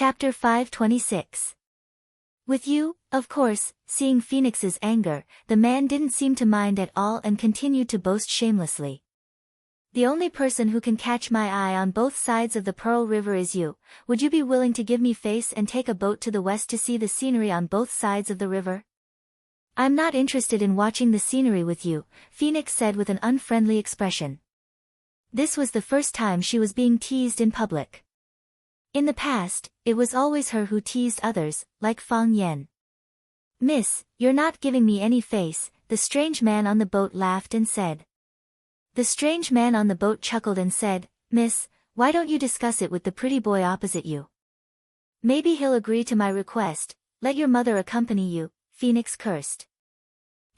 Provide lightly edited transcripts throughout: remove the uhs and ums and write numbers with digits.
Chapter 526. With you, of course. Seeing Phoenix's anger, the man didn't seem to mind at all and continued to boast shamelessly. The only person who can catch my eye on both sides of the Pearl River is you. Would you be willing to give me face and take a boat to the west to see the scenery on both sides of the river? I'm not interested in watching the scenery with you, Phoenix said with an unfriendly expression. This was the first time she was being teased in public. In the past, it was always her who teased others, like Fang Yan. Miss, you're not giving me any face, the strange man on the boat laughed and said. The strange man on the boat chuckled and said, Miss, why don't you discuss it with the pretty boy opposite you? Maybe he'll agree to my request. Let your mother accompany you, Phoenix cursed.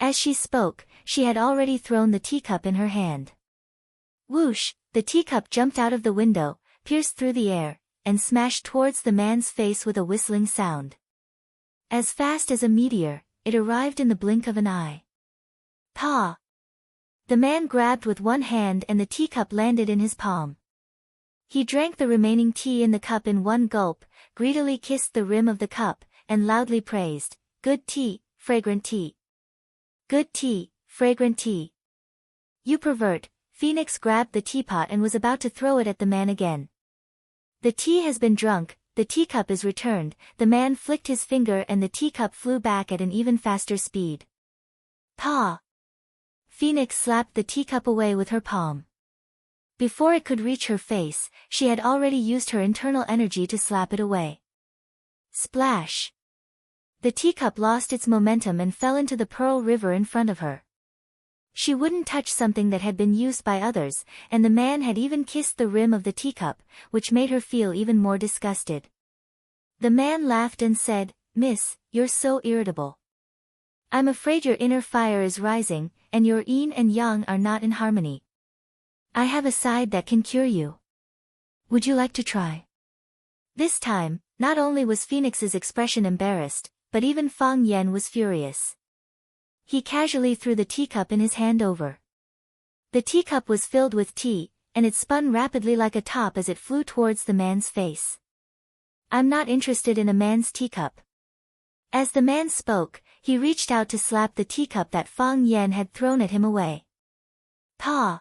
As she spoke, she had already thrown the teacup in her hand. Whoosh, the teacup jumped out of the window, pierced through the air, and smashed towards the man's face with a whistling sound. As fast as a meteor, it arrived in the blink of an eye. Pa! The man grabbed with one hand and the teacup landed in his palm. He drank the remaining tea in the cup in one gulp, greedily kissed the rim of the cup, and loudly praised, Good tea, fragrant tea. Good tea, fragrant tea. You pervert. Phoenix grabbed the teapot and was about to throw it at the man again. The tea has been drunk, the teacup is returned, the man flicked his finger and the teacup flew back at an even faster speed. Pa! Phoenix slapped the teacup away with her palm. Before it could reach her face, she had already used her internal energy to slap it away. Splash! The teacup lost its momentum and fell into the Pearl River in front of her. She wouldn't touch something that had been used by others, and the man had even kissed the rim of the teacup, which made her feel even more disgusted. The man laughed and said, Miss, you're so irritable. I'm afraid your inner fire is rising, and your yin and yang are not in harmony. I have a side that can cure you. Would you like to try? This time, not only was Phoenix's expression embarrassed, but even Fang Yan was furious. He casually threw the teacup in his hand over. The teacup was filled with tea, and it spun rapidly like a top as it flew towards the man's face. I'm not interested in a man's teacup. As the man spoke, he reached out to slap the teacup that Fang Yan had thrown at him away. Pa!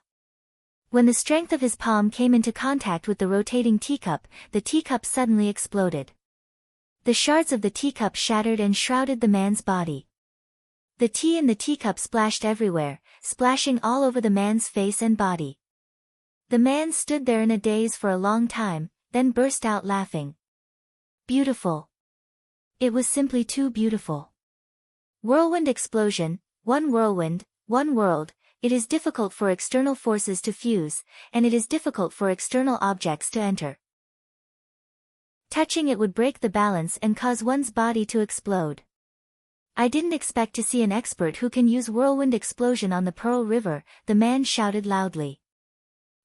When the strength of his palm came into contact with the rotating teacup, the teacup suddenly exploded. The shards of the teacup shattered and shrouded the man's body. The tea in the teacup splashed everywhere, splashing all over the man's face and body. The man stood there in a daze for a long time, then burst out laughing. Beautiful. It was simply too beautiful. Whirlwind explosion, one whirlwind, one world. It is difficult for external forces to fuse, and it is difficult for external objects to enter. Touching it would break the balance and cause one's body to explode. I didn't expect to see an expert who can use whirlwind explosion on the Pearl River, the man shouted loudly.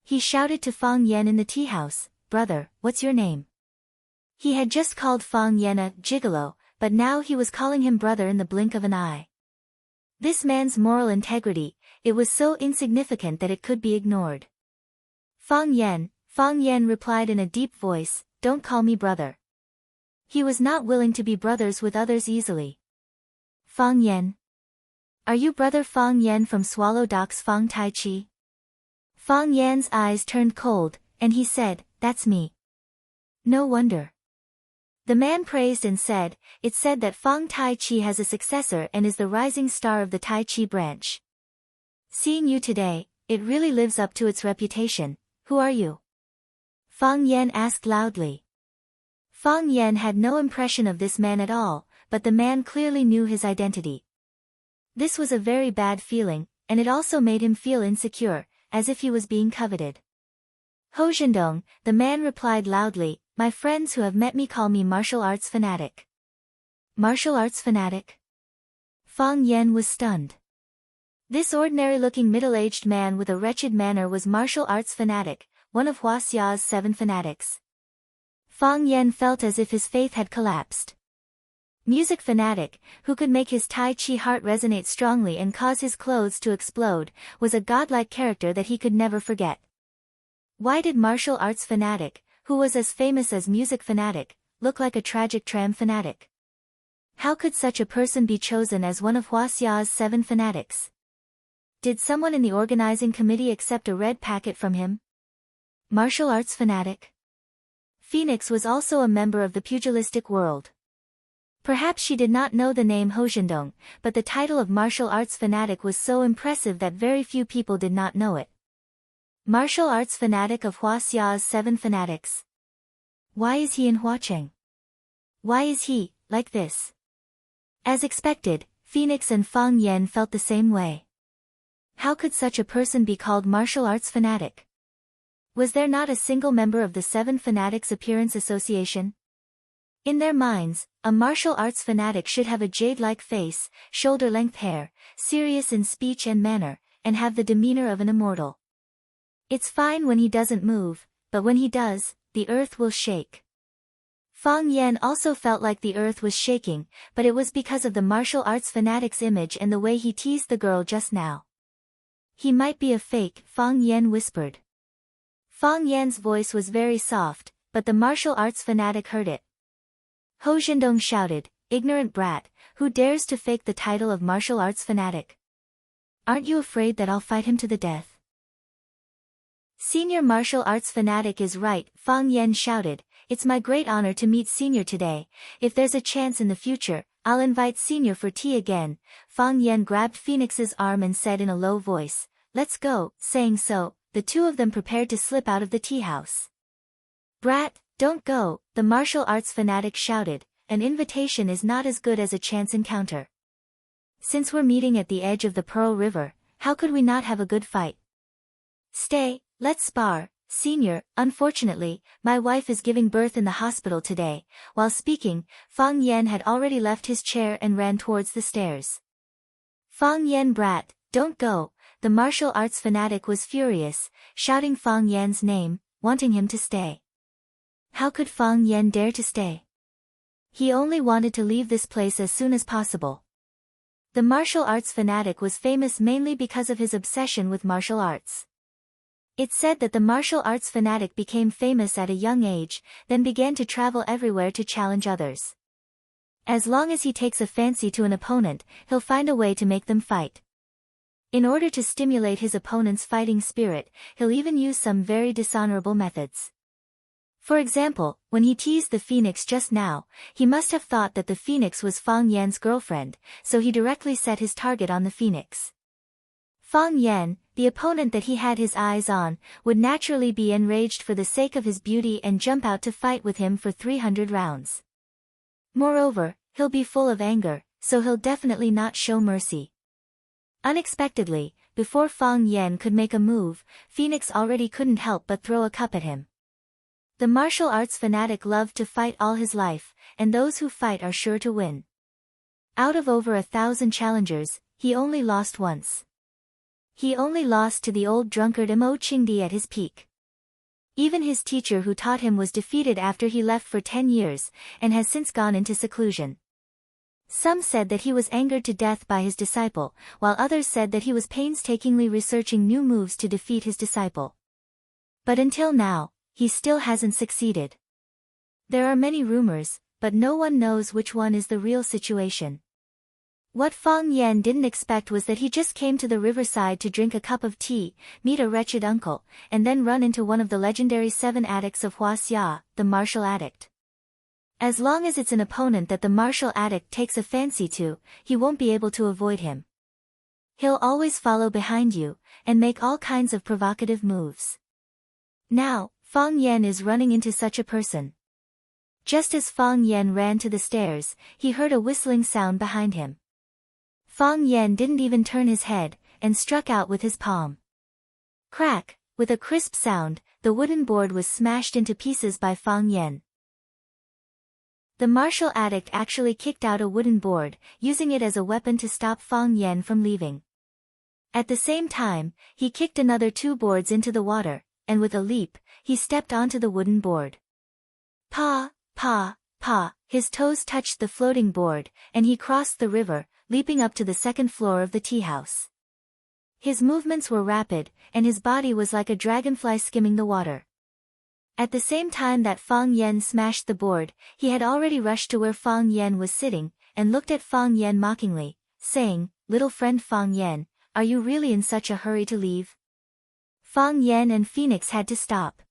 He shouted to Fang Yan in the tea house, Brother, what's your name? He had just called Fang Yan a gigolo, but now he was calling him brother in the blink of an eye. This man's moral integrity, it was so insignificant that it could be ignored. Fang Yan replied in a deep voice, Don't call me brother. He was not willing to be brothers with others easily. Fang Yan. Are you brother Fang Yan from Swallow Doc's Fang Tai Chi? Fang Yan's eyes turned cold, and he said, That's me. No wonder. The man praised and said, It's said that Fang Tai Chi has a successor and is the rising star of the Tai Chi branch. Seeing you today, it really lives up to its reputation. Who are you? Fang Yan asked loudly. Fang Yan had no impression of this man at all, but the man clearly knew his identity. This was a very bad feeling, and it also made him feel insecure, as if he was being coveted. Ho Zhendong, the man replied loudly, My friends who have met me call me martial arts fanatic. Martial arts fanatic? Fang Yan was stunned. This ordinary-looking middle-aged man with a wretched manner was martial arts fanatic, one of Hua Xia's 7 fanatics. Fang Yan felt as if his faith had collapsed. Music fanatic, who could make his Tai Chi heart resonate strongly and cause his clothes to explode, was a godlike character that he could never forget. Why did martial arts fanatic, who was as famous as music fanatic, look like a tragic tram fanatic. How could such a person be chosen as one of Huaxia's 7 fanatics? Did someone in the organizing committee accept a red packet from him? Martial arts fanatic? Phoenix was also a member of the pugilistic world. Perhaps she did not know the name Hozhendong, but the title of martial arts fanatic was so impressive that very few people did not know it. Martial arts fanatic of Huaxia's 7 fanatics. Why is he in Huacheng? Why is he, like this? As expected, Phoenix and Fang Yan felt the same way. How could such a person be called martial arts fanatic? Was there not a single member of the 7 Fanatics Appearance Association? In their minds, a martial arts fanatic should have a jade-like face, shoulder-length hair, serious in speech and manner, and have the demeanor of an immortal. It's fine when he doesn't move, but when he does, the earth will shake. Fang Yan also felt like the earth was shaking, but it was because of the martial arts fanatic's image and the way he teased the girl just now. He might be a fake, Fang Yan whispered. Fang Yan's voice was very soft, but the martial arts fanatic heard it. Hozhendong shouted, ignorant brat, who dares to fake the title of martial arts fanatic? Aren't you afraid that I'll fight him to the death? Senior martial arts fanatic is right, Fang Yan shouted. It's my great honor to meet Senior today. If there's a chance in the future, I'll invite Senior for tea again. Fang Yan grabbed Phoenix's arm and said in a low voice, let's go. Saying so, the two of them prepared to slip out of the tea house. Brat, don't go, the martial arts fanatic shouted. An invitation is not as good as a chance encounter. Since we're meeting at the edge of the Pearl River, how could we not have a good fight? Stay, let's spar. Senior, unfortunately, my wife is giving birth in the hospital today. While speaking, Fang Yan had already left his chair and ran towards the stairs. Fang Yan brat, don't go. The martial arts fanatic was furious, shouting Fang Yan's name, wanting him to stay. How could Fang Yan dare to stay? He only wanted to leave this place as soon as possible. The martial arts fanatic was famous mainly because of his obsession with martial arts. It's said that the martial arts fanatic became famous at a young age, then began to travel everywhere to challenge others. As long as he takes a fancy to an opponent, he'll find a way to make them fight. In order to stimulate his opponent's fighting spirit, he'll even use some very dishonorable methods. For example, when he teased the phoenix just now, he must have thought that the phoenix was Fang Yan's girlfriend, so he directly set his target on the phoenix. Fang Yan, the opponent that he had his eyes on, would naturally be enraged for the sake of his beauty and jump out to fight with him for 300 rounds. Moreover, he'll be full of anger, so he'll definitely not show mercy. Unexpectedly, before Fang Yan could make a move, Phoenix already couldn't help but throw a cup at him. The martial arts fanatic loved to fight all his life, and those who fight are sure to win. Out of over 1,000 challengers, he only lost once. He only lost to the old drunkard Mo Qingdi at his peak. Even his teacher who taught him was defeated after he left for 10 years, and has since gone into seclusion. Some said that he was angered to death by his disciple, while others said that he was painstakingly researching new moves to defeat his disciple. But until now, he still hasn't succeeded. There are many rumors, but no one knows which one is the real situation. What Fang Yan didn't expect was that he just came to the riverside to drink a cup of tea, meet a wretched uncle, and then run into one of the legendary 7 addicts of Huaxia, the martial addict. As long as it's an opponent that the martial addict takes a fancy to, he won't be able to avoid him. He'll always follow behind you, and make all kinds of provocative moves. Now, Fang Yan is running into such a person. Just as Fang Yan ran to the stairs, he heard a whistling sound behind him. Fang Yan didn't even turn his head, and struck out with his palm. Crack, with a crisp sound, the wooden board was smashed into pieces by Fang Yan. The martial addict actually kicked out a wooden board, using it as a weapon to stop Fang Yan from leaving. At the same time, he kicked another 2 boards into the water, and with a leap, he stepped onto the wooden board. Pa, pa, pa, his toes touched the floating board, and he crossed the river, leaping up to the 2nd floor of the tea house. His movements were rapid, and his body was like a dragonfly skimming the water. At the same time that Fang Yen smashed the board, he had already rushed to where Fang Yen was sitting, and looked at Fang Yen mockingly, saying, "Little friend Fang Yen, are you really in such a hurry to leave?" Fang Yen and Phoenix had to stop.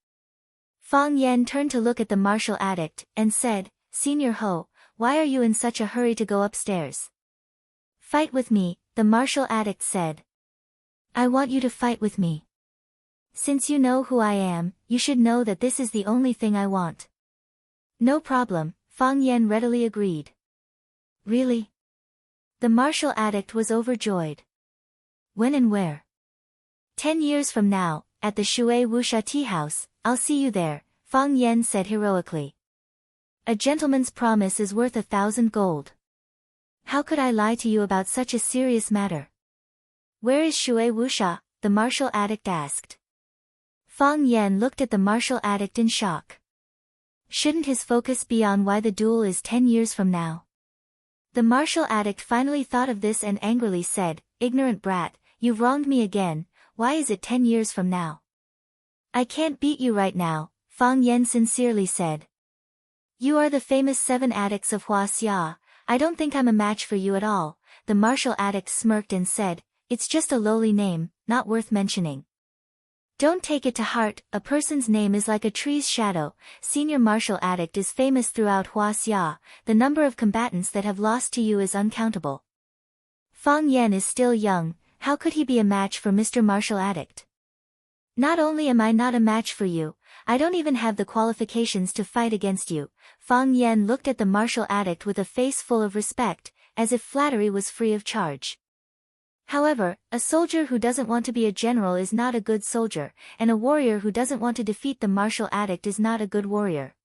Fang Yen turned to look at the martial addict, and said, "Senior Ho, why are you in such a hurry to go upstairs?" "Fight with me," the martial addict said. "I want you to fight with me. Since you know who I am, you should know that this is the only thing I want." "No problem," Fang Yen readily agreed. "Really?" The martial addict was overjoyed. "When and where?" 10 years from now, at the Shui Wuxia tea house, I'll see you there," Fang Yen said heroically. "A gentleman's promise is worth 1,000 gold. How could I lie to you about such a serious matter?" "Where is Shui Wuxia?" the martial addict asked. Fang Yen looked at the martial addict in shock. Shouldn't his focus be on why the duel is 10 years from now? The martial addict finally thought of this and angrily said, "Ignorant brat, you've wronged me again, why is it 10 years from now?" "I can't beat you right now," Fang Yen sincerely said. "You are the famous 7 addicts of Huaxia, I don't think I'm a match for you at all," the martial addict smirked and said, "It's just a lowly name, not worth mentioning." "Don't take it to heart, a person's name is like a tree's shadow," senior martial addict is famous throughout Huaxia, the number of combatants that have lost to you is uncountable. Fang Yen is still young, how could he be a match for Mr. Martial Addict? "Not only am I not a match for you, I don't even have the qualifications to fight against you." Fang Yen looked at the martial addict with a face full of respect, as if flattery was free of charge. However, a soldier who doesn't want to be a general is not a good soldier, and a warrior who doesn't want to defeat the martial addict is not a good warrior.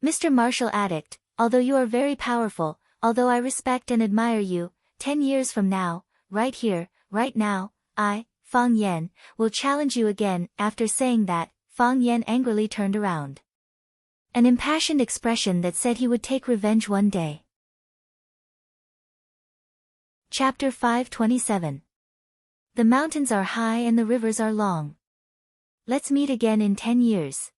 "Mr. Martial Addict, although you are very powerful, although I respect and admire you, 10 years from now, right here, right now, I, Fang Yen, will challenge you again." After saying that, Fang Yen angrily turned around. An impassioned expression that said he would take revenge one day. Chapter 527. The mountains are high and the rivers are long. Let's meet again in 10 years.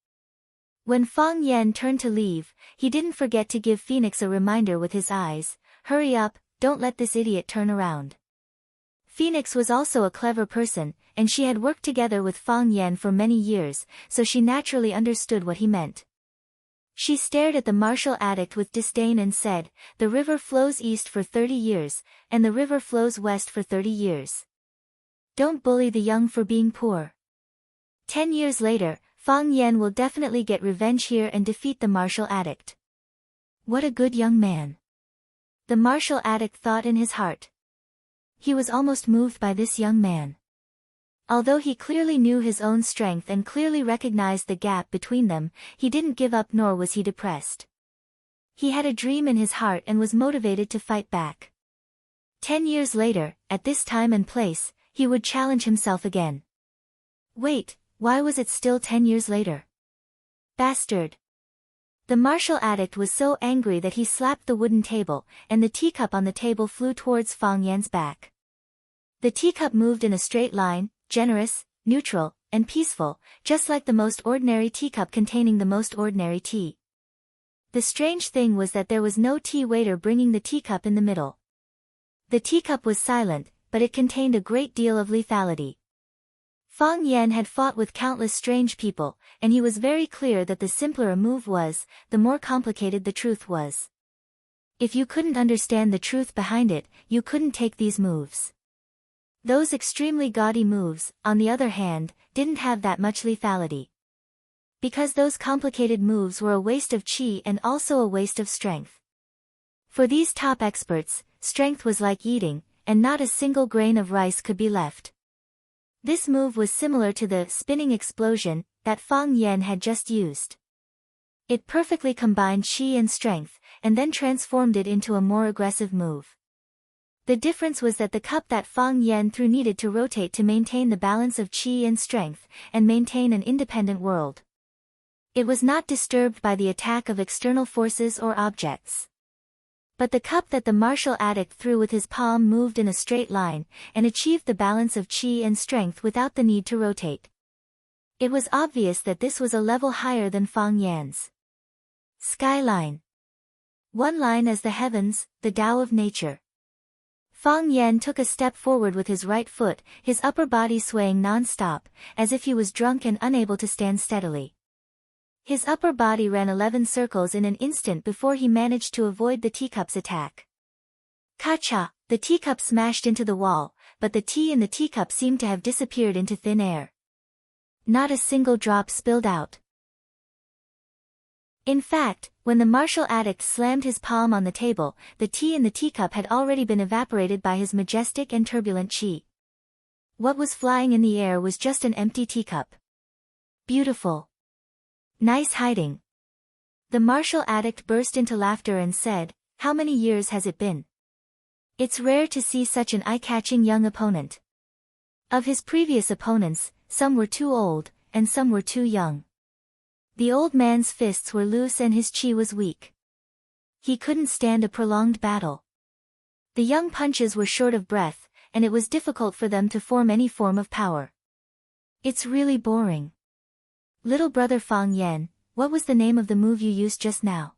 When Fang Yen turned to leave, he didn't forget to give Phoenix a reminder with his eyes, "Hurry up, don't let this idiot turn around." Phoenix was also a clever person, and she had worked together with Fang Yen for many years, so she naturally understood what he meant. She stared at the martial addict with disdain and said, "The river flows east for 30 years, and the river flows west for 30 years. Don't bully the young for being poor." 10 years later, Fang Yen will definitely get revenge here and defeat the martial addict. What a good young man. The martial addict thought in his heart. He was almost moved by this young man. Although he clearly knew his own strength and clearly recognized the gap between them, he didn't give up nor was he depressed. He had a dream in his heart and was motivated to fight back. 10 years later, at this time and place, he would challenge himself again. Wait, why was it still 10 years later? Bastard! The martial addict was so angry that he slapped the wooden table, and the teacup on the table flew towards Fang Yen's back. The teacup moved in a straight line, generous, neutral, and peaceful, just like the most ordinary teacup containing the most ordinary tea. The strange thing was that there was no tea waiter bringing the teacup in the middle. The teacup was silent, but it contained a great deal of lethality. Fang Yen had fought with countless strange people, and he was very clear that the simpler a move was, the more complicated the truth was. If you couldn't understand the truth behind it, you couldn't take these moves. Those extremely gaudy moves, on the other hand, didn't have that much lethality. Because those complicated moves were a waste of chi and also a waste of strength. For these top experts, strength was like eating, and not a single grain of rice could be left. This move was similar to the spinning explosion that Fang Yen had just used. It perfectly combined chi and strength, and then transformed it into a more aggressive move. The difference was that the cup that Fang Yen threw needed to rotate to maintain the balance of chi and strength, and maintain an independent world. It was not disturbed by the attack of external forces or objects. But the cup that the martial addict threw with his palm moved in a straight line, and achieved the balance of chi and strength without the need to rotate. It was obvious that this was a level higher than Fang Yan's skyline. One line as the heavens, the Tao of nature. Fang Yan took a step forward with his right foot, his upper body swaying non-stop, as if he was drunk and unable to stand steadily. His upper body ran 11 circles in an instant before he managed to avoid the teacup's attack. Ka-cha! The teacup smashed into the wall, but the tea in the teacup seemed to have disappeared into thin air. Not a single drop spilled out. In fact, when the martial addict slammed his palm on the table, the tea in the teacup had already been evaporated by his majestic and turbulent chi. What was flying in the air was just an empty teacup. Beautiful. Nice hiding. The martial addict burst into laughter and said, "How many years has it been? It's rare to see such an eye-catching young opponent." Of his previous opponents, some were too old, and some were too young. The old man's fists were loose and his chi was weak. He couldn't stand a prolonged battle. The young punches were short of breath, and it was difficult for them to form any form of power. It's really boring. Little brother Fang Yan, what was the name of the move you used just now?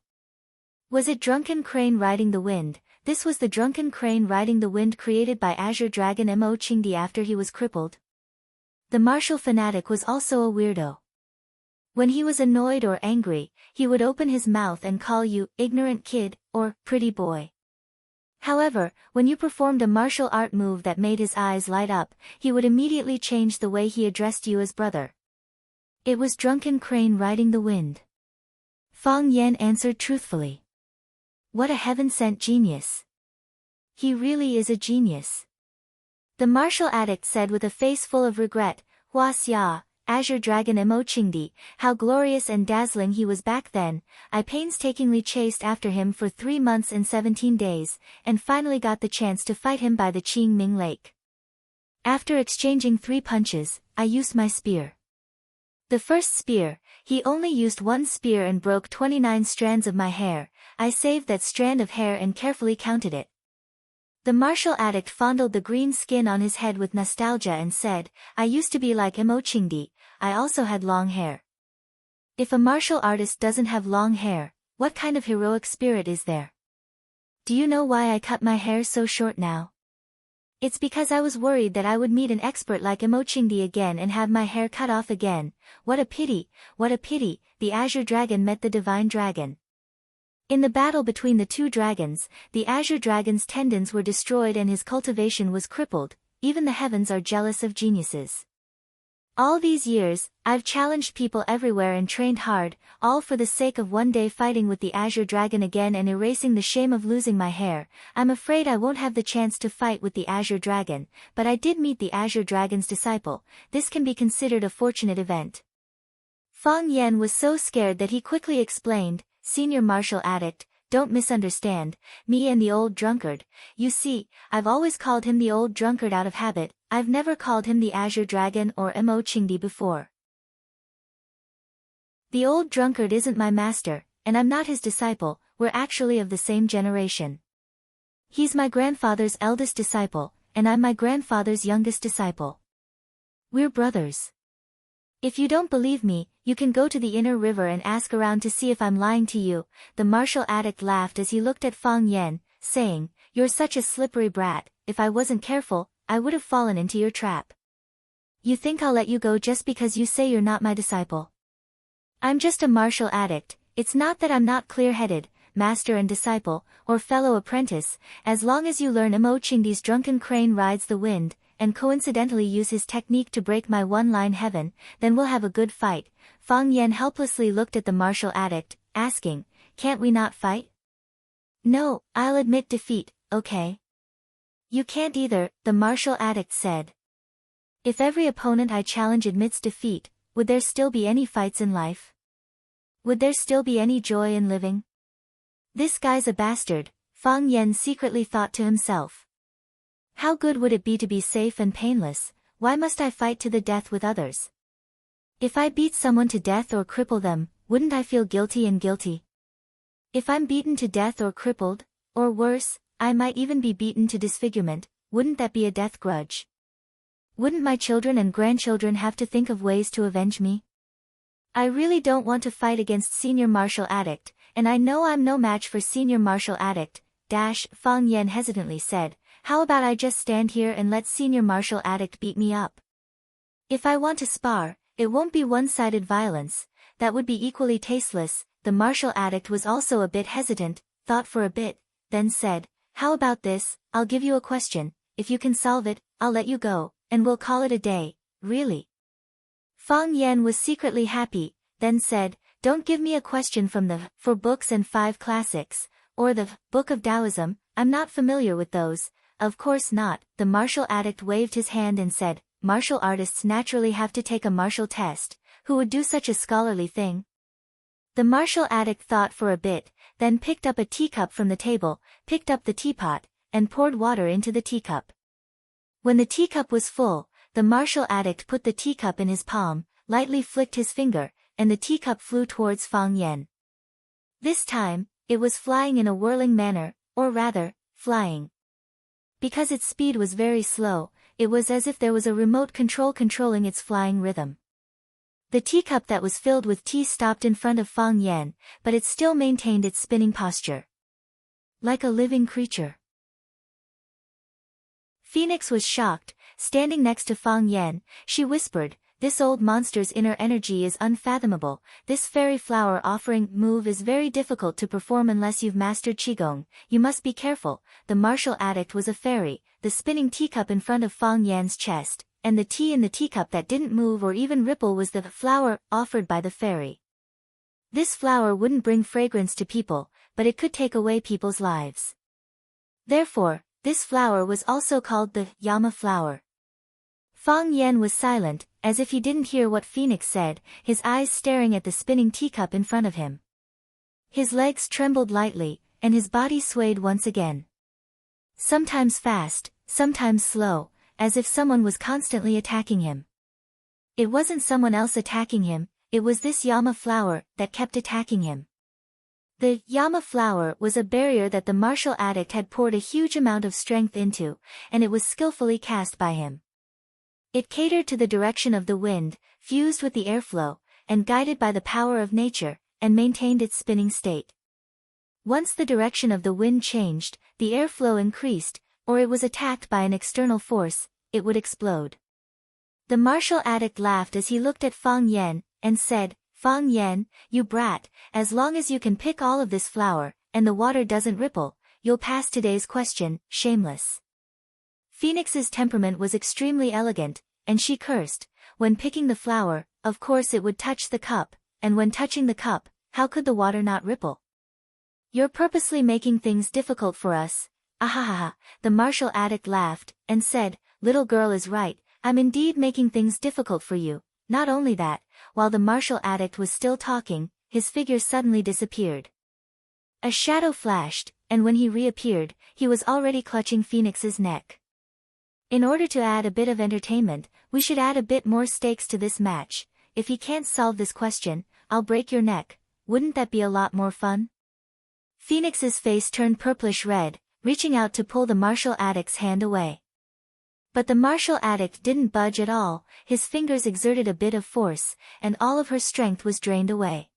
Was it Drunken Crane Riding the Wind? This was the Drunken Crane Riding the Wind created by Azure Dragon Mo Qingdi after he was crippled. The martial fanatic was also a weirdo. When he was annoyed or angry, he would open his mouth and call you ignorant kid or pretty boy. However, when you performed a martial art move that made his eyes light up, he would immediately change the way he addressed you as brother. It was Drunken Crane Riding the Wind. Fang Yan answered truthfully. What a heaven-sent genius. He really is a genius. The martial addict said with a face full of regret, Hua Xia, Azure Dragon Mo Qingdi, how glorious and dazzling he was back then. I painstakingly chased after him for 3 months and 17 days, and finally got the chance to fight him by the Qing Ming Lake. After exchanging 3 punches, I used my spear. The first spear, he only used 1 spear and broke 29 strands of my hair. I saved that strand of hair and carefully counted it. The martial addict fondled the green skin on his head with nostalgia and said, I used to be like Mo Qingdi, I also had long hair. If a martial artist doesn't have long hair, what kind of heroic spirit is there? Do you know why I cut my hair so short now? It's because I was worried that I would meet an expert like Mo Qingdi again and have my hair cut off again. What a pity, what a pity, the Azure Dragon met the Divine Dragon. In the battle between the 2 dragons, the Azure Dragon's tendons were destroyed and his cultivation was crippled. Even the heavens are jealous of geniuses. All these years, I've challenged people everywhere and trained hard, all for the sake of one day fighting with the Azure Dragon again and erasing the shame of losing my hair. I'm afraid I won't have the chance to fight with the Azure Dragon, but I did meet the Azure Dragon's disciple. This can be considered a fortunate event. Fang Yan was so scared that he quickly explained, Senior martial addict, don't misunderstand, me and the old drunkard. You see, I've always called him the old drunkard out of habit. I've never called him the Azure Dragon or Mo Qingdi before. The old drunkard isn't my master, and I'm not his disciple. We're actually of the same generation. He's my grandfather's eldest disciple, and I'm my grandfather's youngest disciple. We're brothers. If you don't believe me, you can go to the inner river and ask around to see if I'm lying to you. The martial addict laughed as he looked at Fang Yan, saying, You're such a slippery brat. If I wasn't careful, I would have fallen into your trap. You think I'll let you go just because you say you're not my disciple? I'm just a martial addict. It's not that I'm not clear-headed, master and disciple, or fellow apprentice. As long as you learn Mo Qingdi's Drunken Crane Rides the Wind, and coincidentally use his technique to break my one-line heaven, then we'll have a good fight. Fang Yan helplessly looked at the martial addict, asking, Can't we not fight? No, I'll admit defeat, okay? You can't either, the martial addict said. If every opponent I challenge admits defeat, would there still be any fights in life? Would there still be any joy in living? This guy's a bastard, Fang Yan secretly thought to himself. How good would it be to be safe and painless? Why must I fight to the death with others? If I beat someone to death or cripple them, wouldn't I feel guilty and guilty? If I'm beaten to death or crippled, or worse, I might even be beaten to disfigurement, wouldn't that be a death grudge? Wouldn't my children and grandchildren have to think of ways to avenge me? I really don't want to fight against Senior Martial Addict, and I know I'm no match for Senior Martial Addict, Fang Yan hesitantly said. How about I just stand here and let Senior Martial Addict beat me up? If I want to spar, it won't be one-sided violence, that would be equally tasteless. The martial addict was also a bit hesitant, thought for a bit, then said, how about this, I'll give you a question, if you can solve it, I'll let you go, and we'll call it a day. Really? Fang Yan was secretly happy, then said, don't give me a question from the 4 books and 5 classics, or the Book of Taoism, I'm not familiar with those. Of course not. The martial addict waved his hand and said, martial artists naturally have to take a martial test. Who would do such a scholarly thing? The martial addict thought for a bit, then picked up a teacup from the table, picked up the teapot, and poured water into the teacup. When the teacup was full, the martial addict put the teacup in his palm, lightly flicked his finger, and the teacup flew towards Fang Yan. This time, it was flying in a whirling manner, or rather, flying. Because its speed was very slow, it was as if there was a remote control controlling its flying rhythm. The teacup that was filled with tea stopped in front of Fang Yan, but it still maintained its spinning posture. Like a living creature. Phoenix was shocked, standing next to Fang Yan. She whispered, this old monster's inner energy is unfathomable. This fairy flower offering move is very difficult to perform unless you've mastered Qigong. You must be careful. The martial addict was a fairy, the spinning teacup in front of Fang Yan's chest, and the tea in the teacup that didn't move or even ripple was the flower offered by the fairy. This flower wouldn't bring fragrance to people, but it could take away people's lives. Therefore, this flower was also called the Yama flower. Fang Yan was silent, as if he didn't hear what Phoenix said, his eyes staring at the spinning teacup in front of him. His legs trembled lightly, and his body swayed once again. Sometimes fast, sometimes slow, as if someone was constantly attacking him. It wasn't someone else attacking him, it was this Yama flower that kept attacking him. The Yama flower was a barrier that the martial addict had poured a huge amount of strength into, and it was skillfully cast by him. It catered to the direction of the wind, fused with the airflow, and guided by the power of nature, and maintained its spinning state. Once the direction of the wind changed, the airflow increased, or it was attacked by an external force, it would explode. The martial addict laughed as he looked at Fang Yan, and said, Fang Yan, you brat, as long as you can pick all of this flower, and the water doesn't ripple, you'll pass today's question, shameless. Phoenix's temperament was extremely elegant, and she cursed. When picking the flower, of course it would touch the cup, and when touching the cup, how could the water not ripple? You're purposely making things difficult for us. Ahahaha, the martial addict laughed, and said, little girl is right, I'm indeed making things difficult for you. Not only that, while the martial addict was still talking, his figure suddenly disappeared. A shadow flashed, and when he reappeared, he was already clutching Phoenix's neck. In order to add a bit of entertainment, we should add a bit more stakes to this match. If he can't solve this question, I'll break your neck. Wouldn't that be a lot more fun? Phoenix's face turned purplish red, reaching out to pull the martial addict's hand away. But the martial addict didn't budge at all, his fingers exerted a bit of force, and all of her strength was drained away.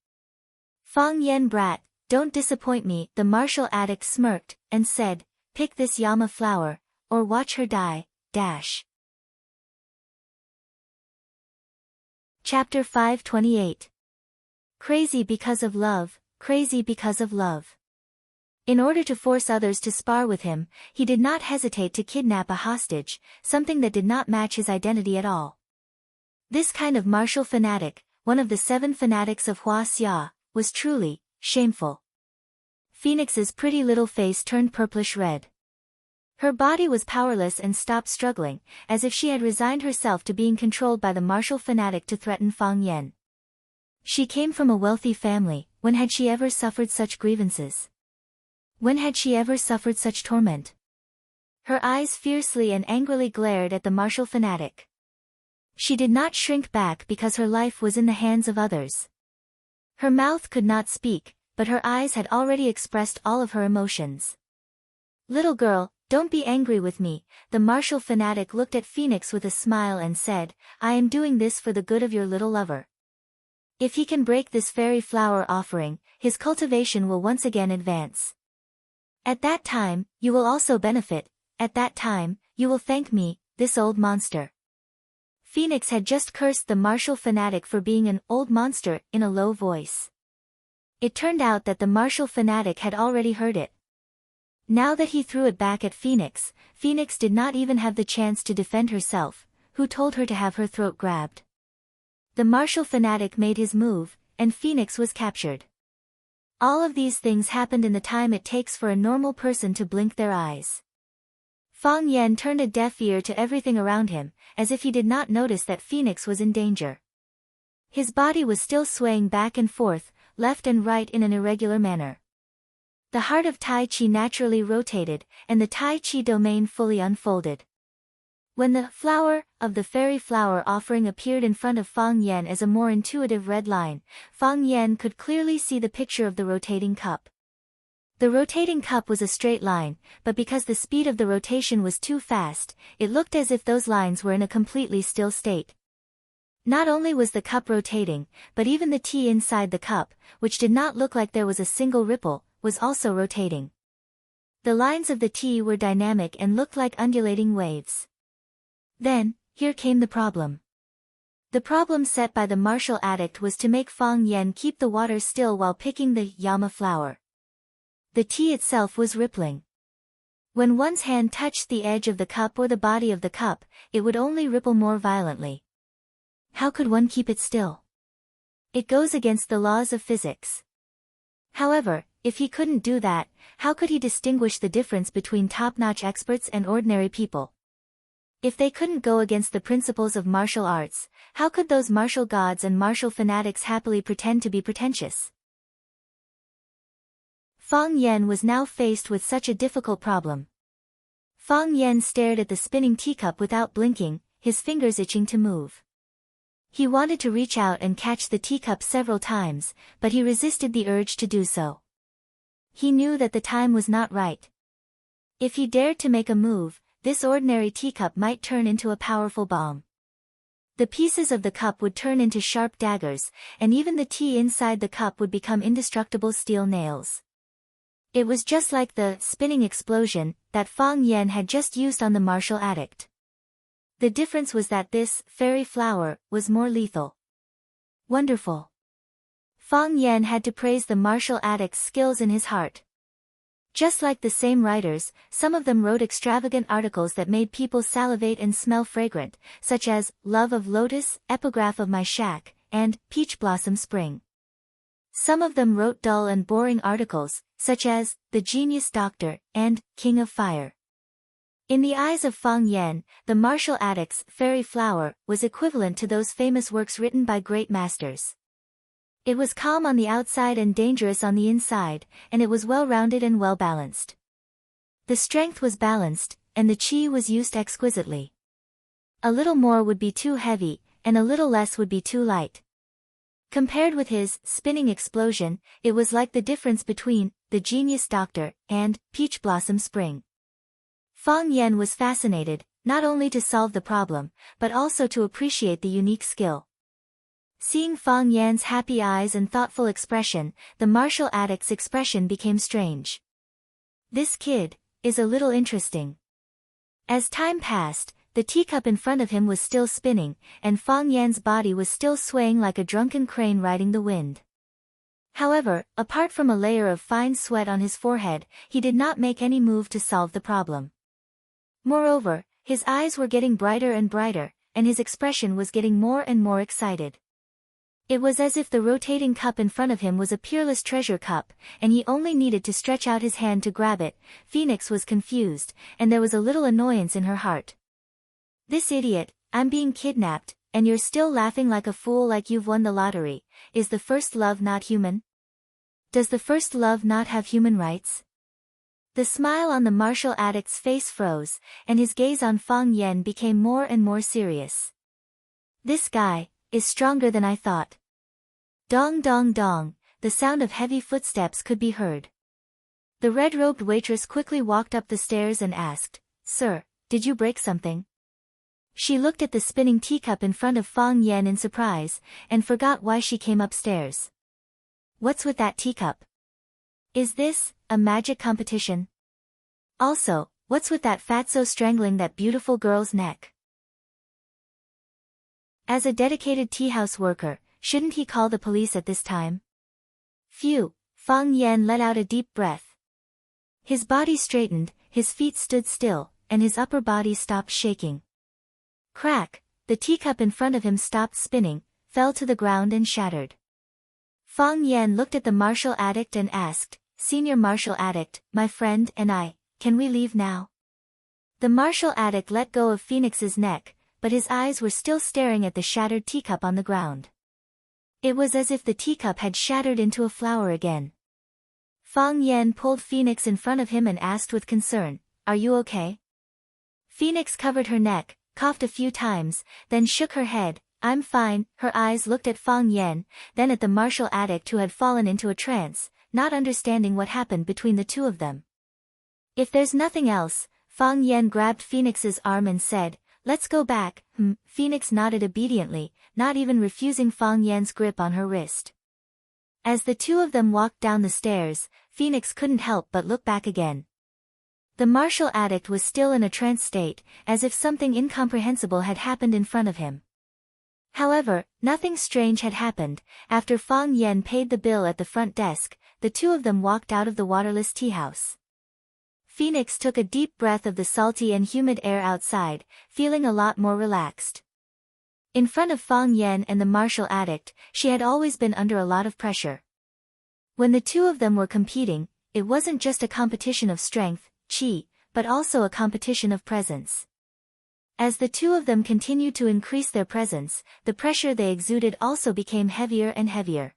Fang Yan brat, don't disappoint me, the martial addict smirked, and said, pick this Yama flower, or watch her die. Chapter 528. Crazy because of love, crazy because of love. In order to force others to spar with him, he did not hesitate to kidnap a hostage, something that did not match his identity at all. This kind of martial fanatic, one of the 7 fanatics of Hua Xia, was truly shameful. Phoenix's pretty little face turned purplish red. Her body was powerless and stopped struggling, as if she had resigned herself to being controlled by the martial fanatic to threaten Fang Yan. She came from a wealthy family. When had she ever suffered such grievances? When had she ever suffered such torment? Her eyes fiercely and angrily glared at the martial fanatic. She did not shrink back because her life was in the hands of others. Her mouth could not speak, but her eyes had already expressed all of her emotions. Little girl, Don't be angry with me. The martial fanatic looked at Phoenix with a smile and said, I am doing this for the good of your little lover. If he can break this fairy flower offering, his cultivation will once again advance. At that time, you will also benefit. At that time, you will thank me, this old monster. Phoenix had just cursed the martial fanatic for being an old monster in a low voice. It turned out that the martial fanatic had already heard it. Now that he threw it back at Phoenix, Phoenix did not even have the chance to defend herself, who told her to have her throat grabbed. The martial fanatic made his move, and Phoenix was captured. All of these things happened in the time it takes for a normal person to blink their eyes. Fang Yan turned a deaf ear to everything around him, as if he did not notice that Phoenix was in danger. His body was still swaying back and forth, left and right in an irregular manner. The heart of Tai Chi naturally rotated, and the Tai Chi domain fully unfolded. When the flower of the fairy flower offering appeared in front of Fang Yan as a more intuitive red line, Fang Yan could clearly see the picture of the rotating cup. The rotating cup was a straight line, but because the speed of the rotation was too fast, it looked as if those lines were in a completely still state. Not only was the cup rotating, but even the tea inside the cup, which did not look like there was a single ripple, was also rotating. The lines of the tea were dynamic and looked like undulating waves. Then, here came the problem. The problem set by the martial addict was to make Fang Yan keep the water still while picking the Yama flower. The tea itself was rippling. When one's hand touched the edge of the cup or the body of the cup, it would only ripple more violently. How could one keep it still? It goes against the laws of physics. However, if he couldn't do that, how could he distinguish the difference between top-notch experts and ordinary people? If they couldn't go against the principles of martial arts, how could those martial gods and martial fanatics happily pretend to be pretentious? Fang Yan was now faced with such a difficult problem. Fang Yan stared at the spinning teacup without blinking, his fingers itching to move. He wanted to reach out and catch the teacup several times, but he resisted the urge to do so. He knew that the time was not right. If he dared to make a move, this ordinary teacup might turn into a powerful bomb. The pieces of the cup would turn into sharp daggers, and even the tea inside the cup would become indestructible steel nails. It was just like the spinning explosion that Fang Yan had just used on the martial addict. The difference was that this fairy flower was more lethal. Wonderful. Fang Yan had to praise the martial addict's skills in his heart. Just like the same writers, some of them wrote extravagant articles that made people salivate and smell fragrant, such as Love of Lotus, Epigraph of My Shack, and Peach Blossom Spring. Some of them wrote dull and boring articles, such as The Genius Doctor and King of Fire. In the eyes of Fang Yan, the martial addict's fairy flower was equivalent to those famous works written by great masters. It was calm on the outside and dangerous on the inside, and it was well-rounded and well-balanced. The strength was balanced, and the qi was used exquisitely. A little more would be too heavy, and a little less would be too light. Compared with his spinning explosion, it was like the difference between The Genius Doctor and Peach Blossom Spring. Fang Yan was fascinated, not only to solve the problem, but also to appreciate the unique skill. Seeing Fang Yan's happy eyes and thoughtful expression, the martial addict's expression became strange. This kid is a little interesting. As time passed, the teacup in front of him was still spinning, and Fang Yan's body was still swaying like a drunken crane riding the wind. However, apart from a layer of fine sweat on his forehead, he did not make any move to solve the problem. Moreover, his eyes were getting brighter and brighter, and his expression was getting more and more excited. It was as if the rotating cup in front of him was a peerless treasure cup, and he only needed to stretch out his hand to grab it. Phoenix was confused, and there was a little annoyance in her heart. This idiot, I'm being kidnapped, and you're still laughing like a fool like you've won the lottery. Is the first love not human? Does the first love not have human rights? The smile on the martial addict's face froze, and his gaze on Fang Yan became more and more serious. This guy is stronger than I thought. Dong dong dong, the sound of heavy footsteps could be heard. The red-robed waitress quickly walked up the stairs and asked, "Sir, did you break something?" She looked at the spinning teacup in front of Fang Yan in surprise, and forgot why she came upstairs. "What's with that teacup? Is this a magic competition? Also, what's with that fatso strangling that beautiful girl's neck?" As a dedicated teahouse worker, shouldn't he call the police at this time? Phew, Fang Yan let out a deep breath. His body straightened, his feet stood still, and his upper body stopped shaking. Crack, the teacup in front of him stopped spinning, fell to the ground and shattered. Fang Yan looked at the martial addict and asked, "Senior martial addict, my friend and I, can we leave now?" The martial addict let go of Phoenix's neck, but his eyes were still staring at the shattered teacup on the ground. It was as if the teacup had shattered into a flower again. Fang Yan pulled Phoenix in front of him and asked with concern, "Are you okay?" Phoenix covered her neck, coughed a few times, then shook her head. "I'm fine." Her eyes looked at Fang Yan, then at the martial addict who had fallen into a trance, not understanding what happened between the two of them. "If there's nothing else," Fang Yan grabbed Phoenix's arm and said, "Let's go back." Phoenix nodded obediently, not even refusing Fang Yan's grip on her wrist. As the two of them walked down the stairs, Phoenix couldn't help but look back again. The martial addict was still in a trance state, as if something incomprehensible had happened in front of him. However, nothing strange had happened. After Fang Yan paid the bill at the front desk, the two of them walked out of the waterless teahouse. Phoenix took a deep breath of the salty and humid air outside, feeling a lot more relaxed. In front of Fang Yan and the martial addict, she had always been under a lot of pressure. When the two of them were competing, it wasn't just a competition of strength, chi, but also a competition of presence. As the two of them continued to increase their presence, the pressure they exuded also became heavier and heavier.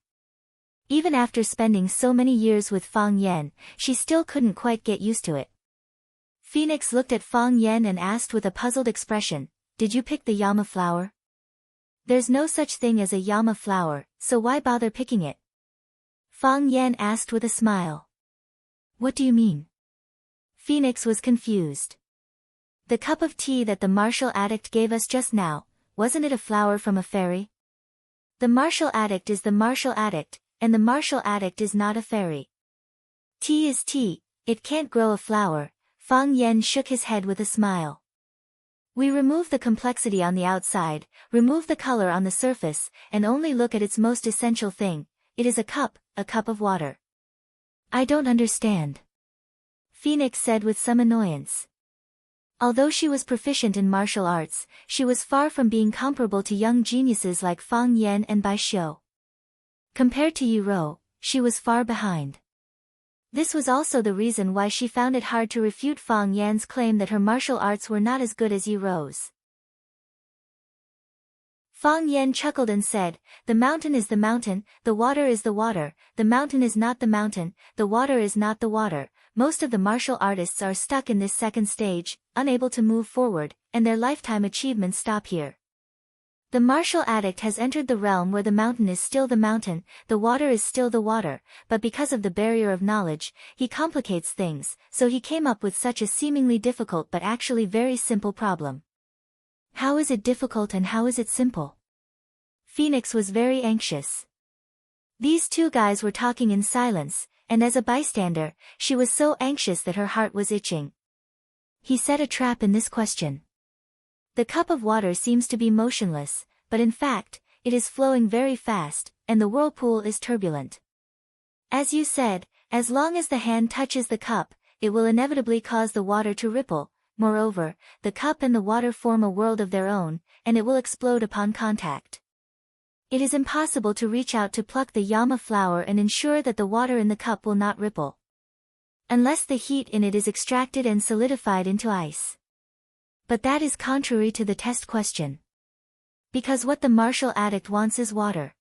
Even after spending so many years with Fang Yan, she still couldn't quite get used to it. Phoenix looked at Fang Yan and asked with a puzzled expression, "Did you pick the Yama flower?" "There's no such thing as a Yama flower, so why bother picking it?" Fang Yan asked with a smile. "What do you mean?" Phoenix was confused. "The cup of tea that the martial addict gave us just now, wasn't it a flower from a fairy?" "The martial addict is the martial addict, and the martial addict is not a fairy. Tea is tea, it can't grow a flower." Fang Yan shook his head with a smile. "We remove the complexity on the outside, remove the color on the surface, and only look at its most essential thing. It is a cup of water." "I don't understand," Phoenix said with some annoyance. Although she was proficient in martial arts, she was far from being comparable to young geniuses like Fang Yan and Bai Xiu. Compared to Yi Rou, she was far behind. This was also the reason why she found it hard to refute Fang Yan's claim that her martial arts were not as good as Yi Rou's. Fang Yan chuckled and said, "The mountain is the mountain, the water is the water, the mountain is not the mountain, the water is not the water." Most of the martial artists are stuck in this second stage, unable to move forward, and their lifetime achievements stop here. The martial addict has entered the realm where the mountain is still the mountain, the water is still the water, but because of the barrier of knowledge, he complicates things, so he came up with such a seemingly difficult but actually very simple problem. How is it difficult and how is it simple? Phoenix was very anxious. These two guys were talking in silence, and as a bystander, she was so anxious that her heart was itching. He set a trap in this question. The cup of water seems to be motionless, but in fact, it is flowing very fast, and the whirlpool is turbulent. As you said, as long as the hand touches the cup, it will inevitably cause the water to ripple. Moreover, the cup and the water form a world of their own, and it will explode upon contact. It is impossible to reach out to pluck the Yama flower and ensure that the water in the cup will not ripple, unless the heat in it is extracted and solidified into ice. But that is contrary to the test question. Because what the martial addict wants is water.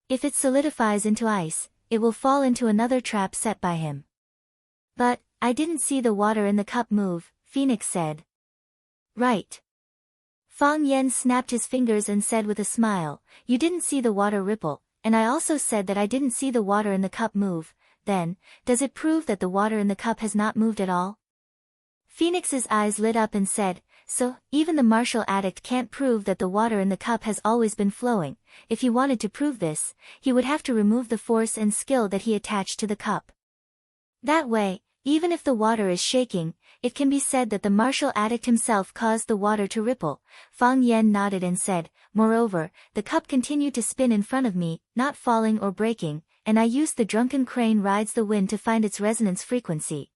If it solidifies into ice, it will fall into another trap set by him. "But, I didn't see the water in the cup move," Phoenix said. "Right." Fang Yan snapped his fingers and said with a smile, "You didn't see the water ripple, and I also said that I didn't see the water in the cup move. then, does it prove that the water in the cup has not moved at all? Phoenix's eyes lit up and said, so, even the martial addict can't prove that the water in the cup has always been flowing. If he wanted to prove this, he would have to remove the force and skill that he attached to the cup. That way, even if the water is shaking, it can be said that the martial addict himself caused the water to ripple. Fang Yan nodded and said, moreover, the cup continued to spin in front of me, not falling or breaking, and I used the drunken crane rides the wind to find its resonance frequency.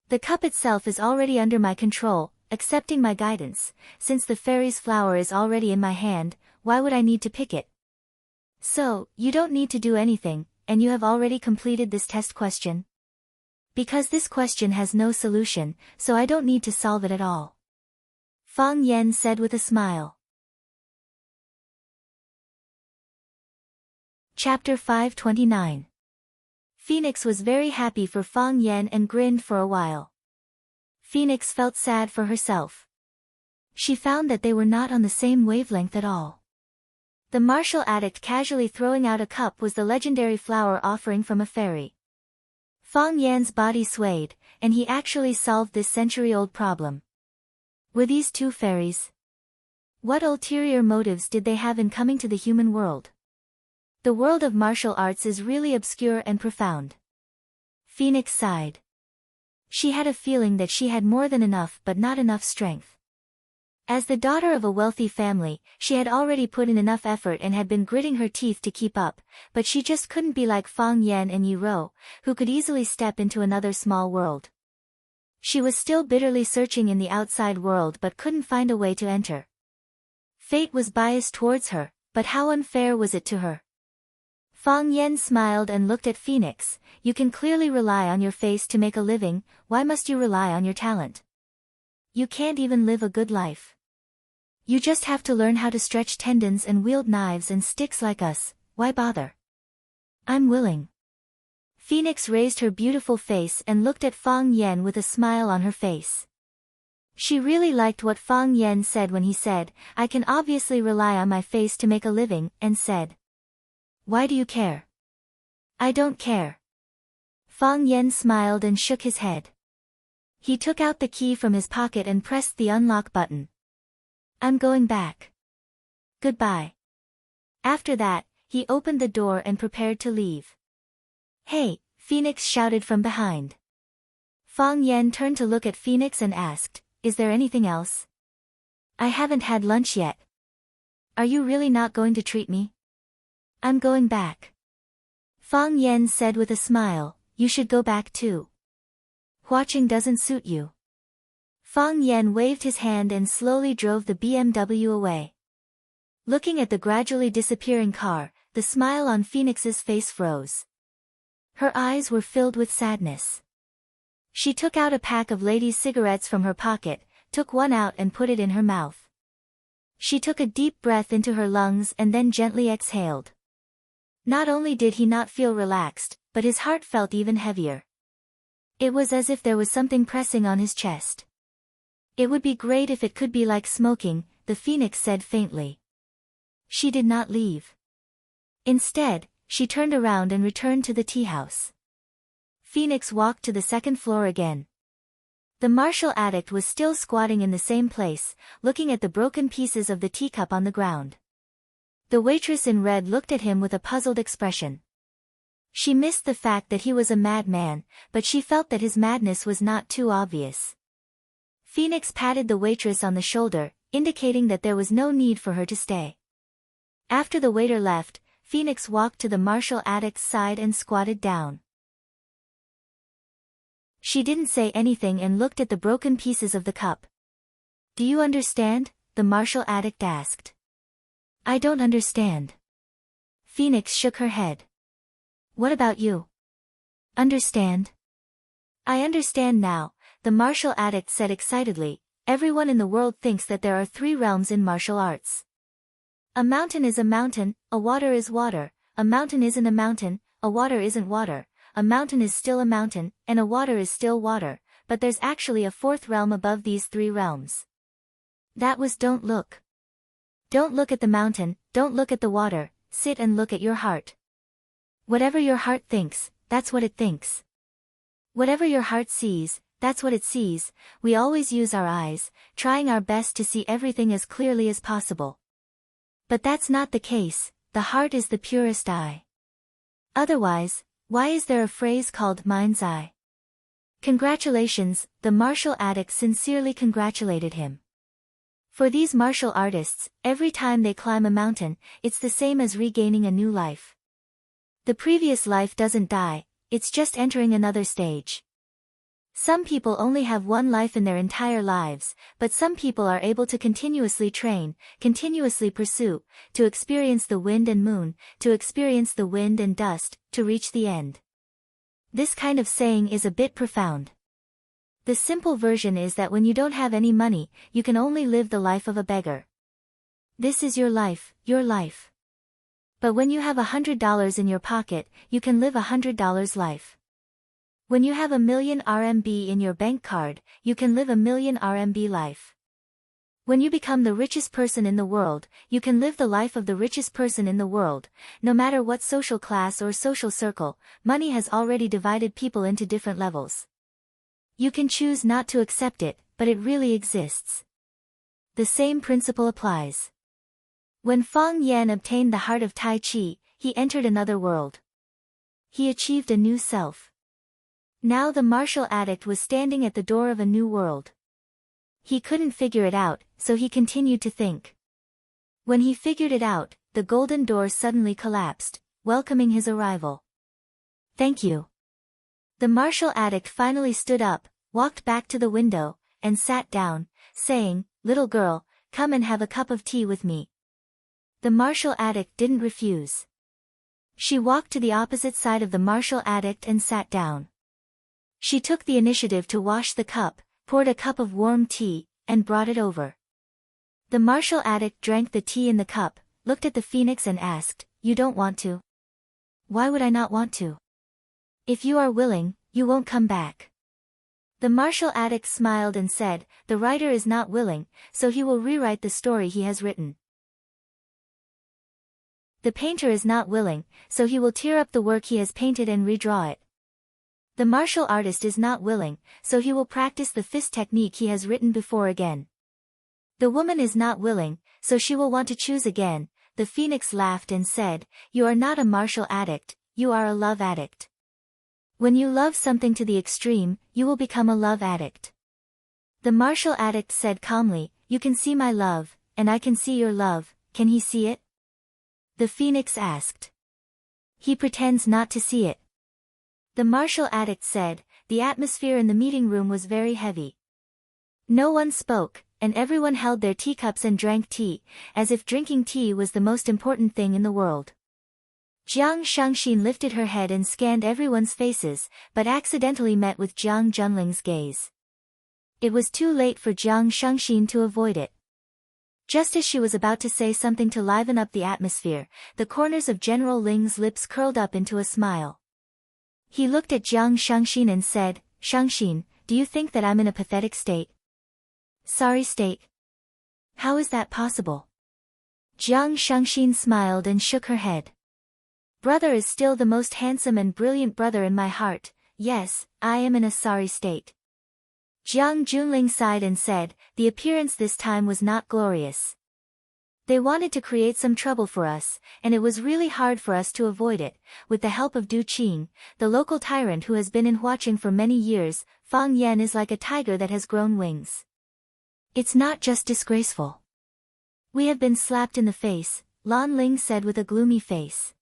The cup itself is already under my control, accepting my guidance. Since the fairy's flower is already in my hand, why would I need to pick it? So, you don't need to do anything, and you have already completed this test question? Because this question has no solution, so I don't need to solve it at all. Fang Yan said with a smile. Chapter 529. Phoenix was very happy for Fang Yan and grinned for a while. Phoenix felt sad for herself. She found that they were not on the same wavelength at all. The martial addict casually throwing out a cup was the legendary flower offering from a fairy. Fang Yan's body swayed, and he actually solved this century-old problem. Were these two fairies? What ulterior motives did they have in coming to the human world? The world of martial arts is really obscure and profound. Phoenix sighed. She had a feeling that she had more than enough but not enough strength. As the daughter of a wealthy family, she had already put in enough effort and had been gritting her teeth to keep up, but she just couldn't be like Fang Yan and Yi Ro, who could easily step into another small world. She was still bitterly searching in the outside world but couldn't find a way to enter. Fate was biased towards her, but how unfair was it to her? Fang Yan smiled and looked at Phoenix. You can clearly rely on your face to make a living, why must you rely on your talent? You can't even live a good life. You just have to learn how to stretch tendons and wield knives and sticks like us, why bother? I'm willing. Phoenix raised her beautiful face and looked at Fang Yan with a smile on her face. She really liked what Fang Yan said when he said, I can obviously rely on my face to make a living, and said, why do you care? I don't care. Fang Yan smiled and shook his head. He took out the key from his pocket and pressed the unlock button. I'm going back. Goodbye. After that, he opened the door and prepared to leave. Hey, Phoenix shouted from behind. Fang Yan turned to look at Phoenix and asked, is there anything else? I haven't had lunch yet. Are you really not going to treat me? I'm going back. Fang Yan said with a smile, you should go back too. Watching doesn't suit you. Fang Yan waved his hand and slowly drove the BMW away. Looking at the gradually disappearing car, the smile on Phoenix's face froze. Her eyes were filled with sadness. She took out a pack of ladies' cigarettes from her pocket, took one out and put it in her mouth. She took a deep breath into her lungs and then gently exhaled. Not only did he not feel relaxed, but his heart felt even heavier. It was as if there was something pressing on his chest. It would be great if it could be like smoking, the Phoenix said faintly. She did not leave. Instead, she turned around and returned to the tea house. Phoenix walked to the second floor again. The martial addict was still squatting in the same place, looking at the broken pieces of the teacup on the ground. The waitress in red looked at him with a puzzled expression. She missed the fact that he was a madman, but she felt that his madness was not too obvious. Phoenix patted the waitress on the shoulder, indicating that there was no need for her to stay. After the waiter left, Phoenix walked to the martial addict's side and squatted down. She didn't say anything and looked at the broken pieces of the cup. Do you understand? The martial addict asked. I don't understand. Phoenix shook her head. What about you? Understand? I understand now, the martial addict said excitedly. Everyone in the world thinks that there are 3 realms in martial arts. A mountain is a mountain, a water is water, a mountain isn't a mountain, a water isn't water, a mountain is still a mountain, and a water is still water, but there's actually a 4th realm above these 3 realms. That was don't look. Don't look at the mountain, don't look at the water, sit and look at your heart. Whatever your heart thinks, that's what it thinks. Whatever your heart sees, that's what it sees. We always use our eyes, trying our best to see everything as clearly as possible. But that's not the case, the heart is the purest eye. Otherwise, why is there a phrase called mind's eye? Congratulations, the martial addict sincerely congratulated him. For these martial artists, every time they climb a mountain, it's the same as regaining a new life. The previous life doesn't die, it's just entering another stage. Some people only have one life in their entire lives, but some people are able to continuously train, continuously pursue, to experience the wind and moon, to experience the wind and dust, to reach the end. This kind of saying is a bit profound. The simple version is that when you don't have any money, you can only live the life of a beggar. This is your life, your life. But when you have $100 in your pocket, you can live $100 life. When you have 1,000,000 RMB in your bank card, you can live 1,000,000 RMB life. When you become the richest person in the world, you can live the life of the richest person in the world. No matter what social class or social circle, money has already divided people into different levels. You can choose not to accept it, but it really exists. The same principle applies. When Feng Yan obtained the heart of Tai Chi, he entered another world. He achieved a new self. Now the martial addict was standing at the door of a new world. He couldn't figure it out, so he continued to think. When he figured it out, the golden door suddenly collapsed, welcoming his arrival. Thank you. The martial addict finally stood up, walked back to the window, and sat down, saying, "Little girl, come and have a cup of tea with me." The martial addict didn't refuse. She walked to the opposite side of the martial addict and sat down. She took the initiative to wash the cup, poured a cup of warm tea, and brought it over. The martial addict drank the tea in the cup, looked at the phoenix and asked, "You don't want to?" "Why would I not want to? If you are willing, you won't come back." The martial addict smiled and said, "The writer is not willing, so he will rewrite the story he has written. The painter is not willing, so he will tear up the work he has painted and redraw it. The martial artist is not willing, so he will practice the fist technique he has written before again. The woman is not willing, so she will want to choose again." The phoenix laughed and said, "You are not a martial addict, you are a love addict. When you love something to the extreme, you will become a love addict." The martial addict said calmly, "You can see my love, and I can see your love, can he see it?" The phoenix asked. "He pretends not to see it." The martial addict said, "The atmosphere in the meeting room was very heavy. No one spoke, and everyone held their teacups and drank tea, as if drinking tea was the most important thing in the world." Jiang Shangxin lifted her head and scanned everyone's faces, but accidentally met with Jiang Junling's gaze. It was too late for Jiang Shangxin to avoid it. Just as she was about to say something to liven up the atmosphere, the corners of General Ling's lips curled up into a smile. He looked at Jiang Shangxin and said, "Shangxin, do you think that I'm in a pathetic state? Sorry state? How is that possible?" Jiang Shangxin smiled and shook her head. "Brother is still the most handsome and brilliant brother in my heart. Yes, I am in a sorry state." Jiang Junling sighed and said, "The appearance this time was not glorious. They wanted to create some trouble for us, and it was really hard for us to avoid it. With the help of Du Qing, the local tyrant who has been in Huaqing for many years, Fang Yan is like a tiger that has grown wings. It's not just disgraceful. We have been slapped in the face," Lan Ling said with a gloomy face.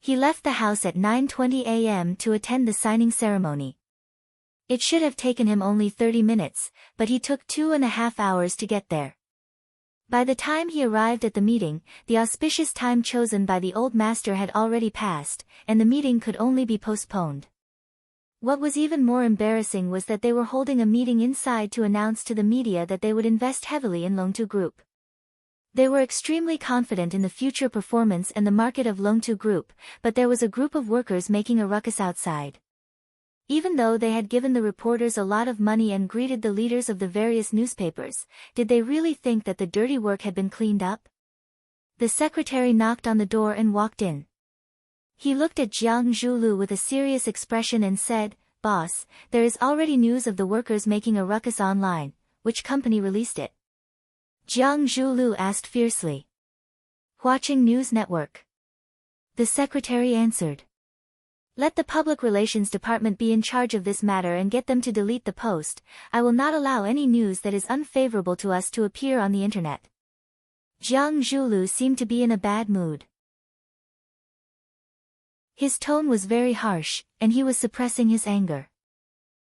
He left the house at 9:20 a.m. to attend the signing ceremony. It should have taken him only 30 minutes, but he took 2.5 hours to get there. By the time he arrived at the meeting, the auspicious time chosen by the old master had already passed, and the meeting could only be postponed. What was even more embarrassing was that they were holding a meeting inside to announce to the media that they would invest heavily in Longtu Group. They were extremely confident in the future performance and the market of Longtu Group, but there was a group of workers making a ruckus outside. Even though they had given the reporters a lot of money and greeted the leaders of the various newspapers, did they really think that the dirty work had been cleaned up? The secretary knocked on the door and walked in. He looked at Jiang Zhulu with a serious expression and said, "Boss, there is already news of the workers making a ruckus online. Which company released it?" Jiang Zhulu asked fiercely. "Watching News Network." The secretary answered. "Let the public relations department be in charge of this matter and get them to delete the post. I will not allow any news that is unfavorable to us to appear on the internet." Jiang Zhulu seemed to be in a bad mood. His tone was very harsh, and he was suppressing his anger.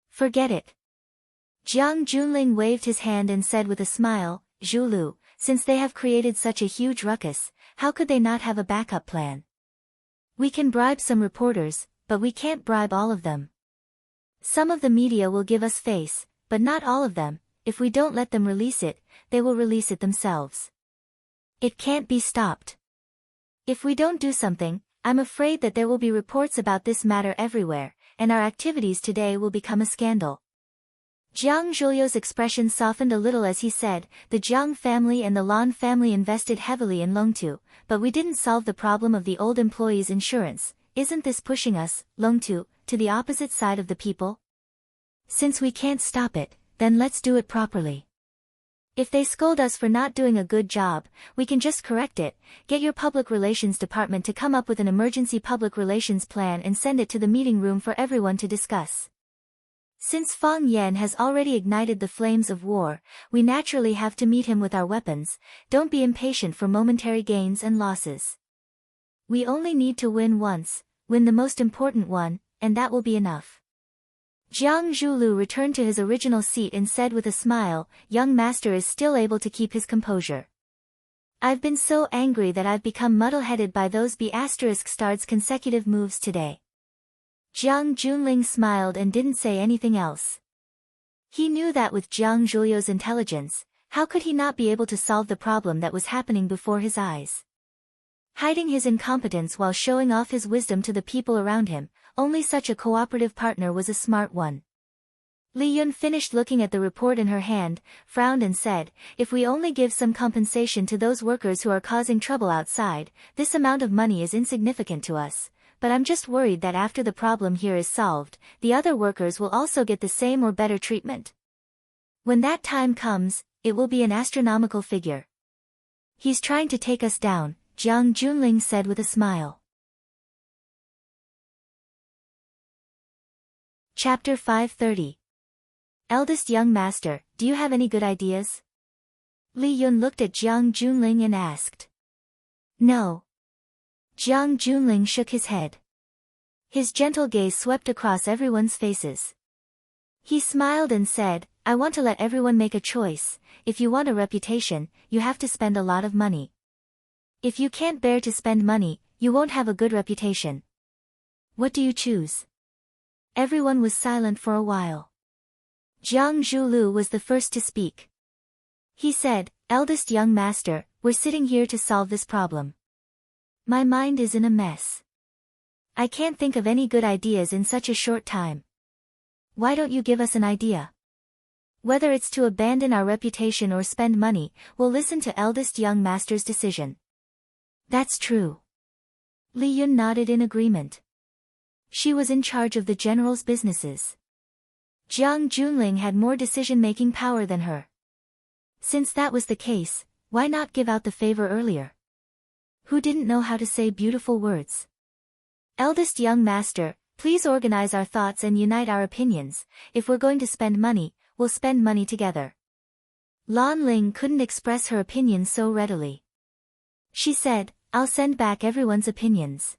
"Forget it." Jiang Junling waved his hand and said with a smile, "Zhulu, since they have created such a huge ruckus, how could they not have a backup plan? We can bribe some reporters, but we can't bribe all of them. Some of the media will give us face, but not all of them. If we don't let them release it, they will release it themselves. It can't be stopped. If we don't do something, I'm afraid that there will be reports about this matter everywhere, and our activities today will become a scandal." Jiang Zhuliu's expression softened a little as he said, "The Jiang family and the Lan family invested heavily in Longtu, but we didn't solve the problem of the old employees' insurance. Isn't this pushing us, Longtu, to the opposite side of the people? Since we can't stop it, then let's do it properly. If they scold us for not doing a good job, we can just correct it. Get your public relations department to come up with an emergency public relations plan and send it to the meeting room for everyone to discuss. Since Fang Yan has already ignited the flames of war, we naturally have to meet him with our weapons. Don't be impatient for momentary gains and losses. We only need to win once, win the most important one, and that will be enough." Jiang Zhulu returned to his original seat and said with a smile, "Young master is still able to keep his composure. I've been so angry that I've become muddle-headed by those B******'*s consecutive moves today." Jiang Junling smiled and didn't say anything else. He knew that with Jiang Zhuliu's intelligence, how could he not be able to solve the problem that was happening before his eyes? Hiding his incompetence while showing off his wisdom to the people around him, only such a cooperative partner was a smart one. Li Yun finished looking at the report in her hand, frowned and said, "If we only give some compensation to those workers who are causing trouble outside, this amount of money is insignificant to us. But I'm just worried that after the problem here is solved, the other workers will also get the same or better treatment. When that time comes, it will be an astronomical figure." "He's trying to take us down," Jiang Junling said with a smile. Chapter 530. Eldest young master, do you have any good ideas? Li Yun looked at Jiang Junling and asked. "No." Jiang Junling shook his head. His gentle gaze swept across everyone's faces. He smiled and said, "I want to let everyone make a choice. If you want a reputation, you have to spend a lot of money. If you can't bear to spend money, you won't have a good reputation. What do you choose?" Everyone was silent for a while. Jiang Zhulu was the first to speak. He said, "Eldest young master, we're sitting here to solve this problem. My mind is in a mess. I can't think of any good ideas in such a short time. Why don't you give us an idea? Whether it's to abandon our reputation or spend money, we'll listen to eldest young master's decision." "That's true." Li Yun nodded in agreement. She was in charge of the general's businesses. Jiang Junling had more decision-making power than her. Since that was the case, why not give out the favor earlier? Who didn't know how to say beautiful words? "Eldest young master, please organize our thoughts and unite our opinions. If we're going to spend money, we'll spend money together." Lan Ling couldn't express her opinion so readily. She said, "I'll send back everyone's opinions.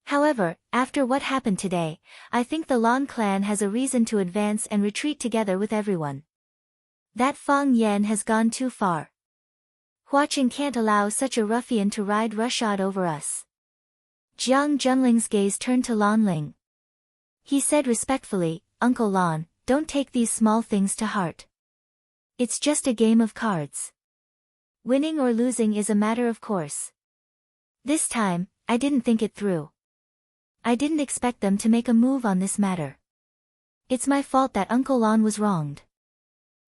However, after what happened today, I think the Lan clan has a reason to advance and retreat together with everyone. That Fang Yan has gone too far. Huaqing can't allow such a ruffian to ride roughshod over us." Jiang Junling's gaze turned to Lan Ling. He said respectfully, "Uncle Lan, don't take these small things to heart. It's just a game of cards. Winning or losing is a matter of course. This time, I didn't think it through. I didn't expect them to make a move on this matter. It's my fault that Uncle Lan was wronged.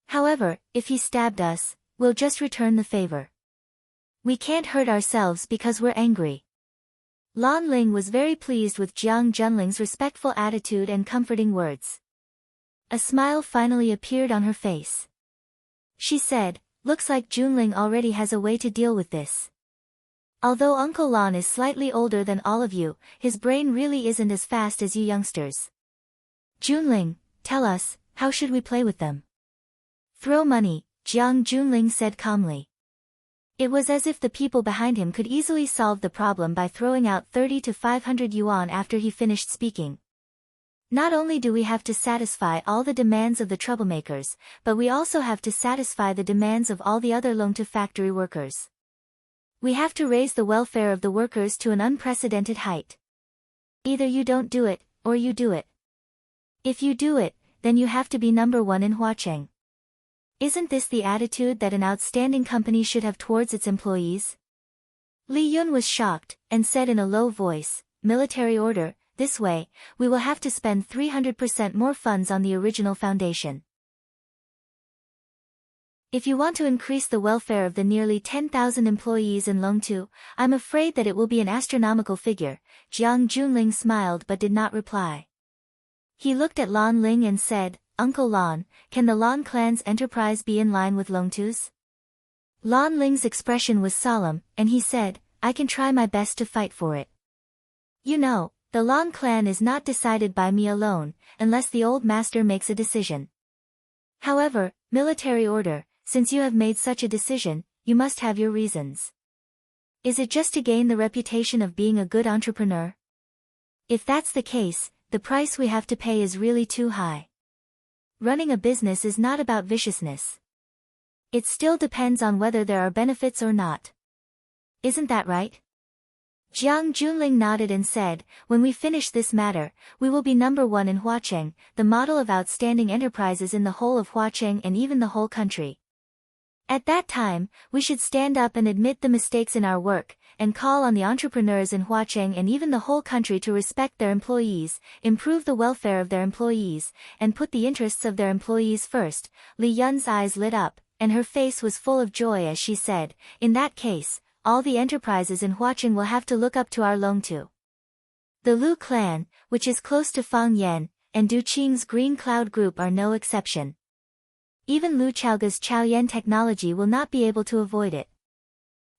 However, if he stabbed us, we'll just return the favor. We can't hurt ourselves because we're angry. Lan Ling was very pleased with Jiang Junling's respectful attitude and comforting words. A smile finally appeared on her face. She said, "Looks like Junling already has a way to deal with this. Although Uncle Lan is slightly older than all of you, his brain really isn't as fast as you youngsters. Junling, tell us, how should we play with them?" "Throw money," Jiang Junling said calmly. It was as if the people behind him could easily solve the problem by throwing out 30 to 500 yuan after he finished speaking. "Not only do we have to satisfy all the demands of the troublemakers, but we also have to satisfy the demands of all the other Longtu factory workers. We have to raise the welfare of the workers to an unprecedented height. Either you don't do it, or you do it. If you do it, then you have to be number one in Huacheng. Isn't this the attitude that an outstanding company should have towards its employees?" Li Yun was shocked, and said in a low voice, "Military order, this way, we will have to spend 300% more funds on the original foundation. If you want to increase the welfare of the nearly 10,000 employees in Longtu, I'm afraid that it will be an astronomical figure." Jiang Junling smiled but did not reply. He looked at Lan Ling and said, "Uncle Lan, can the Lan clan's enterprise be in line with Longtu's?" Lan Ling's expression was solemn, and he said, "I can try my best to fight for it. You know, the Lan clan is not decided by me alone, unless the old master makes a decision. However, military order, since you have made such a decision, you must have your reasons. Is it just to gain the reputation of being a good entrepreneur? If that's the case, the price we have to pay is really too high. Running a business is not about viciousness. It still depends on whether there are benefits or not. Isn't that right?" Jiang Junling nodded and said, "When we finish this matter, we will be number one in Huacheng, the model of outstanding enterprises in the whole of Huacheng and even the whole country. At that time, we should stand up and admit the mistakes in our work, and call on the entrepreneurs in Huacheng and even the whole country to respect their employees, improve the welfare of their employees, and put the interests of their employees first." Li Yun's eyes lit up, and her face was full of joy as she said, "In that case, all the enterprises in Huacheng will have to look up to our Longtu. The Lu clan, which is close to Fang Yan, and Du Qing's Green Cloud Group are no exception. Even Lu Chaoga's Chaoyan technology will not be able to avoid it.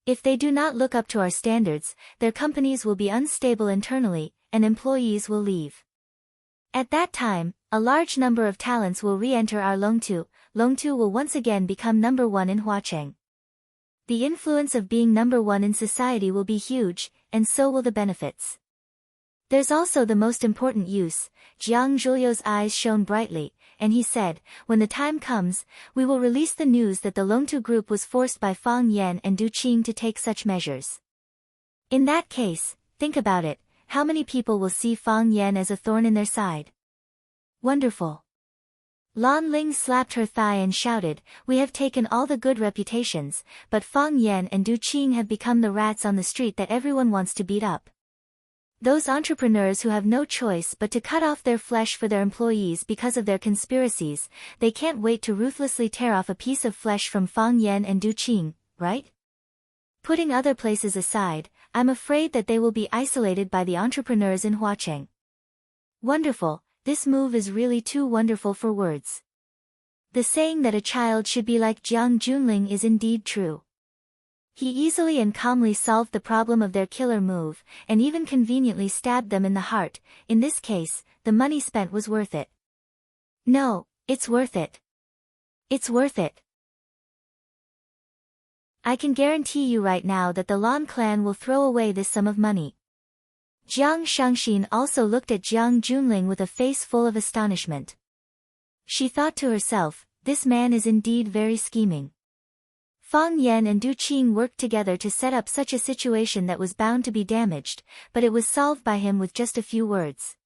If they do not look up to our standards, their companies will be unstable internally, and employees will leave. At that time, a large number of talents will re-enter our Longtu. Longtu will once again become number one in Huacheng. The influence of being number one in society will be huge, and so will the benefits. There's also the most important use." Jiang Zhuliu's eyes shone brightly, and he said, "When the time comes, we will release the news that the Longtu group was forced by Fang Yan and Du Qing to take such measures. In that case, think about it, how many people will see Fang Yan as a thorn in their side?" "Wonderful." Lan Ling slapped her thigh and shouted, "We have taken all the good reputations, but Fang Yan and Du Qing have become the rats on the street that everyone wants to beat up. Those entrepreneurs who have no choice but to cut off their flesh for their employees because of their conspiracies, they can't wait to ruthlessly tear off a piece of flesh from Fang Yan and Du Qing, right? Putting other places aside, I'm afraid that they will be isolated by the entrepreneurs in Huacheng." Wonderful, this move is really too wonderful for words. The saying that a child should be like Jiang Junling is indeed true. He easily and calmly solved the problem of their killer move, and even conveniently stabbed them in the heart. In this case, the money spent was worth it. No, it's worth it. It's worth it. I can guarantee you right now that the Lan clan will throw away this sum of money." Jiang Shangxin also looked at Jiang Junling with a face full of astonishment. She thought to herself, this man is indeed very scheming. Fang Yan and Du Qing worked together to set up such a situation that was bound to be damaged, but it was solved by him with just a few words.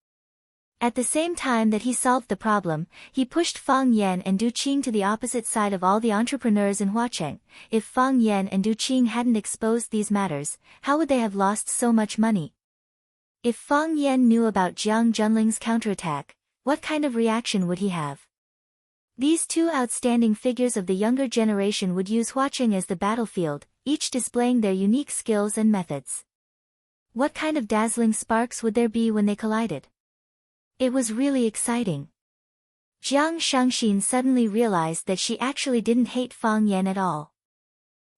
At the same time that he solved the problem, he pushed Fang Yan and Du Qing to the opposite side of all the entrepreneurs in Huacheng. If Fang Yan and Du Qing hadn't exposed these matters, how would they have lost so much money? If Fang Yan knew about Jiang Junling's counterattack, what kind of reaction would he have? These two outstanding figures of the younger generation would use Huacheng as the battlefield, each displaying their unique skills and methods. What kind of dazzling sparks would there be when they collided? It was really exciting. Jiang Shangxin suddenly realized that she actually didn't hate Fang Yan at all.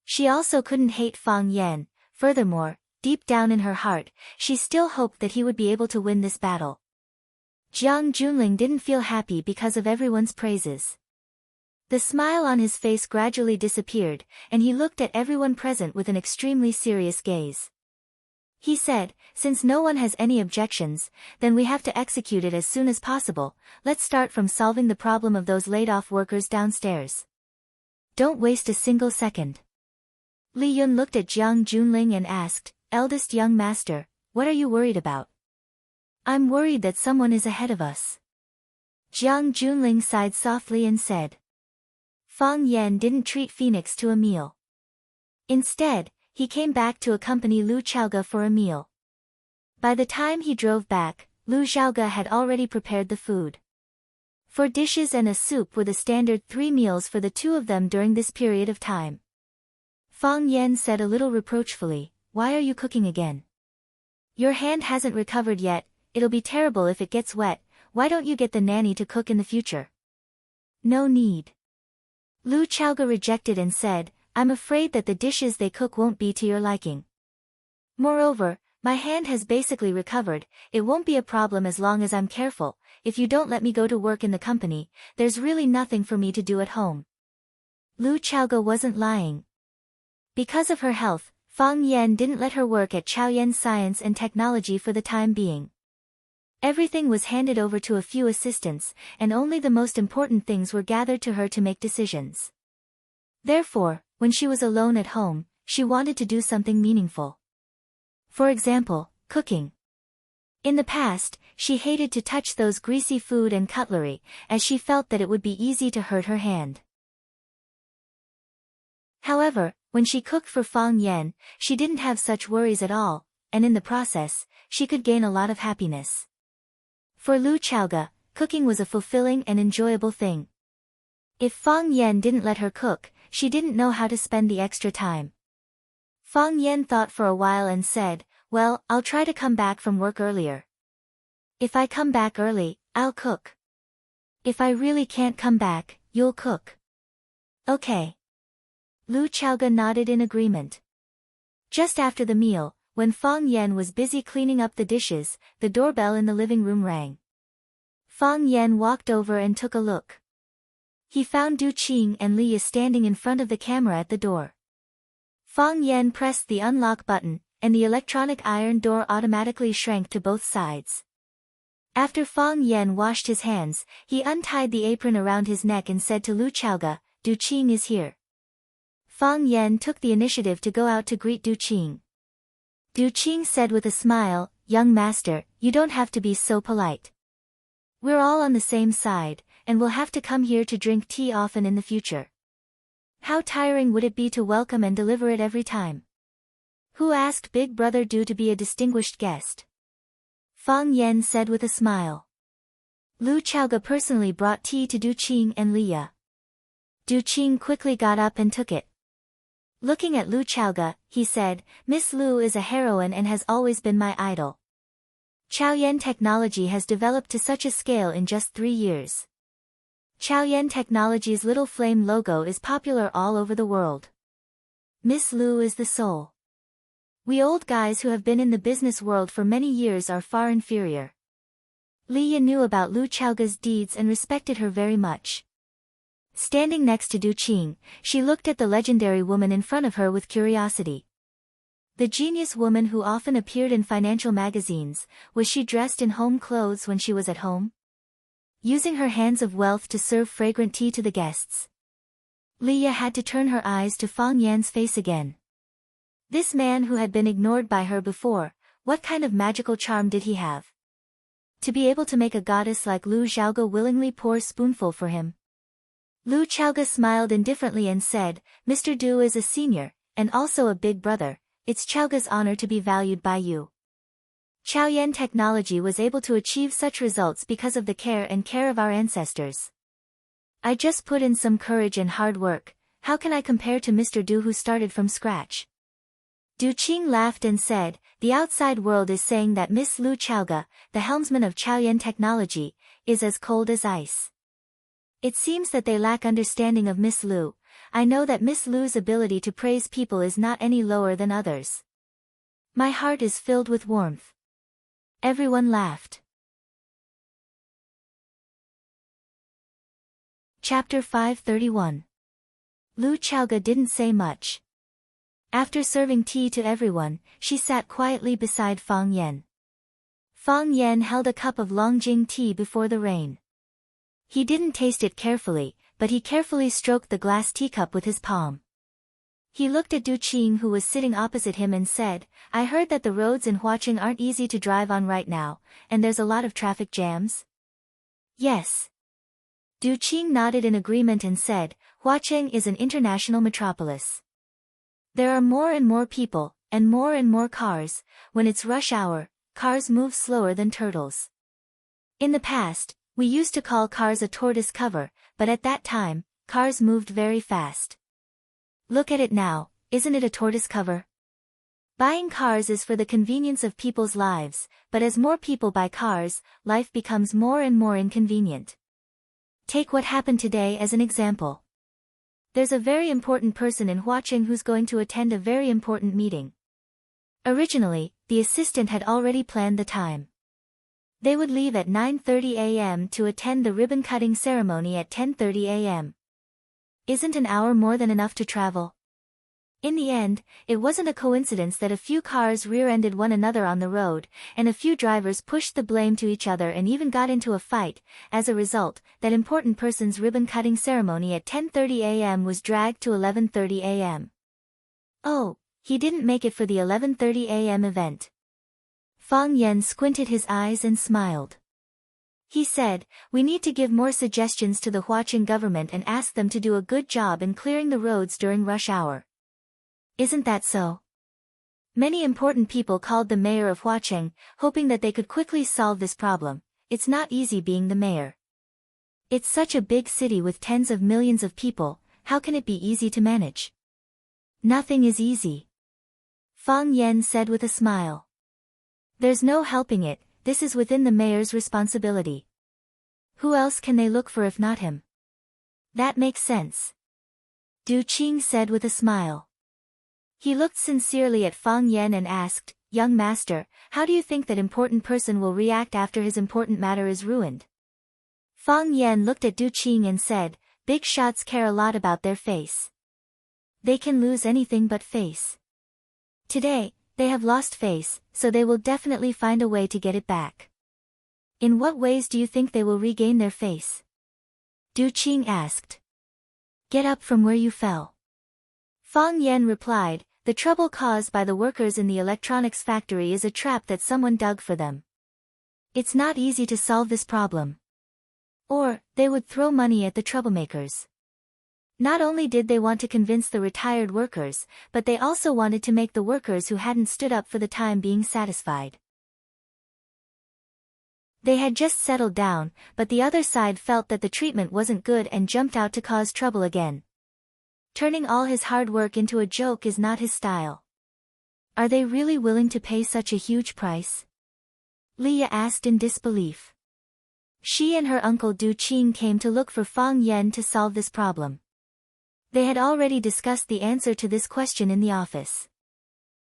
She also couldn't hate Fang Yan. Furthermore, deep down in her heart, she still hoped that he would be able to win this battle. Jiang Junling didn't feel happy because of everyone's praises. The smile on his face gradually disappeared, and he looked at everyone present with an extremely serious gaze. He said, "Since no one has any objections, then we have to execute it as soon as possible. Let's start from solving the problem of those laid-off workers downstairs. Don't waste a single second." Li Yun looked at Jiang Junling and asked, "Eldest young master, what are you worried about?" "I'm worried that someone is ahead of us." Jiang Junling sighed softly and said. Fang Yan didn't treat Phoenix to a meal. Instead, he came back to accompany Lu Chaoge for a meal. By the time he drove back, Lu Xiaoge had already prepared the food. 4 dishes and a soup were the standard 3 meals for the two of them during this period of time. Fang Yan said a little reproachfully, "Why are you cooking again? Your hand hasn't recovered yet, it'll be terrible if it gets wet. Why don't you get the nanny to cook in the future?" "No need." Lu Chaoge rejected and said, "I'm afraid that the dishes they cook won't be to your liking. Moreover, my hand has basically recovered, it won't be a problem as long as I'm careful. If you don't let me go to work in the company, there's really nothing for me to do at home." Lu Chaoge wasn't lying. Because of her health, Fang Yan didn't let her work at Chaoyan Science and Technology for the time being. Everything was handed over to a few assistants, and only the most important things were gathered to her to make decisions. Therefore, when she was alone at home, she wanted to do something meaningful. For example, cooking. In the past, she hated to touch those greasy food and cutlery, as she felt that it would be easy to hurt her hand. However, when she cooked for Fang Yan, she didn't have such worries at all, and in the process, she could gain a lot of happiness. For Lu Chaoge, cooking was a fulfilling and enjoyable thing. If Fang Yan didn't let her cook, she didn't know how to spend the extra time. Fang Yan thought for a while and said, "Well, I'll try to come back from work earlier. If I come back early, I'll cook. If I really can't come back, you'll cook." "Okay." Lu Chaoge nodded in agreement. Just after the meal, when Fang Yan was busy cleaning up the dishes, the doorbell in the living room rang. Fang Yan walked over and took a look. He found Du Qing and Li Yi standing in front of the camera at the door. Fang Yan pressed the unlock button, and the electronic iron door automatically shrank to both sides. After Fang Yan washed his hands, he untied the apron around his neck and said to Lu Chaoge, "Du Qing is here." Fang Yan took the initiative to go out to greet Du Qing. Du Qing said with a smile, "Young master, you don't have to be so polite. We're all on the same side, and we'll have to come here to drink tea often in the future. How tiring would it be to welcome and deliver it every time? Who asked Big Brother Du to be a distinguished guest?" Fang Yan said with a smile. Lu Chaoge personally brought tea to Du Qing and Li Yi. Du Qing quickly got up and took it. Looking at Lu Chaoge, he said, "Miss Lu is a heroine and has always been my idol. Chaoyan technology has developed to such a scale in just 3 years. Chaoyan Technology's little flame logo is popular all over the world. Miss Lu is the soul. We old guys who have been in the business world for many years are far inferior." Li Yi knew about Lu Chaoge's deeds and respected her very much. Standing next to Du Qing, she looked at the legendary woman in front of her with curiosity. The genius woman who often appeared in financial magazines, was she dressed in home clothes when she was at home? Using her hands of wealth to serve fragrant tea to the guests? Li Yi had to turn her eyes to Fang Yan's face again. This man who had been ignored by her before, what kind of magical charm did he have? To be able to make a goddess like Lu Xiaoge willingly pour a spoonful for him? Lu Chaoge smiled indifferently and said, "Mr. Du is a senior, and also a big brother. It's Chaoge's honor to be valued by you. Chaoyan Technology was able to achieve such results because of the care of our ancestors. I just put in some courage and hard work. How can I compare to Mr. Du who started from scratch?" Du Qing laughed and said, the outside world is saying that Miss Lu Chaoga, the helmsman of Chaoyan technology, is as cold as ice. It seems that they lack understanding of Miss Lu. I know that Miss Lu's ability to praise people is not any lower than others. My heart is filled with warmth. Everyone laughed. Chapter 531. Lu Chaoga didn't say much. After serving tea to everyone, she sat quietly beside Fang Yan. Fang Yan held a cup of Longjing tea before the rain. He didn't taste it carefully, but he carefully stroked the glass teacup with his palm. He looked at Du Qing, who was sitting opposite him, and said, I heard that the roads in Huaqing aren't easy to drive on right now, and there's a lot of traffic jams? Yes. Du Qing nodded in agreement and said, Huaqing is an international metropolis. There are more and more people, and more cars. When it's rush hour, cars move slower than turtles. In the past, we used to call cars a tortoise cover, but at that time, cars moved very fast. Look at it now, isn't it a tortoise cover? Buying cars is for the convenience of people's lives, but as more people buy cars, life becomes more and more inconvenient. Take what happened today as an example. There's a very important person in Huaqing who's going to attend a very important meeting. Originally, the assistant had already planned the time. They would leave at 9:30 a.m. to attend the ribbon-cutting ceremony at 10:30 a.m. Isn't an hour more than enough to travel? In the end, it wasn't a coincidence that a few cars rear-ended one another on the road, and a few drivers pushed the blame to each other and even got into a fight. As a result, that important person's ribbon-cutting ceremony at 10:30 a.m. was dragged to 11:30 a.m. Oh, he didn't make it for the 11:30 a.m. event. Fang Yan squinted his eyes and smiled. He said, we need to give more suggestions to the Huaqing government and ask them to do a good job in clearing the roads during rush hour. Isn't that so? Many important people called the mayor of Huaqing, hoping that they could quickly solve this problem. It's not easy being the mayor. It's such a big city with tens of millions of people, how can it be easy to manage? Nothing is easy. Fang Yan said with a smile. There's no helping it, this is within the mayor's responsibility. Who else can they look for if not him? That makes sense. Du Qing said with a smile. He looked sincerely at Fang Yan and asked, young master, how do you think that important person will react after his important matter is ruined? Fang Yan looked at Du Qing and said, big shots care a lot about their face. They can lose anything but face. Today, they have lost face, so they will definitely find a way to get it back. In what ways do you think they will regain their face? Du Qing asked. Get up from where you fell. Fang Yan replied, the trouble caused by the workers in the electronics factory is a trap that someone dug for them. It's not easy to solve this problem. Or, they would throw money at the troublemakers. Not only did they want to convince the retired workers, but they also wanted to make the workers who hadn't stood up for the time being satisfied. They had just settled down, but the other side felt that the treatment wasn't good and jumped out to cause trouble again. Turning all his hard work into a joke is not his style. Are they really willing to pay such a huge price? Leah asked in disbelief. She and her uncle Du Qing came to look for Fang Yan to solve this problem. They had already discussed the answer to this question in the office.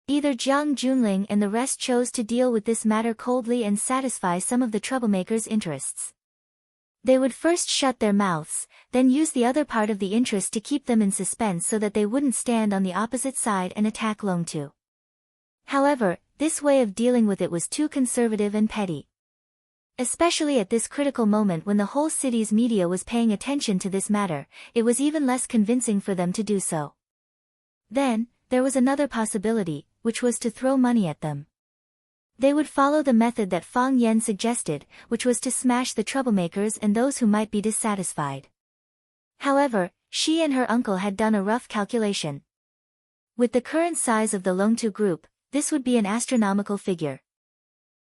Either Jiang Junling and the rest chose to deal with this matter coldly and satisfy some of the troublemakers' interests. They would first shut their mouths, then use the other part of the interest to keep them in suspense so that they wouldn't stand on the opposite side and attack Longtu. However, this way of dealing with it was too conservative and petty. Especially at this critical moment when the whole city's media was paying attention to this matter, it was even less convincing for them to do so. Then, there was another possibility, which was to throw money at them. They would follow the method that Fang Yan suggested, which was to smash the troublemakers and those who might be dissatisfied. However, she and her uncle had done a rough calculation. With the current size of the Longtu group, this would be an astronomical figure.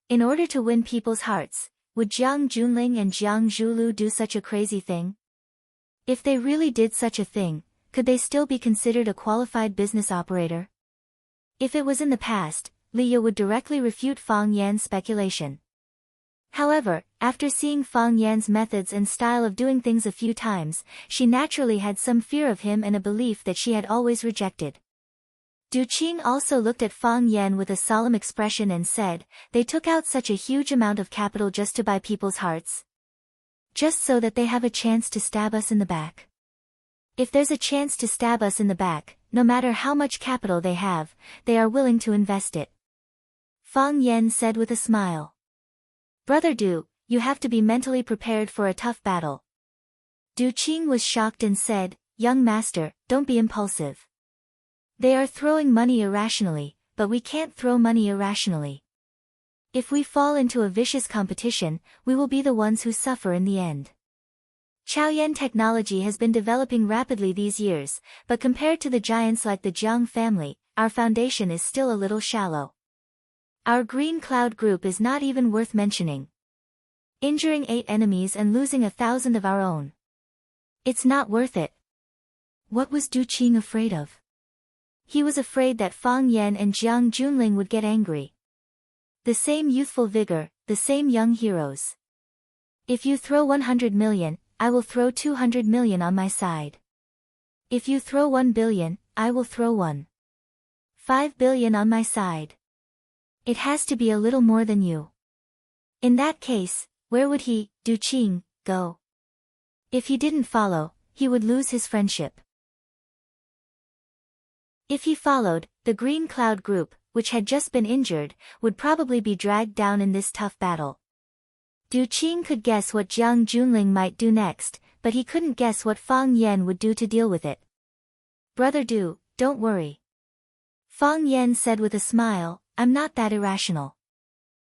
In order to win people's hearts, would Jiang Junling and Jiang Zhulu do such a crazy thing? If they really did such a thing, could they still be considered a qualified business operator? If it was in the past, Liya would directly refute Fang Yan's speculation. However, after seeing Fang Yan's methods and style of doing things a few times, she naturally had some fear of him and a belief that she had always rejected. Du Qing also looked at Fang Yan with a solemn expression and said, "They took out such a huge amount of capital just to buy people's hearts? Just so that they have a chance to stab us in the back. If there's a chance to stab us in the back, no matter how much capital they have, they are willing to invest it." Fang Yan said with a smile. "Brother Du, you have to be mentally prepared for a tough battle." Du Qing was shocked and said, "Young master, don't be impulsive. They are throwing money irrationally, but we can't throw money irrationally. If we fall into a vicious competition, we will be the ones who suffer in the end. Chaoyan technology has been developing rapidly these years, but compared to the giants like the Jiang family, our foundation is still a little shallow. Our Green Cloud group is not even worth mentioning. Injuring 8 enemies and losing 1,000 of our own. It's not worth it." What was Du Qing afraid of? He was afraid that Fang Yan and Jiang Junling would get angry. The same youthful vigor, the same young heroes. "If you throw 100 million, I will throw 200 million on my side. If you throw 1 billion, I will throw 1.5 billion on my side. It has to be a little more than you." In that case, where would he, Du Qing, go? If he didn't follow, he would lose his friendship. If he followed, the Green Cloud group, which had just been injured, would probably be dragged down in this tough battle. Du Qing could guess what Jiang Junling might do next, but he couldn't guess what Fang Yan would do to deal with it. "Brother Du, don't worry," Fang Yan said with a smile, "I'm not that irrational.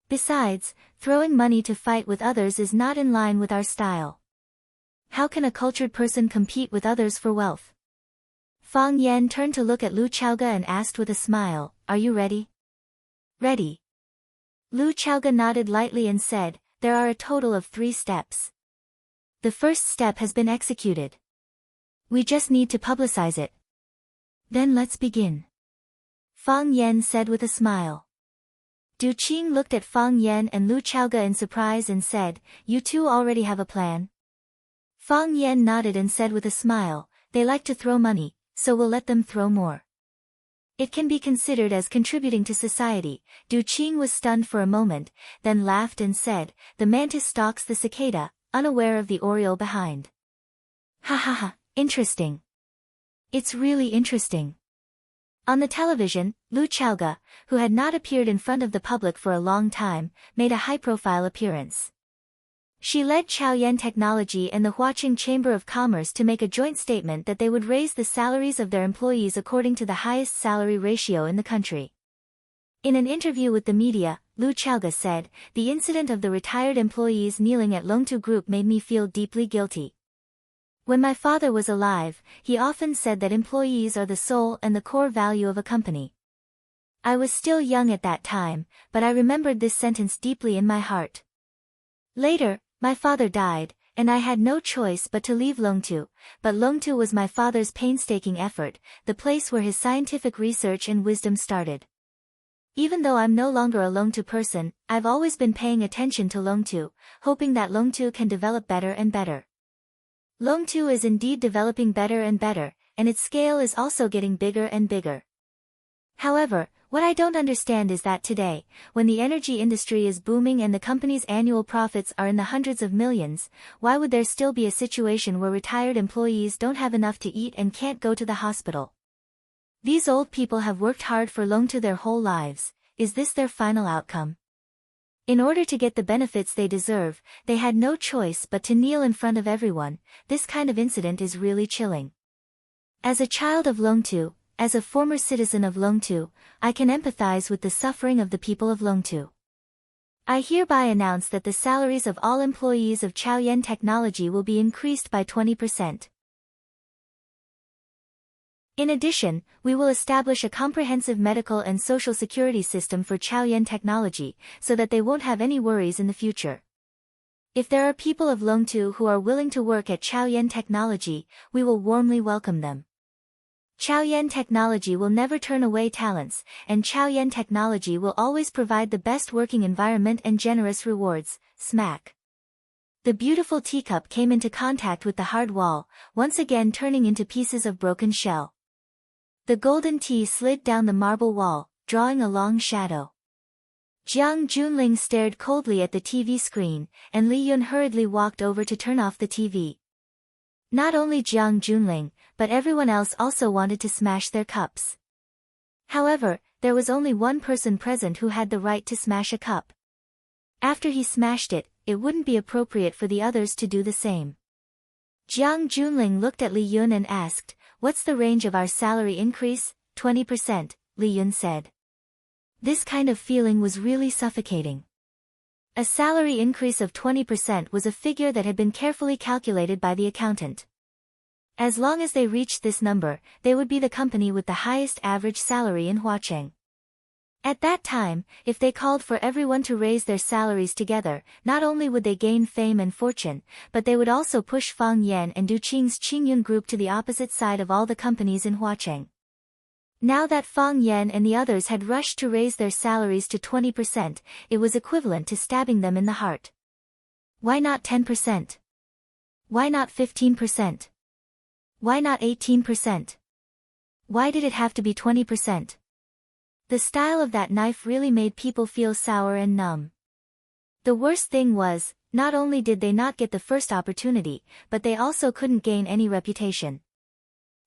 Besides, throwing money to fight with others is not in line with our style. How can a cultured person compete with others for wealth?" Fang Yan turned to look at Lu Chaoge and asked with a smile, "Are you ready?" "Ready." Lu Chaoge nodded lightly and said, "There are a total of 3 steps. The first step has been executed. We just need to publicize it. Then let's begin." Fang Yan said with a smile. Du Qing looked at Fang Yan and Lu Chaoge in surprise and said, "You two already have a plan?" Fang Yan nodded and said with a smile, "They like to throw money, so we'll let them throw more. It can be considered as contributing to society." Du Qing was stunned for a moment, then laughed and said, "The mantis stalks the cicada, unaware of the oriole behind." "Ha ha ha, interesting. It's really interesting." On the television, Lu Chaoge, who had not appeared in front of the public for a long time, made a high-profile appearance. She led Chaoyan Technology and the Huaqing Chamber of Commerce to make a joint statement that they would raise the salaries of their employees according to the highest salary ratio in the country. In an interview with the media, Lu Chaoge said, "The incident of the retired employees kneeling at Longtu Group made me feel deeply guilty. When my father was alive, he often said that employees are the soul and the core value of a company. I was still young at that time, but I remembered this sentence deeply in my heart. Later, my father died, and I had no choice but to leave Longtu, but Longtu was my father's painstaking effort, the place where his scientific research and wisdom started. Even though I'm no longer a Longtu person, I've always been paying attention to Longtu, hoping that Longtu can develop better and better. Longtu is indeed developing better and better, and its scale is also getting bigger and bigger. However, what I don't understand is that today, when the energy industry is booming and the company's annual profits are in the hundreds of millions, why would there still be a situation where retired employees don't have enough to eat and can't go to the hospital? These old people have worked hard for Longtu their whole lives. Is this their final outcome? In order to get the benefits they deserve, they had no choice but to kneel in front of everyone. This kind of incident is really chilling. As a child of Longtu, as a former citizen of Longtu, I can empathize with the suffering of the people of Longtu. I hereby announce that the salaries of all employees of Chaoyan Technology will be increased by 20%. In addition, we will establish a comprehensive medical and social security system for Chaoyan Technology, so that they won't have any worries in the future. If there are people of Longtu who are willing to work at Chaoyan Technology, we will warmly welcome them. Chaoyan Technology will never turn away talents, and Chaoyan Technology will always provide the best working environment and generous rewards. Smack. The beautiful teacup came into contact with the hard wall, once again turning into pieces of broken shell. The golden tea slid down the marble wall, drawing a long shadow. Jiang Junling stared coldly at the TV screen, and Li Yun hurriedly walked over to turn off the TV. Not only Jiang Junling, but everyone else also wanted to smash their cups. However, there was only one person present who had the right to smash a cup. After he smashed it, it wouldn't be appropriate for the others to do the same. Jiang Junling looked at Li Yun and asked, "What's the range of our salary increase?" 20%, Li Yun said. This kind of feeling was really suffocating. A salary increase of 20% was a figure that had been carefully calculated by the accountant. As long as they reached this number, they would be the company with the highest average salary in Huacheng. At that time, if they called for everyone to raise their salaries together, not only would they gain fame and fortune, but they would also push Fang Yan and Du Qing's Qingyun group to the opposite side of all the companies in Huacheng. Now that Fang Yan and the others had rushed to raise their salaries to 20%, it was equivalent to stabbing them in the heart. Why not 10%? Why not 15%? Why not 18%? Why did it have to be 20%? The style of that knife really made people feel sour and numb. The worst thing was, not only did they not get the first opportunity, but they also couldn't gain any reputation.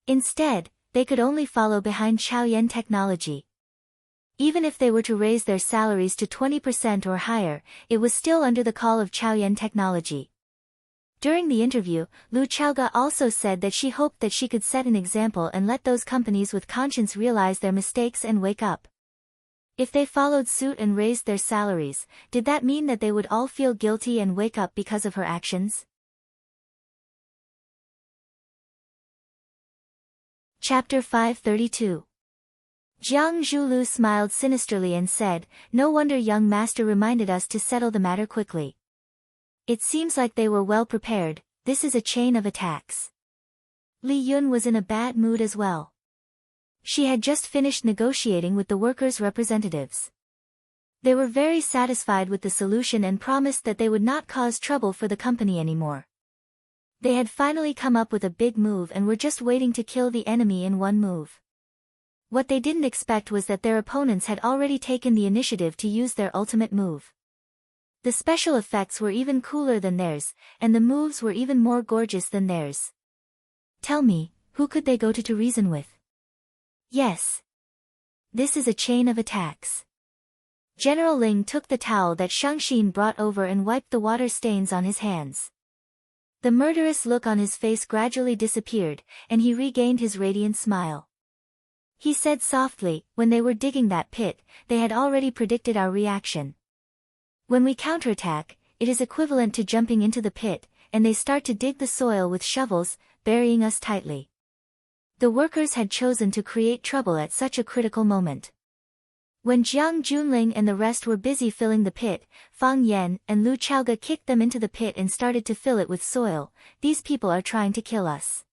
Instead, they could only follow behind Chaoyan Technology. Even if they were to raise their salaries to 20% or higher, it was still under the call of Chaoyan Technology. During the interview, Lu Chaoga also said that she hoped that she could set an example and let those companies with conscience realize their mistakes and wake up. If they followed suit and raised their salaries, did that mean that they would all feel guilty and wake up because of her actions? Chapter 532. Jiang Zhulu smiled sinisterly and said, "No wonder young master reminded us to settle the matter quickly. It seems like they were well prepared. This is a chain of attacks." Li Yun was in a bad mood as well. She had just finished negotiating with the workers' representatives. They were very satisfied with the solution and promised that they would not cause trouble for the company anymore. They had finally come up with a big move and were just waiting to kill the enemy in one move. What they didn't expect was that their opponents had already taken the initiative to use their ultimate move. The special effects were even cooler than theirs, and the moves were even more gorgeous than theirs. Tell me, who could they go to reason with? Yes. This is a chain of attacks. General Ling took the towel that Shangxin brought over and wiped the water stains on his hands. The murderous look on his face gradually disappeared, and he regained his radiant smile. He said softly, "When they were digging that pit, they had already predicted our reaction. When we counterattack, it is equivalent to jumping into the pit, and they start to dig the soil with shovels, burying us tightly." The workers had chosen to create trouble at such a critical moment. When Jiang Junling and the rest were busy filling the pit, Fang Yan and Lu Chaoga kicked them into the pit and started to fill it with soil. "These people are trying to kill us.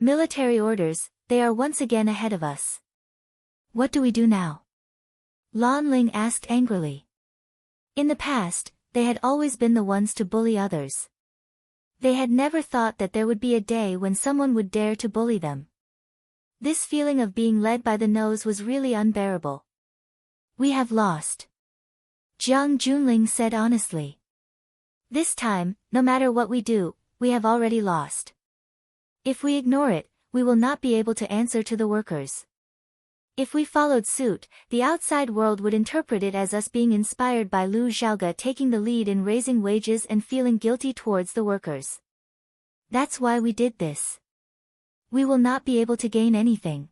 Military orders, they are once again ahead of us. What do we do now?" Lan Ling asked angrily. In the past, they had always been the ones to bully others. They had never thought that there would be a day when someone would dare to bully them. This feeling of being led by the nose was really unbearable. "We have lost," Jiang Junling said honestly. "This time, no matter what we do, we have already lost. If we ignore it, we will not be able to answer to the workers. If we followed suit, the outside world would interpret it as us being inspired by Lu Xiaoga taking the lead in raising wages and feeling guilty towards the workers. That's why we did this. We will not be able to gain anything.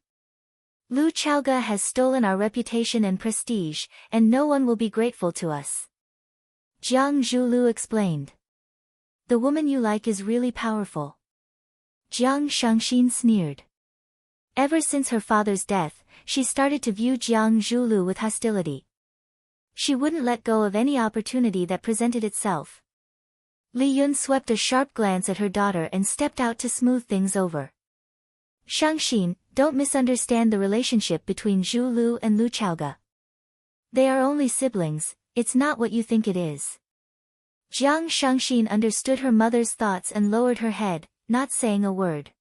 Lu Xiaoga has stolen our reputation and prestige, and no one will be grateful to us." Jiang Zhulu explained. "The woman you like is really powerful." Jiang Shangxin sneered. Ever since her father's death, she started to view Jiang Zhulu with hostility. She wouldn't let go of any opportunity that presented itself. Li Yun swept a sharp glance at her daughter and stepped out to smooth things over. "Shangxin, don't misunderstand the relationship between Zhu Lu and Lu Chaoge. They are only siblings, it's not what you think it is. Jiang Shangxin understood her mother's thoughts and lowered her head, not saying a word.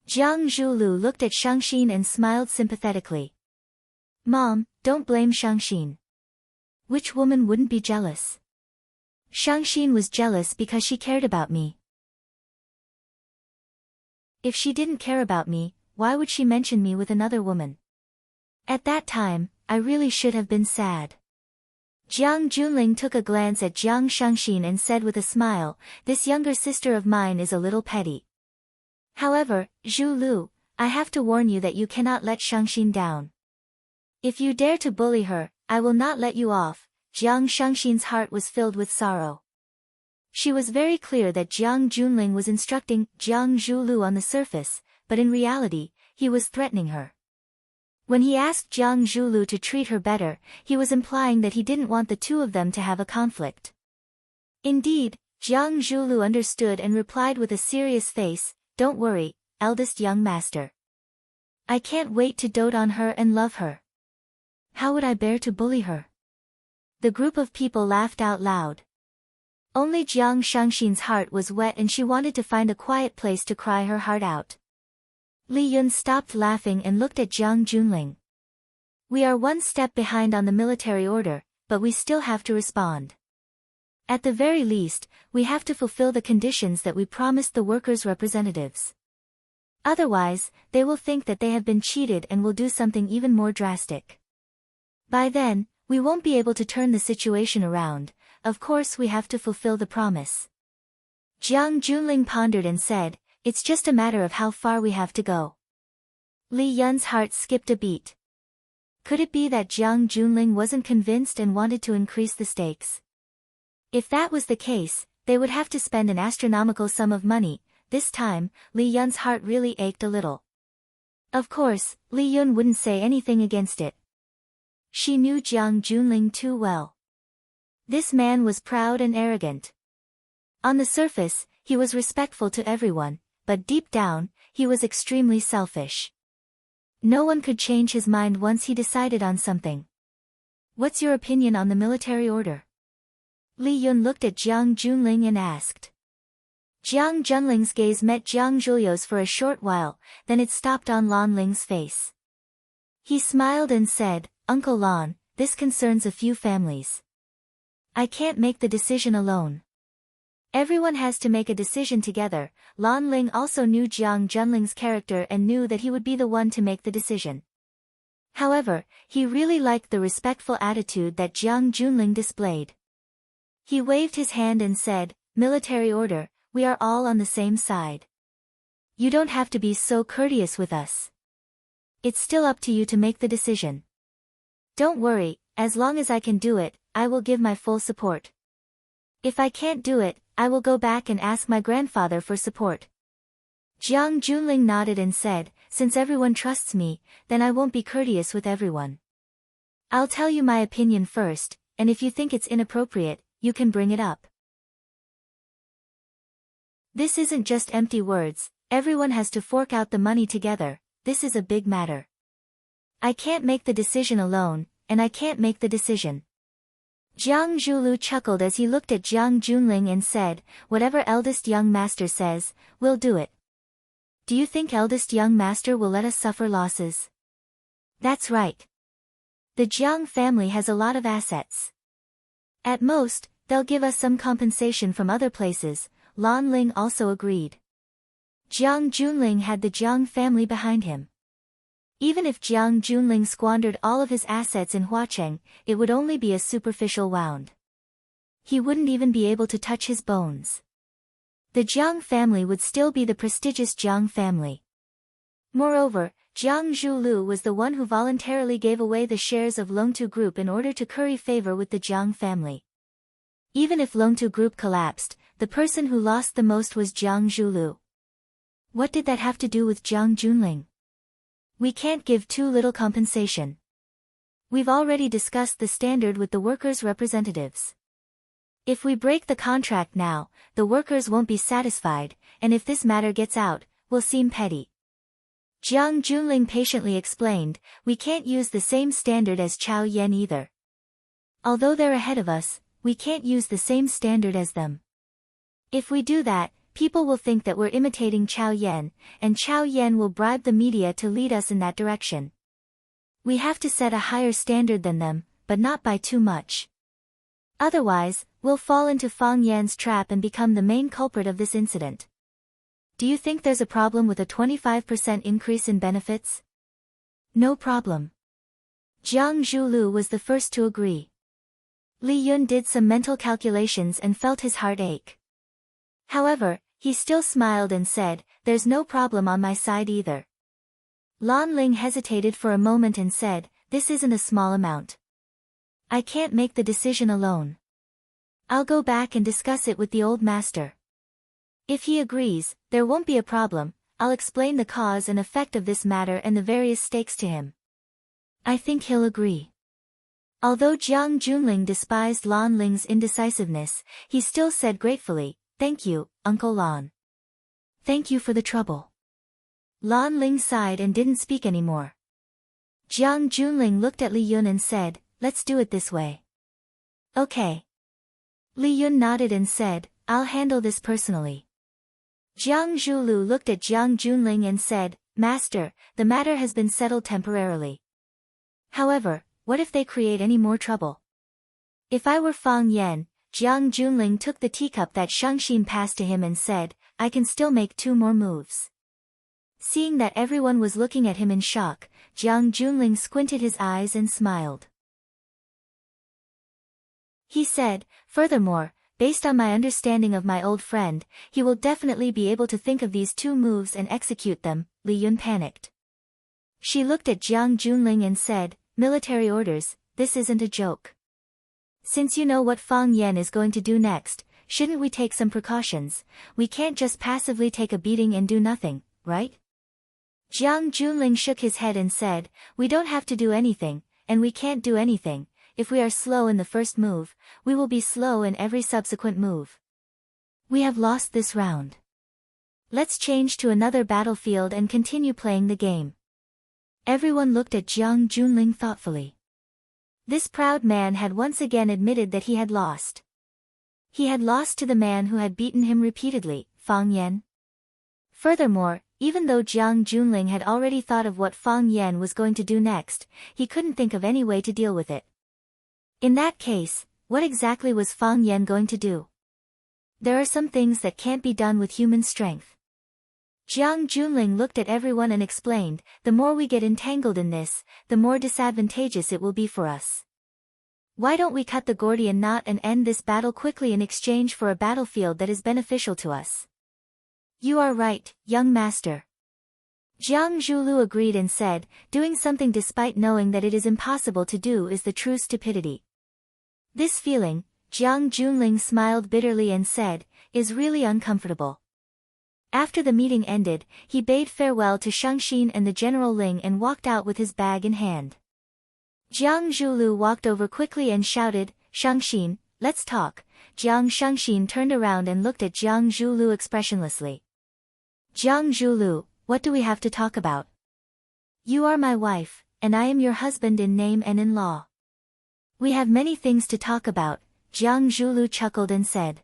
Jiang Zhulu looked at Shangxin and smiled sympathetically. Mom, don't blame Shangxin. Which woman wouldn't be jealous? Shangxin was jealous because she cared about me. If she didn't care about me, why would she mention me with another woman? At that time, I really should have been sad. Jiang Junling took a glance at Jiang Shangxin and said with a smile, this younger sister of mine is a little petty. However, Zhu Lu, I have to warn you that you cannot let Shangxin down. If you dare to bully her, I will not let you off. Jiang Shangxin's heart was filled with sorrow. She was very clear that Jiang Junling was instructing Jiang Zhulu on the surface, but in reality, he was threatening her. When he asked Jiang Zhulu to treat her better, he was implying that he didn't want the two of them to have a conflict. Indeed, Jiang Zhulu understood and replied with a serious face, don't worry, eldest young master. I can't wait to dote on her and love her. How would I bear to bully her? The group of people laughed out loud. Only Jiang Shangxin's heart was wet and she wanted to find a quiet place to cry her heart out. Li Yun stopped laughing and looked at Jiang Junling. We are one step behind on the military order, but we still have to respond. At the very least, we have to fulfill the conditions that we promised the workers' representatives. Otherwise, they will think that they have been cheated and will do something even more drastic. By then, we won't be able to turn the situation around. Of course we have to fulfill the promise. Jiang Junling pondered and said, it's just a matter of how far we have to go. Li Yun's heart skipped a beat. Could it be that Jiang Junling wasn't convinced and wanted to increase the stakes? If that was the case, they would have to spend an astronomical sum of money. This time, Li Yun's heart really ached a little. Of course, Li Yun wouldn't say anything against it. She knew Jiang Junling too well. This man was proud and arrogant. On the surface, he was respectful to everyone, but deep down, he was extremely selfish. No one could change his mind once he decided on something. What's your opinion on the military order? Li Yun looked at Jiang Junling and asked. Jiang Junling's gaze met Jiang Zhulyo's for a short while, then it stopped on Lan Ling's face. He smiled and said, Uncle Lan, this concerns a few families. I can't make the decision alone. Everyone has to make a decision together. Lan Ling also knew Jiang Junling's character and knew that he would be the one to make the decision. However, he really liked the respectful attitude that Jiang Junling displayed. He waved his hand and said, military order, we are all on the same side. You don't have to be so courteous with us. It's still up to you to make the decision. Don't worry, as long as I can do it, I will give my full support. If I can't do it, I will go back and ask my grandfather for support. Jiang Junling nodded and said, since everyone trusts me, then I won't be courteous with everyone. I'll tell you my opinion first, and if you think it's inappropriate, you can bring it up. This isn't just empty words, everyone has to fork out the money together, this is a big matter. I can't make the decision alone, and I can't make the decision. Jiang Zhulu chuckled as he looked at Jiang Junling and said, whatever eldest young master says, we'll do it. Do you think eldest young master will let us suffer losses? That's right. The Jiang family has a lot of assets. At most, they'll give us some compensation from other places. Lan Ling also agreed. Jiang Junling had the Jiang family behind him. Even if Jiang Junling squandered all of his assets in Huacheng, it would only be a superficial wound. He wouldn't even be able to touch his bones. The Jiang family would still be the prestigious Jiang family. Moreover, Jiang Zhulu was the one who voluntarily gave away the shares of Longtu Group in order to curry favor with the Jiang family. Even if Longtu Group collapsed, the person who lost the most was Jiang Zhulu. What did that have to do with Jiang Junling? We can't give too little compensation. We've already discussed the standard with the workers' representatives. If we break the contract now, the workers won't be satisfied, and if this matter gets out, we'll seem petty. Jiang Junling patiently explained, we can't use the same standard as Chao Yan either. Although they're ahead of us, we can't use the same standard as them. If we do that, people will think that we're imitating Chao Yan, and Chao Yan will bribe the media to lead us in that direction. We have to set a higher standard than them, but not by too much. Otherwise, we'll fall into Fang Yan's trap and become the main culprit of this incident. Do you think there's a problem with a 25% increase in benefits? No problem. Jiang Zhulu was the first to agree. Li Yun did some mental calculations and felt his heart ache. However, he still smiled and said, there's no problem on my side either. Lan Ling hesitated for a moment and said, this isn't a small amount. I can't make the decision alone. I'll go back and discuss it with the old master. If he agrees, there won't be a problem. I'll explain the cause and effect of this matter and the various stakes to him. I think he'll agree. Although Jiang Junling despised Lan Ling's indecisiveness, he still said gratefully, thank you, Uncle Lan. Thank you for the trouble. Lan Ling sighed and didn't speak anymore. Jiang Junling looked at Li Yun and said, let's do it this way. Okay. Li Yun nodded and said, I'll handle this personally. Jiang Zhulu looked at Jiang Junling and said, Master, the matter has been settled temporarily. However, what if they create any more trouble? If I were Fang Yan, Jiang Junling took the teacup that Shangxin passed to him and said, I can still make 2 more moves. Seeing that everyone was looking at him in shock, Jiang Junling squinted his eyes and smiled. He said, furthermore, based on my understanding of my old friend, he will definitely be able to think of these 2 moves and execute them. Li Yun panicked. She looked at Jiang Junling and said, military orders, this isn't a joke. Since you know what Fang Yan is going to do next, shouldn't we take some precautions? We can't just passively take a beating and do nothing, right? Jiang Junling shook his head and said, we don't have to do anything, and we can't do anything. If we are slow in the first move, we will be slow in every subsequent move. We have lost this round. Let's change to another battlefield and continue playing the game. Everyone looked at Jiang Junling thoughtfully. This proud man had once again admitted that he had lost. He had lost to the man who had beaten him repeatedly, Fang Yan. Furthermore, even though Jiang Junling had already thought of what Fang Yan was going to do next, he couldn't think of any way to deal with it. In that case, what exactly was Fang Yan going to do? There are some things that can't be done with human strength. Jiang Junling looked at everyone and explained, the more we get entangled in this, the more disadvantageous it will be for us. Why don't we cut the Gordian knot and end this battle quickly in exchange for a battlefield that is beneficial to us? You are right, young master. Jiang Zhulu agreed and said, doing something despite knowing that it is impossible to do is the true stupidity. This feeling, Jiang Junling smiled bitterly and said, is really uncomfortable. After the meeting ended, he bade farewell to Shangxin and the General Ling and walked out with his bag in hand. Jiang Zhulu walked over quickly and shouted, Shangxin, let's talk. Jiang Shangxin turned around and looked at Jiang Zhulu expressionlessly. Jiang Zhulu, what do we have to talk about? You are my wife, and I am your husband in name and in law. We have many things to talk about, Jiang Zhulu chuckled and said.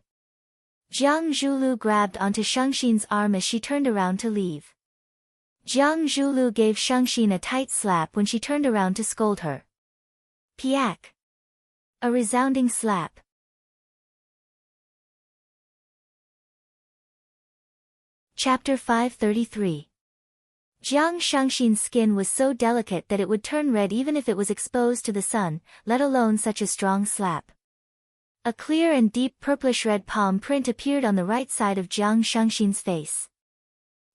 Jiang Zhulu grabbed onto Shangxin's arm as she turned around to leave. Jiang Zhulu gave Shangxin a tight slap when she turned around to scold her. Piak! A resounding slap. Chapter 533. Jiang Shangxin's skin was so delicate that it would turn red even if it was exposed to the sun, let alone such a strong slap. A clear and deep purplish-red palm print appeared on the right side of Jiang Shangxin's face.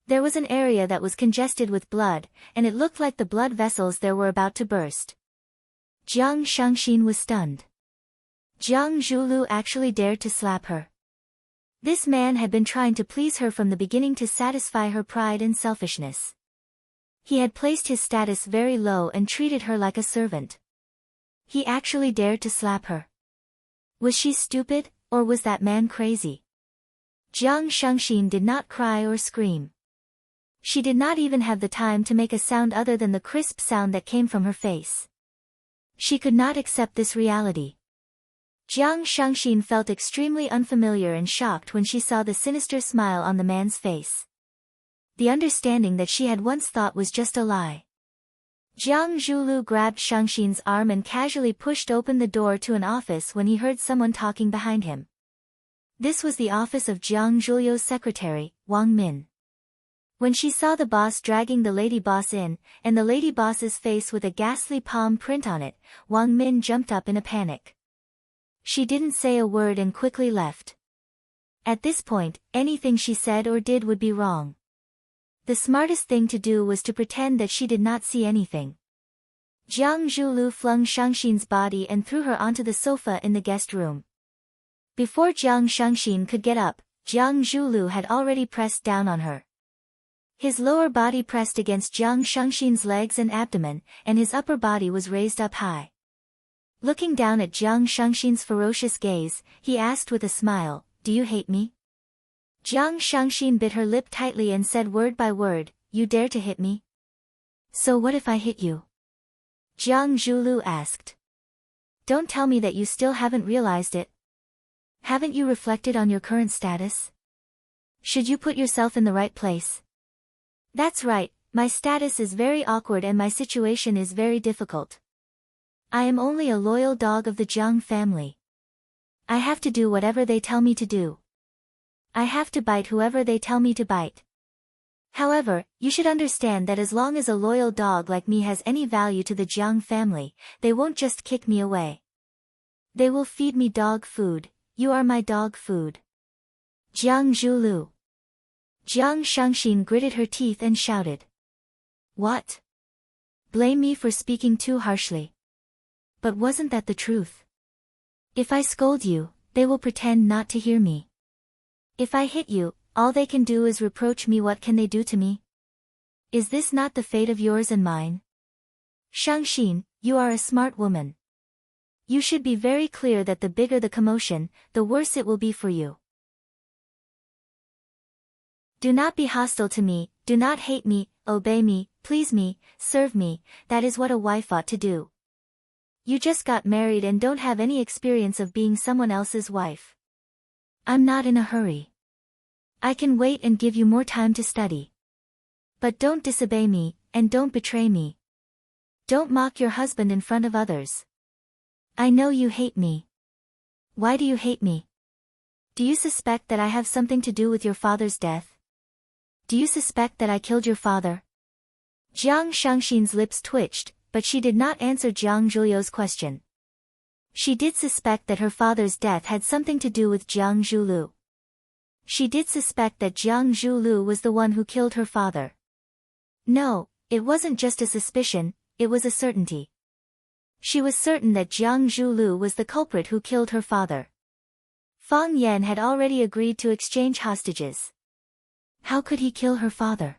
There was an area that was congested with blood, and it looked like the blood vessels there were about to burst. Jiang Shangxin was stunned. Jiang Zhulu actually dared to slap her. This man had been trying to please her from the beginning to satisfy her pride and selfishness. He had placed his status very low and treated her like a servant. He actually dared to slap her. Was she stupid, or was that man crazy? Jiang Shangxin did not cry or scream. She did not even have the time to make a sound other than the crisp sound that came from her face. She could not accept this reality. Jiang Shangxin felt extremely unfamiliar and shocked when she saw the sinister smile on the man's face. The understanding that she had once thought was just a lie. Jiang Zhulu grabbed Shangxin's arm and casually pushed open the door to an office when he heard someone talking behind him. This was the office of Jiang Zhulio's secretary, Wang Min. When she saw the boss dragging the lady boss in, and the lady boss's face with a ghastly palm print on it, Wang Min jumped up in a panic. She didn't say a word and quickly left. At this point, anything she said or did would be wrong. The smartest thing to do was to pretend that she did not see anything. Jiang Zhulu flung Shangxin's body and threw her onto the sofa in the guest room. Before Jiang Shangxin could get up, Jiang Zhulu had already pressed down on her. His lower body pressed against Jiang Shangxin's legs and abdomen, and his upper body was raised up high. Looking down at Jiang Shangxin's ferocious gaze, he asked with a smile, "Do you hate me?" Jiang Shangxin bit her lip tightly and said word by word, "You dare to hit me? So what if I hit you?" Jiang Zhulu asked. "Don't tell me that you still haven't realized it. Haven't you reflected on your current status? Should you put yourself in the right place?" "That's right, my status is very awkward and my situation is very difficult. I am only a loyal dog of the Jiang family. I have to do whatever they tell me to do. I have to bite whoever they tell me to bite. However, you should understand that as long as a loyal dog like me has any value to the Jiang family, they won't just kick me away. They will feed me dog food. You are my dog food." Jiang Zhulu. Jiang Shangxin gritted her teeth and shouted. "What? Blame me for speaking too harshly. But wasn't that the truth? If I scold you, they will pretend not to hear me. If I hit you, all they can do is reproach me. What can they do to me? Is this not the fate of yours and mine? Shangxin, you are a smart woman. You should be very clear that the bigger the commotion, the worse it will be for you. Do not be hostile to me, do not hate me, obey me, please me, serve me, that is what a wife ought to do. You just got married and don't have any experience of being someone else's wife. I'm not in a hurry. I can wait and give you more time to study. But don't disobey me, and don't betray me. Don't mock your husband in front of others. I know you hate me. Why do you hate me? Do you suspect that I have something to do with your father's death? Do you suspect that I killed your father?" Jiang Shangxin's lips twitched, but she did not answer Jiang Zhulio's question. She did suspect that her father's death had something to do with Jiang Zhulu. She did suspect that Jiang Zhulu was the one who killed her father. No, it wasn't just a suspicion, it was a certainty. She was certain that Jiang Zhulu was the culprit who killed her father. Fang Yan had already agreed to exchange hostages. How could he kill her father?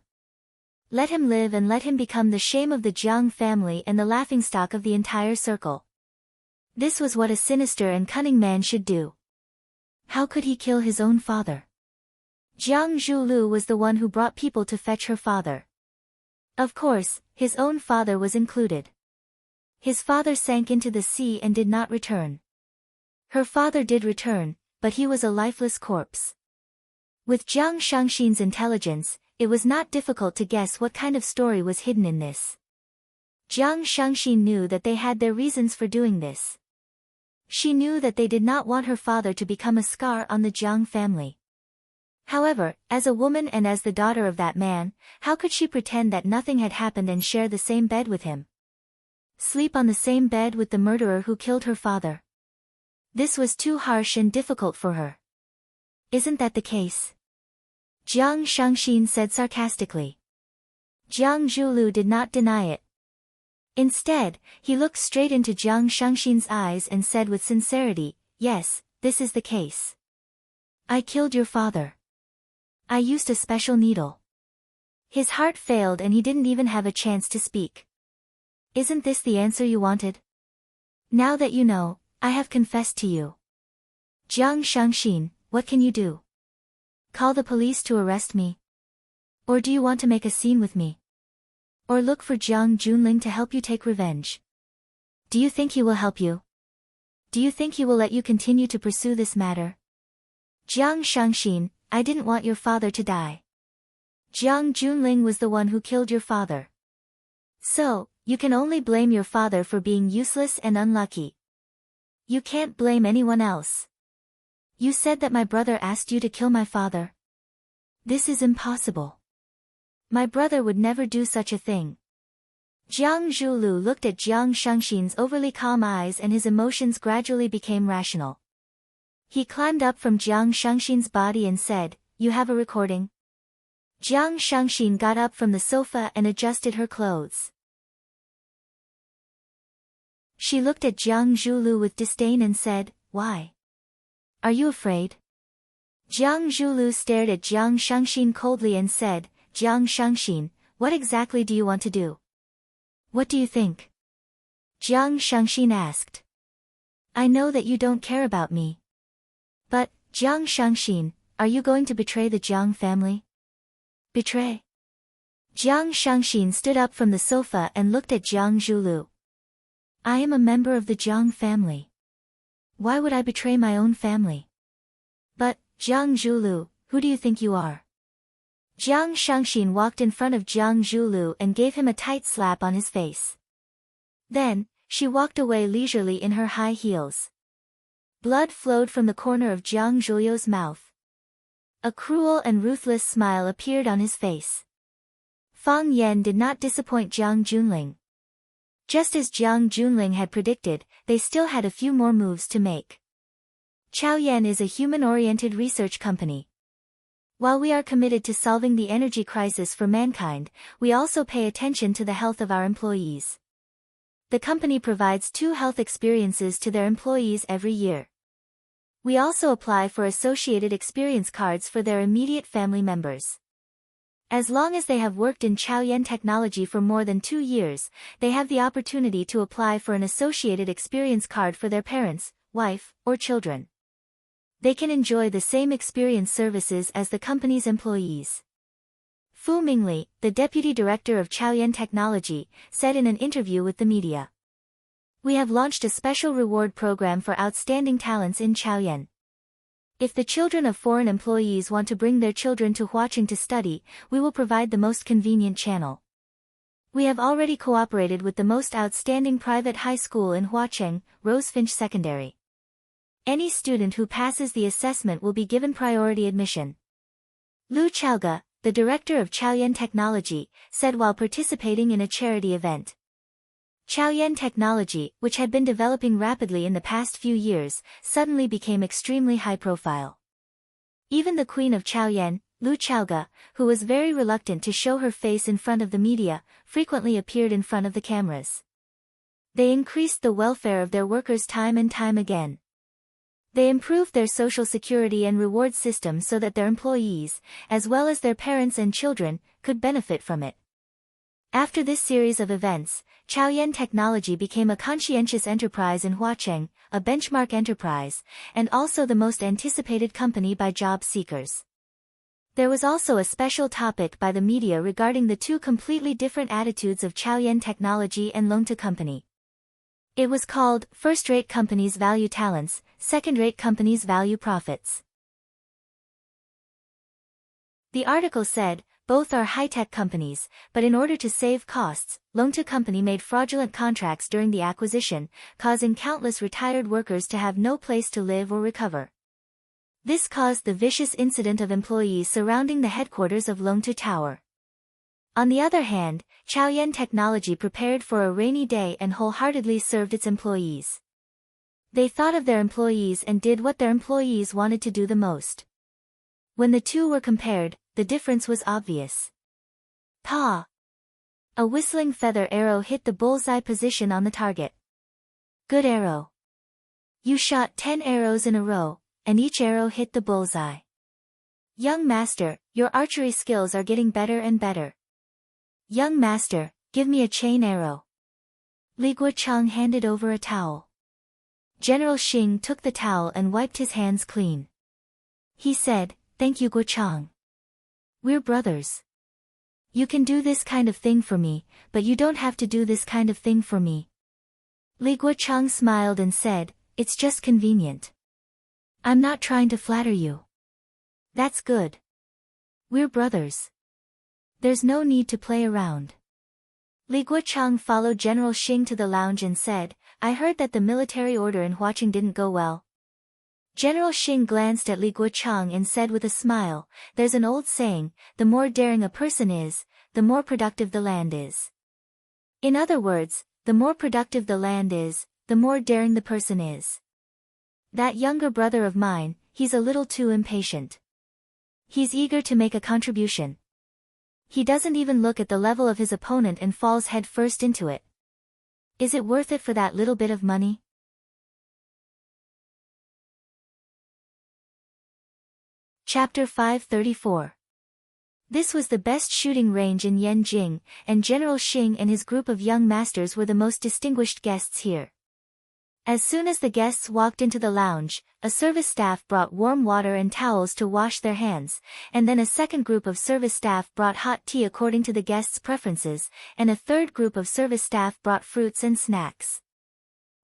Let him live and let him become the shame of the Jiang family and the laughingstock of the entire circle. This was what a sinister and cunning man should do. How could he kill his own father? Jiang Zhulu was the one who brought people to fetch her father. Of course, his own father was included. His father sank into the sea and did not return. Her father did return, but he was a lifeless corpse. With Jiang Shangxin's intelligence, it was not difficult to guess what kind of story was hidden in this. Jiang Shangxin knew that they had their reasons for doing this. She knew that they did not want her father to become a scar on the Jiang family. However, as a woman and as the daughter of that man, how could she pretend that nothing had happened and share the same bed with him? Sleep on the same bed with the murderer who killed her father? This was too harsh and difficult for her. Isn't that the case? Jiang Shangxin said sarcastically. Jiang Zhulu did not deny it. Instead, he looked straight into Jiang Shangxin's eyes and said with sincerity, "Yes, this is the case. I killed your father. I used a special needle." His heart failed and he didn't even have a chance to speak. Isn't this the answer you wanted? Now that you know, I have confessed to you. Jiang Shangxin, what can you do? Call the police to arrest me? Or do you want to make a scene with me? Or look for Jiang Junling to help you take revenge? Do you think he will help you? Do you think he will let you continue to pursue this matter? Jiang Shangxin, I didn't want your father to die. Jiang Junling was the one who killed your father. So, you can only blame your father for being useless and unlucky. You can't blame anyone else. You said that my brother asked you to kill my father. This is impossible. My brother would never do such a thing. Jiang Zhulu looked at Jiang Shangxin's overly calm eyes and his emotions gradually became rational. He climbed up from Jiang Shangxin's body and said, "You have a recording?" Jiang Shangxin got up from the sofa and adjusted her clothes. She looked at Jiang Zhulu with disdain and said, "Why? Are you afraid?" Jiang Zhulu stared at Jiang Shangxin coldly and said, "Jiang Shangxin, what exactly do you want to do? What do you think?" Jiang Shangxin asked. "I know that you don't care about me. But, Jiang Shangxin, are you going to betray the Jiang family?" "Betray?" Jiang Shangxin stood up from the sofa and looked at Jiang Zhulu. "I am a member of the Jiang family. Why would I betray my own family?" "But, Jiang Zhulu, who do you think you are?" Jiang Shangxin walked in front of Jiang Zhulu and gave him a tight slap on his face. Then, she walked away leisurely in her high heels. Blood flowed from the corner of Jiang Zhulu's mouth. A cruel and ruthless smile appeared on his face. Fang Yan did not disappoint Jiang Junling. Just as Jiang Junling had predicted, they still had a few more moves to make. Chaoyan is a human-oriented research company. While we are committed to solving the energy crisis for mankind, we also pay attention to the health of our employees. The company provides 2 health experiences to their employees every year. We also apply for associated experience cards for their immediate family members. As long as they have worked in Chaoyan Technology for more than 2 years, they have the opportunity to apply for an associated experience card for their parents, wife, or children. They can enjoy the same experience services as the company's employees. Fu Mingli, the deputy director of Chaoyan Technology, said in an interview with the media. "We have launched a special reward program for outstanding talents in Chaoyan. If the children of foreign employees want to bring their children to Huaqing to study, we will provide the most convenient channel. We have already cooperated with the most outstanding private high school in Huaqing, Rosefinch Secondary. Any student who passes the assessment will be given priority admission." Lu Chaoga, the director of Chaoyan Technology, said while participating in a charity event. Chaoyan Technology, which had been developing rapidly in the past few years, suddenly became extremely high-profile. Even the queen of Chaoyan, Lu Chaoga, who was very reluctant to show her face in front of the media, frequently appeared in front of the cameras. They increased the welfare of their workers time and time again. They improved their social security and reward system so that their employees, as well as their parents and children, could benefit from it. After this series of events, Chaoyan Technology became a conscientious enterprise in Huaqing, a benchmark enterprise, and also the most anticipated company by job seekers. There was also a special topic by the media regarding the 2 completely different attitudes of Chaoyan Technology and Longta Company. It was called, "First-rate companies value talents, second-rate companies value profits." The article said, both are high-tech companies, but in order to save costs, Longta Company made fraudulent contracts during the acquisition, causing countless retired workers to have no place to live or recover. This caused the vicious incident of employees surrounding the headquarters of Longta Tower. On the other hand, Chaoyan Technology prepared for a rainy day and wholeheartedly served its employees. They thought of their employees and did what their employees wanted to do the most. When the 2 were compared, the difference was obvious. Pa! A whistling feather arrow hit the bullseye position on the target. Good arrow. You shot 10 arrows in a row, and each arrow hit the bullseye. Young master, your archery skills are getting better and better. Young master, give me a chain arrow. Li Guochang handed over a towel. General Xing took the towel and wiped his hands clean. He said, "Thank you, Guochang. We're brothers." You can do this kind of thing for me, but you don't have to do this kind of thing for me. Li Guochang smiled and said, it's just convenient. I'm not trying to flatter you. That's good. We're brothers. There's no need to play around. Li Guochang followed General Xing to the lounge and said, I heard that the military order in Huaqing didn't go well. General Xing glanced at Li Guochang and said with a smile, there's an old saying, the more daring a person is, the more productive the land is. In other words, the more productive the land is, the more daring the person is. That younger brother of mine, he's a little too impatient. He's eager to make a contribution. He doesn't even look at the level of his opponent and falls head first into it. Is it worth it for that little bit of money? Chapter 534. This was the best shooting range in Yanjing, and General Xing and his group of young masters were the most distinguished guests here. As soon as the guests walked into the lounge, a service staff brought warm water and towels to wash their hands, and then a second group of service staff brought hot tea according to the guests' preferences, and a third group of service staff brought fruits and snacks.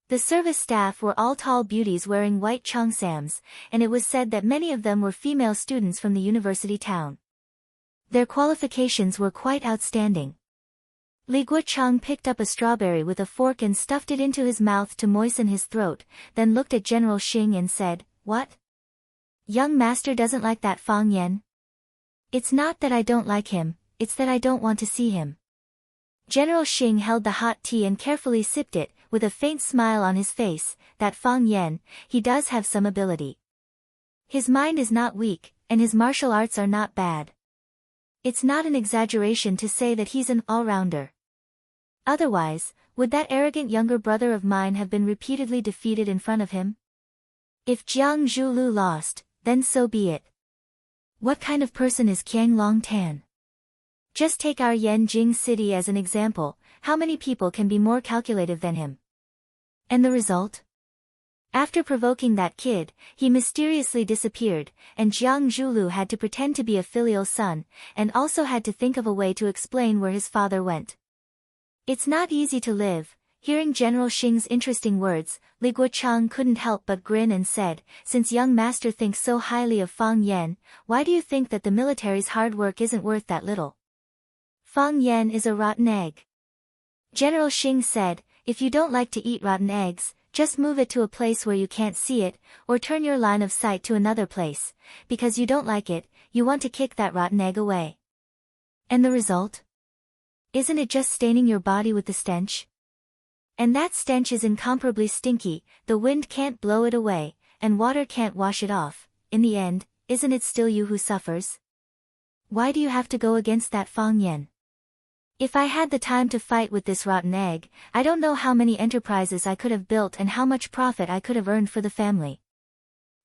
The service staff were all tall beauties wearing white cheongsams, and it was said that many of them were female students from the university town. Their qualifications were quite outstanding. Li Guochang picked up a strawberry with a fork and stuffed it into his mouth to moisten his throat, then looked at General Xing and said, What? Young master doesn't like that Fang Yan? It's not that I don't like him, it's that I don't want to see him. General Xing held the hot tea and carefully sipped it, with a faint smile on his face. That Fang Yan, he does have some ability. His mind is not weak, and his martial arts are not bad. It's not an exaggeration to say that he's an all-rounder. Otherwise, would that arrogant younger brother of mine have been repeatedly defeated in front of him? If Jiang Zhulu lost, then so be it. What kind of person is Qiang Long Tan? Just take our Yanjing city as an example, how many people can be more calculative than him? And the result? After provoking that kid, he mysteriously disappeared, and Jiang Zhulu had to pretend to be a filial son, and also had to think of a way to explain where his father went. It's not easy to live. Hearing General Xing's interesting words, Li Guochang couldn't help but grin and said, since young master thinks so highly of Fang Yan, why do you think that the military's hard work isn't worth that little? Fang Yan is a rotten egg. General Xing said, if you don't like to eat rotten eggs, just move it to a place where you can't see it, or turn your line of sight to another place, because you don't like it, you want to kick that rotten egg away. And the result? Isn't it just staining your body with the stench? And that stench is incomparably stinky, the wind can't blow it away, and water can't wash it off. In the end, isn't it still you who suffers? Why do you have to go against that Fang Yan? If I had the time to fight with this rotten egg, I don't know how many enterprises I could have built and how much profit I could have earned for the family.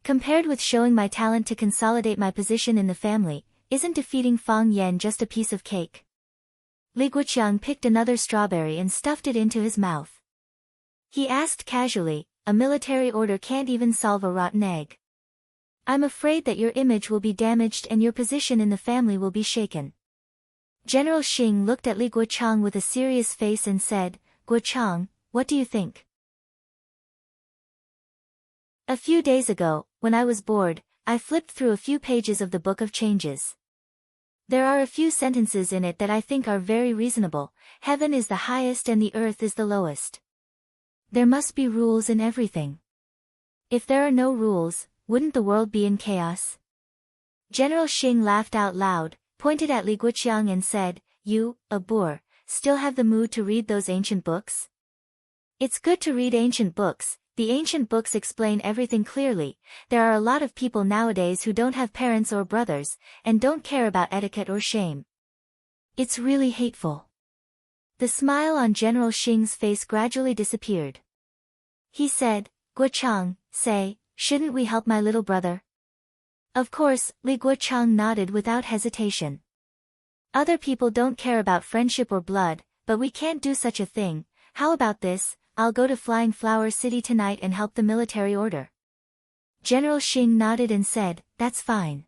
Compared with showing my talent to consolidate my position in the family, isn't defeating Fang Yan just a piece of cake? Li Guochang picked another strawberry and stuffed it into his mouth. He asked casually, a military order can't even solve a rotten egg. I'm afraid that your image will be damaged and your position in the family will be shaken. General Xing looked at Li Guochang with a serious face and said, Guochang, what do you think? A few days ago, when I was bored, I flipped through a few pages of the Book of Changes. There are a few sentences in it that I think are very reasonable. Heaven is the highest and the earth is the lowest. There must be rules in everything. If there are no rules, wouldn't the world be in chaos? General Xing laughed out loud, pointed at Li Guochang and said, You, a boor, still have the mood to read those ancient books? It's good to read ancient books. The ancient books explain everything clearly. There are a lot of people nowadays who don't have parents or brothers, and don't care about etiquette or shame. It's really hateful. The smile on General Xing's face gradually disappeared. He said, Guochang, say, shouldn't we help my little brother? Of course, Li Guochang nodded without hesitation. Other people don't care about friendship or blood, but we can't do such a thing. How about this? I'll go to Flying Flower City tonight and help the military order. General Xing nodded and said, That's fine.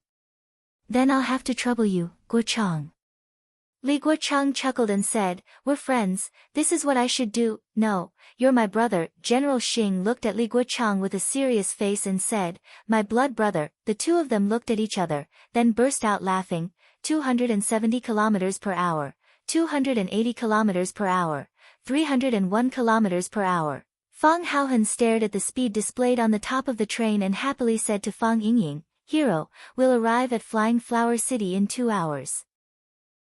Then I'll have to trouble you, Guochang. Li Guocheng chuckled and said, "We're friends, this is what I should do." "No, you're my brother." General Xing looked at Li Guocheng with a serious face and said, "My blood brother." The two of them looked at each other, then burst out laughing. 270 kilometers per hour, 280 kilometers per hour, 301 kilometers per hour. Fang Haohan stared at the speed displayed on the top of the train and happily said to Fang Yingying, "Hero, we'll arrive at Flying Flower City in 2 hours.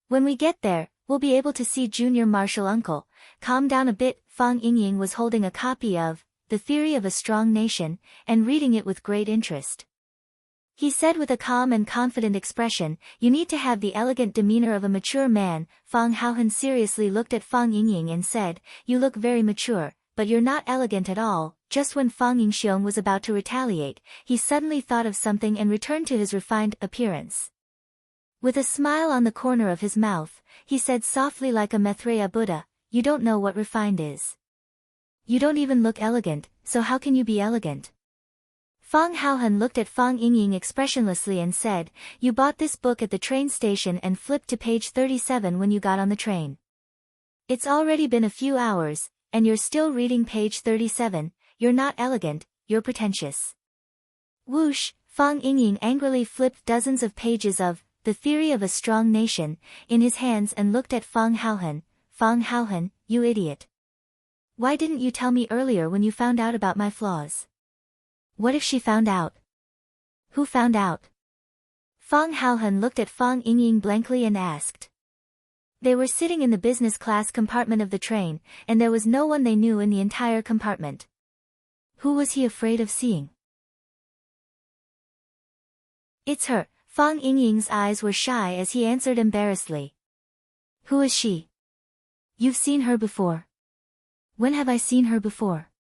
When we get there, we'll be able to see Junior Marshal Uncle." Calm down a bit. Fang Yingying was holding a copy of The Theory of a Strong Nation, and reading it with great interest. He said with a calm and confident expression, "You need to have the elegant demeanor of a mature man." Fang Haohan seriously looked at Fang Yingying and said, "You look very mature, but you're not elegant at all." Just when Fang Yingxiong was about to retaliate, he suddenly thought of something and returned to his refined appearance. With a smile on the corner of his mouth, he said softly like a Maitreya Buddha, "You don't know what refined is. You don't even look elegant, so how can you be elegant?" Fang Haohan looked at Fang Yingying expressionlessly and said, "You bought this book at the train station and flipped to page 37 when you got on the train. It's already been a few hours, and you're still reading page 37, you're not elegant, you're pretentious." Whoosh! Fang Yingying angrily flipped dozens of pages of The Theory of a Strong Nation in his hands and looked at Fang Haohan. "Fang Haohan, you idiot. Why didn't you tell me earlier when you found out about my flaws?" "What if she found out?" "Who found out?" Fang Haohan looked at Fang Yingying blankly and asked. They were sitting in the business class compartment of the train, and there was no one they knew in the entire compartment. Who was he afraid of seeing? "It's her." Fang Yingying's eyes were shy as he answered embarrassedly. "Who is she?" "You've seen her before." "When have I seen her before?"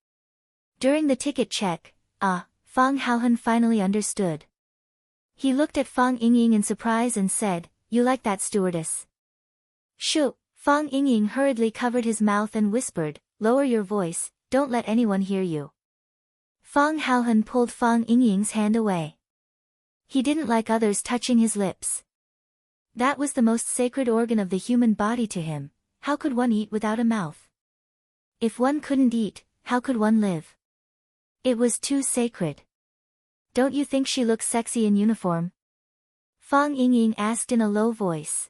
"During the ticket check." "Ah." Fang Haohan finally understood. He looked at Fang Yingying in surprise and said, "You like that stewardess?" "Shoo!" Fang Yingying hurriedly covered his mouth and whispered, "Lower your voice, don't let anyone hear you." Fang Haohan pulled Fang Yingying's hand away. He didn't like others touching his lips. That was the most sacred organ of the human body to him. How could one eat without a mouth? If one couldn't eat, how could one live? It was too sacred. "Don't you think she looks sexy in uniform?" Fang Yingying asked in a low voice.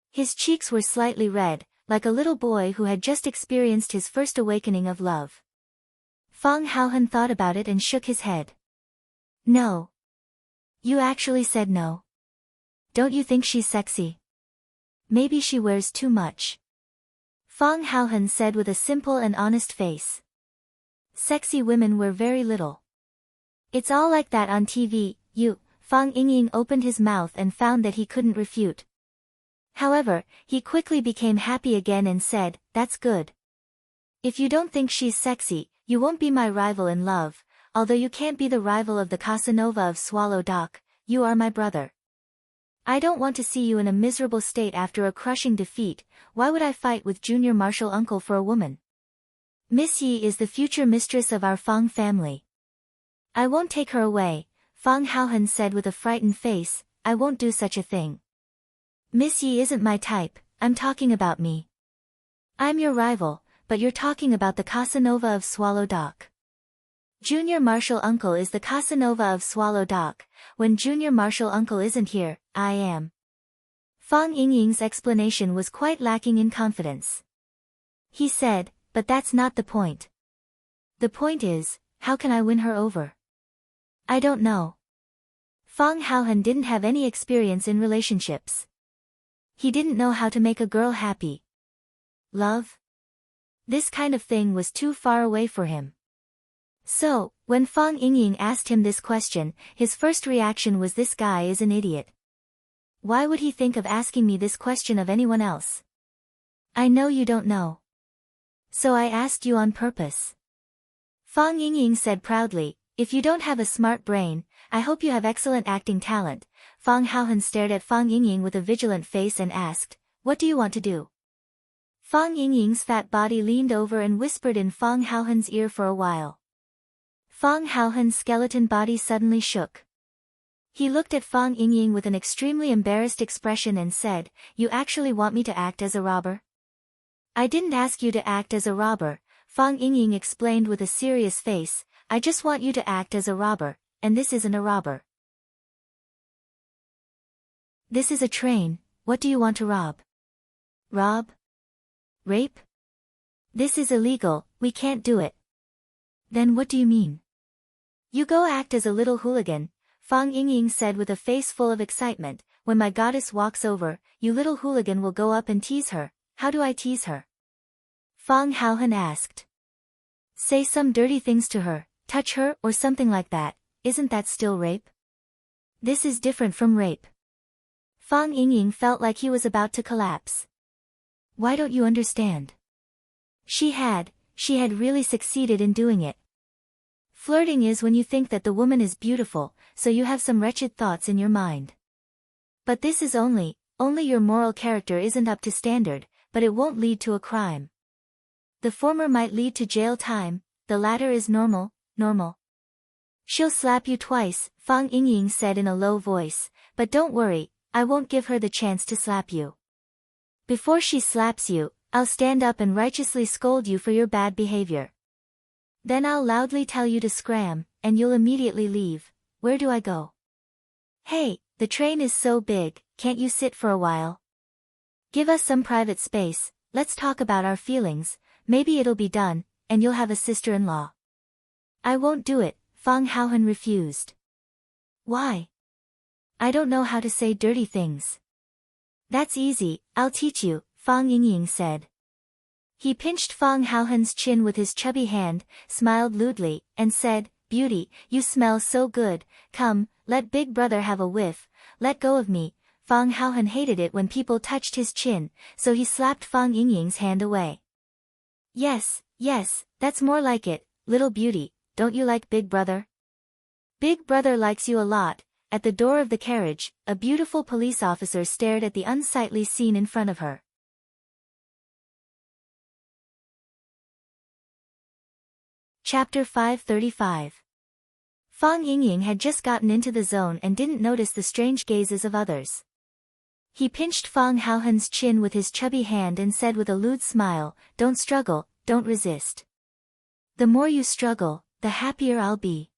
His cheeks were slightly red, like a little boy who had just experienced his first awakening of love. Fang Haohan thought about it and shook his head. "No. You actually said no? Don't you think she's sexy?" "Maybe she wears too much." Fang Haohan said with a simple and honest face. "Sexy women wear very little. It's all like that on TV, you." Fang Yingying opened his mouth and found that he couldn't refute. However, he quickly became happy again and said, "That's good. If you don't think she's sexy, you won't be my rival in love. Although you can't be the rival of the Casanova of Swallow Dock, you are my brother. I don't want to see you in a miserable state after a crushing defeat. Why would I fight with Junior Marshal Uncle for a woman? Miss Yi is the future mistress of our Fang family. I won't take her away." Fang Haohan said with a frightened face, "I won't do such a thing. Miss Yi isn't my type, I'm talking about me. I'm your rival, but you're talking about the Casanova of Swallow Dock. Junior Marshal Uncle is the Casanova of Swallow Dock. When Junior Marshal Uncle isn't here, I am." Fang Yingying's explanation was quite lacking in confidence. He said, "But that's not the point. The point is, how can I win her over?" "I don't know." Fang Haohan didn't have any experience in relationships. He didn't know how to make a girl happy. Love? This kind of thing was too far away for him. So, when Fang Yingying asked him this question, his first reaction was, "This guy is an idiot. Why would he think of asking me this question of anyone else? I know you don't know. So I asked you on purpose." Fang Yingying said proudly, "If you don't have a smart brain, I hope you have excellent acting talent." Fang Haohan stared at Fang Yingying with a vigilant face and asked, "What do you want to do?" Fang Yingying's fat body leaned over and whispered in Fang Haohan's ear for a while. Fang Haohan's skeleton body suddenly shook. He looked at Fang Yingying with an extremely embarrassed expression and said, "You actually want me to act as a robber?" "I didn't ask you to act as a robber," Fang Yingying explained with a serious face. "I just want you to act as a robber, and this isn't a robber. This is a train. What do you want to rob?" "Rob? Rape? This is illegal, we can't do it." "Then what do you mean?" "You go act as a little hooligan," Fang Yingying said with a face full of excitement. "When my goddess walks over, you little hooligan will go up and tease her." "How do I tease her?" Fang Haohan asked. "Say some dirty things to her, touch her or something like that. Isn't that still rape?" "This is different from rape." Fang Yingying felt like he was about to collapse. "Why don't you understand?" She had really succeeded in doing it. Flirting is when you think that the woman is beautiful, so you have some wretched thoughts in your mind. But this is only your moral character isn't up to standard, but it won't lead to a crime. The former might lead to jail time, the latter is normal. "She'll slap you twice," Fang Yingying said in a low voice, "but don't worry, I won't give her the chance to slap you. Before she slaps you, I'll stand up and righteously scold you for your bad behavior. Then I'll loudly tell you to scram, and you'll immediately leave. Where do I go?" "Hey, the train is so big, can't you sit for a while? Give us some private space, let's talk about our feelings, maybe it'll be done, and you'll have a sister-in-law." "I won't do it," Fang Haohan refused. "Why?" "I don't know how to say dirty things." "That's easy, I'll teach you," Fang Yingying said. He pinched Fang Haohan's chin with his chubby hand, smiled lewdly, and said, "Beauty, you smell so good, come, let Big Brother have a whiff, let go of me." Fang Haohan hated it when people touched his chin, so he slapped Fang Yingying's hand away. Yes, that's more like it, little beauty, don't you like Big Brother?" "Big Brother likes you a lot." At the door of the carriage, a beautiful police officer stared at the unsightly scene in front of her. Chapter 535. Fang Yingying had just gotten into the zone and didn't notice the strange gazes of others. He pinched Fang Haohan's chin with his chubby hand and said with a lewd smile, "Don't struggle, don't resist. The more you struggle, the happier I'll be.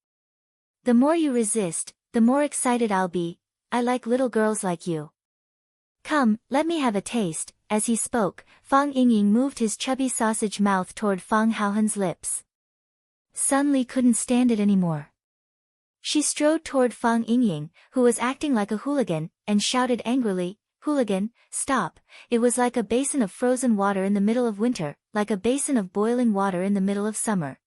The more you resist, the more excited I'll be. I like little girls like you. Come, let me have a taste." As he spoke, Fang Yingying moved his chubby sausage mouth toward Fang Haohan's lips. Sun Li couldn't stand it anymore. She strode toward Fang Yingying, who was acting like a hooligan, and shouted angrily, "Hooligan, stop." It was like a basin of frozen water in the middle of winter, like a basin of boiling water in the middle of summer.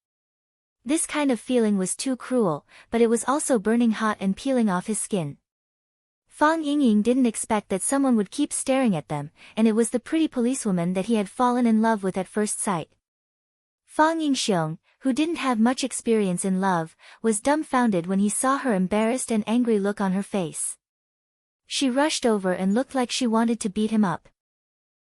This kind of feeling was too cruel, but it was also burning hot and peeling off his skin. Fang Yingying didn't expect that someone would keep staring at them, and it was the pretty policewoman that he had fallen in love with at first sight. Fang Yingxiong, who didn't have much experience in love, was dumbfounded when he saw her embarrassed and angry look on her face. She rushed over and looked like she wanted to beat him up.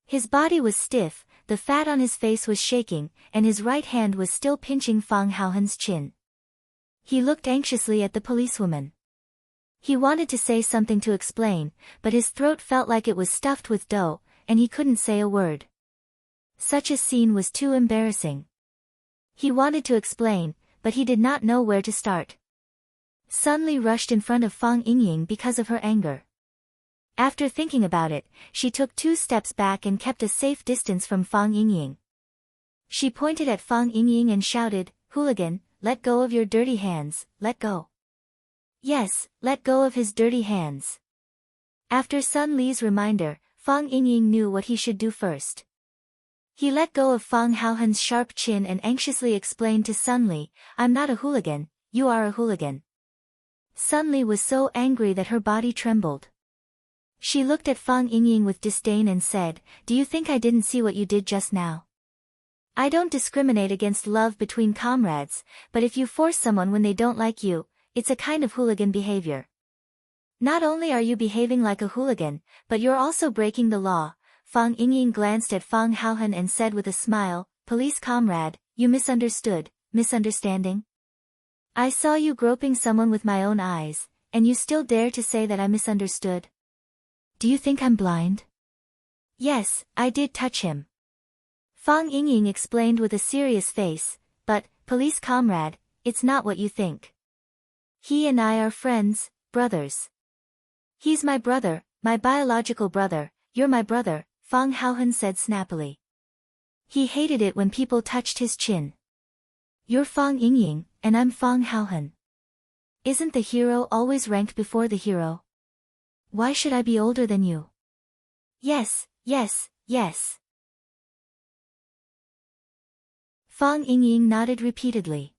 His body was stiff, the fat on his face was shaking, and his right hand was still pinching Fang Haohan's chin. He looked anxiously at the policewoman. He wanted to say something to explain, but his throat felt like it was stuffed with dough, and he couldn't say a word. Such a scene was too embarrassing. He wanted to explain, but he did not know where to start. Sun Li rushed in front of Fang Yingying because of her anger. After thinking about it, she took 2 steps back and kept a safe distance from Fang Yingying. She pointed at Fang Yingying and shouted, "Hooligan, let go of your dirty hands, let go." Yes, let go of his dirty hands. After Sun Li's reminder, Fang Yingying knew what he should do first. He let go of Fang Haohan's sharp chin and anxiously explained to Sun Li, "I'm not a hooligan, you are a hooligan." Sun Li was so angry that her body trembled. She looked at Fang Yingying with disdain and said, "Do you think I didn't see what you did just now? I don't discriminate against love between comrades, but if you force someone when they don't like you, it's a kind of hooligan behavior. Not only are you behaving like a hooligan, but you're also breaking the law." Fang Yingying glanced at Fang Haohan and said with a smile, "Police comrade, you misunderstood. Misunderstanding? I saw you groping someone with my own eyes, and you still dare to say that I misunderstood? Do you think I'm blind? Yes, I did touch him. Fang Yingying explained with a serious face, but, police comrade, it's not what you think. He and I are friends, brothers. He's my brother, my biological brother, you're my brother, Fang Haohen said snappily. He hated it when people touched his chin. You're Fang Yingying, and I'm Fang Haohen. Isn't the hero always ranked before the hero? Why should I be older than you? Yes, yes, yes. Fang Yingying nodded repeatedly.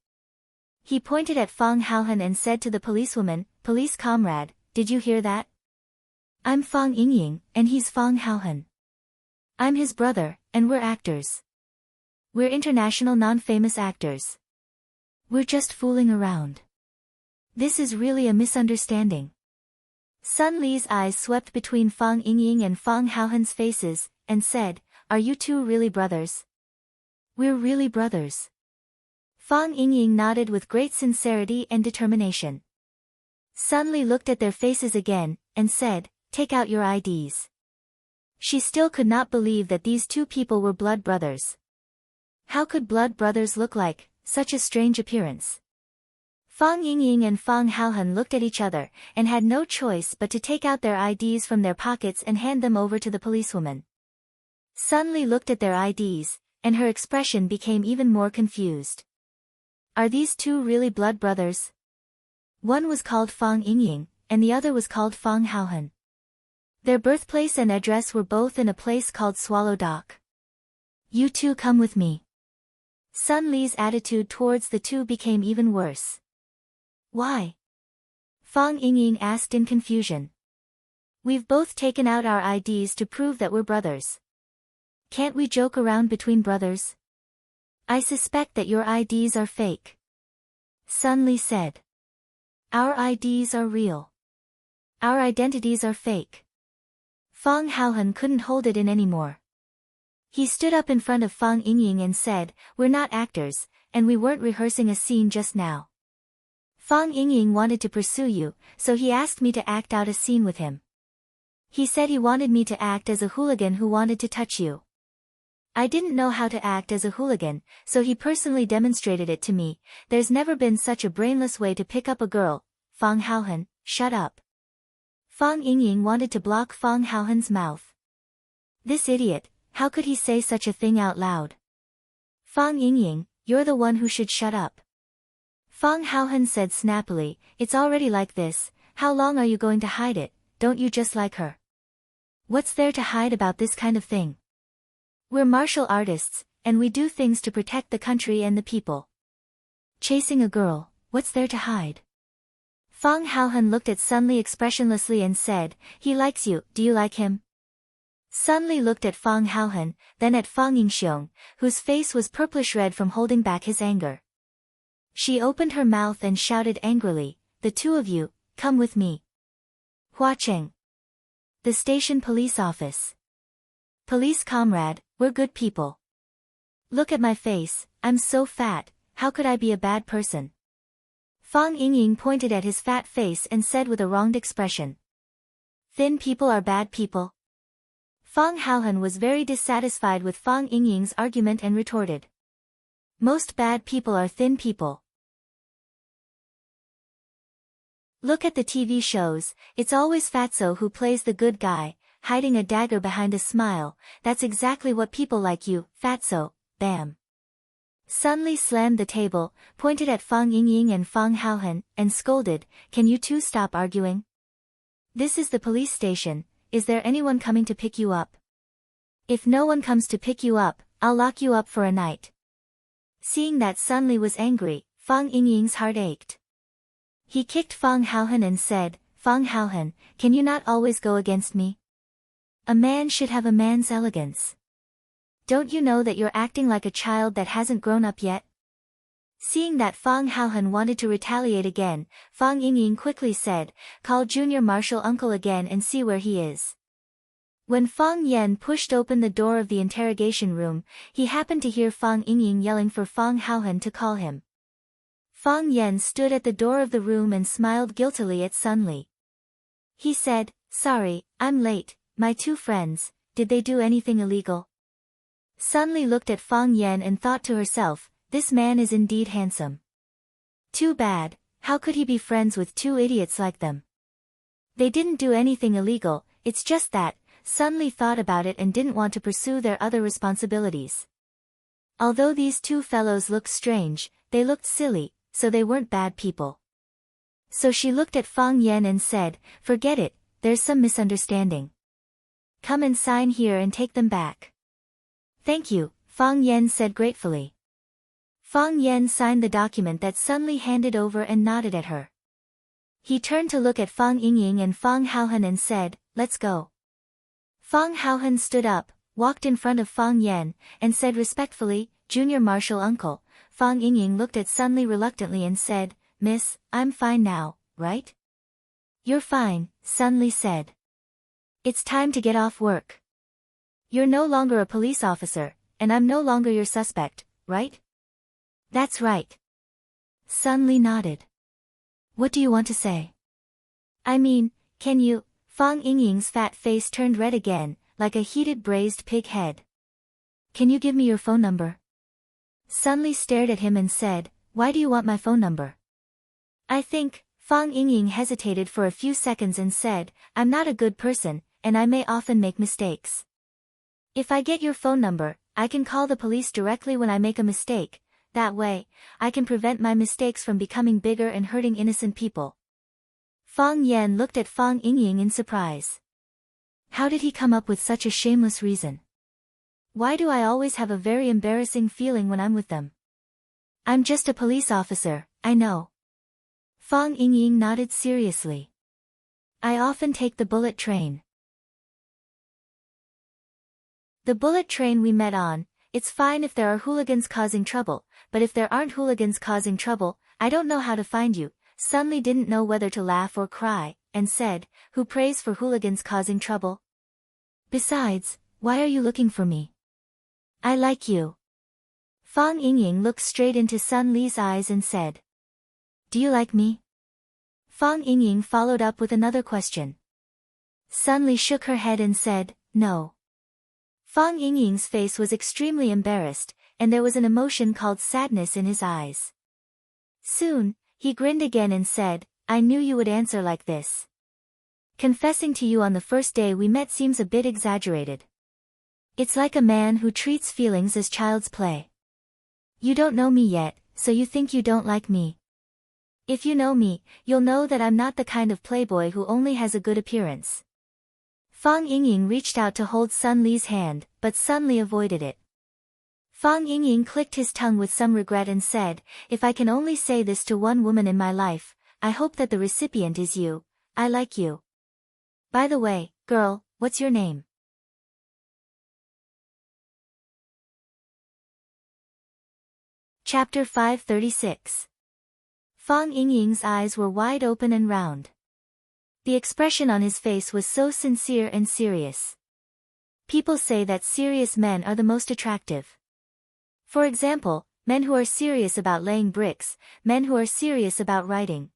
He pointed at Fang Haohen and said to the policewoman, Police comrade, did you hear that? I'm Fang Yingying, and he's Fang Haohen. I'm his brother, and we're actors. We're international non-famous actors. We're just fooling around. This is really a misunderstanding. Sun Li's eyes swept between Fang Yingying and Fang Haohen's faces, and said, Are you two really brothers? We're really brothers. Fang Yingying nodded with great sincerity and determination. Sun Li looked at their faces again, and said, Take out your IDs. She still could not believe that these two people were blood brothers. How could blood brothers look like, such a strange appearance? Fang Yingying and Fang Haohen looked at each other, and had no choice but to take out their IDs from their pockets and hand them over to the policewoman. Sun Li looked at their IDs, and her expression became even more confused. Are these two really blood brothers? One was called Fang Yingying, and the other was called Fang Haohen. Their birthplace and address were both in a place called Swallow Dock. You two come with me. Sun Li's attitude towards the two became even worse. Why? Fang Yingying asked in confusion. We've both taken out our IDs to prove that we're brothers. Can't we joke around between brothers? I suspect that your IDs are fake. Sun Li said. Our IDs are real. Our identities are fake. Fang Haohen couldn't hold it in anymore. He stood up in front of Fang Yingying and said, We're not actors, and we weren't rehearsing a scene just now. Fang Yingying wanted to pursue you, so he asked me to act out a scene with him. He said he wanted me to act as a hooligan who wanted to touch you. I didn't know how to act as a hooligan, so he personally demonstrated it to me. There's never been such a brainless way to pick up a girl. Fang Haohen, shut up. Fang Yingying wanted to block Fang Haohen's mouth. This idiot, how could he say such a thing out loud? Fang Yingying, you're the one who should shut up. Fang Haohen said snappily, It's already like this, how long are you going to hide it, don't you just like her? What's there to hide about this kind of thing? We're martial artists, and we do things to protect the country and the people. Chasing a girl, what's there to hide? Fang Haohen looked at Sun Li expressionlessly and said, He likes you, do you like him? Sun Li looked at Fang Haohen, then at Fang Yingxiong, whose face was purplish red from holding back his anger. She opened her mouth and shouted angrily, The two of you, come with me. Hua Cheng. The station police office. Police comrade, we're good people. Look at my face, I'm so fat, how could I be a bad person? Fang Yingying pointed at his fat face and said with a wronged expression. Thin people are bad people. Fang Haohen was very dissatisfied with Fang Yingying's argument and retorted. Most bad people are thin people. Look at the TV shows, it's always Fatso who plays the good guy, hiding a dagger behind a smile, that's exactly what people like you, Fatso, bam. Sun Li slammed the table, pointed at Fang Yingying and Fang Haohen, and scolded, Can you two stop arguing? This is the police station, is there anyone coming to pick you up? If no one comes to pick you up, I'll lock you up for a night. Seeing that Sun Li was angry, Fang Yingying's heart ached. He kicked Fang Haohen and said, Fang Haohen, can you not always go against me? A man should have a man's elegance. Don't you know that you're acting like a child that hasn't grown up yet? Seeing that Fang Haohen wanted to retaliate again, Fang Yingying quickly said, Call Junior Marshal Uncle again and see where he is. When Fang Yen pushed open the door of the interrogation room, he happened to hear Fang Yingying yelling for Fang Haohen to call him. Fang Yen stood at the door of the room and smiled guiltily at Sun Li. He said, "Sorry, I'm late. My two friends, did they do anything illegal?" Sun Li looked at Fang Yen and thought to herself, this man is indeed handsome. Too bad, how could he be friends with two idiots like them? They didn't do anything illegal, it's just that, Sun Li thought about it and didn't want to pursue their other responsibilities. Although these two fellows looked strange, they looked silly, so they weren't bad people. So she looked at Fang Yen and said, "Forget it, there's some misunderstanding. Come and sign here and take them back." "Thank you," Fang Yen said gratefully. Fang Yen signed the document that Sun Li handed over and nodded at her. He turned to look at Fang Yingying and Fang Haohan and said, "Let's go." Fang Haohan stood up, walked in front of Fang Yen, and said respectfully, "Junior Marshal Uncle." Fang Yingying looked at Sun Li reluctantly and said, "Miss, I'm fine now, right?" "You're fine," Sun Li said. "It's time to get off work. You're no longer a police officer, and I'm no longer your suspect, right?" "That's right." Sun Li nodded. "What do you want to say?" "I mean, can you..." Fang Yingying's fat face turned red again, like a heated braised pig head. "Can you give me your phone number?" Sun Li stared at him and said, "Why do you want my phone number?" "I think..." Fang Yingying hesitated for a few seconds and said, "I'm not a good person, and I may often make mistakes. If I get your phone number, I can call the police directly when I make a mistake. That way, I can prevent my mistakes from becoming bigger and hurting innocent people." Fang Yen looked at Fang Yingying in surprise. How did he come up with such a shameless reason? Why do I always have a very embarrassing feeling when I'm with them? "I'm just a police officer, I know." Fang Yingying nodded seriously. "I often take the bullet train." "The bullet train we met on, it's fine if there are hooligans causing trouble, but if there aren't hooligans causing trouble, I don't know how to find you." Sun Li didn't know whether to laugh or cry, and said, "Who prays for hooligans causing trouble? Besides, why are you looking for me? I like you." Fang Yingying looked straight into Sun Li's eyes and said, "Do you like me?" Fang Yingying followed up with another question. Sun Li shook her head and said, "No." Fang Yingying's face was extremely embarrassed, and there was an emotion called sadness in his eyes. Soon, he grinned again and said, "I knew you would answer like this. Confessing to you on the first day we met seems a bit exaggerated. It's like a man who treats feelings as child's play. You don't know me yet, so you think you don't like me. If you know me, you'll know that I'm not the kind of playboy who only has a good appearance." Fang Yingying reached out to hold Sun Li's hand, but Sun Li avoided it. Fang Yingying clicked his tongue with some regret and said, "If I can only say this to one woman in my life, I hope that the recipient is you. I like you. By the way, girl, what's your name?" Chapter 536. Fang Yingying's eyes were wide open and round. The expression on his face was so sincere and serious. People say that serious men are the most attractive. For example, men who are serious about laying bricks, men who are serious about writing,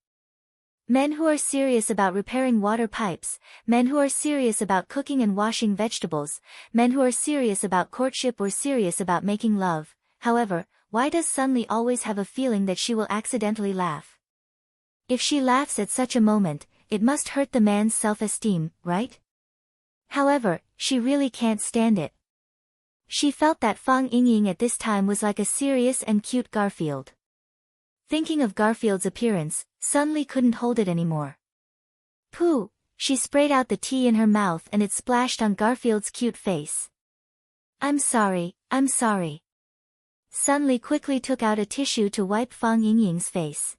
men who are serious about repairing water pipes, men who are serious about cooking and washing vegetables, men who are serious about courtship or serious about making love. However, why does Sun Li always have a feeling that she will accidentally laugh? If she laughs at such a moment, it must hurt the man's self-esteem, right? However, she really can't stand it. She felt that Fang Yingying at this time was like a serious and cute Garfield. Thinking of Garfield's appearance, Sun Li couldn't hold it anymore. Pooh! She sprayed out the tea in her mouth and it splashed on Garfield's cute face. I'm sorry. Sun Li quickly took out a tissue to wipe Fang Yingying's face.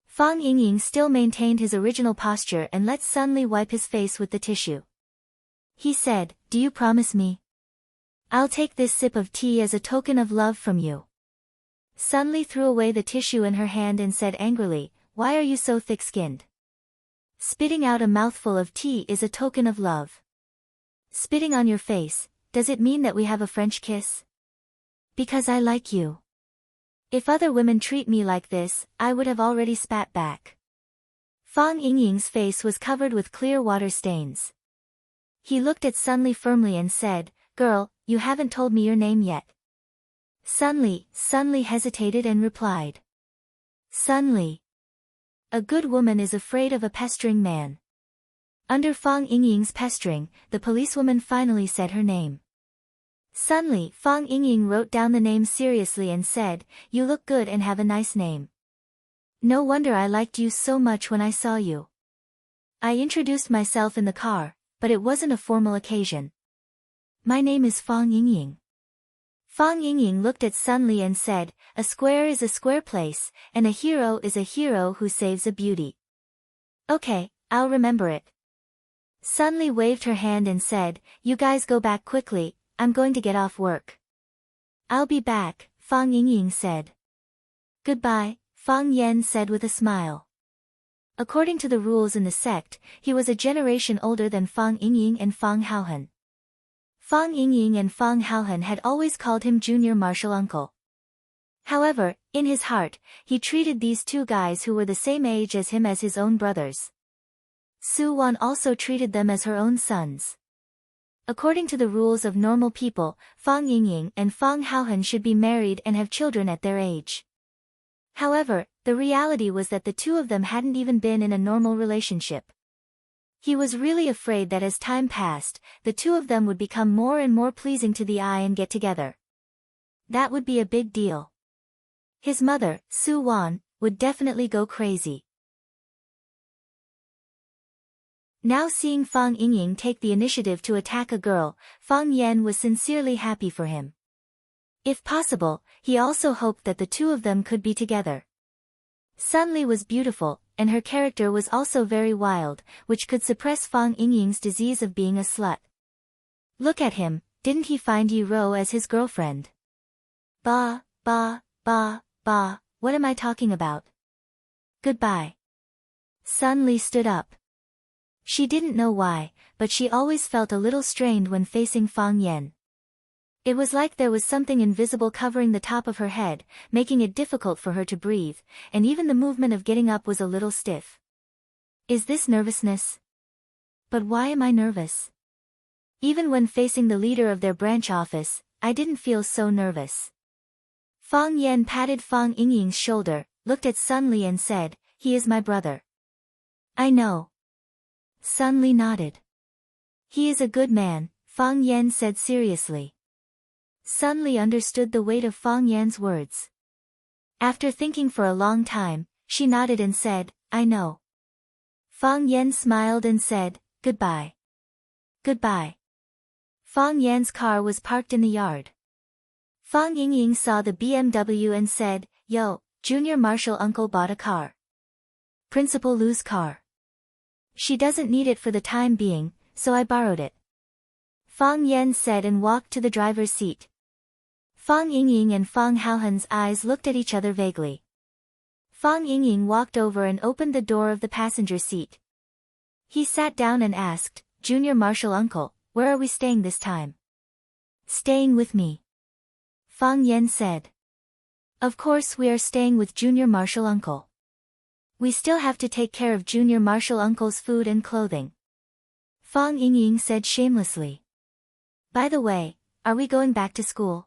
Fang Yingying still maintained his original posture and let Sun Li wipe his face with the tissue. He said, "Do you promise me? I'll take this sip of tea as a token of love from you." Sun Li threw away the tissue in her hand and said angrily, "Why are you so thick-skinned? Spitting out a mouthful of tea is a token of love. Spitting on your face, does it mean that we have a French kiss?" "Because I like you." If other women treat me like this, I would have already spat back. Fang Yingying's face was covered with clear water stains. He looked at Sunli firmly and said, "Girl, you haven't told me your name yet." Sunli hesitated and replied. Sunli. A good woman is afraid of a pestering man. Under Fang Yingying's pestering, the policewoman finally said her name. Sunli. Fang Yingying wrote down the name seriously and said, "You look good and have a nice name. No wonder I liked you so much when I saw you." I introduced myself in the car, but it wasn't a formal occasion. My name is Fang Yingying. Fang Yingying looked at Sunli and said, "A square is a square place, and a hero is a hero who saves a beauty." "Okay, I'll remember it." Sunli waved her hand and said, "You guys go back quickly, I'm going to get off work." "I'll be back," Fang Yingying said. "Goodbye," Fang Yan said with a smile. According to the rules in the sect, he was a generation older than Fang Yingying and Fang Haohan. Fang Yingying and Fang Haohan had always called him junior martial uncle. However, in his heart, he treated these two guys who were the same age as him as his own brothers. Su Wan also treated them as her own sons. According to the rules of normal people, Fang Yingying and Fang Haohan should be married and have children at their age. However, the reality was that the two of them hadn't even been in a normal relationship. He was really afraid that as time passed, the two of them would become more and more pleasing to the eye and get together. That would be a big deal. His mother, Su Wan, would definitely go crazy. Now seeing Fang Yingying take the initiative to attack a girl, Fang Yan was sincerely happy for him. If possible, he also hoped that the two of them could be together. Sunli was beautiful, and her character was also very wild, which could suppress Fang Yingying's disease of being a slut. Look at him, didn't he find Yi Ro as his girlfriend? What am I talking about? Goodbye. Sunli stood up. She didn't know why, but she always felt a little strained when facing Fang Yan. It was like there was something invisible covering the top of her head, making it difficult for her to breathe, and even the movement of getting up was a little stiff. Is this nervousness? But why am I nervous? Even when facing the leader of their branch office, I didn't feel so nervous. Fang Yan patted Fang Yingying's shoulder, looked at Sunli and said, "He is my brother." "I know." Sunli nodded. "He is a good man," Fang Yan said seriously. Sunli understood the weight of Fang Yan's words. After thinking for a long time, she nodded and said, "I know." Fang Yan smiled and said, "Goodbye." Goodbye. Fang Yan's car was parked in the yard. Fang Yingying saw the BMW and said, "Yo, Junior Marshal Uncle bought a car. Principal Lu's car. She doesn't need it for the time being, so I borrowed it." Fang Yan said and walked to the driver's seat. Fang Yingying and Fang Haohan's eyes looked at each other vaguely. Fang Yingying walked over and opened the door of the passenger seat. He sat down and asked, "Junior Marshal Uncle, where are we staying this time?" "Staying with me," Fang Yan said. "Of course we are staying with Junior Marshal Uncle. We still have to take care of Junior Marshal Uncle's food and clothing," Fang Yingying said shamelessly. "By the way, are we going back to school?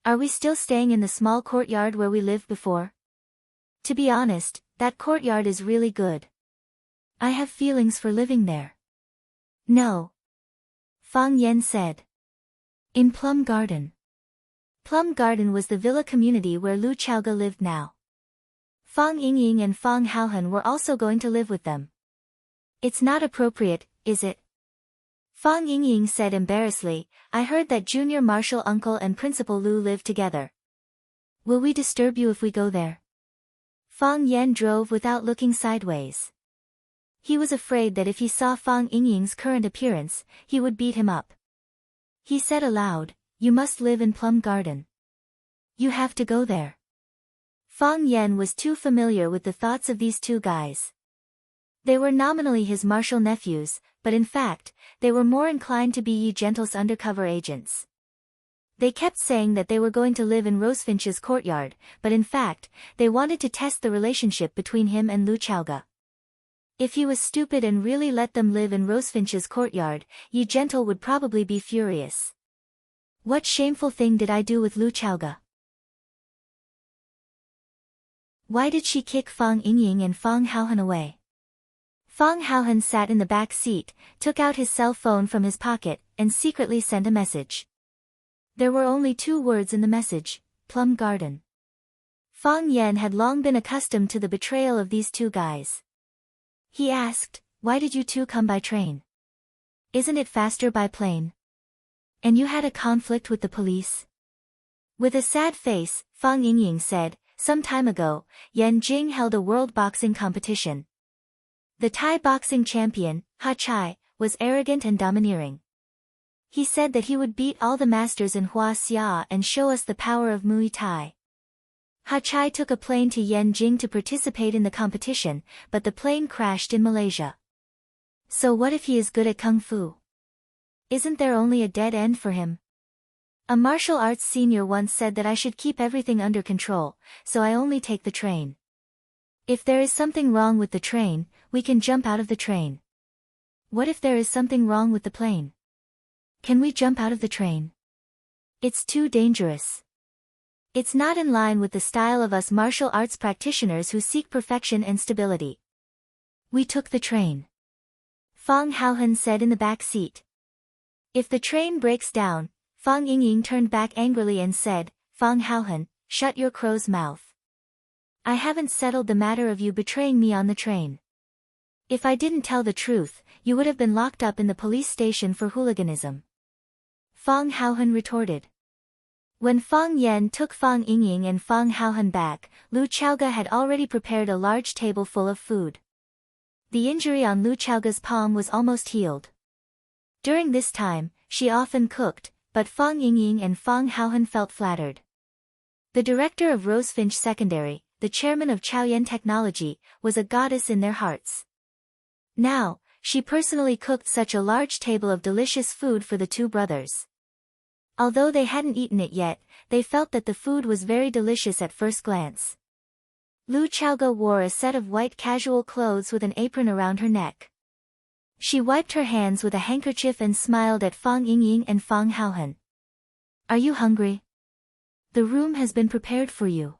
Are we still staying in the small courtyard where we lived before? To be honest, that courtyard is really good. I have feelings for living there." "No," Fang Yan said. "In Plum Garden." Plum Garden was the villa community where Lu Chaoge lived now. Fang Yingying and Fang Haohan were also going to live with them. "It's not appropriate, is it?" Fang Yingying said embarrassedly, "I heard that Junior Marshal Uncle and Principal Lu live together. Will we disturb you if we go there?" Fang Yan drove without looking sideways. He was afraid that if he saw Fang Yingying's current appearance, he would beat him up. He said aloud, "You must live in Plum Garden. You have to go there." Fang Yan was too familiar with the thoughts of these two guys. They were nominally his martial nephews, but in fact, they were more inclined to be Yi Gentle's undercover agents. They kept saying that they were going to live in Rosefinch's courtyard, but in fact, they wanted to test the relationship between him and Lu Chaoga. If he was stupid and really let them live in Rosefinch's courtyard, Yi Gentle would probably be furious. What shameful thing did I do with Lu Chaoga? Why did she kick Fang Yingying and Fang Haohan away? Fang Haohan sat in the back seat, took out his cell phone from his pocket, and secretly sent a message. There were only 2 words in the message: Plum Garden. Fang Yan had long been accustomed to the betrayal of these 2 guys. He asked, "Why did you 2 come by train? Isn't it faster by plane? And you had a conflict with the police?" With a sad face, Fang Yingying said, "Some time ago, Yan Jing held a world boxing competition. The Thai boxing champion, Ha Chai, was arrogant and domineering. He said that he would beat all the masters in Hua Xia and show us the power of Muay Thai. Ha Chai took a plane to Yanjing to participate in the competition, but the plane crashed in Malaysia. So what if he is good at Kung Fu? Isn't there only a dead end for him? A martial arts senior once said that I should keep everything under control, so I only take the train. If there is something wrong with the train, we can jump out of the train. What if there is something wrong with the plane? Can we jump out of the train? It's too dangerous. It's not in line with the style of us martial arts practitioners who seek perfection and stability. We took the train." Fang Haohan said in the back seat. "If the train breaks down," Fang Yingying turned back angrily and said, "Fang Haohan, shut your crow's mouth. I haven't settled the matter of you betraying me on the train. If I didn't tell the truth, you would have been locked up in the police station for hooliganism." Fang Haohan retorted. When Fang Yan took Fang Yingying and Fang Haohan back, Lu Chaoga had already prepared a large table full of food. The injury on Lu Chaoga's palm was almost healed. During this time, she often cooked, but Fang Yingying and Fang Haohan felt flattered. The director of Rosefinch Secondary, the chairman of Chaoyan Technology, was a goddess in their hearts. Now, she personally cooked such a large table of delicious food for the 2 brothers. Although they hadn't eaten it yet, they felt that the food was very delicious at first glance. Lu Chaoga wore a set of white casual clothes with an apron around her neck. She wiped her hands with a handkerchief and smiled at Fang Yingying and Fang Haohan. "Are you hungry? The room has been prepared for you.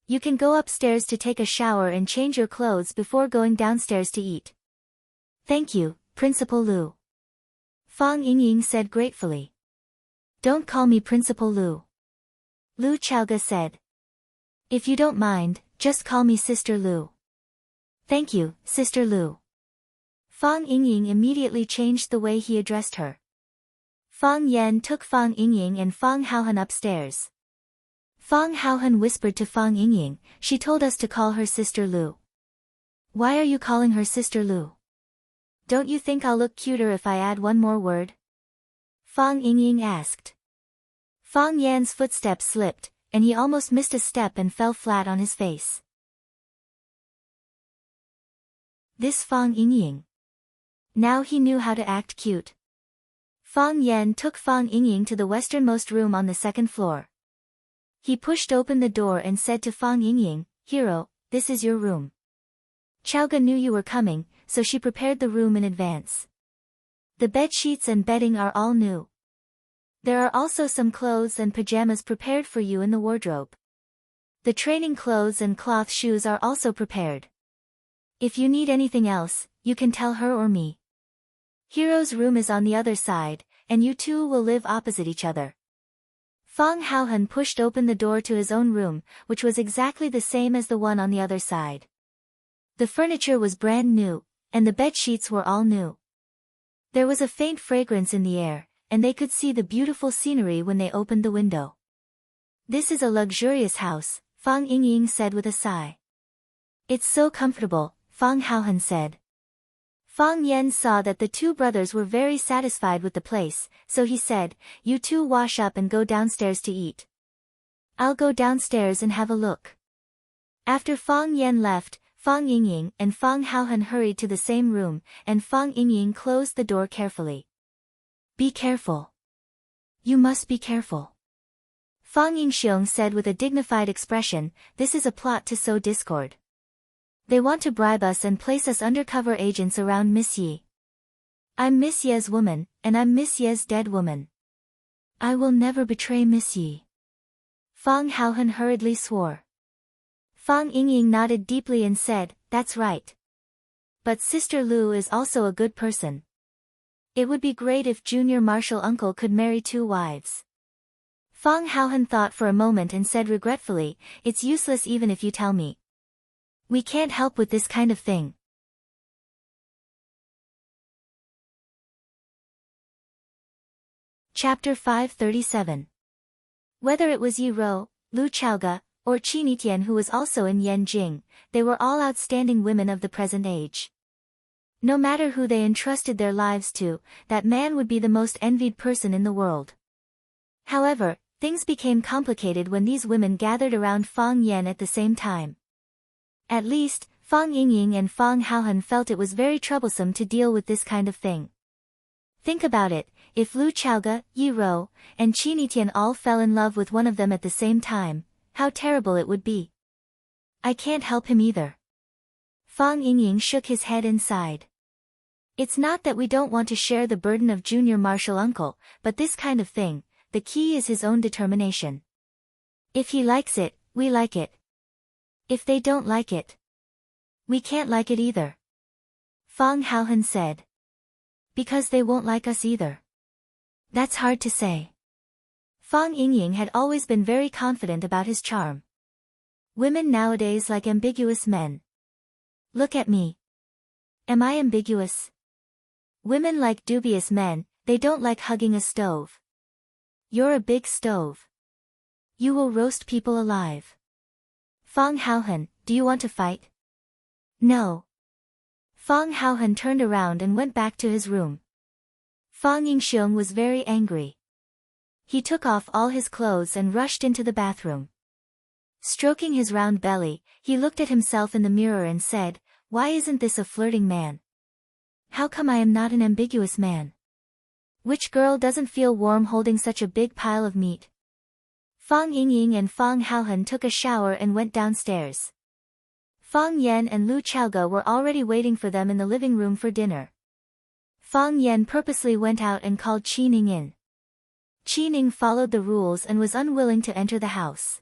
You can go upstairs to take a shower and change your clothes before going downstairs to eat." "Thank you, Principal Lu," Fang Yingying said gratefully. "Don't call me Principal Lu," Lu Chaoga said. "If you don't mind, just call me Sister Lu." "Thank you, Sister Lu." Fang Yingying immediately changed the way he addressed her. Fang Yan took Fang Yingying and Fang Haohan upstairs. Fang Haohan whispered to Fang Yingying, "She told us to call her Sister Lu." "Why are you calling her Sister Lu? Don't you think I'll look cuter if I add one more word?" Fang Yingying asked. Fang Yan's footsteps slipped, and he almost missed a step and fell flat on his face. This Fang Yingying. Now he knew how to act cute. Fang Yan took Fang Yingying to the westernmost room on the 2nd floor. He pushed open the door and said to Fang Yingying, "Hero, this is your room. Chaoga knew you were coming, so she prepared the room in advance. The bed sheets and bedding are all new. There are also some clothes and pajamas prepared for you in the wardrobe. The training clothes and cloth shoes are also prepared. If you need anything else, you can tell her or me. Hero's room is on the other side, and you 2 will live opposite each other." Fang Haohan pushed open the door to his own room, which was exactly the same as the one on the other side. The furniture was brand new, and the bed sheets were all new. There was a faint fragrance in the air, and they could see the beautiful scenery when they opened the window. "This is a luxurious house," Fang Yingying said with a sigh. "It's so comfortable," Fang Haohan said. Fang Yan saw that the 2 brothers were very satisfied with the place, so he said, "You 2 wash up and go downstairs to eat. I'll go downstairs and have a look." After Fang Yan left, Fang Yingying and Fang Haohan hurried to the same room, and Fang Yingying closed the door carefully. "Be careful. You must be careful. Fang Yingxiong said with a dignified expression, this is a plot to sow discord. They want to bribe us and place us undercover agents around Miss Yi. I'm Miss Ye's woman, and I'm Miss Ye's dead woman. I will never betray Miss Yi. Fang Haohan hurriedly swore. Fang Yingying nodded deeply and said, that's right. But Sister Lu is also a good person. It would be great if junior martial uncle could marry 2 wives. Fang Haohan thought for a moment and said regretfully, it's useless even if you tell me. We can't help with this kind of thing. Chapter 537. Whether it was Yi Rou, Lu Chaoge, or Qi Nitian who was also in Yanjing, they were all outstanding women of the present age. No matter who they entrusted their lives to, that man would be the most envied person in the world. However, things became complicated when these women gathered around Fang Yan at the same time. At least, Fang Yingying and Fang Haohan felt it was very troublesome to deal with this kind of thing. Think about it, if Lu Chaoge, Yi Rou, and Qi Nitian all fell in love with one of them at the same time, how terrible it would be. I can't help him either. Fang Yingying shook his head and sighed. It's not that we don't want to share the burden of junior martial uncle, but this kind of thing, the key is his own determination. If he likes it, we like it. If they don't like it, we can't like it either. Fang Haohan said. Because they won't like us either. That's hard to say. Fang Yingying had always been very confident about his charm. Women nowadays like ambiguous men. Look at me. Am I ambiguous? Women like dubious men, they don't like hugging a stove. You're a big stove. You will roast people alive. Fang Haohan, do you want to fight? No. Fang Haohan turned around and went back to his room. Fang Yingxiong was very angry. He took off all his clothes and rushed into the bathroom. Stroking his round belly, he looked at himself in the mirror and said, why isn't this a flirting man? How come I am not an ambiguous man? Which girl doesn't feel warm holding such a big pile of meat? Fang Yingying and Fang Haohan took a shower and went downstairs. Fang Yan and Lu Chaoge were already waiting for them in the living room for dinner. Fang Yan purposely went out and called Qi Ning in. Qi Ning followed the rules and was unwilling to enter the house.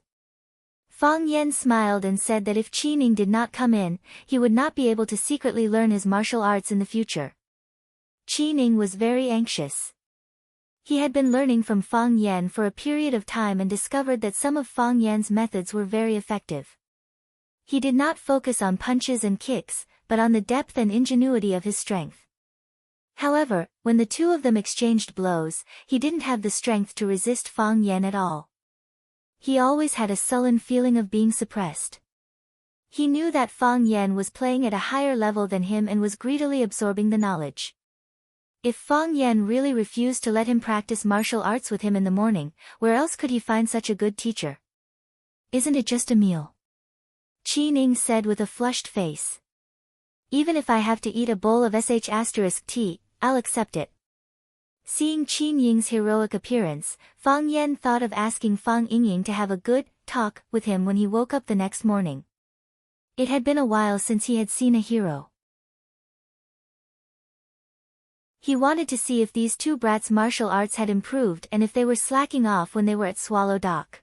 Fang Yan smiled and said that if Qi Ning did not come in, he would not be able to secretly learn his martial arts in the future. Qi Ning was very anxious. He had been learning from Fang Yan for a period of time and discovered that some of Fang Yan's methods were very effective. He did not focus on punches and kicks, but on the depth and ingenuity of his strength. However, when the two of them exchanged blows, he didn't have the strength to resist Fang Yan at all. He always had a sullen feeling of being suppressed. He knew that Fang Yan was playing at a higher level than him and was greedily absorbing the knowledge. If Fang Yan really refused to let him practice martial arts with him in the morning, where else could he find such a good teacher? Isn't it just a meal? Qi Ning said with a flushed face. Even if I have to eat a bowl of sh*t, I'll accept it. Seeing Qi Ning's heroic appearance, Fang Yan thought of asking Fang Yingying to have a good talk with him when he woke up the next morning. It had been a while since he had seen a hero. He wanted to see if these two brats' martial arts had improved and if they were slacking off when they were at Swallow Dock.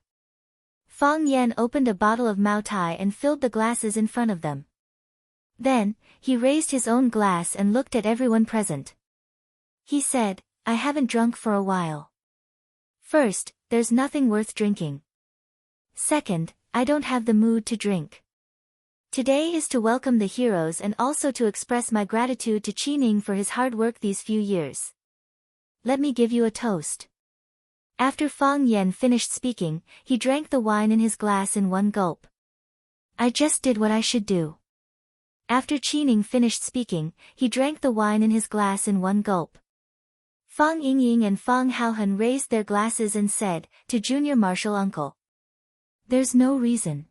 Fang Yan opened a bottle of Mao Tai and filled the glasses in front of them. Then, he raised his own glass and looked at everyone present. He said, I haven't drunk for a while. First, there's nothing worth drinking. Second, I don't have the mood to drink. Today is to welcome the heroes and also to express my gratitude to Qi Ning for his hard work these few years. Let me give you a toast. After Fang Yan finished speaking, he drank the wine in his glass in one gulp. I just did what I should do. After Qi Ning finished speaking, he drank the wine in his glass in one gulp. Fang Yingying and Fang Haohan raised their glasses and said, to junior martial uncle. There's no reason.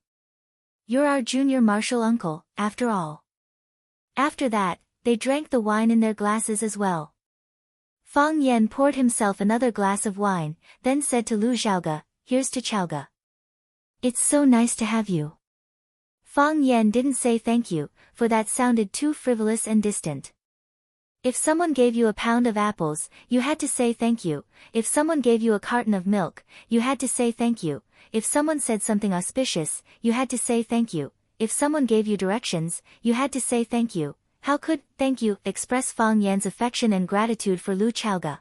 You're our junior martial uncle, after all. After that, they drank the wine in their glasses as well. Fang Yan poured himself another glass of wine, then said to Lu Xiaoge, "Here's to Xiaoge. It's so nice to have you." Fang Yan didn't say thank you, for that sounded too frivolous and distant. If someone gave you a pound of apples, you had to say thank you. If someone gave you a carton of milk, you had to say thank you. If someone said something auspicious, you had to say thank you. If someone gave you directions, you had to say thank you. How could "thank you" express Fang Yan's affection and gratitude for Lu Xiaoge?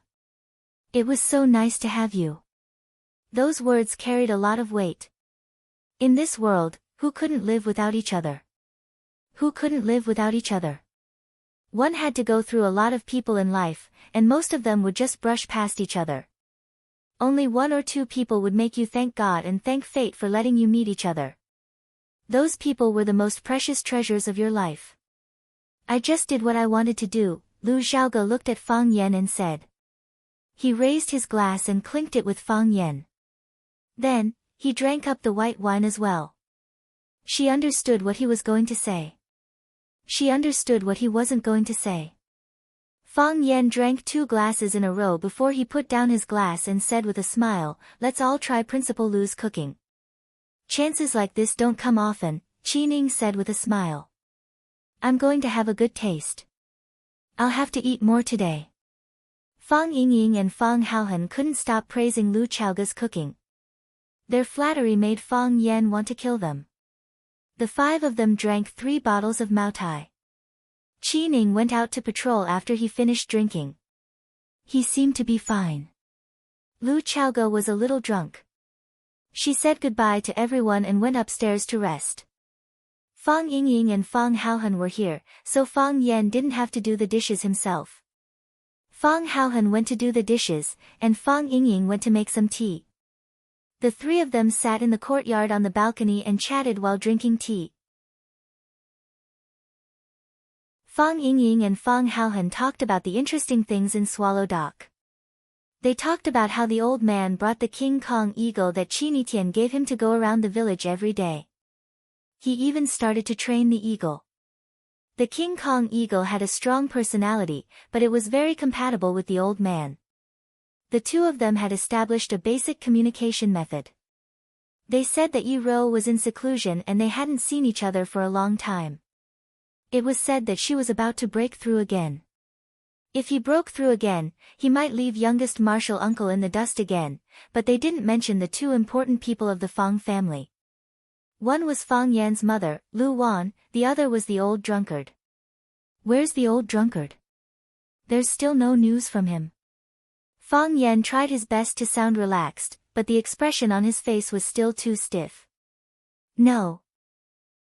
It was so nice to have you. Those words carried a lot of weight. In this world, who couldn't live without each other? Who couldn't live without each other? One had to go through a lot of people in life, and most of them would just brush past each other. Only one or two people would make you thank God and thank fate for letting you meet each other. Those people were the most precious treasures of your life. I just did what I wanted to do, Lu Xiaoge looked at Fang Yan and said. He raised his glass and clinked it with Fang Yan. Then, he drank up the white wine as well. She understood what he was going to say. She understood what he wasn't going to say. Fang Yan drank 2 glasses in a row before he put down his glass and said with a smile, "Let's all try Principal Lu's cooking." "Chances like this don't come often," Qi Ning said with a smile. "I'm going to have a good taste. I'll have to eat more today." Fang Yingying and Fang Haohan couldn't stop praising Lu Xiaoge's cooking. Their flattery made Fang Yan want to kill them. The 5 of them drank 3 bottles of Maotai. Qi Ning went out to patrol after he finished drinking. He seemed to be fine. Lu Xiaoge was a little drunk. She said goodbye to everyone and went upstairs to rest. Fang Yingying and Fang Haohan were here, so Fang Yan didn't have to do the dishes himself. Fang Haohan went to do the dishes, and Fang Yingying went to make some tea. The 3 of them sat in the courtyard on the balcony and chatted while drinking tea. Fang Yingying and Fang Haohan talked about the interesting things in Swallow Dock. They talked about how the old man brought the King Kong eagle that Qinitian gave him to go around the village every day. He even started to train the eagle. The King Kong eagle had a strong personality, but it was very compatible with the old man. The 2 of them had established a basic communication method. They said that Yi Ro was in seclusion and they hadn't seen each other for a long time. It was said that she was about to break through again. If he broke through again, he might leave youngest martial uncle in the dust again, but they didn't mention the 2 important people of the Fang family. One was Fang Yan's mother, Lu Wan, the other was the old drunkard. Where's the old drunkard? There's still no news from him. Fang Yan tried his best to sound relaxed, but the expression on his face was still too stiff. No.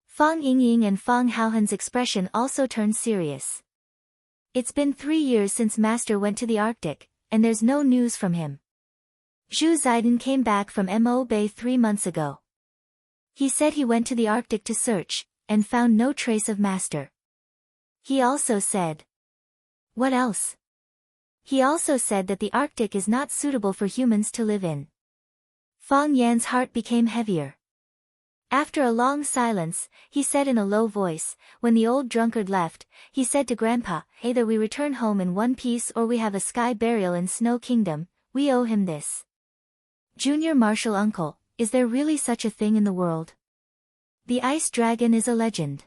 Fang Yingying and Fang Haohan's expression also turned serious. It's been 3 years since Master went to the Arctic, and there's no news from him. Zhu Ziden came back from Mo Bay 3 months ago. He said he went to the Arctic to search, and found no trace of Master. He also said. What else? He also said that the Arctic is not suitable for humans to live in. Fang Yan's heart became heavier. After a long silence, he said in a low voice, when the old drunkard left, he said to Grandpa, "Either we return home in one piece or we have a sky burial in Snow Kingdom, we owe him this." Junior Martial Uncle, is there really such a thing in the world? The ice dragon is a legend.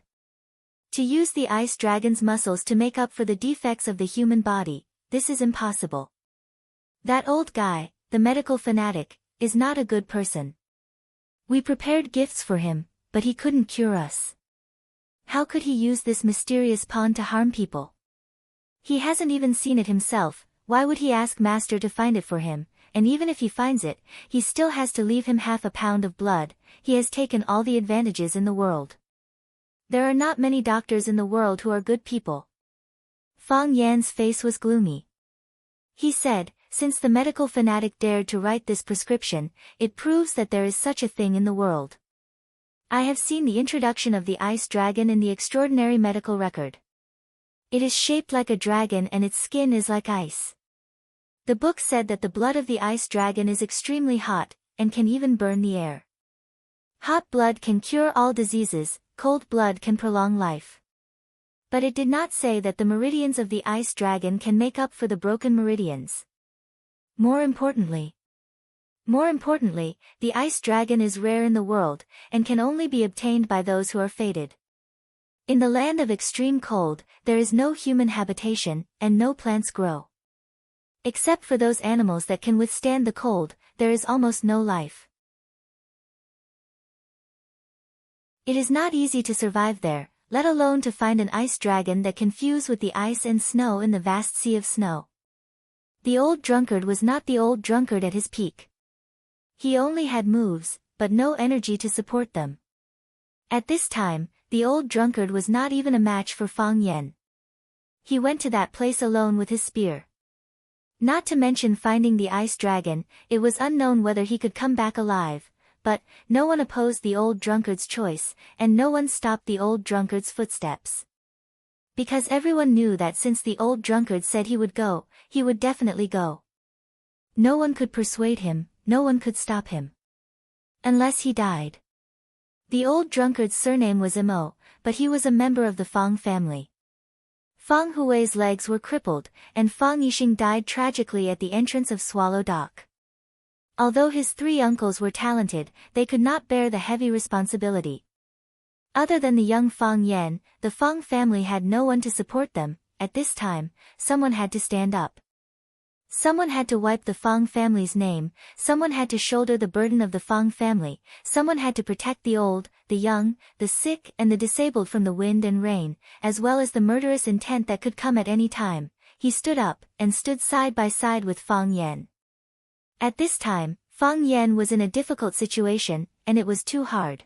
To use the ice dragon's muscles to make up for the defects of the human body, this is impossible. That old guy, the medical fanatic, is not a good person. We prepared gifts for him, but he couldn't cure us. How could he use this mysterious pond to harm people? He hasn't even seen it himself, why would he ask Master to find it for him, and even if he finds it, he still has to leave him half a pound of blood, he has taken all the advantages in the world. There are not many doctors in the world who are good people. Fang Yan's face was gloomy. He said, since the medical fanatic dared to write this prescription, it proves that there is such a thing in the world. I have seen the introduction of the ice dragon in the extraordinary medical record. It is shaped like a dragon and its skin is like ice. The book said that the blood of the ice dragon is extremely hot, and can even burn the air. Hot blood can cure all diseases, cold blood can prolong life. But it did not say that the meridians of the ice dragon can make up for the broken meridians. More importantly, the ice dragon is rare in the world, and can only be obtained by those who are fated. In the land of extreme cold, there is no human habitation, and no plants grow. Except for those animals that can withstand the cold, there is almost no life. It is not easy to survive there, let alone to find an ice dragon that can fuse with the ice and snow in the vast sea of snow. The old drunkard was not the old drunkard at his peak. He only had moves, but no energy to support them. At this time, the old drunkard was not even a match for Fang Yen. He went to that place alone with his spear. Not to mention finding the ice dragon, it was unknown whether he could come back alive, but no one opposed the old drunkard's choice, and no one stopped the old drunkard's footsteps. Because everyone knew that since the old drunkard said he would definitely go. No one could persuade him, no one could stop him. Unless he died. The old drunkard's surname was Mo, but he was a member of the Fang family. Fang Hui's legs were crippled, and Fang Yixing died tragically at the entrance of Swallow Dock. Although his 3 uncles were talented, they could not bear the heavy responsibility. Other than the young Fang Yen, the Fang family had no one to support them. At this time, someone had to stand up. Someone had to wipe the Fang family's name, someone had to shoulder the burden of the Fang family, someone had to protect the old, the young, the sick and the disabled from the wind and rain, as well as the murderous intent that could come at any time. He stood up, and stood side by side with Fang Yen. At this time, Fang Yen was in a difficult situation, and it was too hard.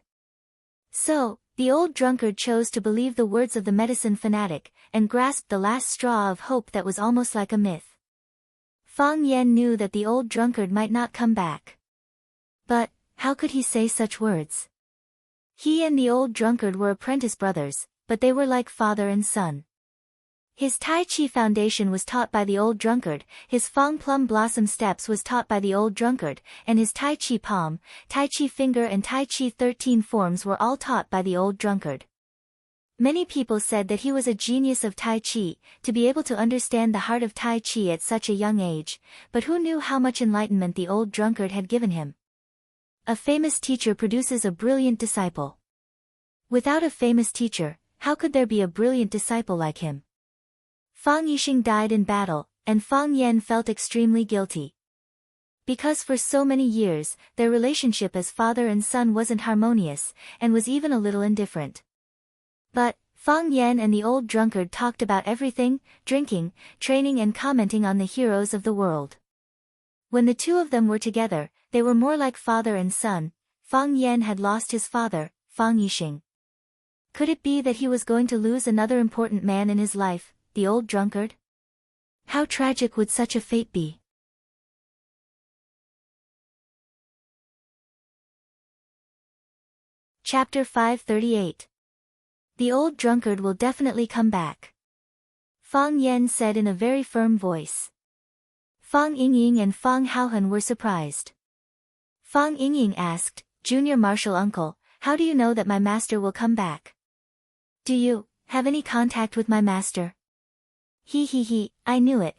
So, the old drunkard chose to believe the words of the medicine fanatic, and grasped the last straw of hope that was almost like a myth. Fang Yen knew that the old drunkard might not come back. But, how could he say such words? He and the old drunkard were apprentice brothers, but they were like father and son. His Tai Chi foundation was taught by the old drunkard, his Fang Plum Blossom steps was taught by the old drunkard, and his Tai Chi palm, Tai Chi finger and Tai Chi 13 forms were all taught by the old drunkard. Many people said that he was a genius of Tai Chi, to be able to understand the heart of Tai Chi at such a young age, but who knew how much enlightenment the old drunkard had given him? A famous teacher produces a brilliant disciple. Without a famous teacher, how could there be a brilliant disciple like him? Fang Yixing died in battle, and Fang Yen felt extremely guilty. Because for so many years, their relationship as father and son wasn't harmonious, and was even a little indifferent. But, Fang Yen and the old drunkard talked about everything, drinking, training and commenting on the heroes of the world. When the two of them were together, they were more like father and son. Fang Yen had lost his father, Fang Yixing. Could it be that he was going to lose another important man in his life, the old drunkard? How tragic would such a fate be? Chapter 538. The old drunkard will definitely come back. Fang Yen said in a very firm voice. Fang Yingying and Fang Haohan were surprised. Fang Yingying asked, Junior Martial Uncle, how do you know that my master will come back? Do you have any contact with my master? He, I knew it.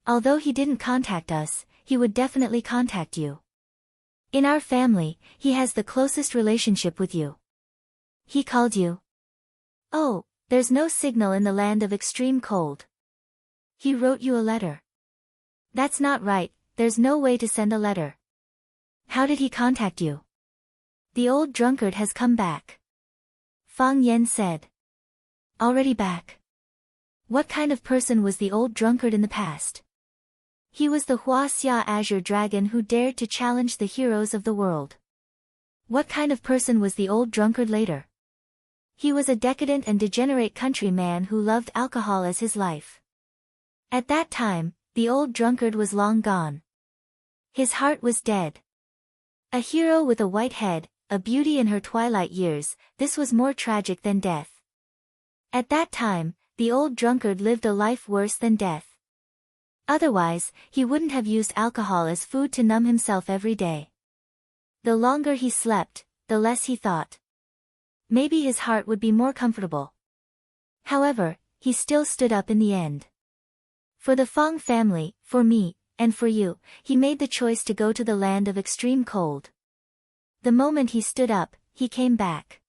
Although he didn't contact us, he would definitely contact you. In our family, he has the closest relationship with you. He called you. Oh, there's no signal in the land of extreme cold. He wrote you a letter. That's not right, there's no way to send a letter. How did he contact you? The old drunkard has come back. Fang Yen said. Already back. What kind of person was the old drunkard in the past? He was the Huaxia Azure Dragon who dared to challenge the heroes of the world. What kind of person was the old drunkard later? He was a decadent and degenerate countryman who loved alcohol as his life. At that time, the old drunkard was long gone. His heart was dead. A hero with a white head, a beauty in her twilight years, this was more tragic than death. At that time, the old drunkard lived a life worse than death. Otherwise, he wouldn't have used alcohol as food to numb himself every day. The longer he slept, the less he thought. Maybe his heart would be more comfortable. However, he still stood up in the end. For the Fang family, for me, and for you, he made the choice to go to the land of extreme cold. The moment he stood up, he came back.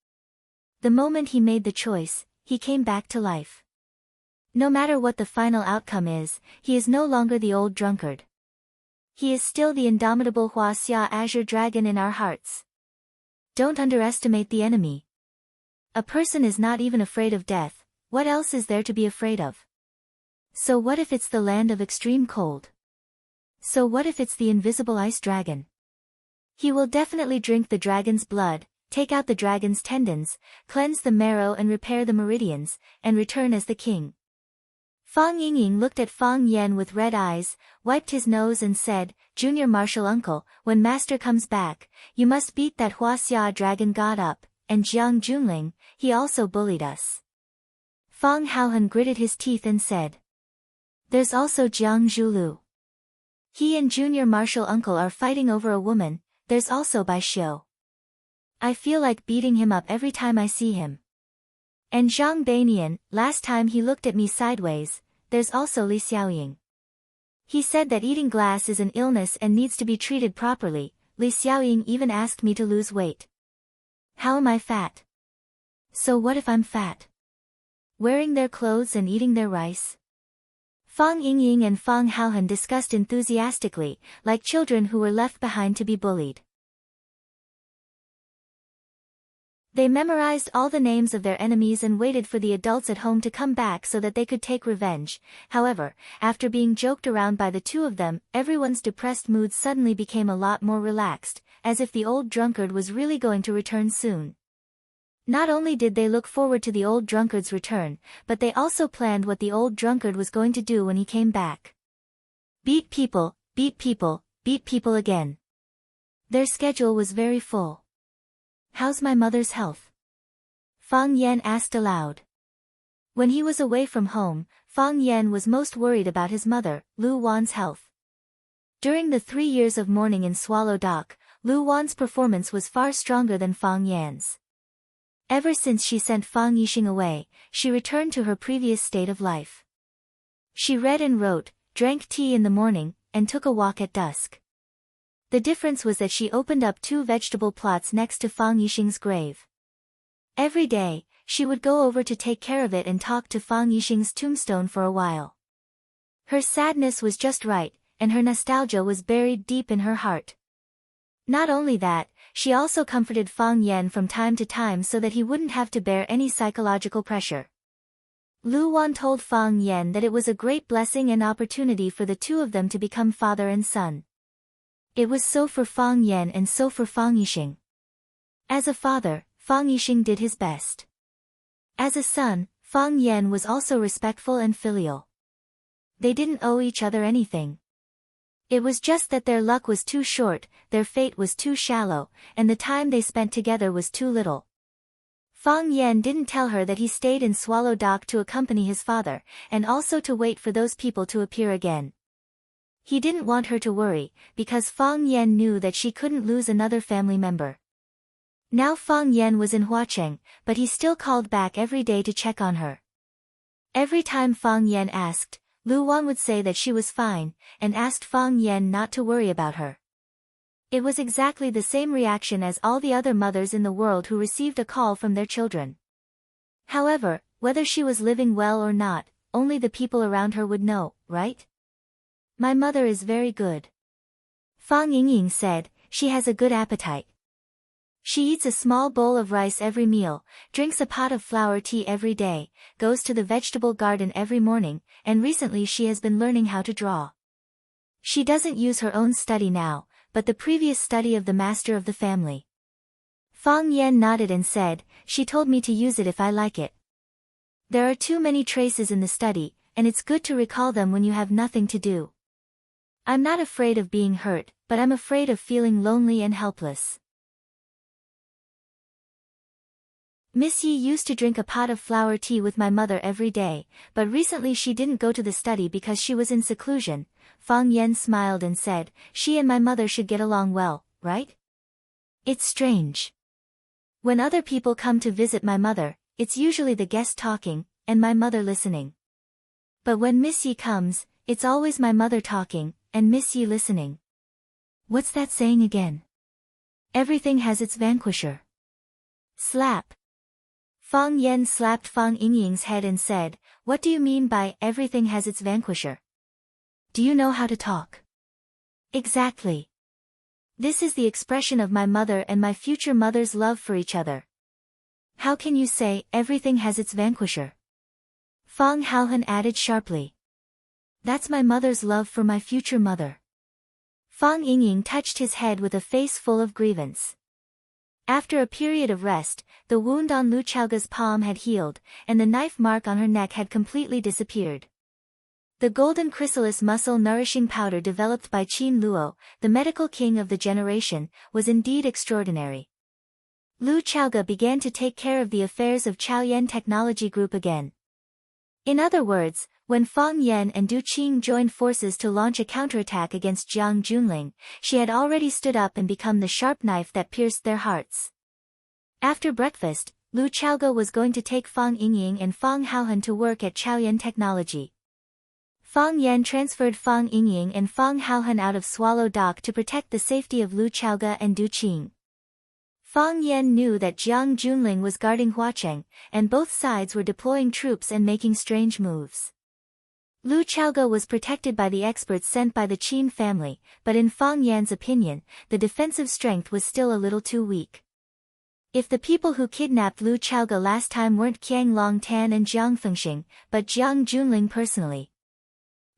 The moment he made the choice, he came back to life. No matter what the final outcome is, he is no longer the old drunkard. He is still the indomitable Huaxia Azure Dragon in our hearts. Don't underestimate the enemy. A person is not even afraid of death, what else is there to be afraid of? So what if it's the land of extreme cold? So what if it's the invisible ice dragon? He will definitely drink the dragon's blood, take out the dragon's tendons, cleanse the marrow and repair the meridians, and return as the king. Fang Yingying looked at Fang Yan with red eyes, wiped his nose and said, "Junior martial uncle, when master comes back, you must beat that Huaxia dragon god up," and Jiang Junling, he also bullied us. Fang Haohan gritted his teeth and said, "There's also Jiang Zhulu. He and junior martial uncle are fighting over a woman, there's also Bai Xiu. I feel like beating him up every time I see him. And Zhang Bainian, last time he looked at me sideways, there's also Li Xiaoying. He said that eating glass is an illness and needs to be treated properly, Li Xiaoying even asked me to lose weight. How am I fat? So what if I'm fat? Wearing their clothes and eating their rice?" Fang Yingying and Fang Haohan discussed enthusiastically, like children who were left behind to be bullied. They memorized all the names of their enemies and waited for the adults at home to come back so that they could take revenge. However, after being joked around by the two of them, everyone's depressed mood suddenly became a lot more relaxed, as if the old drunkard was really going to return soon. Not only did they look forward to the old drunkard's return, but they also planned what the old drunkard was going to do when he came back. Beat people, beat people, beat people again. Their schedule was very full. "How's my mother's health?" Fang Yan asked aloud. When he was away from home, Fang Yan was most worried about his mother, Lu Wan's health. During the 3 years of mourning in Swallow Dock, Lu Wan's performance was far stronger than Fang Yan's. Ever since she sent Fang Yixing away, she returned to her previous state of life. She read and wrote, drank tea in the morning, and took a walk at dusk. The difference was that she opened up 2 vegetable plots next to Fang Yixing's grave. Every day, she would go over to take care of it and talk to Fang Yixing's tombstone for a while. Her sadness was just right, and her nostalgia was buried deep in her heart. Not only that, she also comforted Fang Yan from time to time so that he wouldn't have to bear any psychological pressure. Lu Wan told Fang Yan that it was a great blessing and opportunity for the two of them to become father and son. It was so for Fang Yan and so for Fang Yixing. As a father, Fang Yixing did his best. As a son, Fang Yan was also respectful and filial. They didn't owe each other anything. It was just that their luck was too short, their fate was too shallow, and the time they spent together was too little. Fang Yan didn't tell her that he stayed in Swallow Dock to accompany his father, and also to wait for those people to appear again. He didn't want her to worry, because Fang Yan knew that she couldn't lose another family member. Now Fang Yan was in Huacheng, but he still called back every day to check on her. Every time Fang Yan asked, Lu Wan would say that she was fine, and asked Fang Yan not to worry about her. It was exactly the same reaction as all the other mothers in the world who received a call from their children. However, whether she was living well or not, only the people around her would know, right? "My mother is very good," Fang Yingying said. "She has a good appetite. She eats a small bowl of rice every meal, drinks a pot of flower tea every day, goes to the vegetable garden every morning, and recently she has been learning how to draw. She doesn't use her own study now, but the previous study of the master of the family." Fang Yan nodded and said, "She told me to use it if I like it. There are too many traces in the study, and it's good to recall them when you have nothing to do. I'm not afraid of being hurt, but I'm afraid of feeling lonely and helpless." Miss Yi used to drink a pot of flower tea with my mother every day, but recently she didn't go to the study because she was in seclusion. Fang Yan smiled and said, "She and my mother should get along well, right? It's strange. When other people come to visit my mother, it's usually the guest talking, and my mother listening. But when Miss Yi comes, it's always my mother talking, and Miss Yi listening. What's that saying again? Everything has its vanquisher. Slap. Fang Yan slapped Fang Yingying's head and said, "What do you mean by everything has its vanquisher? Do you know how to talk?" Exactly. This is the expression of my mother and my future mother's love for each other. How can you say, everything has its vanquisher? Fang Haohan added sharply. That's my mother's love for my future mother. Fang Yingying touched his head with a face full of grievance. After a period of rest, the wound on Lu Chaoga's palm had healed, and the knife mark on her neck had completely disappeared. The golden chrysalis muscle nourishing powder developed by Qin Luo, the medical king of the generation, was indeed extraordinary. Lu Chaoga began to take care of the affairs of Chaoyan Technology Group again. In other words, when Fang Yan and Du Qing joined forces to launch a counterattack against Jiang Junling, she had already stood up and become the sharp knife that pierced their hearts. After breakfast, Lu Chaoga was going to take Fang Yingying and Fang Haohan to work at Chaoyan Technology. Fang Yan transferred Fang Yingying and Fang Haohan out of Swallow Dock to protect the safety of Lu Chaoga and Du Qing. Fang Yan knew that Jiang Junling was guarding Huacheng, and both sides were deploying troops and making strange moves. Lu Chaoga was protected by the experts sent by the Qin family, but in Fang Yan's opinion, the defensive strength was still a little too weak. If the people who kidnapped Lu Chaoga last time weren't Qiang Longtan and Jiang Fengxing, but Jiang Junling personally.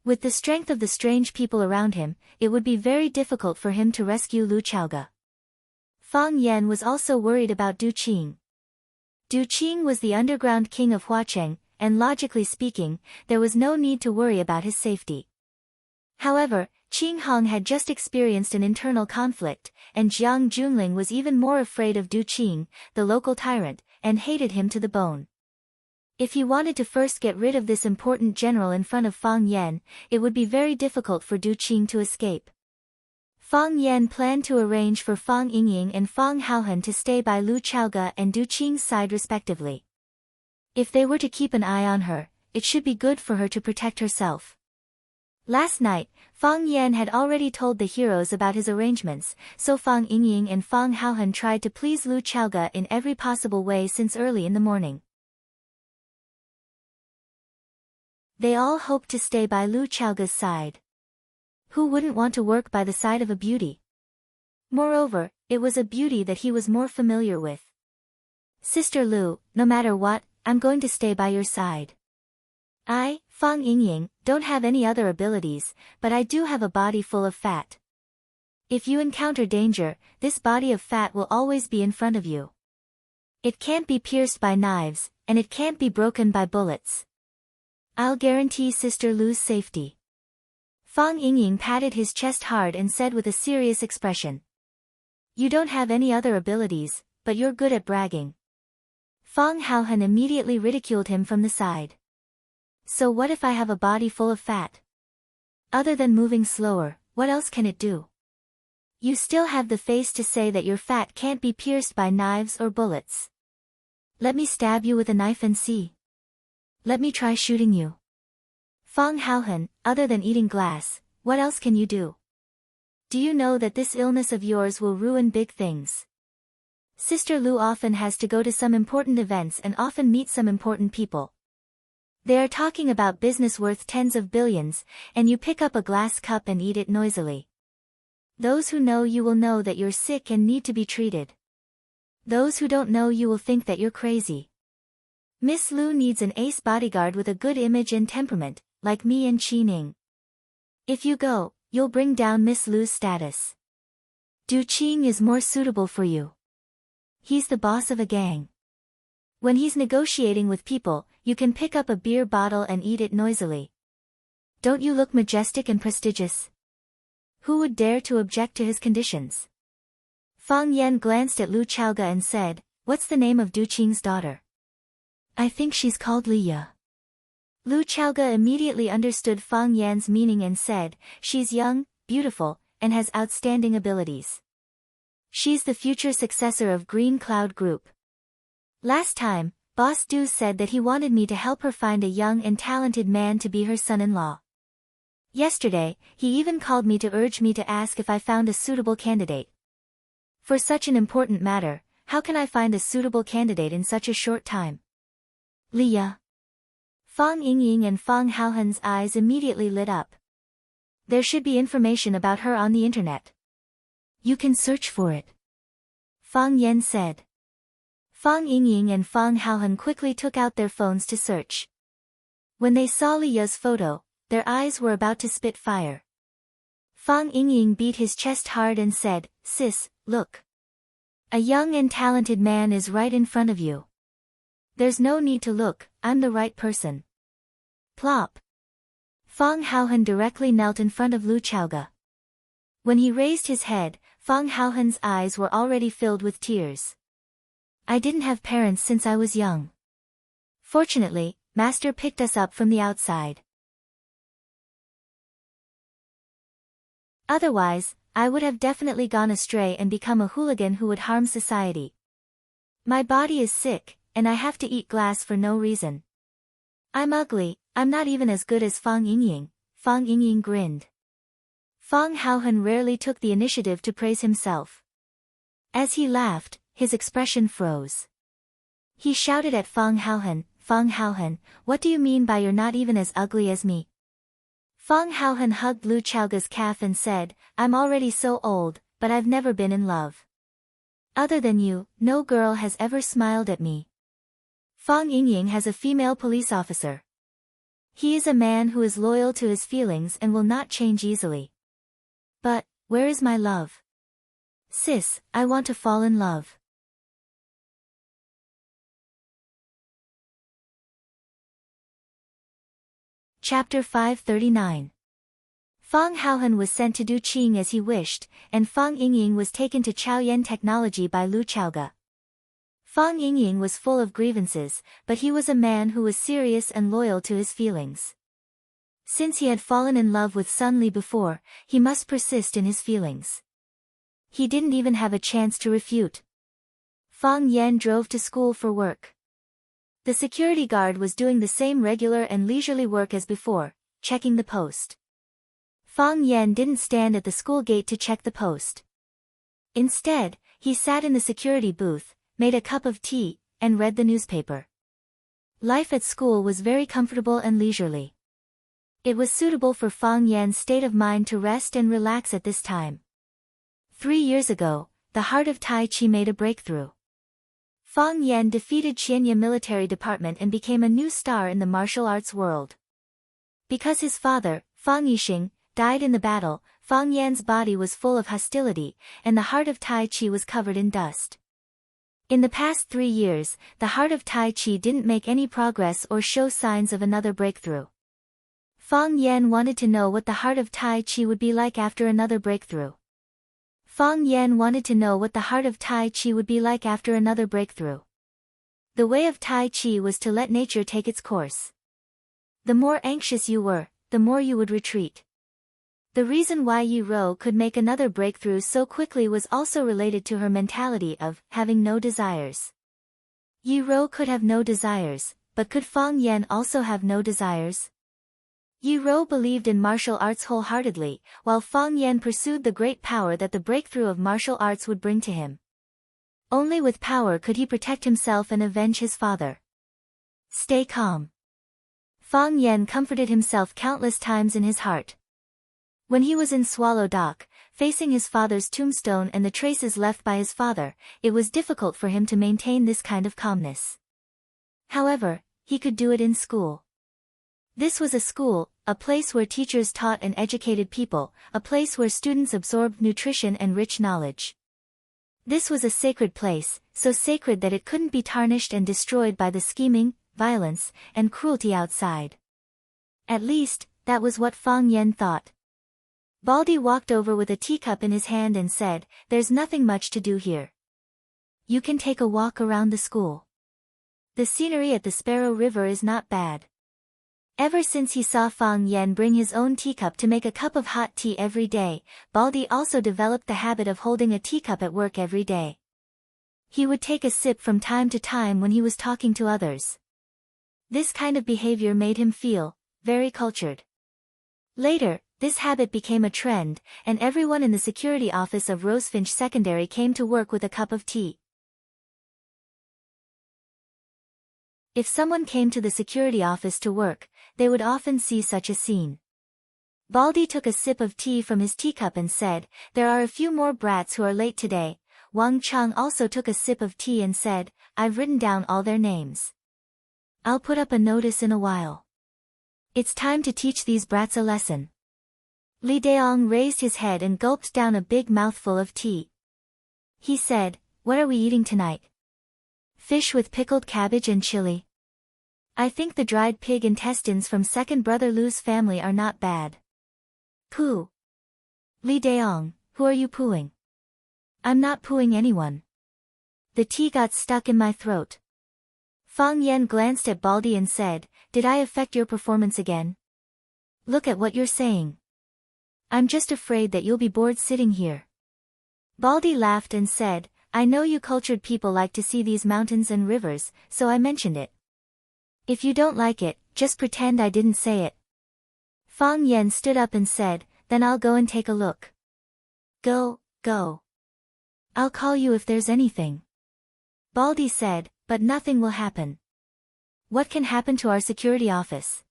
With the strength of the strange people around him, it would be very difficult for him to rescue Lu Chaoga. Fang Yan was also worried about Du Qing. Du Qing was the underground king of Huacheng, and logically speaking, there was no need to worry about his safety. However, Qing Hong had just experienced an internal conflict, and Jiang Junling was even more afraid of Du Qing, the local tyrant, and hated him to the bone. If he wanted to first get rid of this important general in front of Fang Yan, it would be very difficult for Du Qing to escape. Fang Yan planned to arrange for Fang Yingying and Fang Haohan to stay by Lu Chaoga and Du Qing's side respectively. If they were to keep an eye on her, it should be good for her to protect herself. Last night, Fang Yan had already told the heroes about his arrangements, so Fang Yingying and Fang Haohan tried to please Lu Chaoga in every possible way since early in the morning. They all hoped to stay by Lu Chaoga's side. Who wouldn't want to work by the side of a beauty? Moreover, it was a beauty that he was more familiar with. Sister Lu, no matter what, I'm going to stay by your side. I, Fang Yingying, don't have any other abilities, but I do have a body full of fat. If you encounter danger, this body of fat will always be in front of you. It can't be pierced by knives, and it can't be broken by bullets. I'll guarantee Sister Lu's safety. Fang Yingying patted his chest hard and said with a serious expression. You don't have any other abilities, but you're good at bragging. Fang Haohan immediately ridiculed him from the side. So what if I have a body full of fat? Other than moving slower, what else can it do? You still have the face to say that your fat can't be pierced by knives or bullets. Let me stab you with a knife and see. Let me try shooting you. Fang Haohan, other than eating glass, what else can you do? Do you know that this illness of yours will ruin big things? Sister Lu often has to go to some important events and often meet some important people. They are talking about business worth tens of billions, and you pick up a glass cup and eat it noisily. Those who know you will know that you're sick and need to be treated. Those who don't know you will think that you're crazy. Miss Lu needs an ace bodyguard with a good image and temperament, like me and Qi Ning. If you go, you'll bring down Miss Lu's status. Du Qing is more suitable for you. He's the boss of a gang. When he's negotiating with people, you can pick up a beer bottle and eat it noisily. Don't you look majestic and prestigious? Who would dare to object to his conditions? Fang Yan glanced at Lu Chaoga and said, What's the name of Du Qing's daughter? I think she's called Liya. Lu Chaoga immediately understood Fang Yan's meaning and said, She's young, beautiful, and has outstanding abilities. She's the future successor of Green Cloud Group. Last time, Boss Du said that he wanted me to help her find a young and talented man to be her son-in-law. Yesterday, he even called me to urge me to ask if I found a suitable candidate. For such an important matter, how can I find a suitable candidate in such a short time? Leah. Fang Yingying and Fang Haohen's eyes immediately lit up. There should be information about her on the internet. You can search for it. Fang Yan said. Fang Yingying and Fang Haohen quickly took out their phones to search. When they saw Leah's photo, their eyes were about to spit fire. Fang Yingying beat his chest hard and said, "Sis, look. A young and talented man is right in front of you. There's no need to look, I'm the right person." Plop. Fang Haohen directly knelt in front of Lu Chaoge. When he raised his head, Fang Haohen's eyes were already filled with tears. "I didn't have parents since I was young. Fortunately, Master picked us up from the outside. Otherwise, I would have definitely gone astray and become a hooligan who would harm society. My body is sick, and I have to eat glass for no reason. I'm ugly, I'm not even as good as Fang Yingying." Fang Yingying grinned. Fang Haohen rarely took the initiative to praise himself. As he laughed, his expression froze. He shouted at Fang Haohen, "What do you mean by you're not even as ugly as me?" Fang Haohen hugged Lu Chaoge's calf and said, "I'm already so old, but I've never been in love. Other than you, no girl has ever smiled at me. Fang Yingying has a female police officer. He is a man who is loyal to his feelings and will not change easily. But, where is my love? Sis, I want to fall in love." Chapter 539. Fang Haohen was sent to do Qing as he wished, and Fang Yingying was taken to Chaoyan Technology by Lu Chaoge. Fang Yingying was full of grievances, but he was a man who was serious and loyal to his feelings. Since he had fallen in love with Sun Li before, he must persist in his feelings. He didn't even have a chance to refute. Fang Yan drove to school for work. The security guard was doing the same regular and leisurely work as before, checking the post. Fang Yan didn't stand at the school gate to check the post. Instead, he sat in the security booth, made a cup of tea, and read the newspaper. Life at school was very comfortable and leisurely. It was suitable for Fang Yan's state of mind to rest and relax at this time. 3 years ago, the heart of Tai Chi made a breakthrough. Fang Yan defeated Qianya military department and became a new star in the martial arts world. Because his father, Fang Yixing, died in the battle, Fang Yan's body was full of hostility, and the heart of Tai Chi was covered in dust. In the past 3 years, the heart of Tai Chi didn't make any progress or show signs of another breakthrough. Fang Yan wanted to know what the heart of Tai Chi would be like after another breakthrough. Fang Yan wanted to know what the heart of Tai Chi would be like after another breakthrough. The way of Tai Chi was to let nature take its course. The more anxious you were, the more you would retreat. The reason why Yi Rou could make another breakthrough so quickly was also related to her mentality of having no desires. Yi Rou could have no desires, but could Fang Yan also have no desires? Yi Rou believed in martial arts wholeheartedly, while Fang Yan pursued the great power that the breakthrough of martial arts would bring to him. Only with power could he protect himself and avenge his father. Stay calm. Fang Yan comforted himself countless times in his heart. When he was in Swallow Dock, facing his father's tombstone and the traces left by his father, it was difficult for him to maintain this kind of calmness. However, he could do it in school. This was a school, a place where teachers taught and educated people, a place where students absorbed nutrition and rich knowledge. This was a sacred place, so sacred that it couldn't be tarnished and destroyed by the scheming, violence, and cruelty outside. At least, that was what Fang Yan thought. Baldy walked over with a teacup in his hand and said, "There's nothing much to do here. You can take a walk around the school. The scenery at the Sparrow River is not bad." Ever since he saw Fang Yan bring his own teacup to make a cup of hot tea every day, Baldy also developed the habit of holding a teacup at work every day. He would take a sip from time to time when he was talking to others. This kind of behavior made him feel very cultured. Later, this habit became a trend, and everyone in the security office of Rosefinch Secondary came to work with a cup of tea. If someone came to the security office to work, they would often see such a scene. Baldy took a sip of tea from his teacup and said, "There are a few more brats who are late today." Wang Cheng also took a sip of tea and said, "I've written down all their names. I'll put up a notice in a while. It's time to teach these brats a lesson." Li Daong raised his head and gulped down a big mouthful of tea. He said, "What are we eating tonight?" "Fish with pickled cabbage and chili. I think the dried pig intestines from second brother Lu's family are not bad." "Pooh. Li Daong, who are you poohing?" "I'm not poohing anyone. The tea got stuck in my throat." Fang Yan glanced at Baldy and said, "Did I affect your performance again? Look at what you're saying. I'm just afraid that you'll be bored sitting here." Baldy laughed and said, "I know you cultured people like to see these mountains and rivers, so I mentioned it. If you don't like it, just pretend I didn't say it." Fang Yan stood up and said, "Then I'll go and take a look." Go. I'll call you if there's anything." Baldy said, "But nothing will happen." "What can happen to our security office?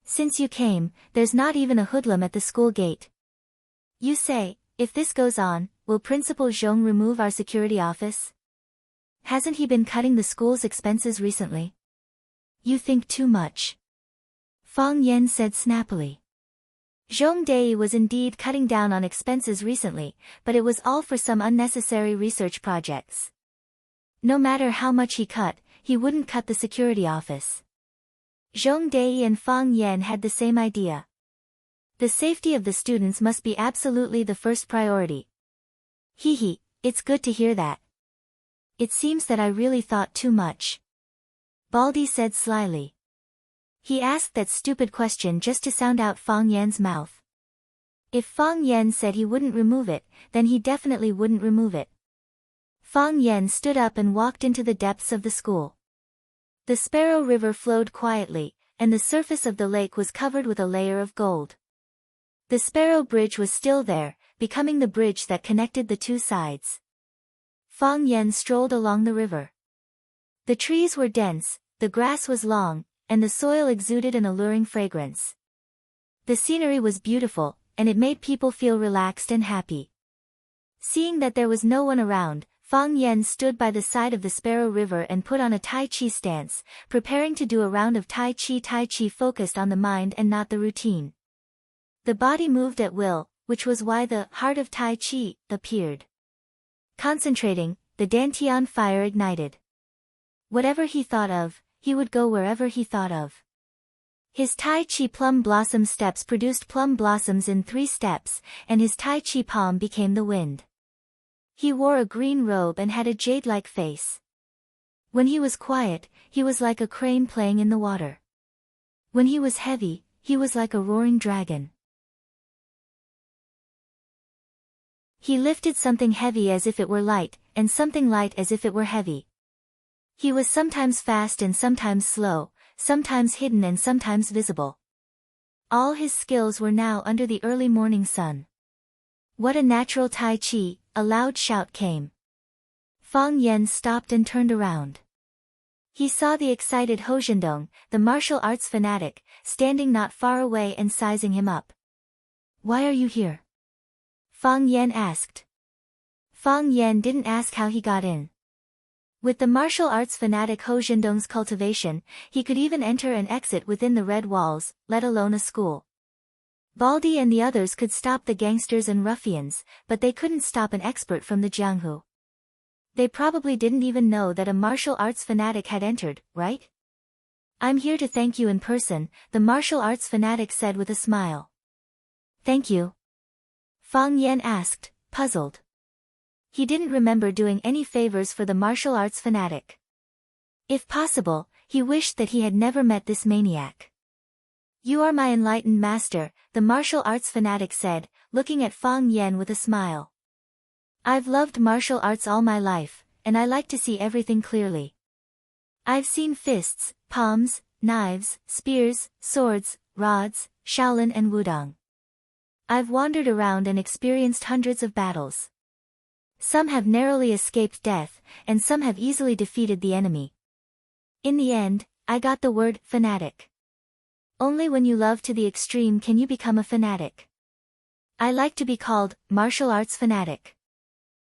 Since you came, there's not even a hoodlum at the school gate. You say, if this goes on, will Principal Zhong remove our security office? Hasn't he been cutting the school's expenses recently?" "You think too much," Fang Yan said snappily. Zhong Dei was indeed cutting down on expenses recently, but it was all for some unnecessary research projects. No matter how much he cut, he wouldn't cut the security office. Zhong Dei and Fang Yan had the same idea. The safety of the students must be absolutely the first priority. Hee, it's good to hear that. It seems that I really thought too much," Baldy said slyly. He asked that stupid question just to sound out Fang Yan's mouth. If Fang Yan said he wouldn't remove it, then he definitely wouldn't remove it. Fang Yan stood up and walked into the depths of the school. The Sparrow River flowed quietly, and the surface of the lake was covered with a layer of gold. The Sparrow Bridge was still there, becoming the bridge that connected the two sides. Fang Yan strolled along the river. The trees were dense, the grass was long, and the soil exuded an alluring fragrance. The scenery was beautiful, and it made people feel relaxed and happy. Seeing that there was no one around, Fang Yan stood by the side of the Sparrow River and put on a Tai Chi stance, preparing to do a round of Tai Chi focused on the mind and not the routine. The body moved at will, which was why the heart of Tai Chi appeared. Concentrating, the Dantian fire ignited. Whatever he thought of, he would go wherever he thought of. His Tai Chi plum blossom steps produced plum blossoms in 3 steps, and his Tai Chi palm became the wind. He wore a green robe and had a jade-like face. When he was quiet, he was like a crane playing in the water. When he was heavy, he was like a roaring dragon. He lifted something heavy as if it were light, and something light as if it were heavy. He was sometimes fast and sometimes slow, sometimes hidden and sometimes visible. All his skills were now under the early morning sun. What a natural Tai Chi, a loud shout came. Fang Yan stopped and turned around. He saw the excited Ho Zhendong, the martial arts fanatic, standing not far away and sizing him up. "Why are you here?" Fang Yan asked. Fang Yan didn't ask how he got in. With the martial arts fanatic Ho Zhendong's cultivation, he could even enter and exit within the red walls, let alone a school. Baldy and the others could stop the gangsters and ruffians, but they couldn't stop an expert from the Jianghu. They probably didn't even know that a martial arts fanatic had entered, right? "I'm here to thank you in person," the martial arts fanatic said with a smile. "Thank you?" Fang Yan asked, puzzled. He didn't remember doing any favors for the martial arts fanatic. If possible, he wished that he had never met this maniac. "You are my enlightened master," the martial arts fanatic said, looking at Fang Yan with a smile. "I've loved martial arts all my life, and I like to see everything clearly. I've seen fists, palms, knives, spears, swords, rods, Shaolin and Wudang. I've wandered around and experienced hundreds of battles. Some have narrowly escaped death, and some have easily defeated the enemy. In the end, I got the word fanatic. Only when you love to the extreme can you become a fanatic. I like to be called martial arts fanatic.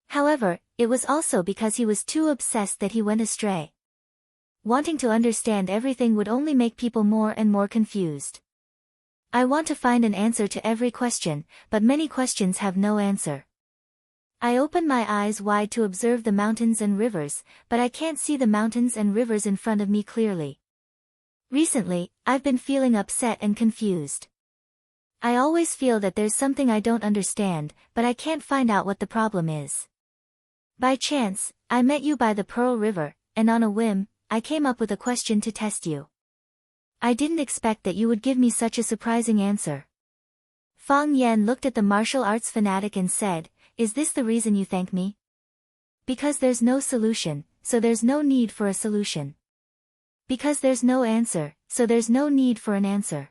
However, it was also because he was too obsessed that he went astray. Wanting to understand everything would only make people more and more confused. I want to find an answer to every question, but many questions have no answer. I open my eyes wide to observe the mountains and rivers, but I can't see the mountains and rivers in front of me clearly. Recently, I've been feeling upset and confused. I always feel that there's something I don't understand, but I can't find out what the problem is. By chance, I met you by the Pearl River, and on a whim, I came up with a question to test you. I didn't expect that you would give me such a surprising answer. Fang Yan looked at the martial arts fanatic and said, "Is this the reason you thank me?" Because there's no solution, so there's no need for a solution. Because there's no answer, so there's no need for an answer.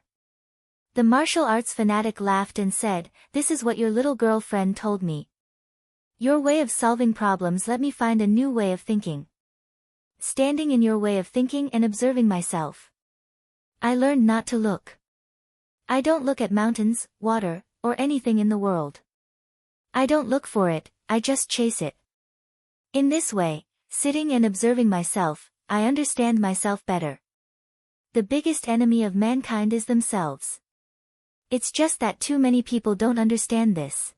The martial arts fanatic laughed and said, "This is what your little girlfriend told me. Your way of solving problems let me find a new way of thinking. Standing in your way of thinking and observing myself, I learned not to look. I don't look at mountains, water, or anything in the world. I don't look for it, I just chase it. In this way, sitting and observing myself, I understand myself better. The biggest enemy of mankind is themselves. It's just that too many people don't understand this."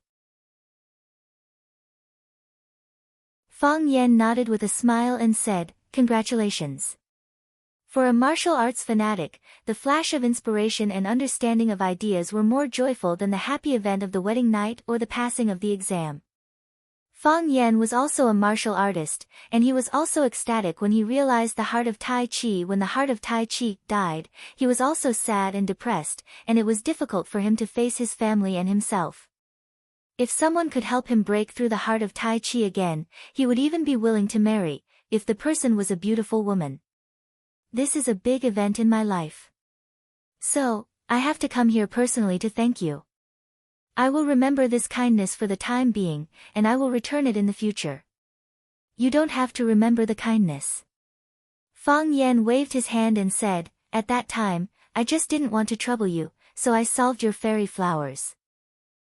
Fang Yan nodded with a smile and said, "Congratulations." For a martial arts fanatic, the flash of inspiration and understanding of ideas were more joyful than the happy event of the wedding night or the passing of the exam. Fang Yan was also a martial artist, and he was also ecstatic when he realized the heart of Tai Chi. When the heart of Tai Chi died, he was also sad and depressed, and it was difficult for him to face his family and himself. If someone could help him break through the heart of Tai Chi again, he would even be willing to marry, if the person was a beautiful woman. This is a big event in my life. So, I have to come here personally to thank you. I will remember this kindness for the time being, and I will return it in the future. You don't have to remember the kindness. Fang Yan waved his hand and said, "At that time, I just didn't want to trouble you, so I solved your fairy flowers.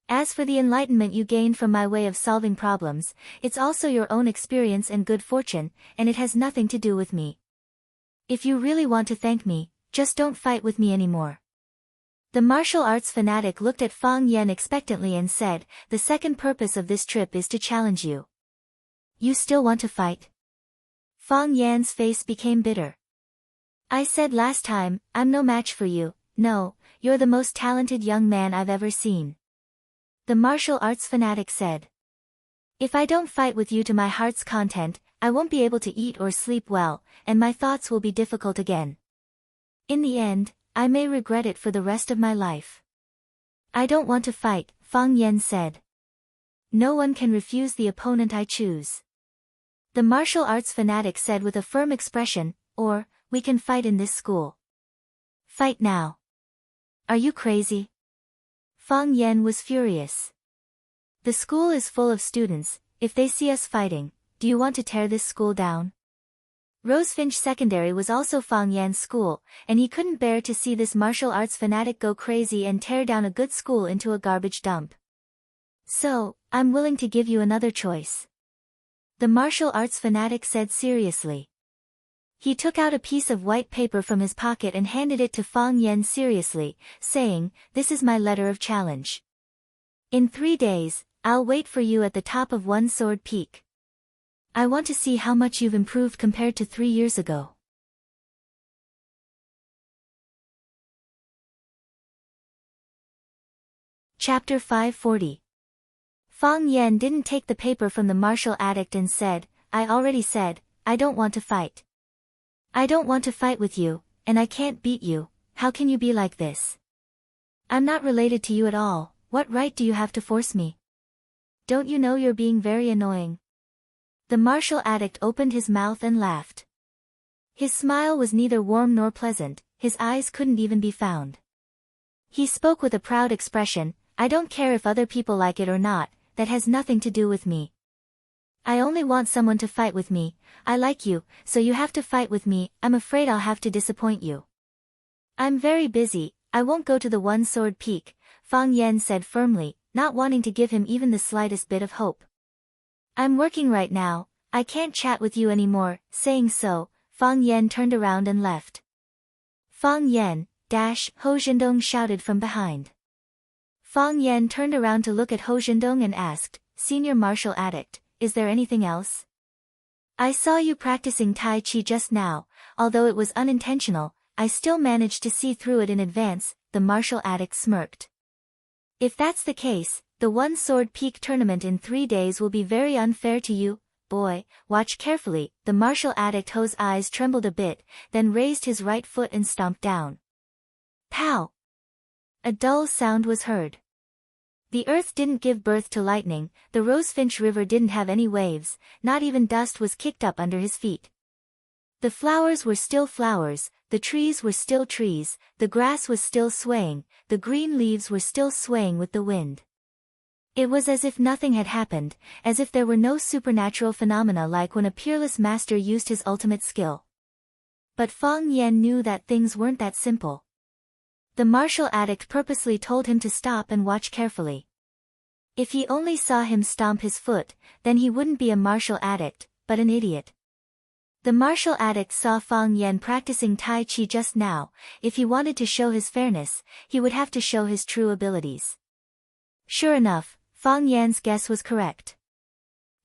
As for the enlightenment you gained from my way of solving problems, it's also your own experience and good fortune, and it has nothing to do with me. If you really want to thank me, just don't fight with me anymore." The martial arts fanatic looked at Fang Yan expectantly and said, "The second purpose of this trip is to challenge you. You still want to fight?" Fang Yan's face became bitter. "I said last time, I'm no match for you. No, you're the most talented young man I've ever seen." The martial arts fanatic said, "If I don't fight with you to my heart's content, I won't be able to eat or sleep well, and my thoughts will be difficult again. In the end, I may regret it for the rest of my life." "I don't want to fight," Fang Yan said. "No one can refuse the opponent I choose." The martial arts fanatic said with a firm expression, "Or, we can fight in this school. Fight now. Are you crazy?" Fang Yan was furious. "The school is full of students. If they see us fighting, do you want to tear this school down?" Rosefinch Secondary was also Fang Yan's school, and he couldn't bear to see this martial arts fanatic go crazy and tear down a good school into a garbage dump. "So, I'm willing to give you another choice," the martial arts fanatic said seriously. He took out a piece of white paper from his pocket and handed it to Fang Yan seriously, saying, "This is my letter of challenge. In 3 days, I'll wait for you at the top of One Sword Peak. I want to see how much you've improved compared to 3 years ago." Chapter 540. Fang Yan didn't take the paper from the martial addict and said, "I already said, I don't want to fight. I don't want to fight with you, and I can't beat you. How can you be like this? I'm not related to you at all. What right do you have to force me? Don't you know you're being very annoying?" The martial addict opened his mouth and laughed. His smile was neither warm nor pleasant, his eyes couldn't even be found. He spoke with a proud expression, "I don't care if other people like it or not, that has nothing to do with me. I only want someone to fight with me. I like you, so you have to fight with me. I'm afraid I'll have to disappoint you." "I'm very busy, I won't go to the one-sword peak," Fang Yan said firmly, not wanting to give him even the slightest bit of hope. "I'm working right now, I can't chat with you anymore." Saying so, Fang Yan turned around and left. "Fang Yan, Ho Zhendong shouted from behind. Fang Yan turned around to look at Ho Zhendong and asked, "Senior martial addict, is there anything else? I saw you practicing Tai Chi just now, although it was unintentional, I still managed to see through it in advance." The martial addict smirked. "If that's the case, the one-sword peak tournament in 3 days will be very unfair to you, boy, watch carefully." The martial addict Ho's eyes trembled a bit, then raised his right foot and stomped down. Pow! A dull sound was heard. The earth didn't give birth to lightning, the Rosefinch River didn't have any waves, not even dust was kicked up under his feet. The flowers were still flowers, the trees were still trees, the grass was still swaying, the green leaves were still swaying with the wind. It was as if nothing had happened, as if there were no supernatural phenomena like when a peerless master used his ultimate skill. But Fang Yan knew that things weren't that simple. The martial addict purposely told him to stop and watch carefully. If he only saw him stomp his foot, then he wouldn't be a martial addict, but an idiot. The martial addict saw Fang Yan practicing Tai Chi just now. If he wanted to show his fairness, he would have to show his true abilities. Sure enough, Fang Yan's guess was correct.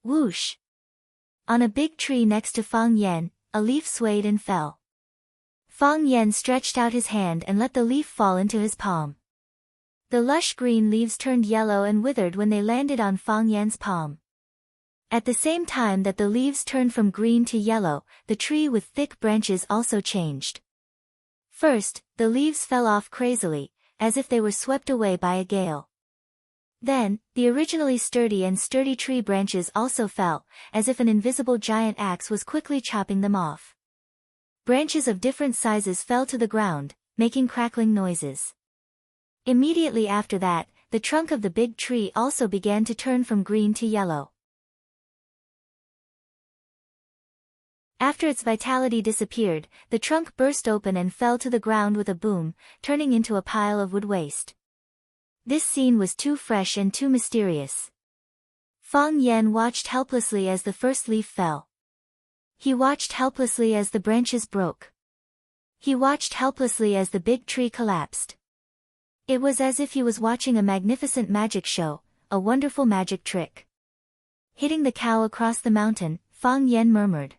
Whoosh! On a big tree next to Fang Yan, a leaf swayed and fell. Fang Yan stretched out his hand and let the leaf fall into his palm. The lush green leaves turned yellow and withered when they landed on Fang Yan's palm. At the same time that the leaves turned from green to yellow, the tree with thick branches also changed. First, the leaves fell off crazily, as if they were swept away by a gale. Then, the originally sturdy tree branches also fell, as if an invisible giant axe was quickly chopping them off. Branches of different sizes fell to the ground, making crackling noises. Immediately after that, the trunk of the big tree also began to turn from green to yellow. After its vitality disappeared, the trunk burst open and fell to the ground with a boom, turning into a pile of wood waste. This scene was too fresh and too mysterious. Fang Yan watched helplessly as the first leaf fell. He watched helplessly as the branches broke. He watched helplessly as the big tree collapsed. It was as if he was watching a magnificent magic show, a wonderful magic trick. "Hitting the cow across the mountain," Fang Yan murmured.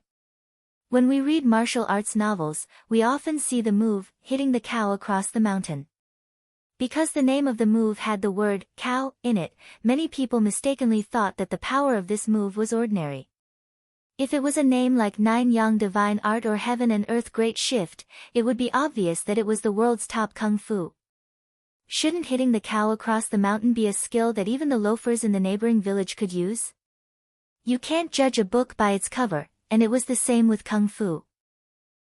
When we read martial arts novels, we often see the move, hitting the cow across the mountain. Because the name of the move had the word, cow, in it, many people mistakenly thought that the power of this move was ordinary. If it was a name like Nine Yang Divine Art or Heaven and Earth Great Shift, it would be obvious that it was the world's top kung fu. Shouldn't hitting the cow across the mountain be a skill that even the loafers in the neighboring village could use? You can't judge a book by its cover, and it was the same with kung fu.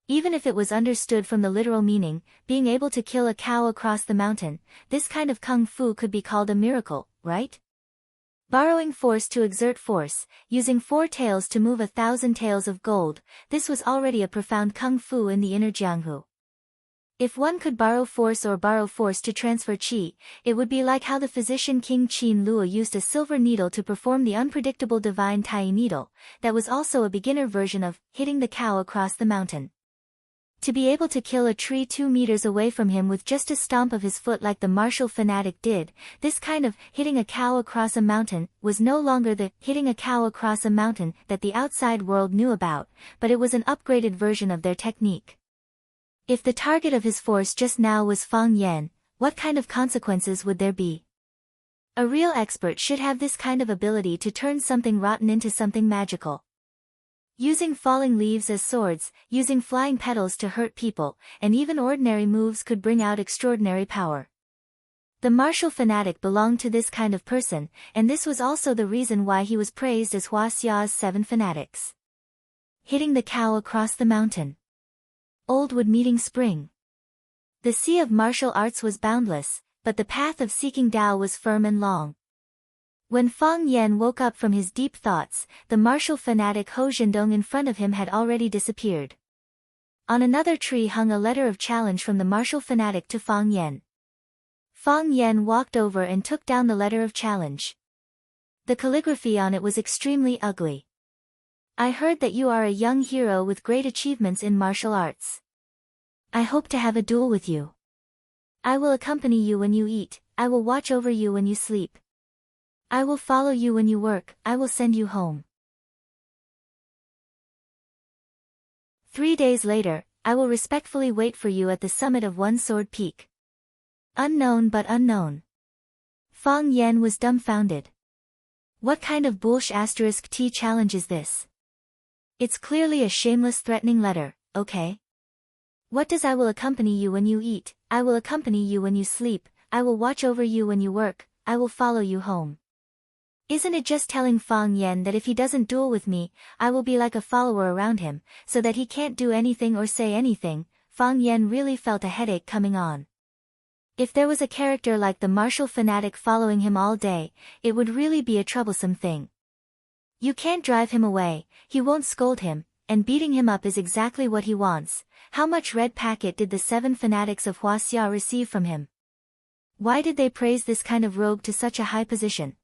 Even if it was understood from the literal meaning, being able to kill a cow across the mountain, this kind of kung fu could be called a miracle, right? Borrowing force to exert force, using 4 tails to move 1,000 taels of gold, this was already a profound kung fu in the inner Jianghu. If one could borrow force to transfer qi, it would be like how the physician King Qin Luo used a silver needle to perform the unpredictable divine Tai needle, that was also a beginner version of hitting the cow across the mountain. To be able to kill a tree 2 meters away from him with just a stomp of his foot like the martial fanatic did, this kind of hitting a cow across a mountain was no longer the hitting a cow across a mountain that the outside world knew about, but it was an upgraded version of their technique. If the target of his force just now was Fang Yan, what kind of consequences would there be? A real expert should have this kind of ability to turn something rotten into something magical. Using falling leaves as swords, using flying petals to hurt people, and even ordinary moves could bring out extraordinary power. The martial fanatic belonged to this kind of person, and this was also the reason why he was praised as Hua Xia's 7 fanatics. Hitting the cow across the mountain. Old wood meeting spring. The sea of martial arts was boundless, but the path of seeking Tao was firm and long. When Fang Yan woke up from his deep thoughts, the martial fanatic Ho Zhendong in front of him had already disappeared. On another tree hung a letter of challenge from the martial fanatic to Fang Yan. Fang Yan walked over and took down the letter of challenge. The calligraphy on it was extremely ugly. I heard that you are a young hero with great achievements in martial arts. I hope to have a duel with you. I will accompany you when you eat, I will watch over you when you sleep. I will follow you when you work, I will send you home. 3 days later, I will respectfully wait for you at the summit of One Sword Peak. Unknown but unknown. Fang Yan was dumbfounded. What kind of *T challenge is this? It's clearly a shameless threatening letter, okay? What does I will accompany you when you eat, I will accompany you when you sleep, I will watch over you when you work, I will follow you home. Isn't it just telling Fang Yan that if he doesn't duel with me, I will be like a follower around him, so that he can't do anything or say anything? Fang Yan really felt a headache coming on. If there was a character like the martial fanatic following him all day, it would really be a troublesome thing. You can't drive him away, he won't scold him, and beating him up is exactly what he wants. How much red packet did the 7 fanatics of Hua Xia receive from him? Why did they praise this kind of rogue to such a high position?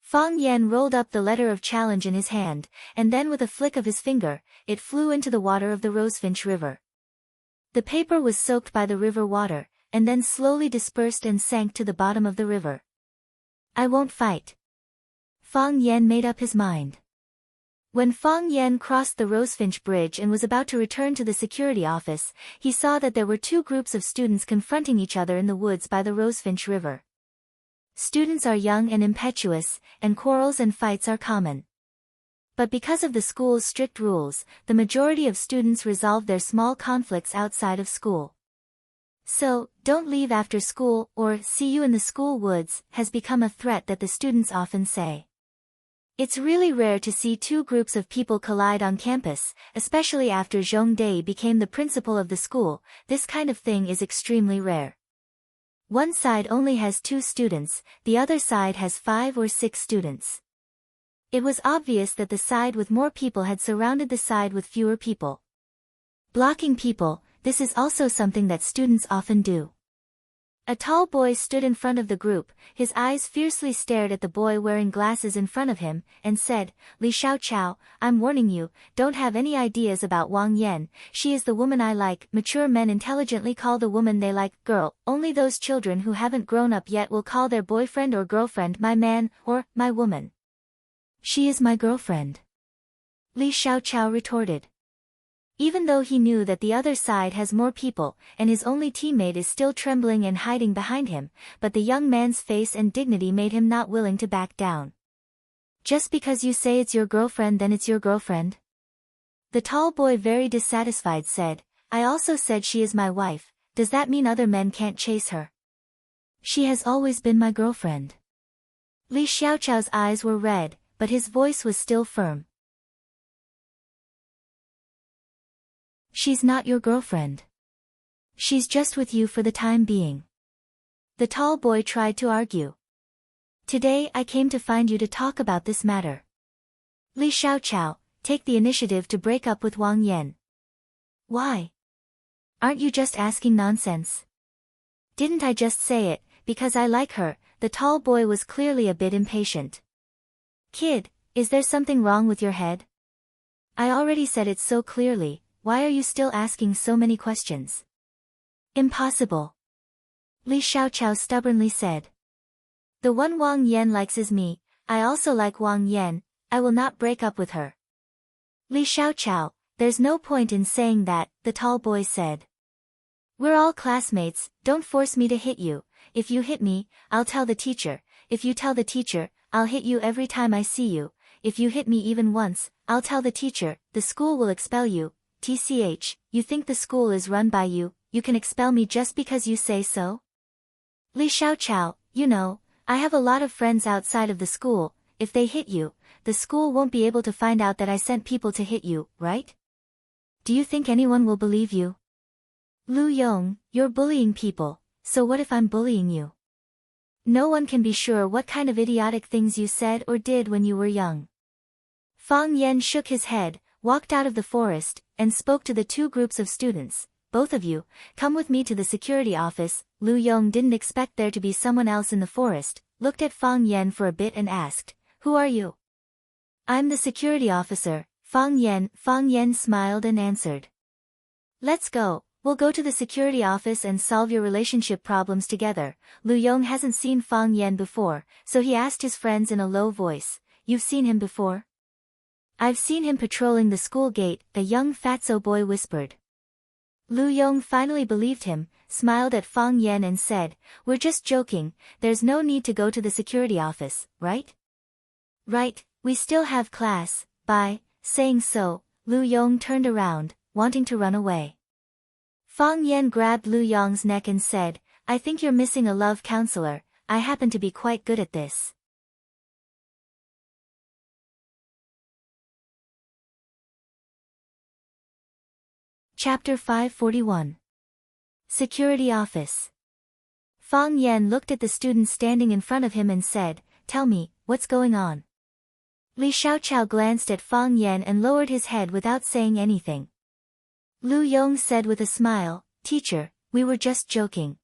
Fang Yan rolled up the letter of challenge in his hand, and then with a flick of his finger, it flew into the water of the Rosefinch River. The paper was soaked by the river water, and then slowly dispersed and sank to the bottom of the river. I won't fight. Fang Yan made up his mind. When Fang Yan crossed the Rosefinch Bridge and was about to return to the security office, he saw that there were 2 groups of students confronting each other in the woods by the Rosefinch River. Students are young and impetuous, and quarrels and fights are common. But because of the school's strict rules, the majority of students resolve their small conflicts outside of school. So, don't leave after school, or see you in the school woods, has become a threat that the students often say. It's really rare to see 2 groups of people collide on campus, especially after Zhong Dei became the principal of the school. This kind of thing is extremely rare. One side only has 2 students, the other side has 5 or 6 students. It was obvious that the side with more people had surrounded the side with fewer people. Blocking people, this is also something that students often do. A tall boy stood in front of the group, his eyes fiercely stared at the boy wearing glasses in front of him, and said, Li Xiaochao, I'm warning you, don't have any ideas about Wang Yan, she is the woman I like. Mature men intelligently call the woman they like, girl, only those children who haven't grown up yet will call their boyfriend or girlfriend my man, or my woman. She is my girlfriend. Li Xiaochao retorted. Even though he knew that the other side has more people, and his only teammate is still trembling and hiding behind him, but the young man's face and dignity made him not willing to back down. Just because you say it's your girlfriend then it's your girlfriend? The tall boy very dissatisfied said, I also said she is my wife, does that mean other men can't chase her? She has always been my girlfriend. Li Xiaochao's eyes were red, but his voice was still firm. She's not your girlfriend. She's just with you for the time being. The tall boy tried to argue. Today I came to find you to talk about this matter. Li Xiaochao, take the initiative to break up with Wang Yan. Why? Aren't you just asking nonsense? Didn't I just say it, because I like her? The tall boy was clearly a bit impatient. Kid, is there something wrong with your head? I already said it so clearly. Why are you still asking so many questions? Impossible. Li Xiaochao stubbornly said. The one Wang Yan likes is me, I also like Wang Yan, I will not break up with her. Li Xiaochao, there's no point in saying that, the tall boy said. We're all classmates, don't force me to hit you, if you hit me, I'll tell the teacher, if you tell the teacher, I'll hit you every time I see you, if you hit me even once, I'll tell the teacher, the school will expel you. TCH, you think the school is run by you, you can expel me just because you say so? Li Xiaoqiao, you know, I have a lot of friends outside of the school. If they hit you, the school won't be able to find out that I sent people to hit you, right? Do you think anyone will believe you? Lu Yong, you're bullying people, so what if I'm bullying you? No one can be sure what kind of idiotic things you said or did when you were young. Fang Yan shook his head, walked out of the forest, and spoke to the two groups of students. Both of you, come with me to the security office. Lu Yong didn't expect there to be someone else in the forest, looked at Fang Yan for a bit and asked, "Who are you?" "I'm the security officer, Fang Yan." Fang Yan smiled and answered. "Let's go. We'll go to the security office and solve your relationship problems together." Lu Yong hasn't seen Fang Yan before, so he asked his friends in a low voice, "You've seen him before?" "I've seen him patrolling the school gate," a young fatso boy whispered. Lu Yong finally believed him, smiled at Fang Yan and said, "We're just joking, there's no need to go to the security office, right?" "Right, we still have class, bye." Saying so, Lu Yong turned around, wanting to run away. Fang Yan grabbed Lu Yong's neck and said, "I think you're missing a love counselor. I happen to be quite good at this." Chapter 541. Security Office. Fang Yan looked at the student standing in front of him and said, "Tell me, what's going on?" Li Xiaoqiao glanced at Fang Yan and lowered his head without saying anything. Lu Yong said with a smile, "Teacher, we were just joking."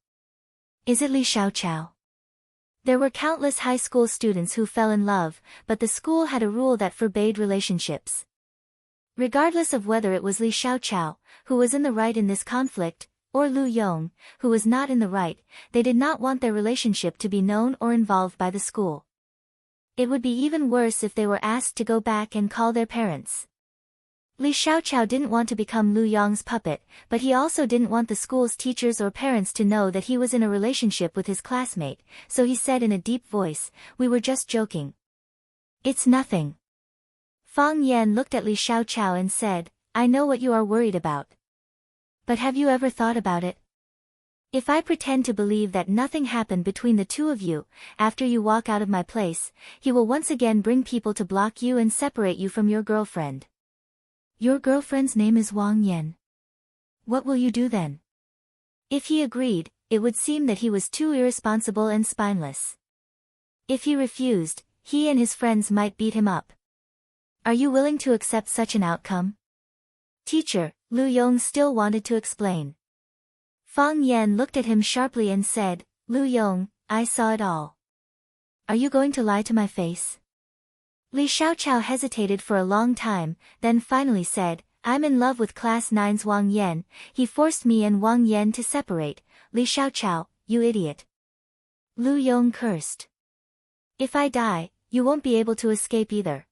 "Is it Li Xiaoqiao?" There were countless high school students who fell in love, but the school had a rule that forbade relationships. Regardless of whether it was Li Xiaoqiao, who was in the right in this conflict, or Lu Yong, who was not in the right, they did not want their relationship to be known or involved by the school. It would be even worse if they were asked to go back and call their parents. Li Xiaoqiao didn't want to become Lu Yong's puppet, but he also didn't want the school's teachers or parents to know that he was in a relationship with his classmate, so he said in a deep voice, "We were just joking." "It's nothing." Fang Yan looked at Li Xiaoqiao and said, "I know what you are worried about. But have you ever thought about it? If I pretend to believe that nothing happened between the two of you, after you walk out of my place, he will once again bring people to block you and separate you from your girlfriend." "Your girlfriend's name is Wang Yan. What will you do then?" If he agreed, it would seem that he was too irresponsible and spineless. If he refused, he and his friends might beat him up. Are you willing to accept such an outcome? "Teacher," Lu Yong still wanted to explain. Fang Yan looked at him sharply and said, "Lu Yong, I saw it all. Are you going to lie to my face?" Li Xiaoqiao hesitated for a long time, then finally said, "I'm in love with Class 9's Wang Yan. He forced me and Wang Yan to separate." "Li Xiaoqiao, you idiot." Lu Yong cursed. "If I die, you won't be able to escape either."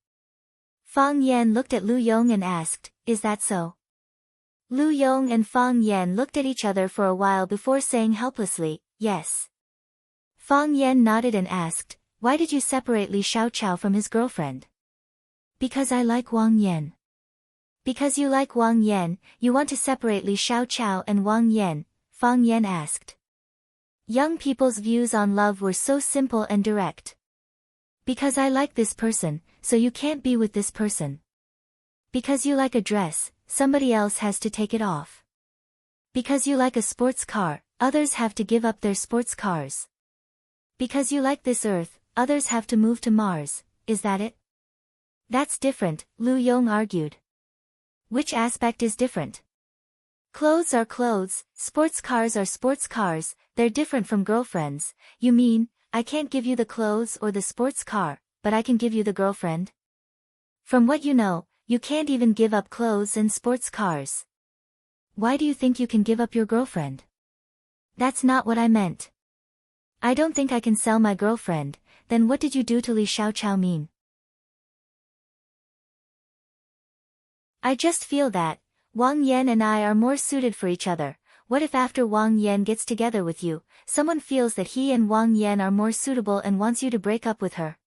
Fang Yan looked at Lu Yong and asked, "Is that so?" Lu Yong and Fang Yan looked at each other for a while before saying helplessly, "Yes." Fang Yan nodded and asked, "Why did you separate Li Xiaoqiao from his girlfriend?" "Because I like Wang Yan." "Because you like Wang Yan, you want to separate Li Xiaoqiao and Wang Yan?" Fang Yan asked. Young people's views on love were so simple and direct. "Because I like this person, so you can't be with this person." "Because you like a dress, somebody else has to take it off." "Because you like a sports car, others have to give up their sports cars." "Because you like this earth, others have to move to Mars. Is that it?" "That's different," Lu Yong argued. "Which aspect is different?" "Clothes are clothes, sports cars are sports cars, they're different from girlfriends." "You mean, I can't give you the clothes or the sports car, but I can give you the girlfriend?" "From what you know, you can't even give up clothes and sports cars. Why do you think you can give up your girlfriend?" "That's not what I meant." "I don't think I can sell my girlfriend." "Then what did you do to Li Xiaoqiao mean?" "I just feel that Wang Yan and I are more suited for each other. What if after Wang Yan gets together with you, someone feels that he and Wang Yan are more suitable and wants you to break up with her?"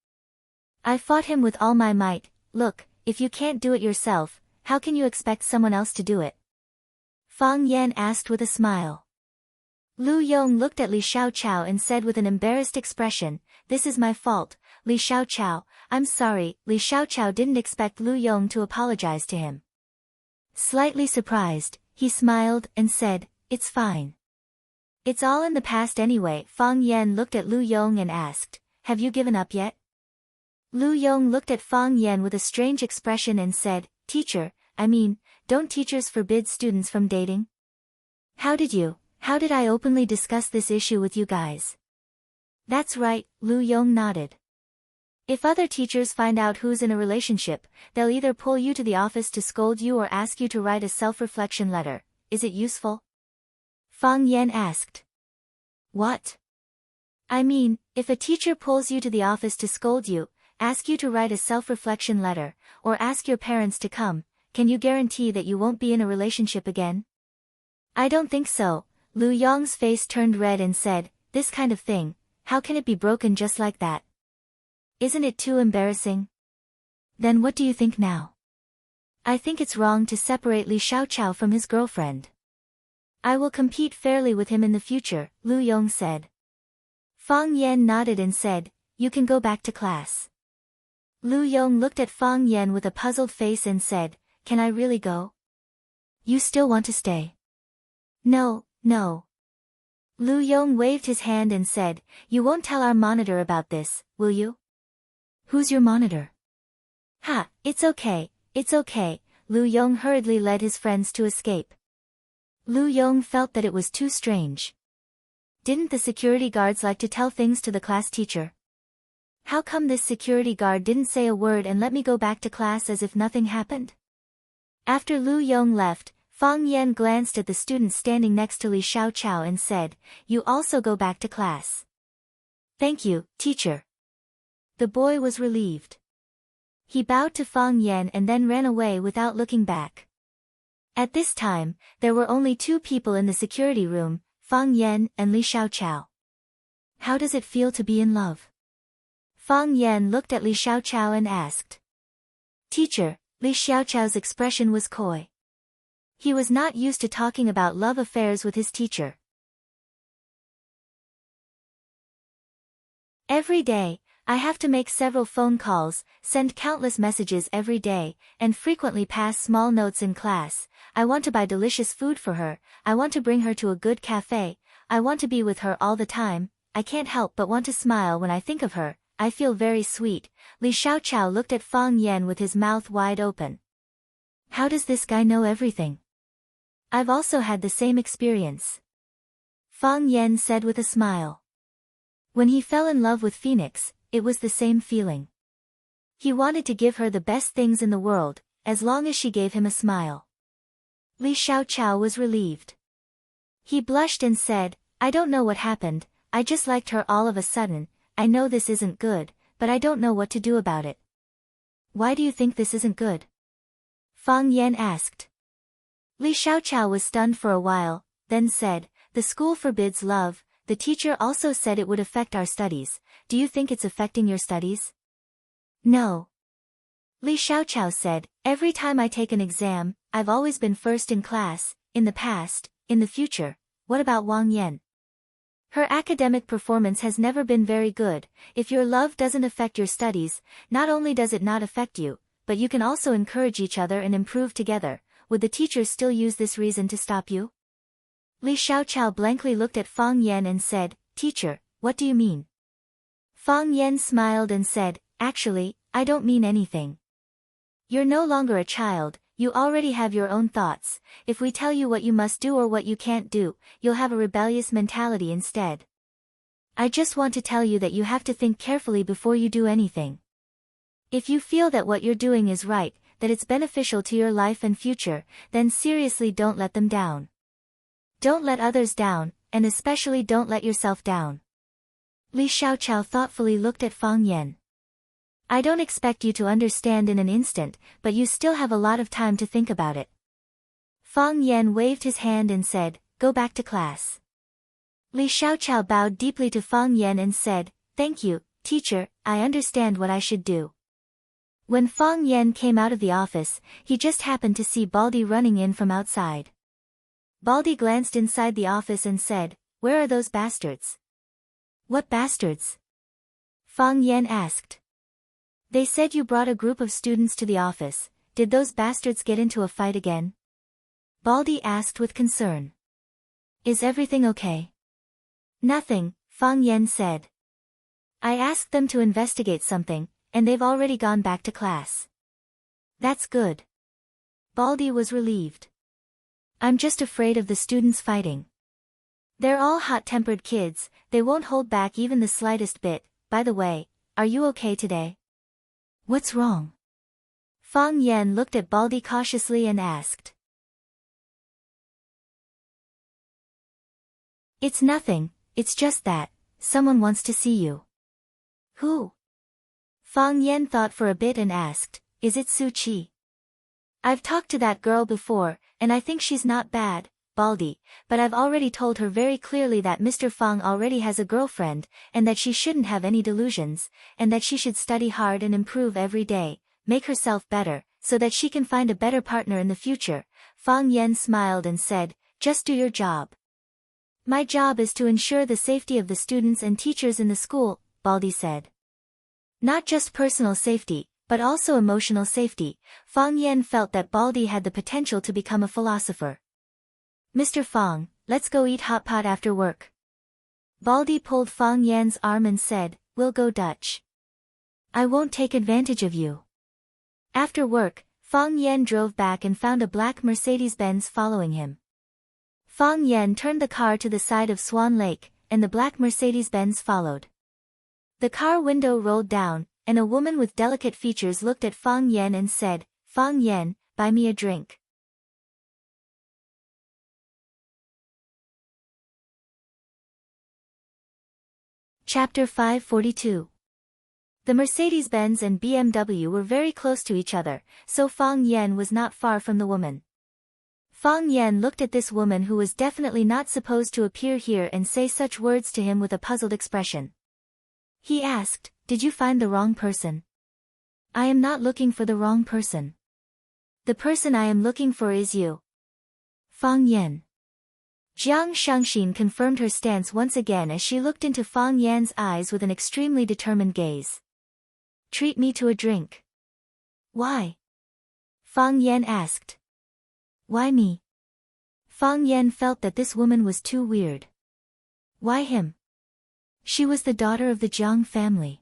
"I fought him with all my might." "Look, if you can't do it yourself, how can you expect someone else to do it?" Fang Yan asked with a smile. Lu Yong looked at Li Xiaoqiao and said with an embarrassed expression, "This is my fault, Li Xiaoqiao, I'm sorry." Li Xiaoqiao didn't expect Lu Yong to apologize to him. Slightly surprised, he smiled and said, "It's fine. It's all in the past anyway." Fang Yan looked at Lu Yong and asked, "Have you given up yet?" Lu Yong looked at Fang Yan with a strange expression and said, "Teacher, don't teachers forbid students from dating?" How did I openly discuss this issue with you guys?" "That's right," Lu Yong nodded. "If other teachers find out who's in a relationship, they'll either pull you to the office to scold you or ask you to write a self-reflection letter. Is it useful?" Fang Yan asked. "What?" If a teacher pulls you to the office to scold you, ask you to write a self-reflection letter, or ask your parents to come, can you guarantee that you won't be in a relationship again?" "I don't think so." Lu Yong's face turned red and said, "This kind of thing, how can it be broken just like that? Isn't it too embarrassing?" "Then what do you think now?" "I think it's wrong to separate Li Xiaoqiao from his girlfriend. I will compete fairly with him in the future," Lu Yong said. Fang Yan nodded and said, "You can go back to class." Lu Yong looked at Fang Yan with a puzzled face and said, "Can I really go? You still want to stay?" No. Lu Yong waved his hand and said, "You won't tell our monitor about this, will you?" "Who's your monitor?" "Ha, it's okay. Lu Yong hurriedly led his friends to escape. Lu Yong felt that it was too strange. Didn't the security guards like to tell things to the class teacher? How come this security guard didn't say a word and let me go back to class as if nothing happened? After Lu Yong left, Fang Yan glanced at the student standing next to Li Xiaoqiao and said, "You also go back to class." "Thank you, teacher." The boy was relieved. He bowed to Fang Yan and then ran away without looking back. At this time, there were only two people in the security room, Fang Yan and Li Xiaoqiao. "How does it feel to be in love?" Fang Yan looked at Li Xiaoqiao and asked. "Teacher," Li Xiaoqiao's expression was coy. He was not used to talking about love affairs with his teacher. "Every day, I have to make several phone calls, send countless messages every day, and frequently pass small notes in class. I want to buy delicious food for her, I want to bring her to a good cafe, I want to be with her all the time, I can't help but want to smile when I think of her, I feel very sweet." Li Xiaoqiao looked at Fang Yan with his mouth wide open. "How does this guy know everything? I've also had the same experience," Fang Yan said with a smile. When he fell in love with Phoenix, it was the same feeling. He wanted to give her the best things in the world, as long as she gave him a smile. Li Xiaoqiao was relieved. He blushed and said, "I don't know what happened, I just liked her all of a sudden. I know this isn't good, but I don't know what to do about it." "Why do you think this isn't good?" Fang Yan asked. Li Xiaoqiao was stunned for a while, then said, "The school forbids love, the teacher also said it would affect our studies. Do you think it's affecting your studies?" "No." Li Xiaoqiao said, "Every time I take an exam, I've always been first in class, in the past, in the future. What about Wang Yan? Her academic performance has never been very good. If your love doesn't affect your studies, not only does it not affect you, but you can also encourage each other and improve together. Would the teachers still use this reason to stop you?" Li Xiaoqiao blankly looked at Fang Yan and said, "Teacher, what do you mean?" Fang Yan smiled and said, "Actually, I don't mean anything. You're no longer a child, you already have your own thoughts. If we tell you what you must do or what you can't do, you'll have a rebellious mentality instead. I just want to tell you that you have to think carefully before you do anything. If you feel that what you're doing is right, that it's beneficial to your life and future, then seriously don't let them down. Don't let others down, and especially don't let yourself down." Li Xiaoqiao thoughtfully looked at Fang Yan. "I don't expect you to understand in an instant, but you still have a lot of time to think about it." Fang Yan waved his hand and said, "Go back to class." Li Xiaoqiao bowed deeply to Fang Yan and said, "Thank you, teacher, I understand what I should do." When Fang Yan came out of the office, he just happened to see Baldy running in from outside. Baldy glanced inside the office and said, where are those bastards? What bastards? Fang Yan asked. They said you brought a group of students to the office. Did those bastards get into a fight again? Baldy asked with concern. Is everything okay? Nothing, Fang Yan said. I asked them to investigate something, and they've already gone back to class. That's good. Baldy was relieved. I'm just afraid of the students fighting. They're all hot-tempered kids, they won't hold back even the slightest bit. By the way, are you okay today? What's wrong? Fang Yan looked at Baldy cautiously and asked. It's nothing, it's just that, someone wants to see you. Who? Fang Yan thought for a bit and asked, is it Su Qi? I've talked to that girl before, and I think she's not bad, Baldy, but I've already told her very clearly that Mr. Fang already has a girlfriend, and that she shouldn't have any delusions, and that she should study hard and improve every day, make herself better, so that she can find a better partner in the future. Fang Yan smiled and said, just do your job. My job is to ensure the safety of the students and teachers in the school, Baldy said. Not just personal safety, but also emotional safety. Fang Yan felt that Baldy had the potential to become a philosopher. Mr. Fang, let's go eat hot pot after work. Baldy pulled Fang Yan's arm and said, we'll go Dutch. I won't take advantage of you. After work, Fang Yan drove back and found a black Mercedes-Benz following him. Fang Yan turned the car to the side of Swan Lake, and the black Mercedes-Benz followed. The car window rolled down, and a woman with delicate features looked at Fang Yan and said, Fang Yan, buy me a drink. Chapter 542. The Mercedes-Benz and BMW were very close to each other, so Fang Yan was not far from the woman. Fang Yan looked at this woman who was definitely not supposed to appear here and say such words to him with a puzzled expression. He asked, did you find the wrong person? I am not looking for the wrong person. The person I am looking for is you. Fang Yan. Jiang Shangxin confirmed her stance once again as she looked into Fang Yan's eyes with an extremely determined gaze. Treat me to a drink. Why? Fang Yan asked. Why me? Fang Yan felt that this woman was too weird. Why him? She was the daughter of the Jiang family.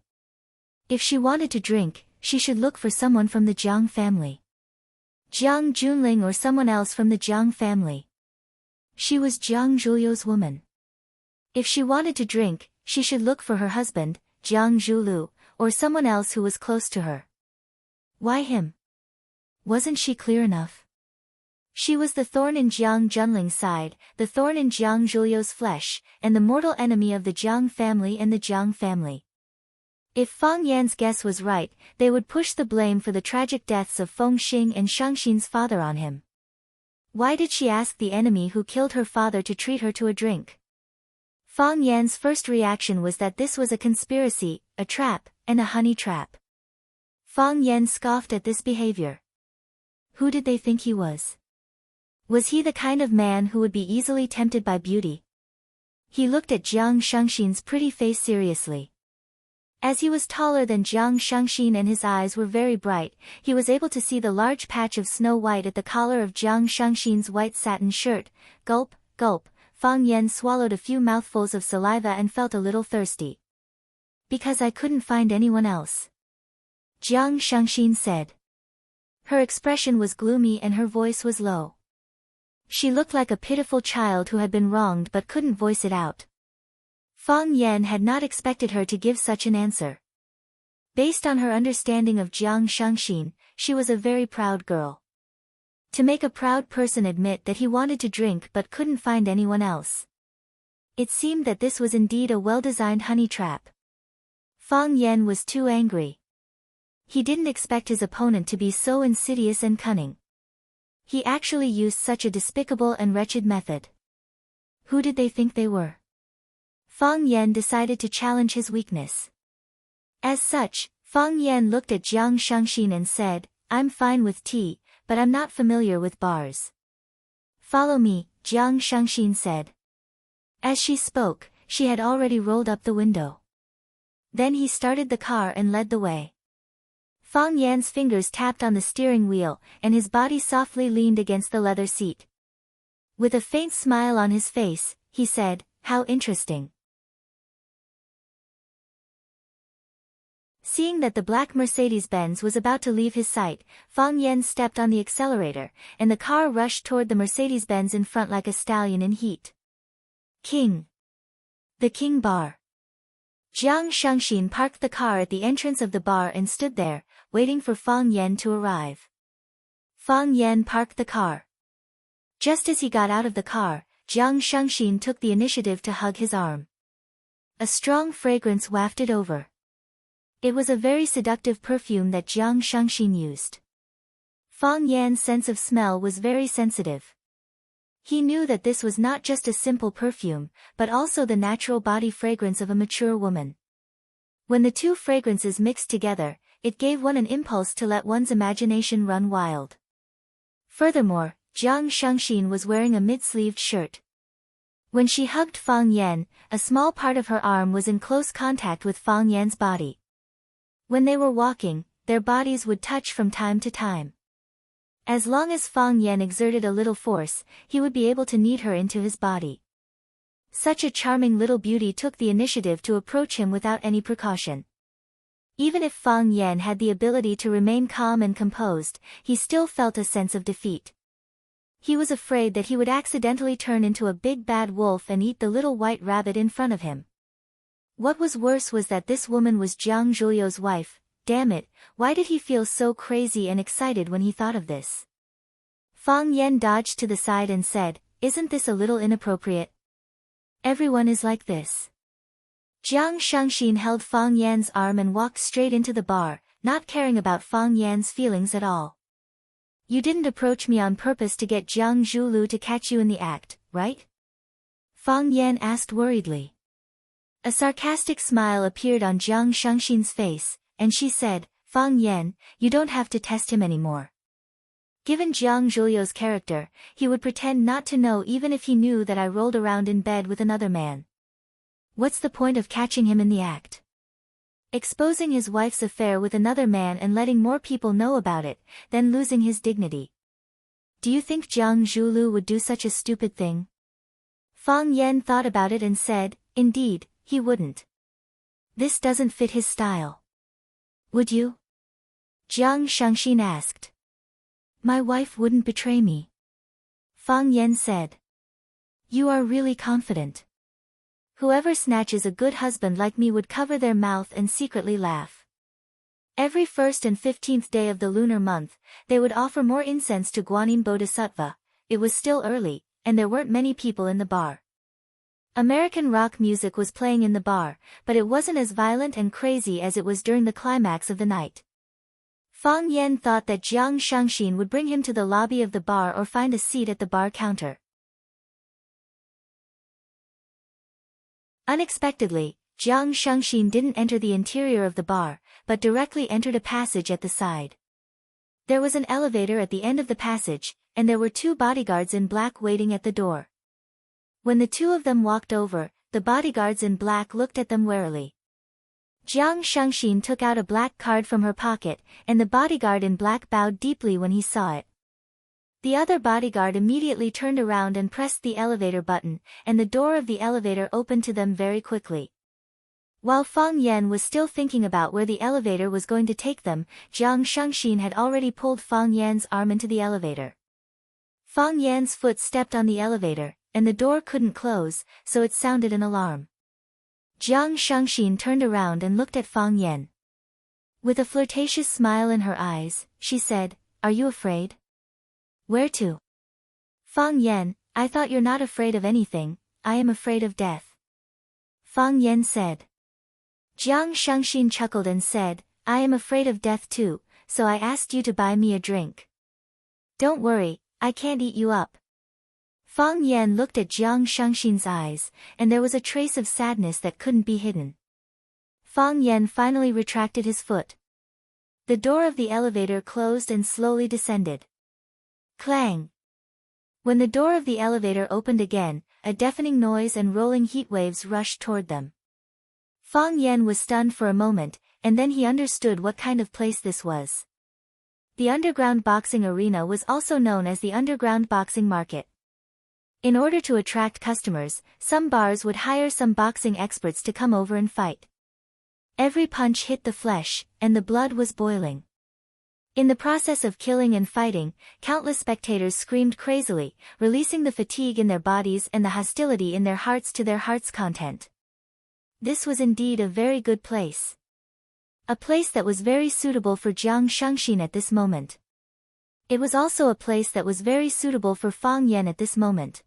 If she wanted to drink, she should look for someone from the Jiang family. Jiang Junling or someone else from the Jiang family. She was Jiang Zhuliu's woman. If she wanted to drink, she should look for her husband, Jiang Zhuliu, or someone else who was close to her. Why him? Wasn't she clear enough? She was the thorn in Jiang Junling's side, the thorn in Jiang Zhuliu's flesh, and the mortal enemy of the Jiang family and the Jiang family. If Fang Yan's guess was right, they would push the blame for the tragic deaths of Feng Xing and Shangxin's father on him. Why did she ask the enemy who killed her father to treat her to a drink? Fang Yan's first reaction was that this was a conspiracy, a trap, and a honey trap. Fang Yan scoffed at this behavior. Who did they think he was? Was he the kind of man who would be easily tempted by beauty? He looked at Jiang Shangxin's pretty face seriously. As he was taller than Jiang Shangxin and his eyes were very bright, he was able to see the large patch of snow white at the collar of Jiang Shangxin's white satin shirt. Gulp, gulp, Fang Yan swallowed a few mouthfuls of saliva and felt a little thirsty. Because I couldn't find anyone else. Jiang Shangxin said. Her expression was gloomy and her voice was low. She looked like a pitiful child who had been wronged but couldn't voice it out. Fang Yan had not expected her to give such an answer. Based on her understanding of Jiang Shangxin, she was a very proud girl. To make a proud person admit that he wanted to drink but couldn't find anyone else. It seemed that this was indeed a well-designed honey trap. Fang Yan was too angry. He didn't expect his opponent to be so insidious and cunning. He actually used such a despicable and wretched method. Who did they think they were? Fang Yan decided to challenge his weakness. As such, Fang Yan looked at Jiang Shangxin and said, I'm fine with tea, but I'm not familiar with bars. Follow me, Jiang Shangxin said. As she spoke, she had already rolled up the window. Then he started the car and led the way. Fang Yan's fingers tapped on the steering wheel, and his body softly leaned against the leather seat. With a faint smile on his face, he said, "How interesting." Seeing that the black Mercedes-Benz was about to leave his sight, Fang Yan stepped on the accelerator, and the car rushed toward the Mercedes-Benz in front like a stallion in heat. King. The King Bar. Jiang Shangxin parked the car at the entrance of the bar and stood there, waiting for Fang Yan to arrive. Fang Yan parked the car. Just as he got out of the car, Jiang Shangxin took the initiative to hug his arm. A strong fragrance wafted over. It was a very seductive perfume that Jiang Shangxin used. Fang Yan's sense of smell was very sensitive. He knew that this was not just a simple perfume, but also the natural body fragrance of a mature woman. When the two fragrances mixed together, it gave one an impulse to let one's imagination run wild. Furthermore, Jiang Shangxin was wearing a mid-sleeved shirt. When she hugged Fang Yan, a small part of her arm was in close contact with Fang Yan's body. When they were walking, their bodies would touch from time to time. As long as Fang Yan exerted a little force, he would be able to knead her into his body. Such a charming little beauty took the initiative to approach him without any precaution. Even if Fang Yan had the ability to remain calm and composed, he still felt a sense of defeat. He was afraid that he would accidentally turn into a big bad wolf and eat the little white rabbit in front of him. What was worse was that this woman was Jiang Zhuliu's wife. Damn it, why did he feel so crazy and excited when he thought of this? Fang Yan dodged to the side and said, "Isn't this a little inappropriate? Everyone is like this." Jiang Shangxin held Fang Yan's arm and walked straight into the bar, not caring about Fang Yan's feelings at all. "You didn't approach me on purpose to get Jiang Zhulu to catch you in the act, right?" Fang Yan asked worriedly. A sarcastic smile appeared on Jiang Shangxin's face, and she said, "Fang Yan, you don't have to test him anymore." Given Jiang Zhuliu's character, he would pretend not to know even if he knew that I rolled around in bed with another man. What's the point of catching him in the act? Exposing his wife's affair with another man and letting more people know about it, then losing his dignity. Do you think Jiang Zhulu would do such a stupid thing? Fang Yan thought about it and said, "Indeed, he wouldn't. This doesn't fit his style." "Would you?" Jiang Shangxin asked. "My wife wouldn't betray me," Fang Yan said. "You are really confident. Whoever snatches a good husband like me would cover their mouth and secretly laugh." Every 1st and 15th day of the lunar month, they would offer more incense to Guanyin Bodhisattva. It was still early, and there weren't many people in the bar. American rock music was playing in the bar, but it wasn't as violent and crazy as it was during the climax of the night. Fang Yan thought that Jiang Shangxin would bring him to the lobby of the bar or find a seat at the bar counter. Unexpectedly, Jiang Shangxin didn't enter the interior of the bar, but directly entered a passage at the side. There was an elevator at the end of the passage, and there were 2 bodyguards in black waiting at the door. When the 2 of them walked over, the bodyguards in black looked at them warily. Jiang Shangxin took out a black card from her pocket, and the bodyguard in black bowed deeply when he saw it. The other bodyguard immediately turned around and pressed the elevator button, and the door of the elevator opened to them very quickly. While Fang Yan was still thinking about where the elevator was going to take them, Jiang Shangxin had already pulled Fang Yan's arm into the elevator. Fang Yan's foot stepped on the elevator, and the door couldn't close, so it sounded an alarm. Jiang Shangxin turned around and looked at Fang Yan. With a flirtatious smile in her eyes, she said, "Are you afraid?" "Where to?" "Fang Yan, I thought you're not afraid of anything. I am afraid of death," Fang Yan said. Jiang Shangxin chuckled and said, "I am afraid of death too, so I asked you to buy me a drink." "Don't worry, I can't eat you up." Fang Yan looked at Jiang Shangxin's eyes, and there was a trace of sadness that couldn't be hidden. Fang Yan finally retracted his foot. The door of the elevator closed and slowly descended. Clang! When the door of the elevator opened again, a deafening noise and rolling heat waves rushed toward them. Fang Yan was stunned for a moment, and then he understood what kind of place this was. The underground boxing arena was also known as the underground boxing market. In order to attract customers, some bars would hire some boxing experts to come over and fight. Every punch hit the flesh, and the blood was boiling. In the process of killing and fighting, countless spectators screamed crazily, releasing the fatigue in their bodies and the hostility in their hearts to their heart's content. This was indeed a very good place. A place that was very suitable for Jiang Shangxin at this moment. It was also a place that was very suitable for Fang Yan at this moment.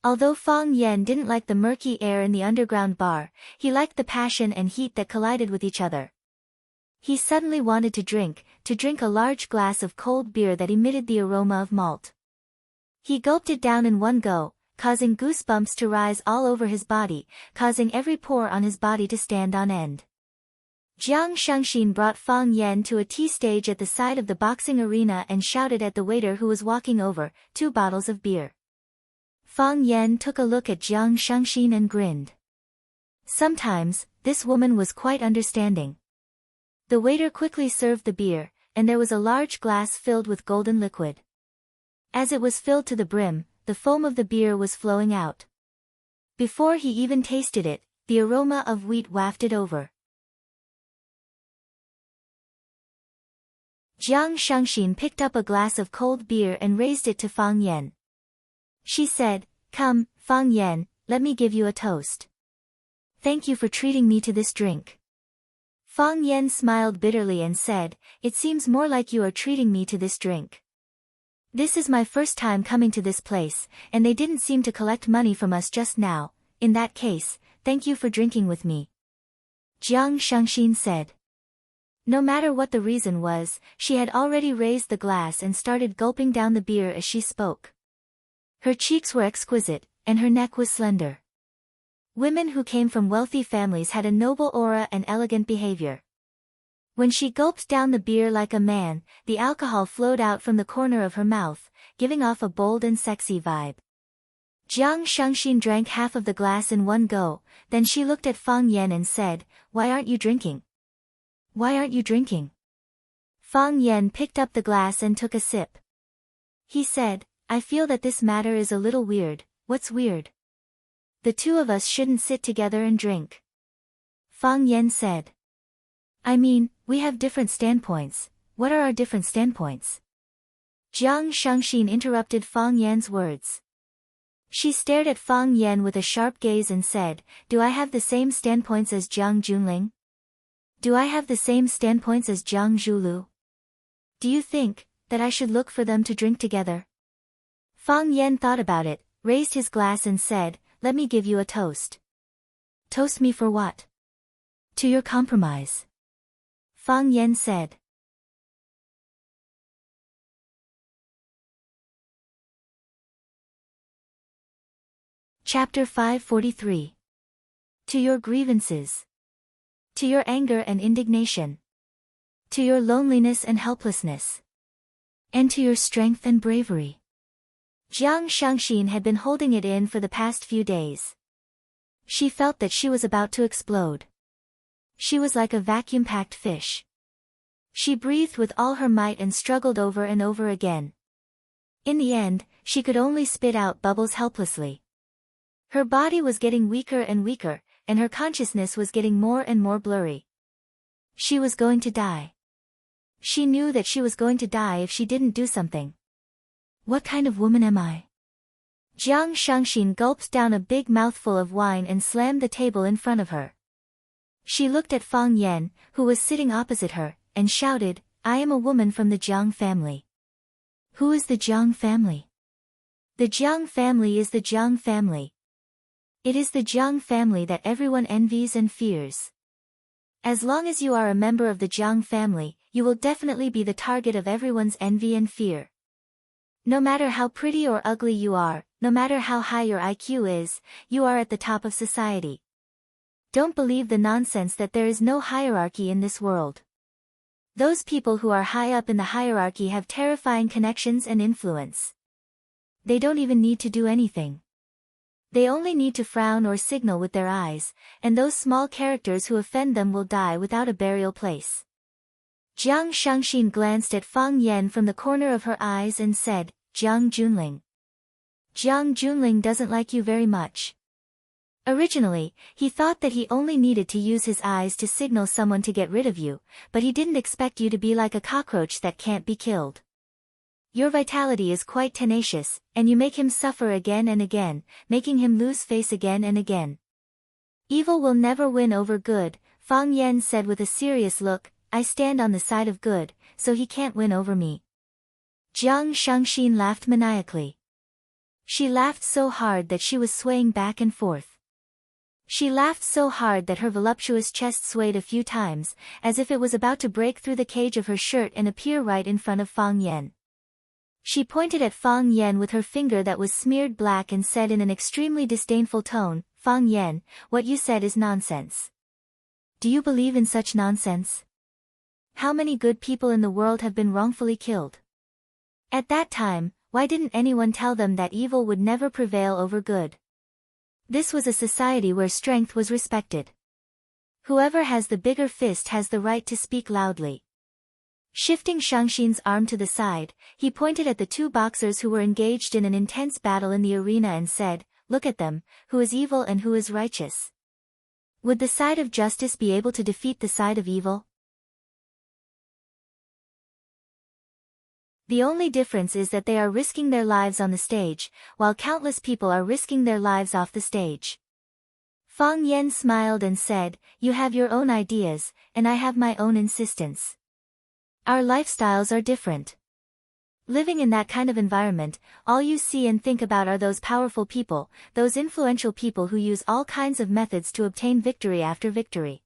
Although Fang Yan didn't like the murky air in the underground bar, he liked the passion and heat that collided with each other. He suddenly wanted to drink a large glass of cold beer that emitted the aroma of malt. He gulped it down in one go, causing goosebumps to rise all over his body, causing every pore on his body to stand on end. Jiang Shangxin brought Fang Yan to a tea stage at the side of the boxing arena and shouted at the waiter who was walking over, 2 bottles of beer. Fang Yan took a look at Jiang Shangxin and grinned. Sometimes, this woman was quite understanding. The waiter quickly served the beer, and there was a large glass filled with golden liquid. As it was filled to the brim, the foam of the beer was flowing out. Before he even tasted it, the aroma of wheat wafted over. Jiang Shangxin picked up a glass of cold beer and raised it to Fang Yan. She said, "Come, Fang Yan, let me give you a toast. Thank you for treating me to this drink." Fang Yan smiled bitterly and said, "It seems more like you are treating me to this drink. This is my first time coming to this place, and they didn't seem to collect money from us just now. In that case, thank you for drinking with me." Jiang Shangxin said. No matter what the reason was, she had already raised the glass and started gulping down the beer as she spoke. Her cheeks were exquisite, and her neck was slender. Women who came from wealthy families had a noble aura and elegant behavior. When she gulped down the beer like a man, the alcohol flowed out from the corner of her mouth, giving off a bold and sexy vibe. Jiang Shangxin drank half of the glass in one go, then she looked at Fang Yan and said, "Why aren't you drinking? Why aren't you drinking?" Fang Yan picked up the glass and took a sip. He said, "I feel that this matter is a little weird." "What's weird?" "The two of us shouldn't sit together and drink." Fang Yan said. "I mean, we have different standpoints. What are our different standpoints?" Jiang Shangxin interrupted Fang Yan's words. She stared at Fang Yan with a sharp gaze and said, "Do I have the same standpoints as Jiang Junling? Do I have the same standpoints as Jiang Zhulu? Do you think that I should look for them to drink together?" Fang Yan thought about it, raised his glass and said, "Let me give you a toast." "Toast me for what?" "To your compromise." Fang Yan said. Chapter 543. To your grievances. To your anger and indignation. To your loneliness and helplessness. And to your strength and bravery. Jiang Shangxin had been holding it in for the past few days. She felt that she was about to explode. She was like a vacuum-packed fish. She breathed with all her might and struggled over and over again. In the end, she could only spit out bubbles helplessly. Her body was getting weaker and weaker, and her consciousness was getting more and more blurry. She was going to die. She knew that she was going to die if she didn't do something. What kind of woman am I? Jiang Shangxin gulped down a big mouthful of wine and slammed the table in front of her. She looked at Fang Yan, who was sitting opposite her, and shouted, "I am a woman from the Jiang family." "Who is the Jiang family?" "The Jiang family is the Jiang family. It is the Jiang family that everyone envies and fears. As long as you are a member of the Jiang family, you will definitely be the target of everyone's envy and fear. No matter how pretty or ugly you are, no matter how high your IQ is, you are at the top of society. Don't believe the nonsense that there is no hierarchy in this world. Those people who are high up in the hierarchy have terrifying connections and influence. They don't even need to do anything. They only need to frown or signal with their eyes, and those small characters who offend them will die without a burial place. Jiang Shangxin glanced at Fang Yan from the corner of her eyes and said, Jiang Junling. Jiang Junling doesn't like you very much. Originally, he thought that he only needed to use his eyes to signal someone to get rid of you, but he didn't expect you to be like a cockroach that can't be killed. Your vitality is quite tenacious, and you make him suffer again and again, making him lose face again and again. Evil will never win over good, Fang Yan said with a serious look. I stand on the side of good, so he can't win over me. Jiang Shangxin laughed maniacally. She laughed so hard that she was swaying back and forth. She laughed so hard that her voluptuous chest swayed a few times, as if it was about to break through the cage of her shirt and appear right in front of Fang Yan. She pointed at Fang Yan with her finger that was smeared black and said in an extremely disdainful tone, Fang Yan, what you said is nonsense. Do you believe in such nonsense? How many good people in the world have been wrongfully killed? At that time, why didn't anyone tell them that evil would never prevail over good? This was a society where strength was respected. Whoever has the bigger fist has the right to speak loudly. Shifting Shangxin's arm to the side, he pointed at the two boxers who were engaged in an intense battle in the arena and said, Look at them, who is evil and who is righteous? Would the side of justice be able to defeat the side of evil? The only difference is that they are risking their lives on the stage, while countless people are risking their lives off the stage. Fang Yan smiled and said, You have your own ideas, and I have my own insistence. Our lifestyles are different. Living in that kind of environment, all you see and think about are those powerful people, those influential people who use all kinds of methods to obtain victory after victory.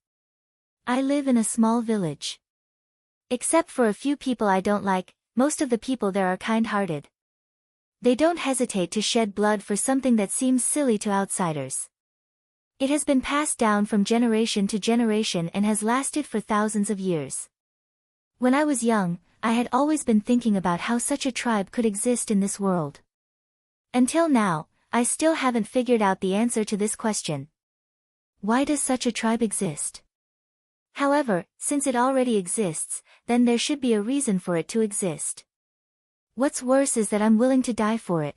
I live in a small village. Except for a few people I don't like, most of the people there are kind-hearted. They don't hesitate to shed blood for something that seems silly to outsiders. It has been passed down from generation to generation and has lasted for thousands of years. When I was young, I had always been thinking about how such a tribe could exist in this world. Until now, I still haven't figured out the answer to this question. Why does such a tribe exist? However, since it already exists, then there should be a reason for it to exist. What's worse is that I'm willing to die for it.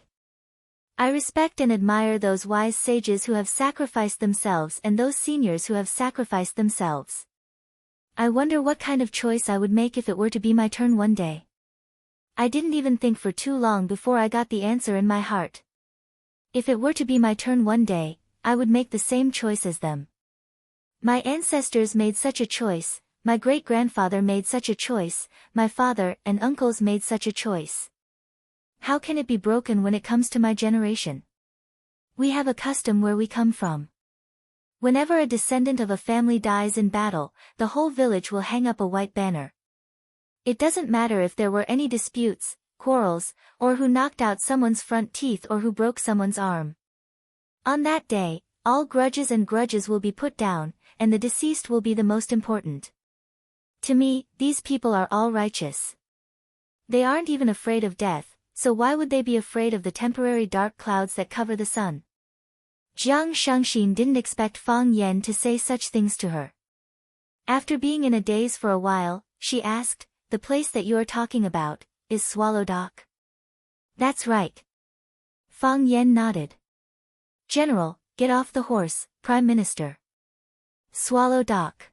I respect and admire those wise sages who have sacrificed themselves and those seniors who have sacrificed themselves. I wonder what kind of choice I would make if it were to be my turn one day. I didn't even think for too long before I got the answer in my heart. If it were to be my turn one day, I would make the same choice as them. My ancestors made such a choice, my great-grandfather made such a choice, my father and uncles made such a choice. How can it be broken when it comes to my generation? We have a custom where we come from. Whenever a descendant of a family dies in battle, the whole village will hang up a white banner. It doesn't matter if there were any disputes, quarrels, or who knocked out someone's front teeth or who broke someone's arm. On that day, all grudges will be put down, and the deceased will be the most important. To me, these people are all righteous. They aren't even afraid of death, so why would they be afraid of the temporary dark clouds that cover the sun? Jiang Shangxin didn't expect Fang Yan to say such things to her. After being in a daze for a while, she asked, The place that you are talking about, is Swallow Dock? That's right. Fang Yan nodded. General, get off the horse, Prime Minister. Swallow Dock.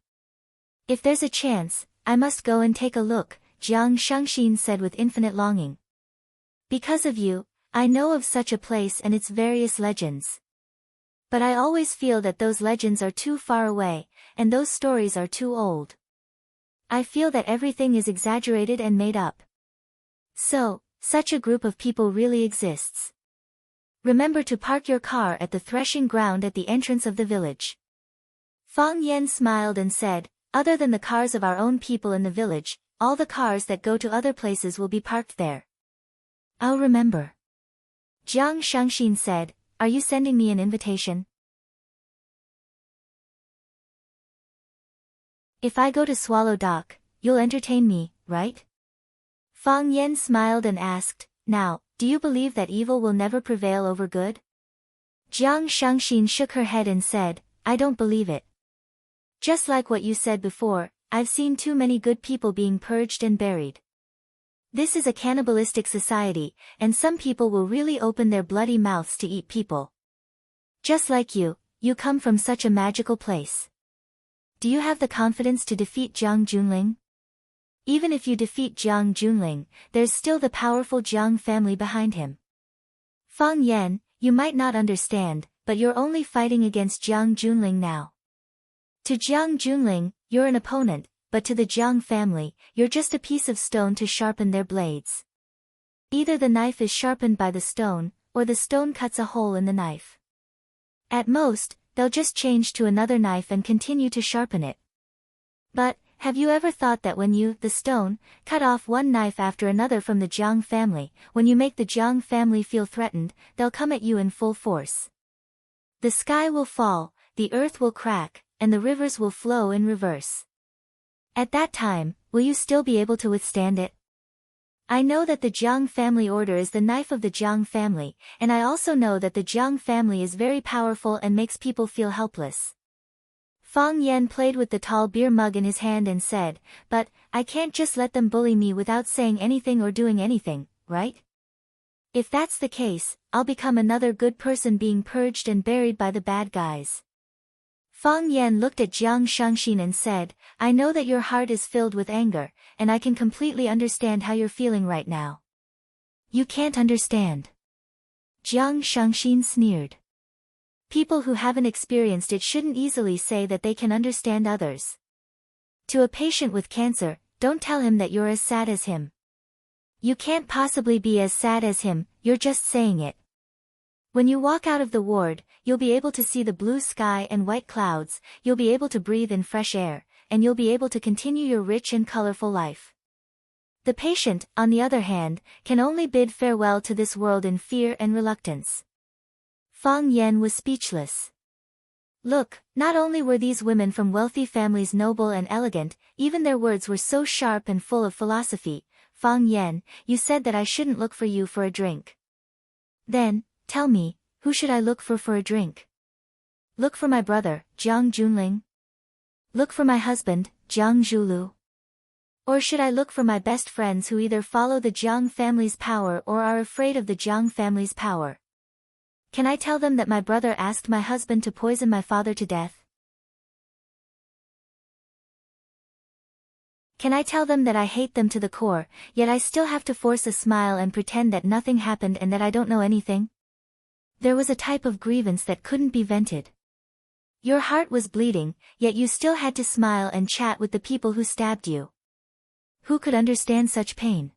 If there's a chance, I must go and take a look, Jiang Shangxin said with infinite longing. Because of you, I know of such a place and its various legends. But I always feel that those legends are too far away, and those stories are too old. I feel that everything is exaggerated and made up. So, such a group of people really exists. Remember to park your car at the threshing ground at the entrance of the village. Fang Yan smiled and said, Other than the cars of our own people in the village, all the cars that go to other places will be parked there. I'll remember. Jiang Shangxin said, Are you sending me an invitation? If I go to Swallow Dock, you'll entertain me, right? Fang Yan smiled and asked, Now, do you believe that evil will never prevail over good? Jiang Shangxin shook her head and said, I don't believe it. Just like what you said before, I've seen too many good people being purged and buried. This is a cannibalistic society, and some people will really open their bloody mouths to eat people. Just like you come from such a magical place. Do you have the confidence to defeat Jiang Junling? Even if you defeat Jiang Junling, there's still the powerful Jiang family behind him. Fang Yan, you might not understand, but you're only fighting against Jiang Junling now. To Jiang Junling, you're an opponent, but to the Jiang family, you're just a piece of stone to sharpen their blades. Either the knife is sharpened by the stone, or the stone cuts a hole in the knife. At most, they'll just change to another knife and continue to sharpen it. But, have you ever thought that when you, the stone, cut off one knife after another from the Jiang family, when you make the Jiang family feel threatened, they'll come at you in full force. The sky will fall, the earth will crack, and the rivers will flow in reverse. At that time, will you still be able to withstand it? I know that the Jiang family order is the knife of the Jiang family, and I also know that the Jiang family is very powerful and makes people feel helpless. Fang Yan played with the tall beer mug in his hand and said, but, I can't just let them bully me without saying anything or doing anything, right? If that's the case, I'll become another good person being purged and buried by the bad guys. Fang Yan looked at Jiang Shangxin and said, I know that your heart is filled with anger, and I can completely understand how you're feeling right now. You can't understand. Jiang Shangxin sneered. People who haven't experienced it shouldn't easily say that they can understand others. To a patient with cancer, don't tell him that you're as sad as him. You can't possibly be as sad as him, you're just saying it. When you walk out of the ward, you'll be able to see the blue sky and white clouds, you'll be able to breathe in fresh air, and you'll be able to continue your rich and colorful life. The patient, on the other hand, can only bid farewell to this world in fear and reluctance. Fang Yan was speechless. Look, not only were these women from wealthy families noble and elegant, even their words were so sharp and full of philosophy. Fang Yan, you said that I shouldn't look for you for a drink. Then, tell me, who should I look for a drink? Look for my brother, Jiang Junling? Look for my husband, Jiang Zhulu? Or should I look for my best friends who either follow the Jiang family's power or are afraid of the Jiang family's power? Can I tell them that my brother asked my husband to poison my father to death? Can I tell them that I hate them to the core, yet I still have to force a smile and pretend that nothing happened and that I don't know anything? There was a type of grievance that couldn't be vented. Your heart was bleeding, yet you still had to smile and chat with the people who stabbed you. Who could understand such pain?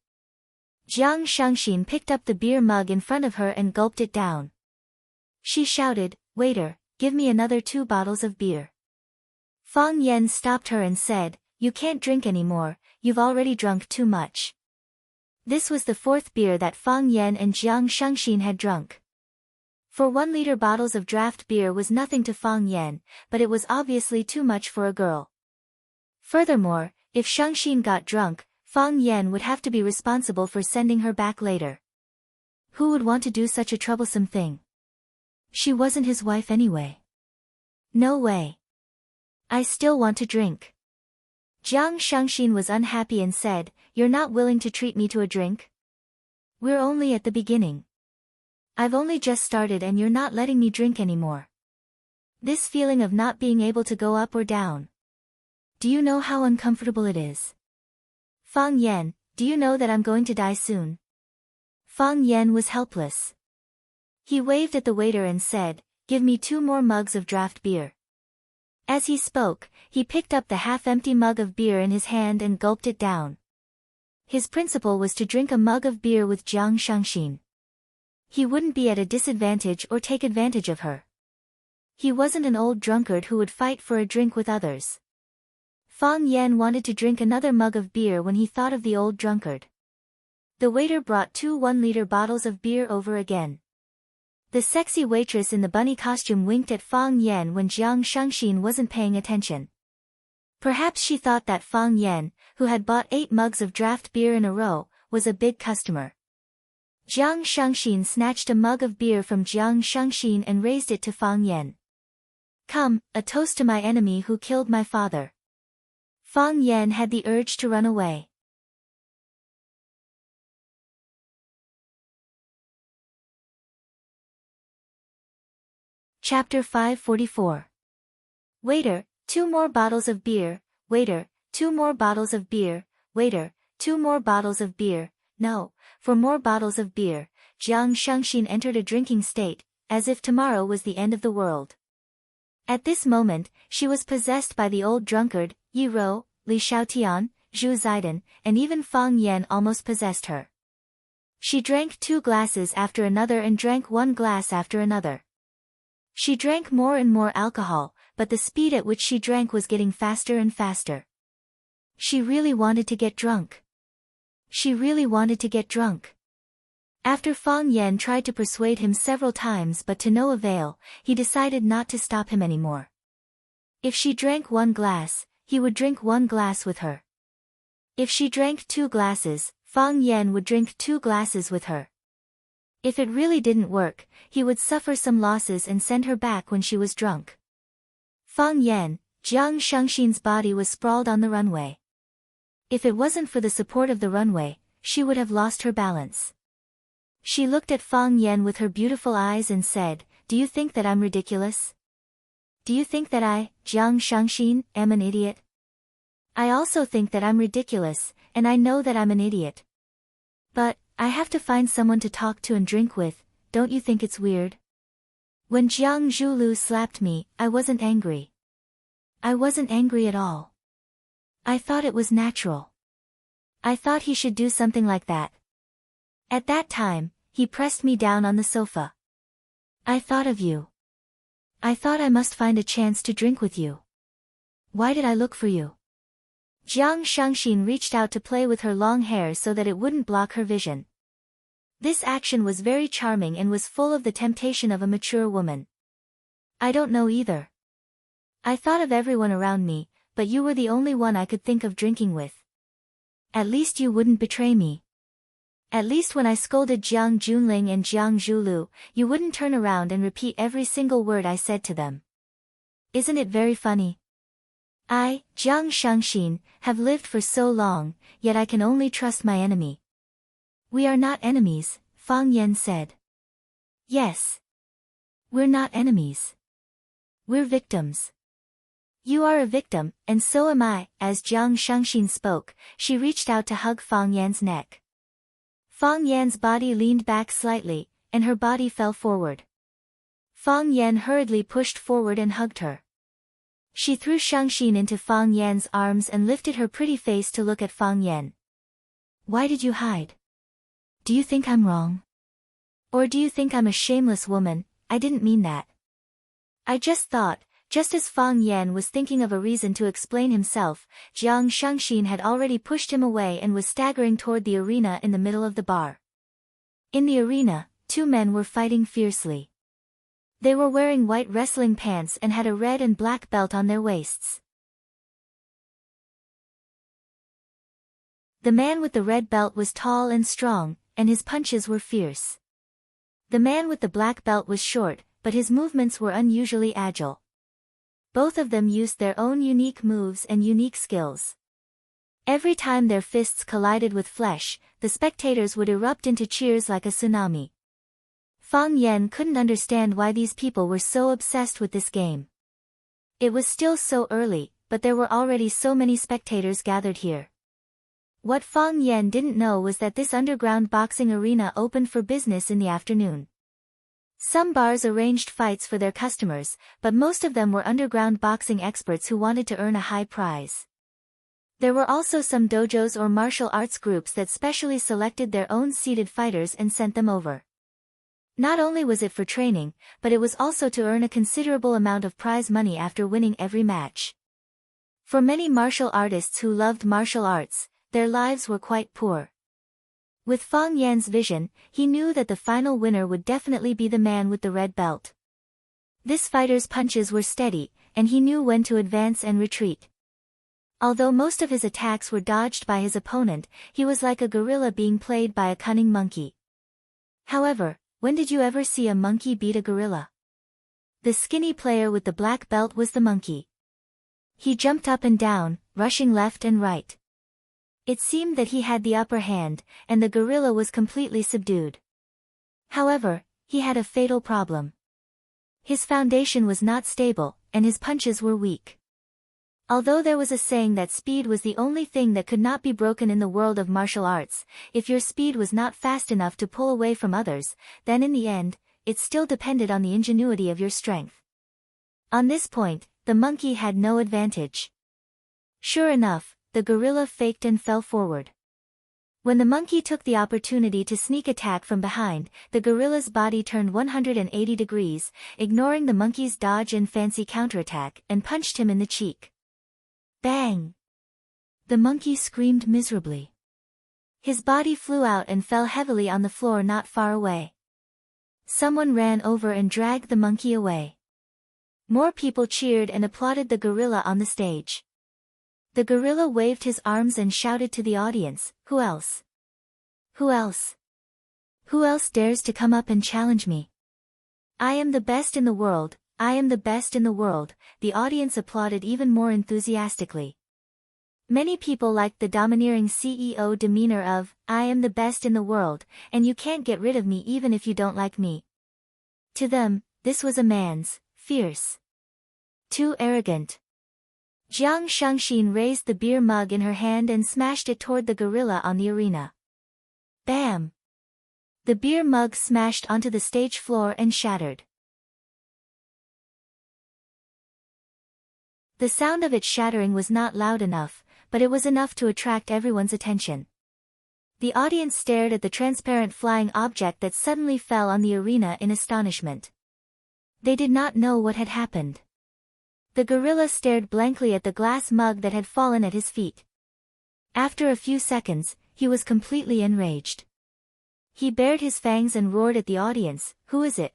Jiang Shangxin picked up the beer mug in front of her and gulped it down. She shouted, Waiter, give me another 2 bottles of beer. Fang Yan stopped her and said, You can't drink anymore, you've already drunk too much. This was the 4th beer that Fang Yan and Jiang Shangxin had drunk. For 1-liter bottles of draft beer was nothing to Fang Yan, but it was obviously too much for a girl. Furthermore, if Shangxin got drunk, Fang Yan would have to be responsible for sending her back later. Who would want to do such a troublesome thing? She wasn't his wife anyway. No way. I still want to drink. Jiang Shangxin was unhappy and said, You're not willing to treat me to a drink? We're only at the beginning. I've only just started and you're not letting me drink anymore. This feeling of not being able to go up or down. Do you know how uncomfortable it is? Fang Yan, do you know that I'm going to die soon? Fang Yan was helpless. He waved at the waiter and said, Give me 2 more mugs of draft beer. As he spoke, he picked up the half-empty mug of beer in his hand and gulped it down. His principle was to drink a mug of beer with Jiang Shangxin. He wouldn't be at a disadvantage or take advantage of her. He wasn't an old drunkard who would fight for a drink with others. Fang Yan wanted to drink another mug of beer when he thought of the old drunkard. The waiter brought 2 1-liter bottles of beer over again. The sexy waitress in the bunny costume winked at Fang Yan when Jiang Shangxin wasn't paying attention. Perhaps she thought that Fang Yan, who had bought 8 mugs of draft beer in a row, was a big customer. Jiang Shangxin snatched a mug of beer from Jiang Shangxin and raised it to Fang Yan. Come, a toast to my enemy who killed my father. Fang Yan had the urge to run away. Chapter 544. Waiter, 2 more bottles of beer. Waiter, 2 more bottles of beer. Waiter, 2 more bottles of beer. No, for more bottles of beer. Jiang Shangxin entered a drinking state, as if tomorrow was the end of the world. At this moment, she was possessed by the old drunkard, Yi Rou, Li Xiaotian, Zhu Zaidan, and even Fang Yan almost possessed her. She drank 2 glasses after another and drank 1 glass after another. She drank more and more alcohol, but the speed at which she drank was getting faster and faster. She really wanted to get drunk. She really wanted to get drunk. After Fang Yan tried to persuade him several times but to no avail, he decided not to stop him anymore. If she drank 1 glass, he would drink 1 glass with her. If she drank 2 glasses, Fang Yan would drink 2 glasses with her. If it really didn't work, he would suffer some losses and send her back when she was drunk. Fang Yan, Jiang Shangxin's body was sprawled on the runway. If it wasn't for the support of the runway, she would have lost her balance. She looked at Fang Yan with her beautiful eyes and said, "Do you think that I'm ridiculous? Do you think that I, Jiang Shangxin, am an idiot? I also think that I'm ridiculous, and I know that I'm an idiot. But, I have to find someone to talk to and drink with, don't you think it's weird? When Jiang Zhulu slapped me, I wasn't angry. I wasn't angry at all. I thought it was natural. I thought he should do something like that. At that time, he pressed me down on the sofa. I thought of you. I thought I must find a chance to drink with you. Why did I look for you?" Jiang Shangxin reached out to play with her long hair so that it wouldn't block her vision. This action was very charming and was full of the temptation of a mature woman. "I don't know either. I thought of everyone around me, but you were the only one I could think of drinking with. At least you wouldn't betray me. At least when I scolded Jiang Junling and Jiang Zhulu, you wouldn't turn around and repeat every single word I said to them. Isn't it very funny? I, Jiang Shangxin, have lived for so long, yet I can only trust my enemy." "We are not enemies," Fang Yan said. "Yes. We're not enemies. We're victims. You are a victim, and so am I." As Jiang Shangxin spoke, she reached out to hug Fang Yan's neck. Fang Yan's body leaned back slightly, and her body fell forward. Fang Yan hurriedly pushed forward and hugged her. She threw Shangxin into Fang Yan's arms and lifted her pretty face to look at Fang Yan. "Why did you hide? Do you think I'm wrong? Or do you think I'm a shameless woman? I didn't mean that. I just thought," just as Fang Yan was thinking of a reason to explain himself, Jiang Shangxin had already pushed him away and was staggering toward the arena in the middle of the bar. In the arena, 2 men were fighting fiercely. They were wearing white wrestling pants and had a red and black belt on their waists. The man with the red belt was tall and strong, and his punches were fierce. The man with the black belt was short, but his movements were unusually agile. Both of them used their own unique moves and unique skills. Every time their fists collided with flesh, the spectators would erupt into cheers like a tsunami. Fang Yan couldn't understand why these people were so obsessed with this game. It was still so early, but there were already so many spectators gathered here. What Fang Yan didn't know was that this underground boxing arena opened for business in the afternoon. Some bars arranged fights for their customers, but most of them were underground boxing experts who wanted to earn a high prize. There were also some dojos or martial arts groups that specially selected their own seated fighters and sent them over. Not only was it for training, but it was also to earn a considerable amount of prize money after winning every match. For many martial artists who loved martial arts, their lives were quite poor. With Fang Yan's vision, he knew that the final winner would definitely be the man with the red belt. This fighter's punches were steady, and he knew when to advance and retreat. Although most of his attacks were dodged by his opponent, he was like a gorilla being played by a cunning monkey. However, when did you ever see a monkey beat a gorilla? The skinny player with the black belt was the monkey. He jumped up and down, rushing left and right. It seemed that he had the upper hand, and the gorilla was completely subdued. However, he had a fatal problem. His foundation was not stable, and his punches were weak. Although there was a saying that speed was the only thing that could not be broken in the world of martial arts, if your speed was not fast enough to pull away from others, then in the end, it still depended on the ingenuity of your strength. On this point, the monkey had no advantage. Sure enough, the gorilla faked and fell forward. When the monkey took the opportunity to sneak attack from behind, the gorilla's body turned 180 degrees, ignoring the monkey's dodge and fancy counterattack, and punched him in the cheek. Bang! The monkey screamed miserably. His body flew out and fell heavily on the floor not far away. Someone ran over and dragged the monkey away. More people cheered and applauded the gorilla on the stage. The gorilla waved his arms and shouted to the audience, "Who else? Who else? Who else dares to come up and challenge me? I am the best in the world, I am the best in the world." The audience applauded even more enthusiastically. Many people liked the domineering CEO demeanor of, "I am the best in the world, and you can't get rid of me even if you don't like me." To them, this was a man's, fierce. Too arrogant. Jiang Shangxin raised the beer mug in her hand and smashed it toward the gorilla on the arena. Bam! The beer mug smashed onto the stage floor and shattered. The sound of it shattering was not loud enough, but it was enough to attract everyone's attention. The audience stared at the transparent flying object that suddenly fell on the arena in astonishment. They did not know what had happened. The gorilla stared blankly at the glass mug that had fallen at his feet. After a few seconds, he was completely enraged. He bared his fangs and roared at the audience, "Who is it?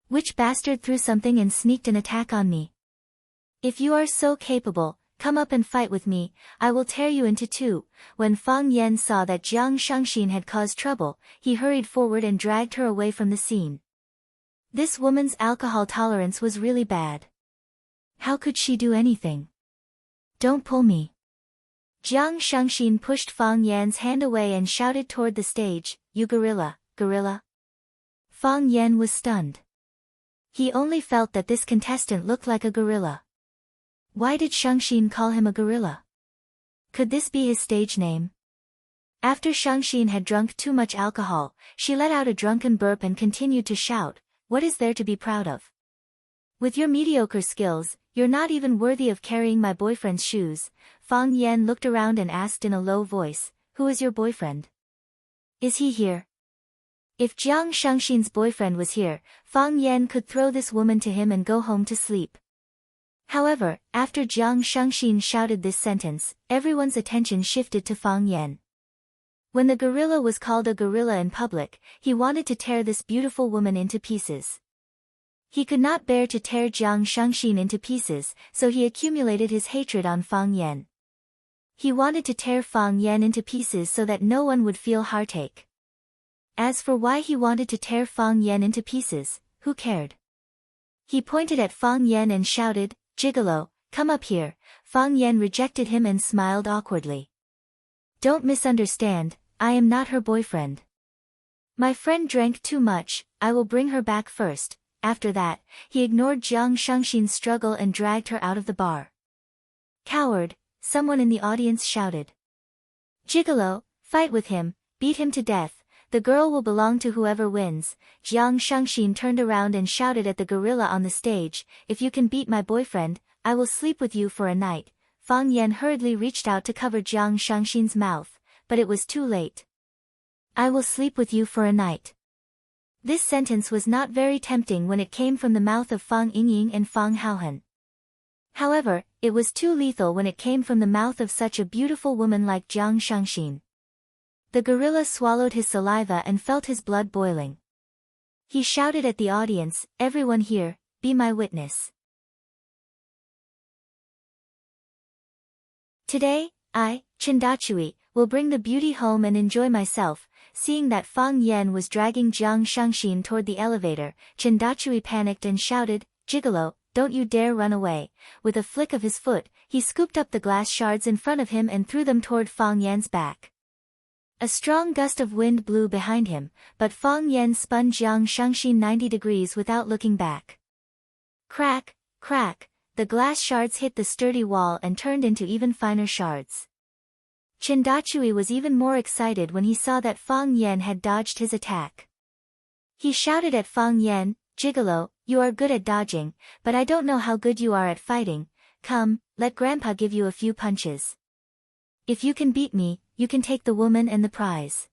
Which bastard threw something and sneaked an attack on me? If you are so capable, come up and fight with me, I will tear you into two." When Fang Yan saw that Jiang Shangxin had caused trouble, he hurried forward and dragged her away from the scene. This woman's alcohol tolerance was really bad. How could she do anything? "Don't pull me." Jiang Shangxin pushed Fang Yan's hand away and shouted toward the stage, "You gorilla, gorilla." Fang Yan was stunned. He only felt that this contestant looked like a gorilla. Why did Shangxin call him a gorilla? Could this be his stage name? After Shangxin had drunk too much alcohol, she let out a drunken burp and continued to shout, "What is there to be proud of? With your mediocre skills, you're not even worthy of carrying my boyfriend's shoes." Fang Yan looked around and asked in a low voice, "Who is your boyfriend? Is he here?" If Jiang Shangxin's boyfriend was here, Fang Yan could throw this woman to him and go home to sleep. However, after Jiang Shangxin shouted this sentence, everyone's attention shifted to Fang Yan. When the gorilla was called a gorilla in public, he wanted to tear this beautiful woman into pieces. He could not bear to tear Jiang Shangxin into pieces, so he accumulated his hatred on Fang Yan. He wanted to tear Fang Yan into pieces so that no one would feel heartache. As for why he wanted to tear Fang Yan into pieces, who cared? He pointed at Fang Yan and shouted, "Gigolo, come up here." Fang Yan rejected him and smiled awkwardly. "Don't misunderstand, I am not her boyfriend. My friend drank too much, I will bring her back first." After that, he ignored Jiang Shangxin's struggle and dragged her out of the bar. "Coward," someone in the audience shouted. "Gigolo, fight with him, beat him to death. The girl will belong to whoever wins." Jiang Shangxin turned around and shouted at the gorilla on the stage, "If you can beat my boyfriend, I will sleep with you for a night." Fang Yan hurriedly reached out to cover Jiang Shangxin's mouth, but it was too late. "I will sleep with you for a night." This sentence was not very tempting when it came from the mouth of Fang Yingying and Fang Haohan. However, it was too lethal when it came from the mouth of such a beautiful woman like Jiang Shangxin. The gorilla swallowed his saliva and felt his blood boiling. He shouted at the audience, "Everyone here, be my witness. Today, I, Chindachui, will bring the beauty home and enjoy myself." seeing that Fang Yan was dragging Jiang Shangxin toward the elevator, Chandachui panicked and shouted, "Gigolo, don't you dare run away." With a flick of his foot, he scooped up the glass shards in front of him and threw them toward Fang Yan's back. A strong gust of wind blew behind him, but Fang Yan spun Jiang Shangxin 90 degrees without looking back. Crack, crack, the glass shards hit the sturdy wall and turned into even finer shards. Chandachui was even more excited when he saw that Fang Yan had dodged his attack. He shouted at Fang Yan, "Gigolo, you are good at dodging, but I don't know how good you are at fighting. Come, let Grandpa give you a few punches. If you can beat me, you can take the woman and the prize.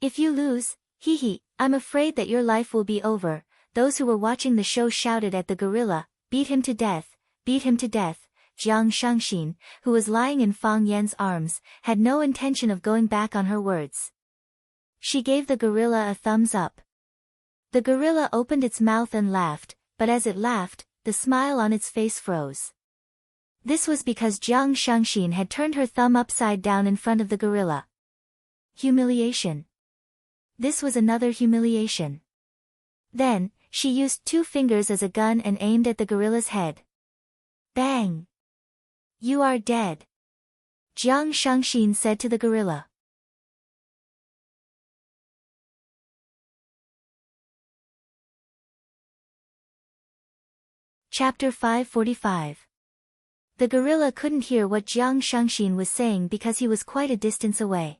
If you lose, hee, I'm afraid that your life will be over." Those who were watching the show shouted at the gorilla, "Beat him to death, beat him to death." Jiang Shangxin, who was lying in Fang Yan's arms, had no intention of going back on her words. She gave the gorilla a thumbs up. The gorilla opened its mouth and laughed, but as it laughed, the smile on its face froze. This was because Jiang Shangxin had turned her thumb upside down in front of the gorilla. Humiliation. This was another humiliation. Then, she used 2 fingers as a gun and aimed at the gorilla's head. Bang! "You are dead," Jiang Shangxin said to the gorilla. Chapter 545. The gorilla couldn't hear what Jiang Shangxin was saying because he was quite a distance away.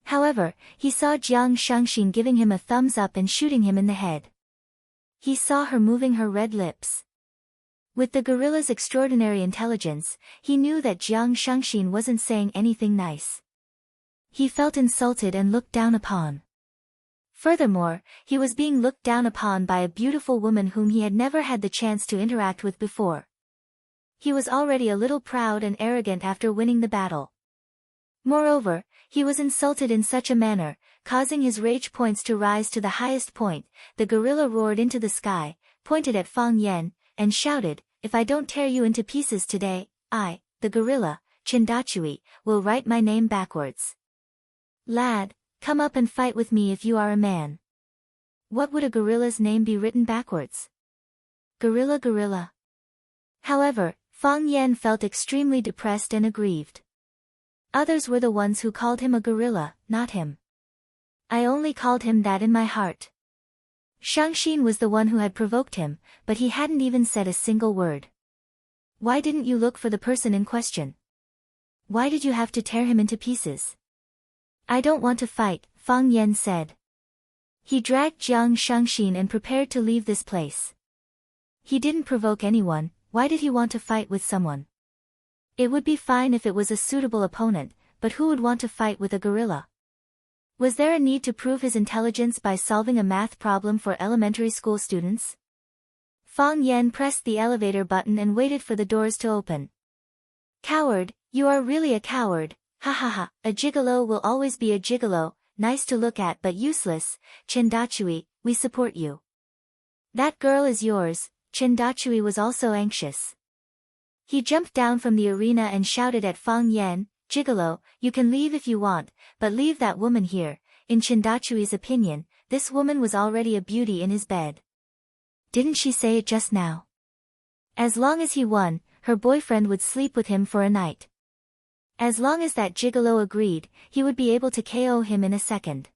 However, he saw Jiang Shangxin giving him a thumbs up and shooting him in the head. He saw her moving her red lips. With the gorilla's extraordinary intelligence, he knew that Jiang Shangxin wasn't saying anything nice. He felt insulted and looked down upon. Furthermore, he was being looked down upon by a beautiful woman whom he had never had the chance to interact with before. He was already a little proud and arrogant after winning the battle. Moreover, he was insulted in such a manner, causing his rage points to rise to the highest point. The gorilla roared into the sky, pointed at Fang Yan, and shouted, "If I don't tear you into pieces today, I, the gorilla, Chandachui, will write my name backwards. Lad, come up and fight with me if you are a man." What would a gorilla's name be written backwards? Gorilla gorilla. However, Fang Yan felt extremely depressed and aggrieved. Others were the ones who called him a gorilla, not him. I only called him that in my heart. Shangxin was the one who had provoked him, but he hadn't even said a single word. Why didn't you look for the person in question? Why did you have to tear him into pieces? I don't want to fight, Fang Yan said. He dragged Jiang Shangxin and prepared to leave this place. He didn't provoke anyone. Why did he want to fight with someone? It would be fine if it was a suitable opponent, but who would want to fight with a gorilla? Was there a need to prove his intelligence by solving a math problem for elementary school students? Fang Yan pressed the elevator button and waited for the doors to open. Coward, you are really a coward, ha ha ha, a gigolo will always be a gigolo, nice to look at but useless, Chandachui, we support you. That girl is yours. Chandachui was also anxious. He jumped down from the arena and shouted at Fang Yan, "Gigolo, you can leave if you want, but leave that woman here." In Chandachui's opinion, this woman was already a beauty in his bed. Didn't she say it just now? As long as he won, her boyfriend would sleep with him for a night. As long as that gigolo agreed, he would be able to KO him in a second.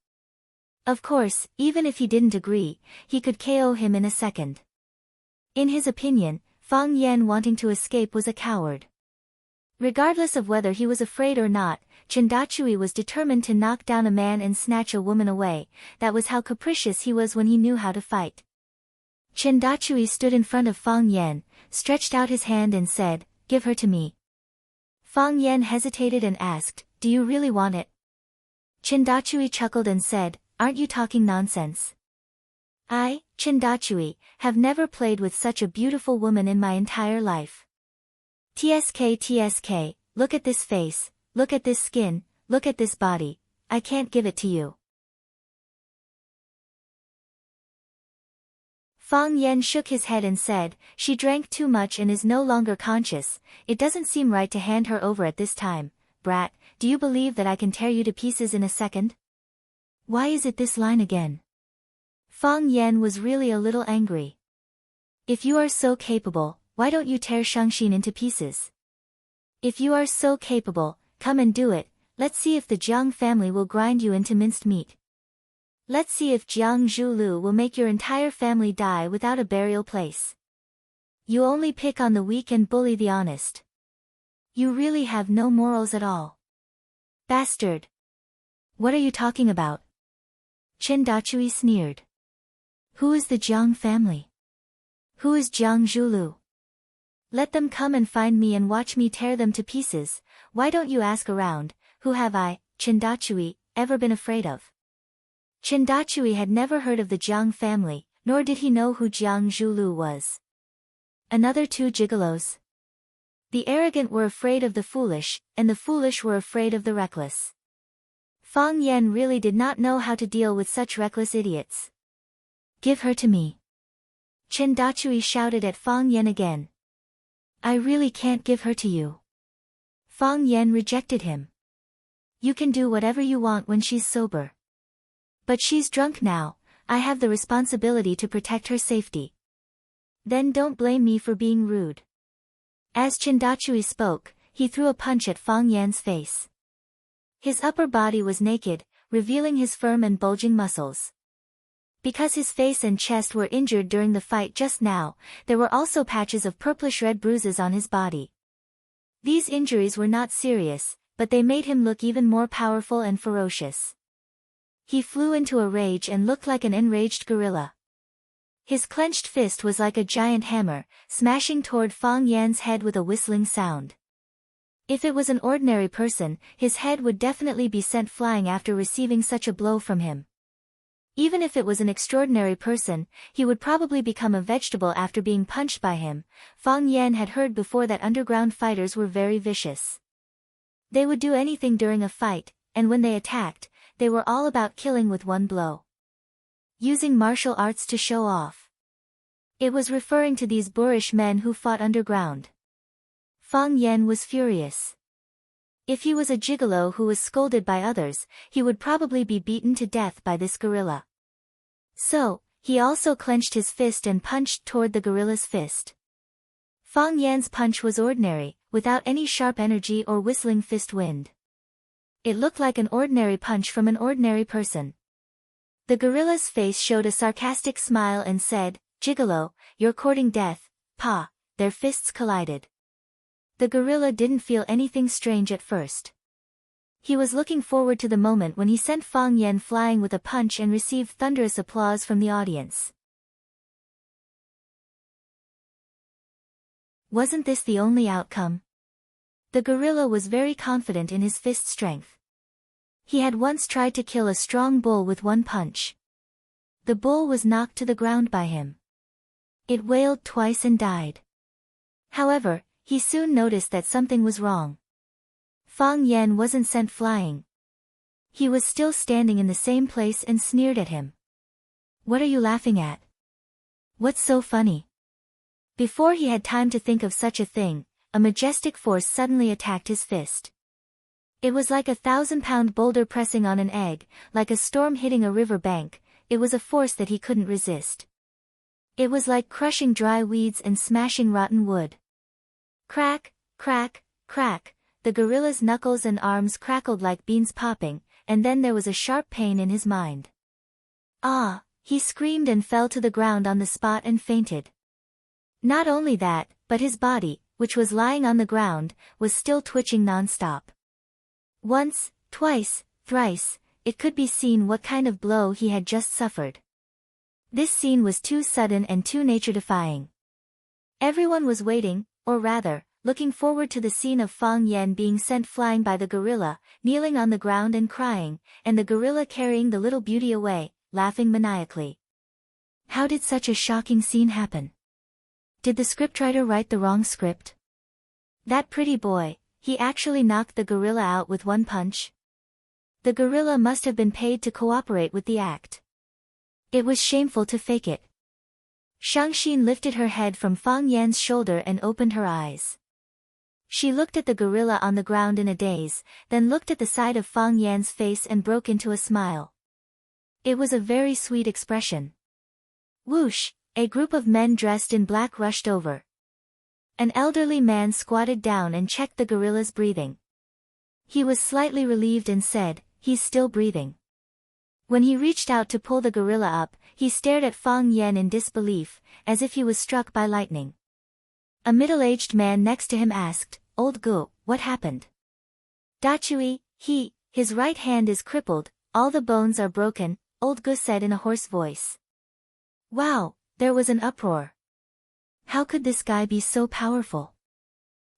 Of course, even if he didn't agree, he could KO him in a second. In his opinion, Fang Yan wanting to escape was a coward. Regardless of whether he was afraid or not, Chandachui was determined to knock down a man and snatch a woman away. That was how capricious he was when he knew how to fight. Chandachui stood in front of Fang Yan, stretched out his hand and said, "Give her to me." Fang Yan hesitated and asked, "Do you really want it?" Chandachui chuckled and said, "Aren't you talking nonsense? I, Chandachui, have never played with such a beautiful woman in my entire life. TSK, look at this face, look at this skin, look at this body, I can't give it to you." Fang Yan shook his head and said, "She drank too much and is no longer conscious, it doesn't seem right to hand her over at this time. Brat, do you believe that I can tear you to pieces in a second?" Why is it this line again? Fang Yan was really a little angry. If you are so capable, why don't you tear Shangxin into pieces? If you are so capable, come and do it. Let's see if the Jiang family will grind you into minced meat. Let's see if Jiang Zhulu will make your entire family die without a burial place. You only pick on the weak and bully the honest. You really have no morals at all. Bastard! What are you talking about? Chen Dachui sneered. Who is the Jiang family? Who is Jiang Zhulu? Let them come and find me and watch me tear them to pieces. Why don't you ask around, who have I, Chen Dachui, ever been afraid of? Chen Dachui had never heard of the Jiang family, nor did he know who Jiang Zhulu was. Another two gigolos. The arrogant were afraid of the foolish, and the foolish were afraid of the reckless. Fang Yan really did not know how to deal with such reckless idiots. Give her to me. Chen Dachui shouted at Fang Yan again. I really can't give her to you. Fang Yan rejected him. You can do whatever you want when she's sober. But she's drunk now, I have the responsibility to protect her safety. Then don't blame me for being rude. As Chen Dachui spoke, he threw a punch at Fang Yan's face. His upper body was naked, revealing his firm and bulging muscles. Because his face and chest were injured during the fight just now, there were also patches of purplish-red bruises on his body. These injuries were not serious, but they made him look even more powerful and ferocious. He flew into a rage and looked like an enraged gorilla. His clenched fist was like a giant hammer, smashing toward Fang Yan's head with a whistling sound. If it was an ordinary person, his head would definitely be sent flying after receiving such a blow from him. Even if it was an extraordinary person, he would probably become a vegetable after being punched by him. Fang Yan had heard before that underground fighters were very vicious. They would do anything during a fight, and when they attacked, they were all about killing with one blow. Using martial arts to show off. It was referring to these boorish men who fought underground. Fang Yan was furious. If he was a gigolo who was scolded by others, he would probably be beaten to death by this gorilla. So, he also clenched his fist and punched toward the gorilla's fist. Fang Yan's punch was ordinary, without any sharp energy or whistling fist wind. It looked like an ordinary punch from an ordinary person. The gorilla's face showed a sarcastic smile and said, Gigolo, you're courting death, pa. Their fists collided. The gorilla didn't feel anything strange at first. He was looking forward to the moment when he sent Fang Yan flying with a punch and received thunderous applause from the audience. Wasn't this the only outcome? The gorilla was very confident in his fist strength. He had once tried to kill a strong bull with one punch. The bull was knocked to the ground by him. It wailed twice and died. However, he soon noticed that something was wrong. Fang Yan wasn't sent flying. He was still standing in the same place and sneered at him. What are you laughing at? What's so funny? Before he had time to think of such a thing, a majestic force suddenly attacked his fist. It was like a 1,000-pound boulder pressing on an egg, like a storm hitting a river bank. It was a force that he couldn't resist. It was like crushing dry weeds and smashing rotten wood. Crack, crack, crack, the gorilla's knuckles and arms crackled like beans popping, and then there was a sharp pain in his mind. Ah! He screamed and fell to the ground on the spot and fainted. Not only that, but his body, which was lying on the ground, was still twitching non-stop. Once, twice, thrice, it could be seen what kind of blow he had just suffered. This scene was too sudden and too nature-defying. Everyone was waiting, or rather, looking forward to the scene of Fang Yan being sent flying by the gorilla, kneeling on the ground and crying, and the gorilla carrying the little beauty away, laughing maniacally. How did such a shocking scene happen? Did the scriptwriter write the wrong script? That pretty boy, he actually knocked the gorilla out with one punch? The gorilla must have been paid to cooperate with the act. It was shameful to fake it. Shangxin lifted her head from Fang Yan's shoulder and opened her eyes. She looked at the gorilla on the ground in a daze, then looked at the side of Fang Yan's face and broke into a smile. It was a very sweet expression. Whoosh, a group of men dressed in black rushed over. An elderly man squatted down and checked the gorilla's breathing. He was slightly relieved and said, "He's still breathing." When he reached out to pull the gorilla up, he stared at Fang Yan in disbelief, as if he was struck by lightning. A middle-aged man next to him asked, "Old Gu, what happened?" "Dachui, his right hand is crippled, all the bones are broken," Old Gu said in a hoarse voice. Wow, there was an uproar. How could this guy be so powerful?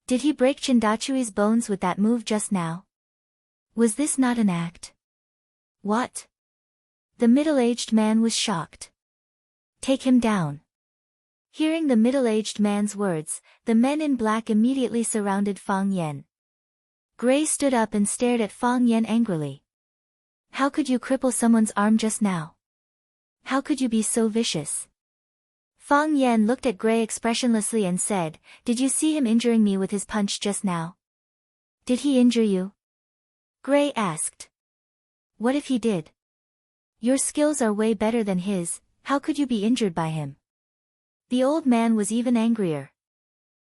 Did he break Chindachui's bones with that move just now? Was this not an act? What? The middle-aged man was shocked. "Take him down." Hearing the middle-aged man's words, the men in black immediately surrounded Fang Yan. Gray stood up and stared at Fang Yan angrily. "How could you cripple someone's arm just now? How could you be so vicious?" Fang Yan looked at Gray expressionlessly and said, "Did you see him injuring me with his punch just now?" "Did he injure you?" Gray asked. "What if he did? Your skills are way better than his, how could you be injured by him?" The old man was even angrier.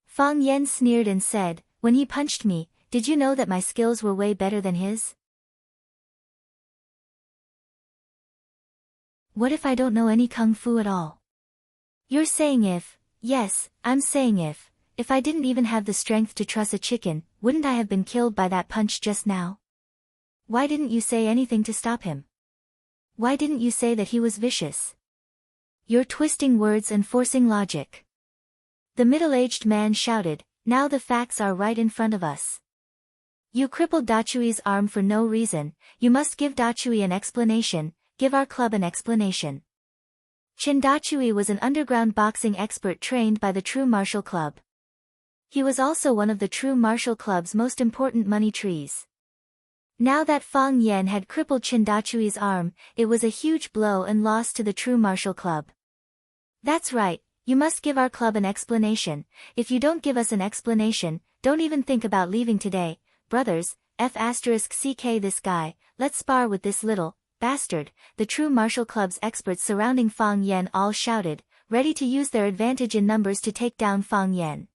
Fang Yan sneered and said, "When he punched me, did you know that my skills were way better than his? What if I don't know any kung fu at all?" "You're saying if." "Yes, I'm saying if I didn't even have the strength to truss a chicken, wouldn't I have been killed by that punch just now? Why didn't you say anything to stop him? Why didn't you say that he was vicious? You're twisting words and forcing logic." The middle-aged man shouted, "Now the facts are right in front of us. You crippled Dachui's arm for no reason, you must give Dachui an explanation, give our club an explanation." Chin Dachui was an underground boxing expert trained by the True Martial Club. He was also one of the True Martial Club's most important money trees. Now that Fang Yan had crippled Chin Dachui's arm, it was a huge blow and loss to the True Martial Club. "That's right, you must give our club an explanation. If you don't give us an explanation, don't even think about leaving today. Brothers, F***ck this guy, let's spar with this little bastard." The True Martial Club's experts surrounding Fang Yan all shouted, ready to use their advantage in numbers to take down Fang Yan.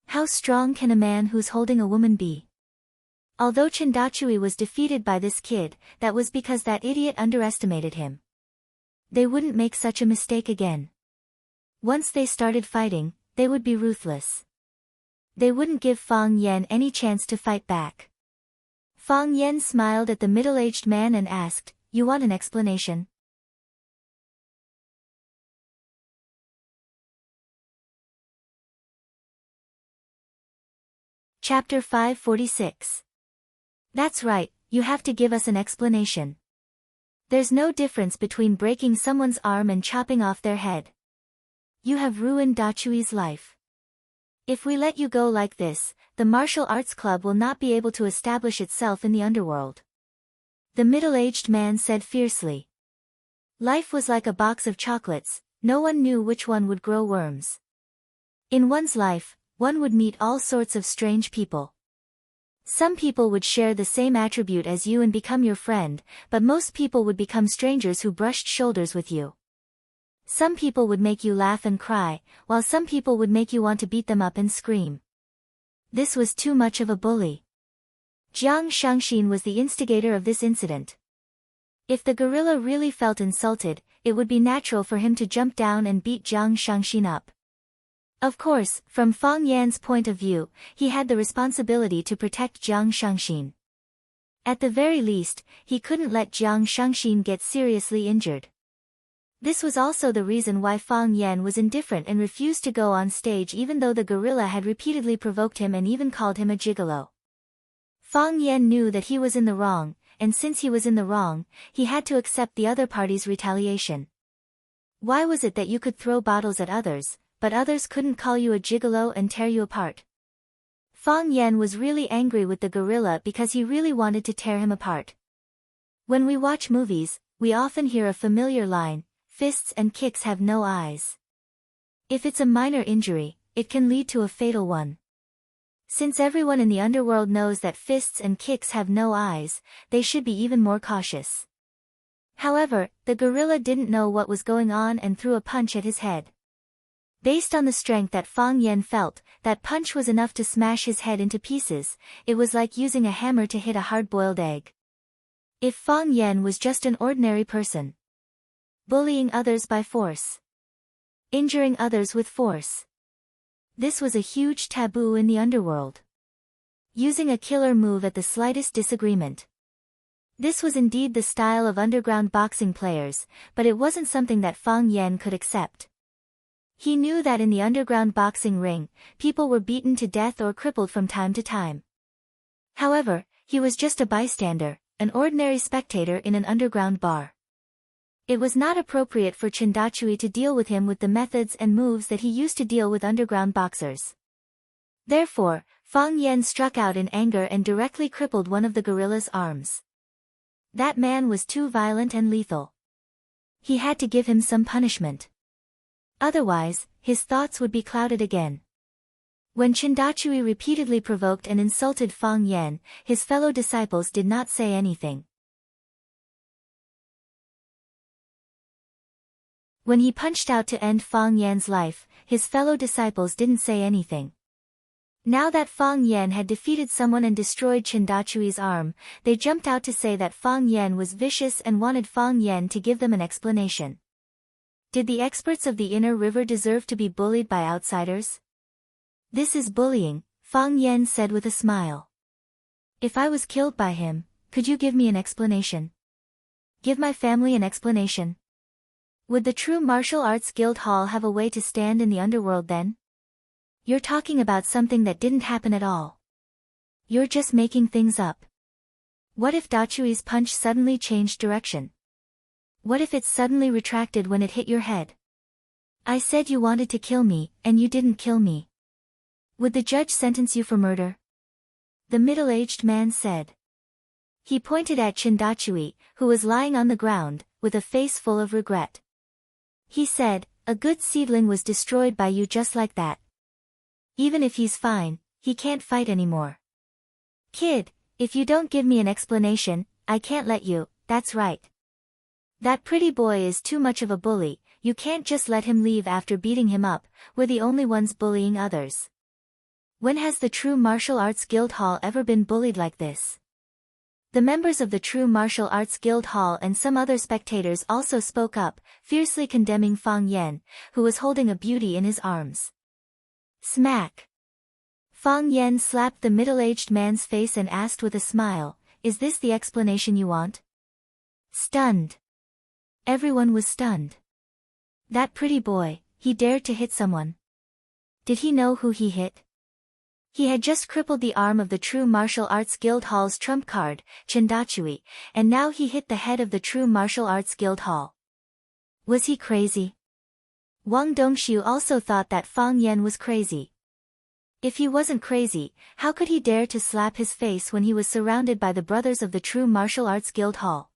How strong can a man who's holding a woman be? Although Chendachui was defeated by this kid, that was because that idiot underestimated him. They wouldn't make such a mistake again. Once they started fighting, they would be ruthless. They wouldn't give Fang Yan any chance to fight back. Fang Yan smiled at the middle-aged man and asked, "You want an explanation?" Chapter 546. That's right, you have to give us an explanation. There's no difference between breaking someone's arm and chopping off their head. You have ruined Dachui's life. If we let you go like this, the martial arts club will not be able to establish itself in the underworld." The middle-aged man said fiercely. Life was like a box of chocolates, no one knew which one would grow worms. In one's life, one would meet all sorts of strange people. Some people would share the same attribute as you and become your friend, but most people would become strangers who brushed shoulders with you. Some people would make you laugh and cry, while some people would make you want to beat them up and scream. This was too much of a bully. Jiang Shangxin was the instigator of this incident. If the gorilla really felt insulted, it would be natural for him to jump down and beat Jiang Shangxin up. Of course, from Fang Yan's point of view, he had the responsibility to protect Jiang Shangxin. At the very least, he couldn't let Jiang Shangxin get seriously injured. This was also the reason why Fang Yan was indifferent and refused to go on stage even though the gorilla had repeatedly provoked him and even called him a gigolo. Fang Yan knew that he was in the wrong, and since he was in the wrong, he had to accept the other party's retaliation. Why was it that you could throw bottles at others, but others couldn't call you a gigolo and tear you apart? Fang Yan was really angry with the gorilla because he really wanted to tear him apart. When we watch movies, we often hear a familiar line, "Fists and kicks have no eyes." If it's a minor injury, it can lead to a fatal one. Since everyone in the underworld knows that fists and kicks have no eyes, they should be even more cautious. However, the gorilla didn't know what was going on and threw a punch at his head. Based on the strength that Fang Yan felt, that punch was enough to smash his head into pieces. It was like using a hammer to hit a hard-boiled egg. If Fang Yan was just an ordinary person, bullying others by force, injuring others with force, this was a huge taboo in the underworld. Using a killer move at the slightest disagreement. This was indeed the style of underground boxing players, but it wasn't something that Fang Yan could accept. He knew that in the underground boxing ring, people were beaten to death or crippled from time to time. However, he was just a bystander, an ordinary spectator in an underground bar. It was not appropriate for Chindachui to deal with him with the methods and moves that he used to deal with underground boxers. Therefore, Fang Yan struck out in anger and directly crippled one of the gorilla's arms. That man was too violent and lethal. He had to give him some punishment. Otherwise, his thoughts would be clouded again. When Chindachui repeatedly provoked and insulted Fang Yan, his fellow disciples did not say anything. When he punched out to end Fang Yan's life, his fellow disciples didn't say anything. Now that Fang Yan had defeated someone and destroyed Chindachui's arm, they jumped out to say that Fang Yan was vicious and wanted Fang Yan to give them an explanation. Did the experts of the inner river deserve to be bullied by outsiders? This is bullying, Fang Yan said with a smile. If I was killed by him, could you give me an explanation? Give my family an explanation? Would the true martial arts guild hall have a way to stand in the underworld then? You're talking about something that didn't happen at all. You're just making things up. What if Dachui's punch suddenly changed direction? What if it suddenly retracted when it hit your head? I said you wanted to kill me, and you didn't kill me. Would the judge sentence you for murder? The middle-aged man said. He pointed at Chindachui, who was lying on the ground, with a face full of regret. He said, a good seedling was destroyed by you just like that. Even if he's fine, he can't fight anymore. Kid, if you don't give me an explanation, I can't let you, that's right. That pretty boy is too much of a bully, you can't just let him leave after beating him up, we're the only ones bullying others. When has the True Martial Arts Guild Hall ever been bullied like this? The members of the True Martial Arts Guild Hall and some other spectators also spoke up, fiercely condemning Fang Yan, who was holding a beauty in his arms. Smack! Fang Yan slapped the middle-aged man's face and asked with a smile, is this the explanation you want? Stunned. Everyone was stunned. That pretty boy, he dared to hit someone. Did he know who he hit? He had just crippled the arm of the True Martial Arts Guild Hall's trump card, Chindachui, and now he hit the head of the True Martial Arts Guild Hall. Was he crazy? Wang Dongxiu also thought that Fang Yan was crazy. If he wasn't crazy, how could he dare to slap his face when he was surrounded by the brothers of the True Martial Arts Guild Hall?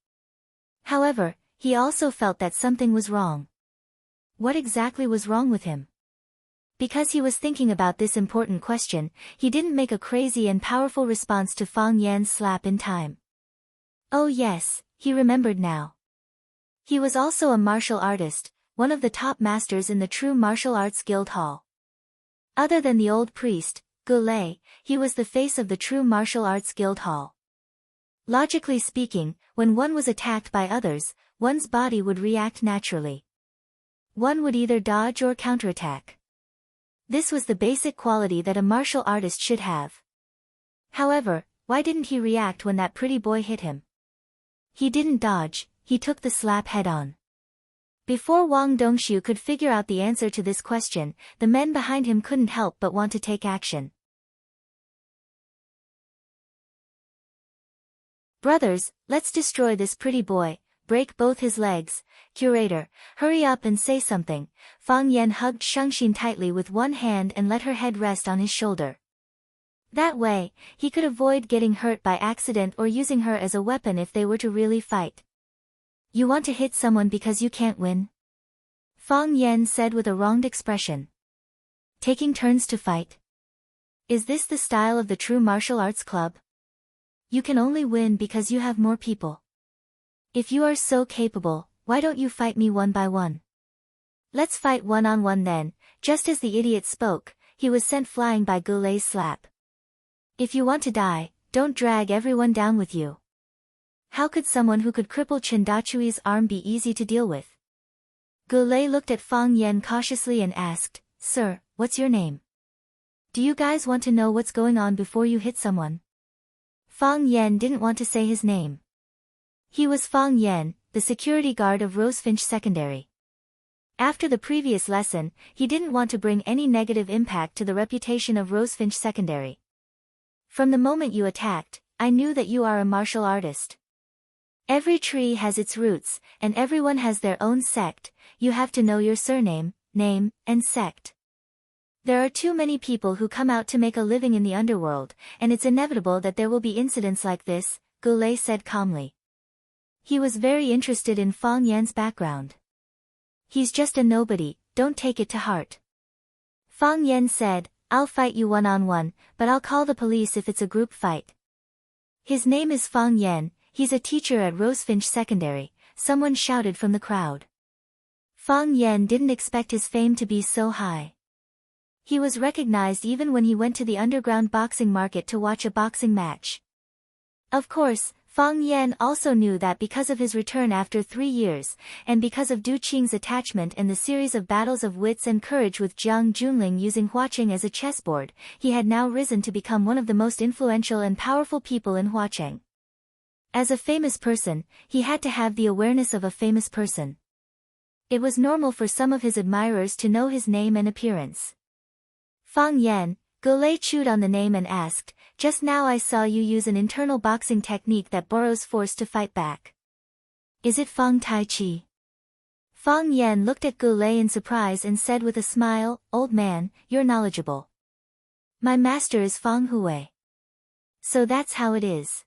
However, he also felt that something was wrong. What exactly was wrong with him? Because he was thinking about this important question, he didn't make a crazy and powerful response to Fang Yan's slap in time. Oh yes, he remembered now. He was also a martial artist, one of the top masters in the True Martial Arts Guild Hall. Other than the old priest, Gulei, he was the face of the True Martial Arts Guild Hall. Logically speaking, when one was attacked by others, one's body would react naturally. One would either dodge or counterattack. This was the basic quality that a martial artist should have. However, why didn't he react when that pretty boy hit him? He didn't dodge, he took the slap head-on. Before Wang Dongxiu could figure out the answer to this question, the men behind him couldn't help but want to take action. Brothers, let's destroy this pretty boy, break both his legs. Curator, hurry up and say something. Fang Yan hugged Shangxin tightly with one hand and let her head rest on his shoulder. That way, he could avoid getting hurt by accident or using her as a weapon if they were to really fight. You want to hit someone because you can't win? Fang Yan said with a wronged expression. Taking turns to fight? Is this the style of the True Martial Arts Club? You can only win because you have more people. If you are so capable, why don't you fight me one by one? Let's fight one-on-one then. Just as the idiot spoke, he was sent flying by Goulet's slap. If you want to die, don't drag everyone down with you. How could someone who could cripple Chindachui's arm be easy to deal with? Goulet looked at Fang Yen cautiously and asked, Sir, what's your name? Do you guys want to know what's going on before you hit someone? Fang Yen didn't want to say his name. He was Fang Yen, the security guard of Rosefinch Secondary. After the previous lesson, he didn't want to bring any negative impact to the reputation of Rosefinch Secondary. From the moment you attacked, I knew that you are a martial artist. Every tree has its roots, and everyone has their own sect. You have to know your surname, name, and sect. There are too many people who come out to make a living in the underworld, and it's inevitable that there will be incidents like this, Goulet said calmly. He was very interested in Fang Yan's background. He's just a nobody, don't take it to heart. Fang Yan said, I'll fight you one-on-one, but I'll call the police if it's a group fight. His name is Fang Yan, he's a teacher at Rosefinch Secondary, someone shouted from the crowd. Fang Yan didn't expect his fame to be so high. He was recognized even when he went to the underground boxing market to watch a boxing match. Of course, Fang Yan also knew that because of his return after 3 years, and because of Du Qing's attachment and the series of battles of wits and courage with Jiang Junling using Huaqing as a chessboard, he had now risen to become one of the most influential and powerful people in Huaqing. As a famous person, he had to have the awareness of a famous person. It was normal for some of his admirers to know his name and appearance. Fang Yan, Goulet chewed on the name and asked, just now I saw you use an internal boxing technique that borrows force to fight back. Is it Fang Tai Chi? Fang Yan looked at Goulet in surprise and said with a smile, Old man, you're knowledgeable. My master is Fang Hui. So that's how it is.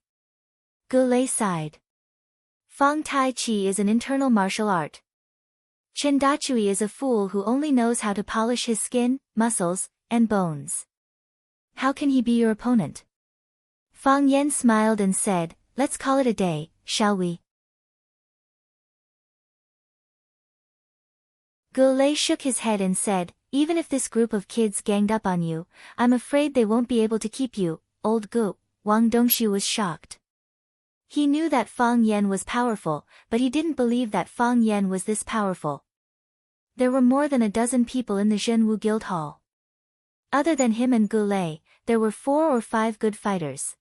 Goulet sighed. Fang Tai Chi is an internal martial art. Chendachui is a fool who only knows how to polish his skin, muscles, and bones. How can he be your opponent? Fang Yan smiled and said, let's call it a day, shall we? Goulet shook his head and said, even if this group of kids ganged up on you, I'm afraid they won't be able to keep you, old Gu. Wang Dongxiu was shocked. He knew that Fang Yan was powerful, but he didn't believe that Fang Yan was this powerful. There were more than a dozen people in the Zhenwu Guild Hall. Other than him and Goulet, there were 4 or 5 good fighters.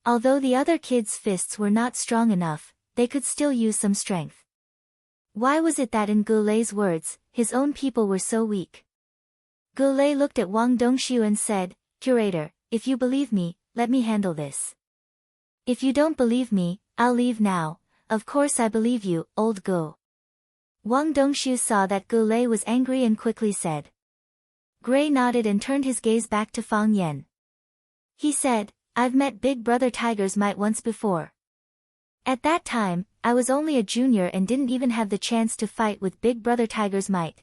Although the other kids' fists were not strong enough, they could still use some strength. Why was it that in Goulet's words, his own people were so weak? Goulet looked at Wang Dongxiu and said, Curator, if you believe me, let me handle this. If you don't believe me, I'll leave now. Of course I believe you, old Gu. Wang Dongxiu saw that Goulet was angry and quickly said. Gray nodded and turned his gaze back to Fang Yan. He said, I've met Big Brother Tiger's Might once before. At that time, I was only a junior and didn't even have the chance to fight with Big Brother Tiger's Might.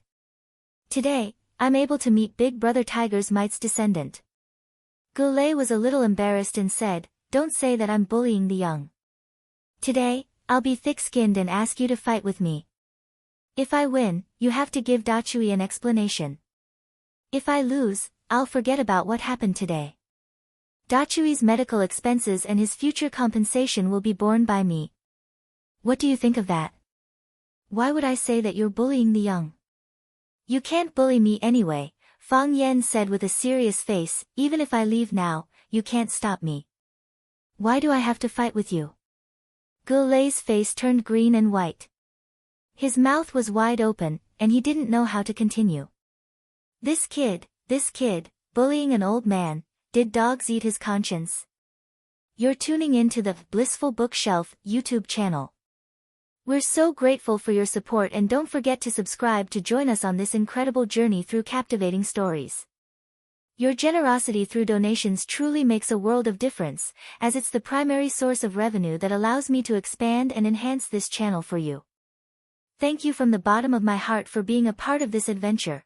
Today, I'm able to meet Big Brother Tiger's Might's descendant. Goulet was a little embarrassed and said, don't say that I'm bullying the young. Today, I'll be thick-skinned and ask you to fight with me. If I win, you have to give Dachui an explanation. If I lose, I'll forget about what happened today. Dachui's medical expenses and his future compensation will be borne by me. What do you think of that? Why would I say that you're bullying the young? You can't bully me anyway, Fang Yan said with a serious face, even if I leave now, you can't stop me. Why do I have to fight with you? Goulet's face turned green and white. His mouth was wide open, and he didn't know how to continue. This kid, bullying an old man, did dogs eat his conscience? You're tuning in to the Blissful Bookshelf YouTube channel. We're so grateful for your support and don't forget to subscribe to join us on this incredible journey through captivating stories. Your generosity through donations truly makes a world of difference, as it's the primary source of revenue that allows me to expand and enhance this channel for you. Thank you from the bottom of my heart for being a part of this adventure.